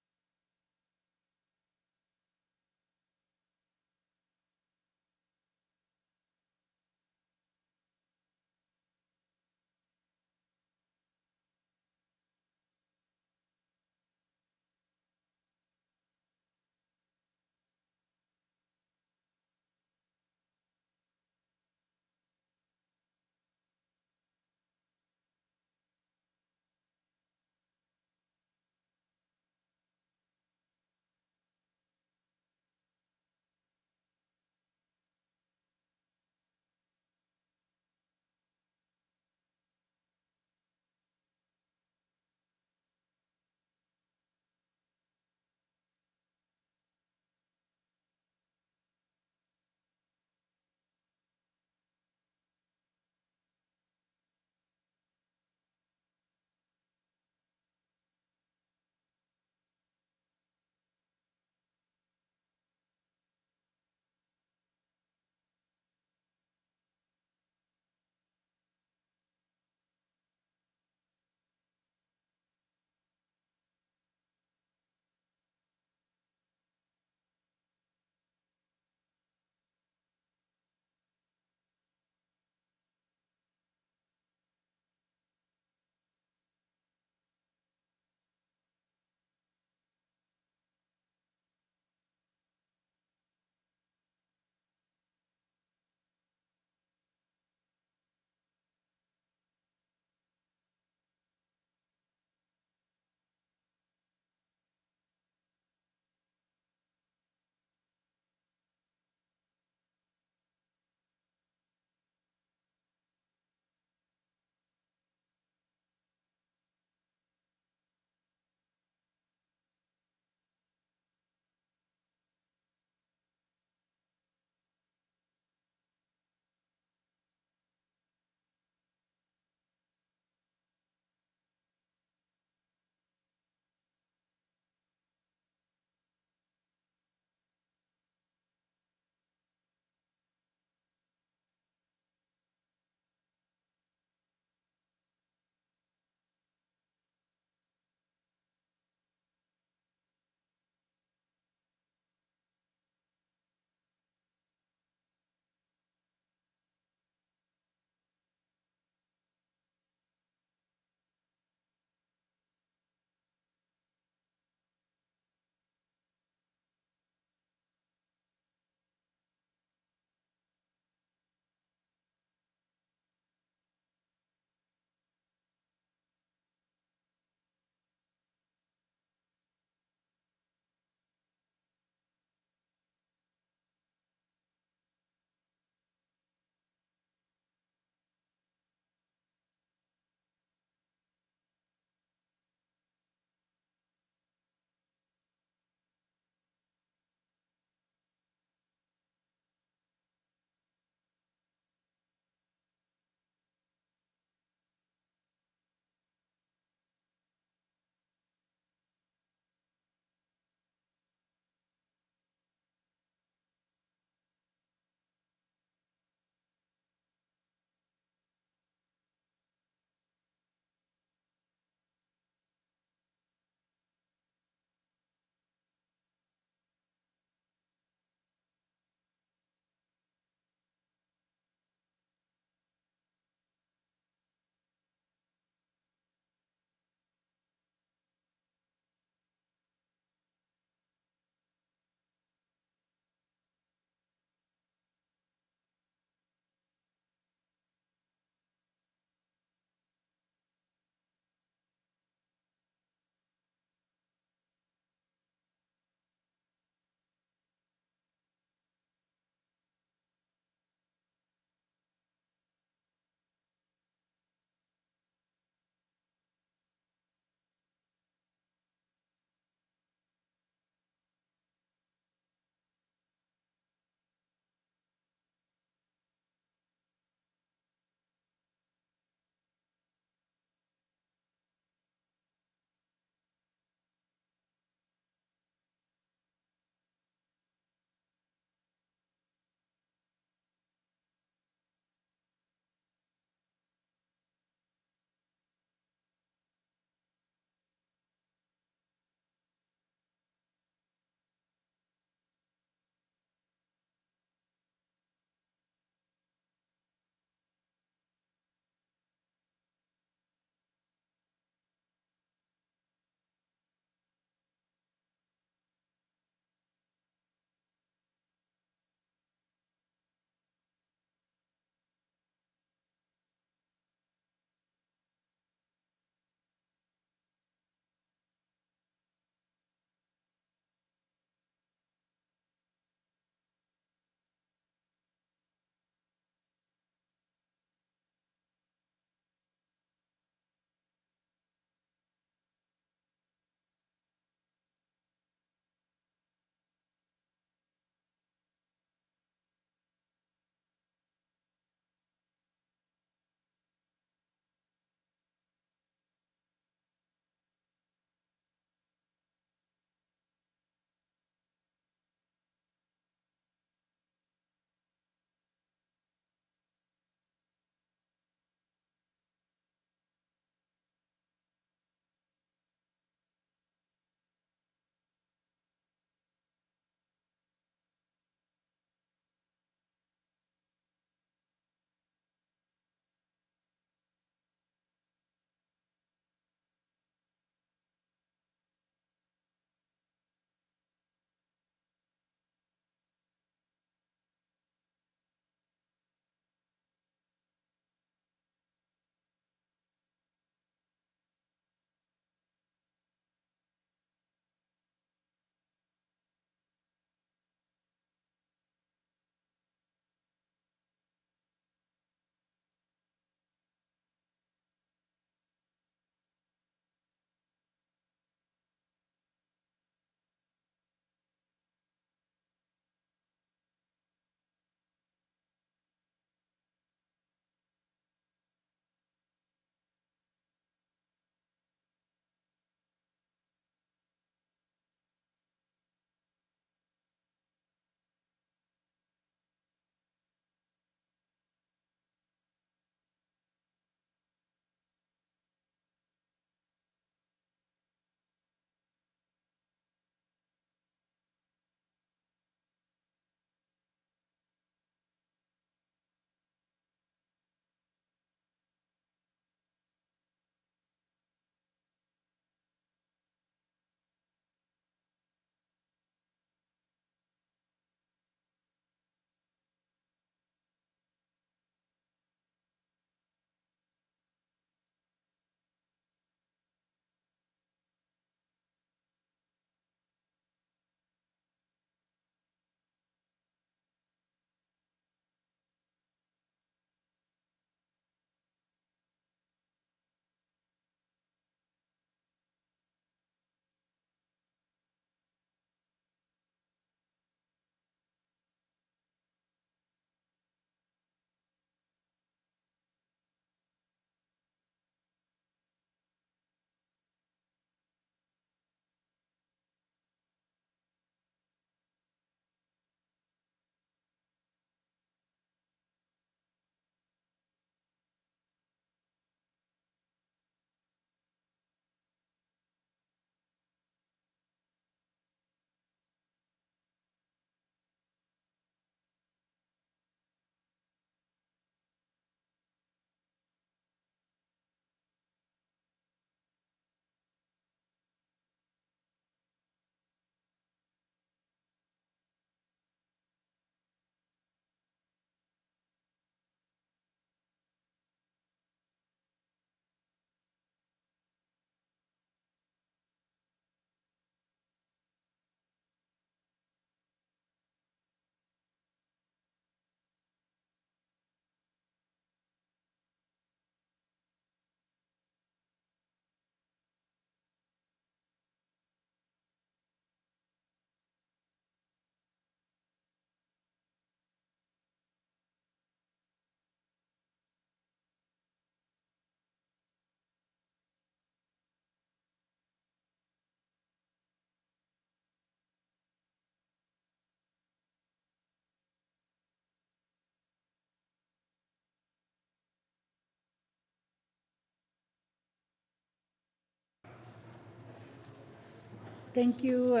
Speaker 12: Thank you.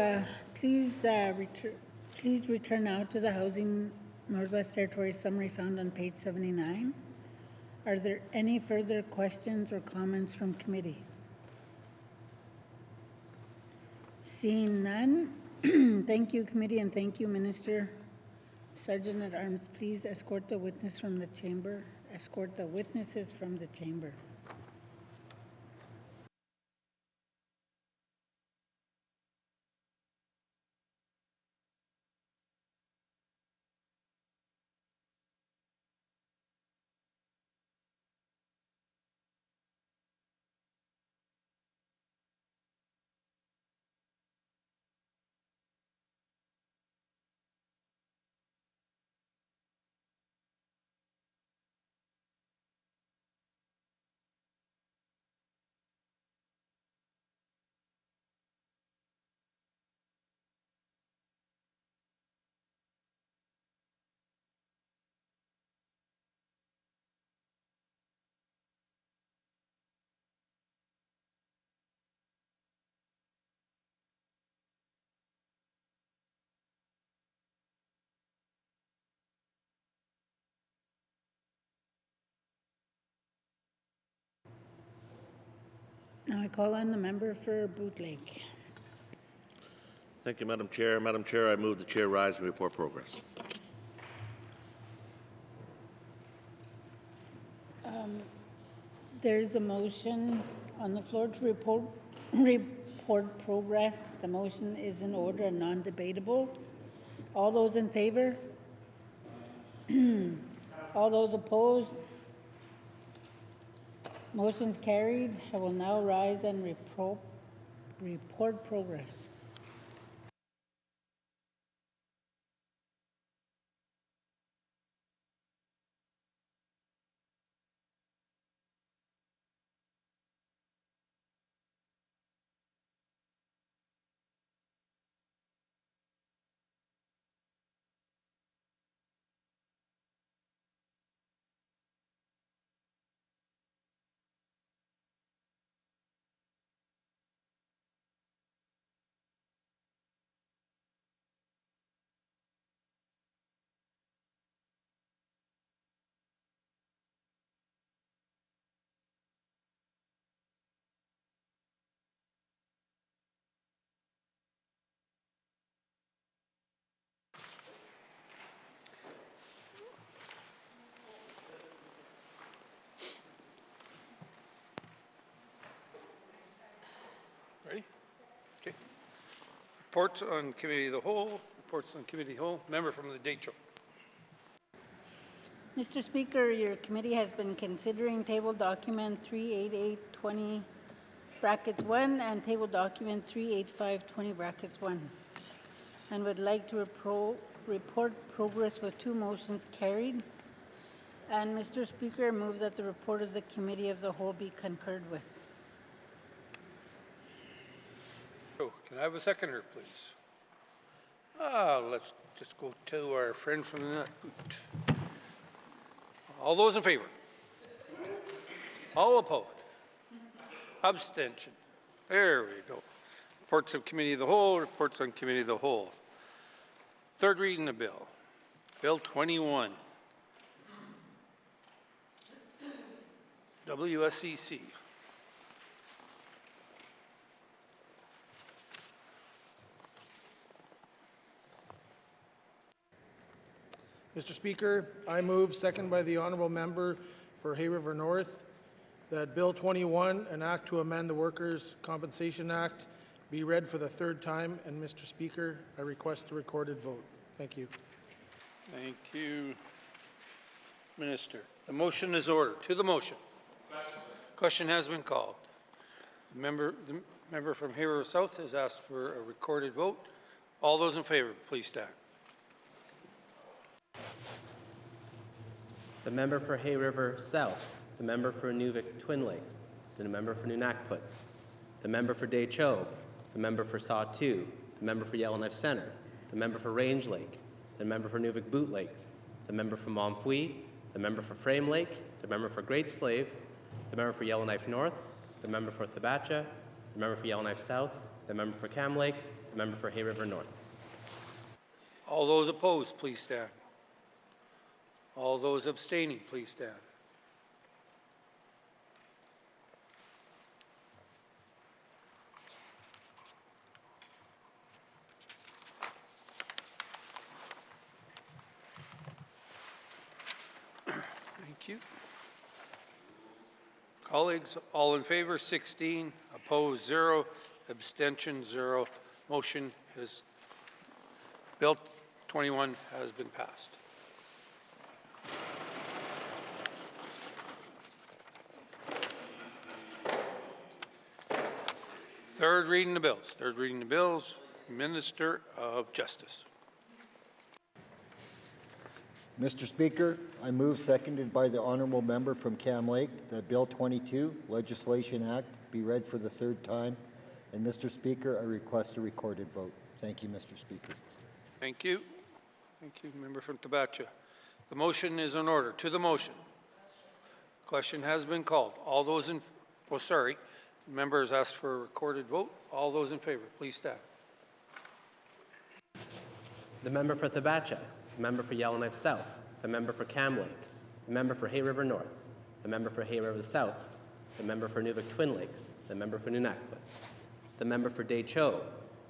Speaker 12: Please return now to the Housing Northwest Territories summary found on page 79. Are there any further questions or comments from committee? Seeing none, thank you, committee, and thank you, Minister. Sergeant at Arms, please escort the witness from the chamber. Escort the witnesses from the chamber. Now I call on the member for Boot Lake.
Speaker 11: Thank you, Madam Chair. Madam Chair, I move the chair rise and report progress.
Speaker 12: There's a motion on the floor to report progress. The motion is in order and non-debatable. All those in favor? All those opposed? Motion's carried. I will now rise and report progress.
Speaker 4: Ready? Okay. Reports on Committee of the Whole. Reports on Committee of the Whole. Member from the Decho.
Speaker 12: Mr. Speaker, your committee has been considering table document 38820 brackets 1 and table document 38520 brackets 1 and would like to report progress with 2 motions carried. And Mr. Speaker, I move that the report of the Committee of the Whole be concurred with.
Speaker 4: Oh, can I have a seconder, please? Let's just go to our friend from the boot. All those in favor? All opposed? Abstention. There we go. Reports of Committee of the Whole, reports on Committee of the Whole. Third reading of bill. Bill 21. WSCC.
Speaker 2: Mr. Speaker, I move, second by the honourable member for Hay River North, that Bill 21, an act to amend the Workers' Compensation Act, be read for the 3rd time. And Mr. Speaker, I request a recorded vote. Thank you.
Speaker 4: Thank you, Minister. The motion is ordered. To the motion. Question has been called. The member from Hay River South has asked for a recorded vote. All those in favor, please stand.
Speaker 18: The member for Hay River South, the member for Nuvik Twin Lakes, the member for Nunakput, the member for Decho, the member for Sawtoo, the member for Yellowknife Center, the member for Range Lake, the member for Nuvik Boot Lakes, the member for Momfui, the member for Frame Lake, the member for Great Slave, the member for Yellowknife North, the member for Thabatcha, the member for Yellowknife South, the member for Cam Lake, the member for Hay River North.
Speaker 4: All those opposed, please stand. All those abstaining, please stand. Thank you. Colleagues, all in favor, 16, opposed, 0, abstention, 0. Motion is, Bill 21 has been passed. Third reading the bills. Third reading the bills. Minister of Justice.
Speaker 19: Mr. Speaker, I move, seconded by the honourable member from Cam Lake, that Bill 22, Legislation Act, be read for the third time. And Mr. Speaker, I request a recorded vote. Thank you, Mr. Speaker.
Speaker 4: Thank you. Thank you, member from Tabacha. The motion is in order. To the motion. Question has been called. All those in, oh, sorry. Members asked for a recorded vote. All those in favor, please stand.
Speaker 18: The member for Thabacha, the member for Yellowknife South, the member for Cam Lake, the member for Hay River North, the member for Hay River South, the member for Nuvik Twin Lakes, the member for Nunakput, the member for Day Cho,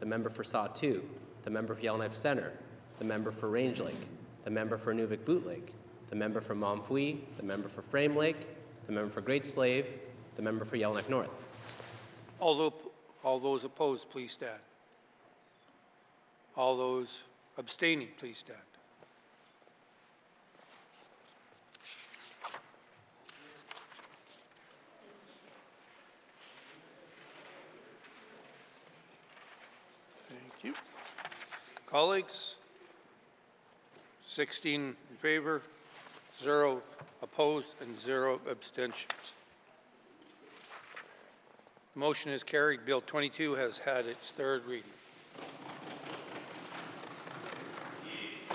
Speaker 18: the member for Saw 2, the member for Yellowknife Center, the member for Range Lake, the member for Nuvik Boot Lake, the member for Momfui, the member for Frame Lake, the member for Great Slave, the member for Yellowknife North.
Speaker 4: All those opposed, please stand. All those abstaining, please stand. Thank you. Colleagues, 16 in favor, 0 opposed, and 0 abstentions. The motion is carried. Bill 22 has had its third reading.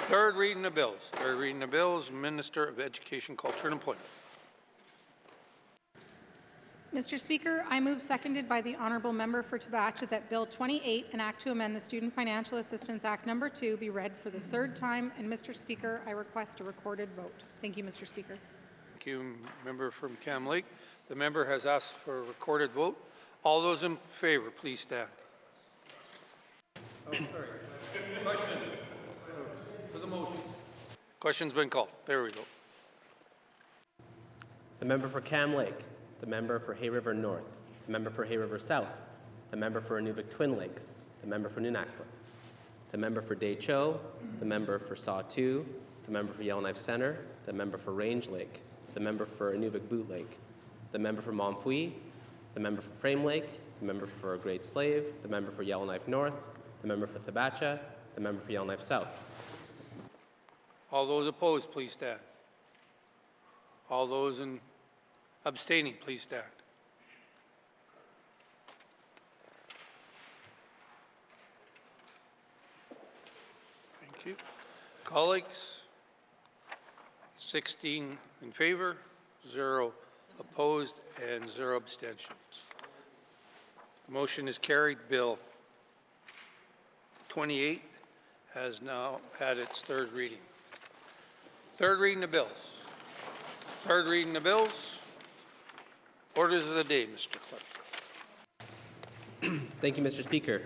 Speaker 4: Third reading of bills. Third reading of bills. Minister of Education, Culture and Employment.
Speaker 17: Mr. Speaker, I move, seconded by the honourable member for Tabacha, that Bill 28, an act to amend the Student Financial Assistance Act No. 2, be read for the third time. And Mr. Speaker, I request a recorded vote. Thank you, Mr. Speaker.
Speaker 4: Thank you, member from Cam Lake. The member has asked for a recorded vote. All those in favor, please stand. Oh, sorry. Question for the motion. Question's been called. There we go.
Speaker 18: The member for Cam Lake, the member for Hay River North, the member for Hay River South, the member for Nuvik Twin Lakes, the member for Nunakput, the member for Day Cho, the member for Saw 2, the member for Yellowknife Center, the member for Range Lake, the member for Nuvik Boot Lake, the member for Momfui, the member for Frame Lake, the member for Great Slave, the member for Yellowknife North, the member for Thabacha, the member for Yellowknife South.
Speaker 4: All those opposed, please stand. All those in abstaining, please stand. Thank you. Colleagues, 16 in favor, 0 opposed, and 0 abstentions. The motion is carried. Bill 28 has now had its third reading. Third reading of bills. Third reading of bills. Orders of the day, Mr. Clerk.
Speaker 18: Thank you, Mr. Speaker.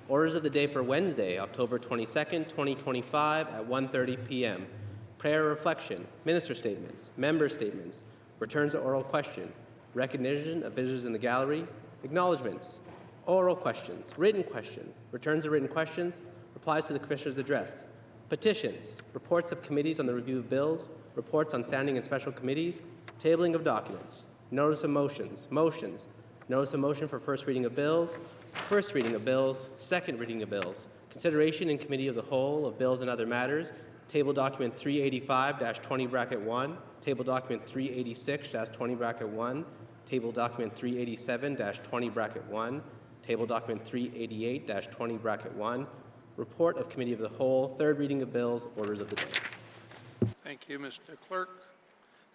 Speaker 18: Orders of the day for Wednesday, October 22nd, 2025 at 1:30 p.m. Prayer reflection, minister statements, member statements, returns to oral question, recognition of visitors in the gallery, acknowledgements, oral questions, returns of written questions, replies to the Commissioner's address, petitions, reports of committees on the review of bills, reports on standing and special committees, tabling of documents, notice of motions, notice of motion for first reading of bills, second reading of bills, consideration in committee of the whole of bills and other matters, table document 385-20(1), table document 386-20(1), table document 387-20(1), table document 388-20(1), report of committee of the whole, third reading of bills, orders of the day.
Speaker 4: Thank you, Mr. Clerk.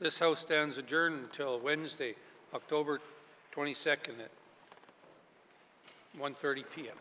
Speaker 4: This House stands adjourned until Wednesday, October 22nd at 1:30 p.m.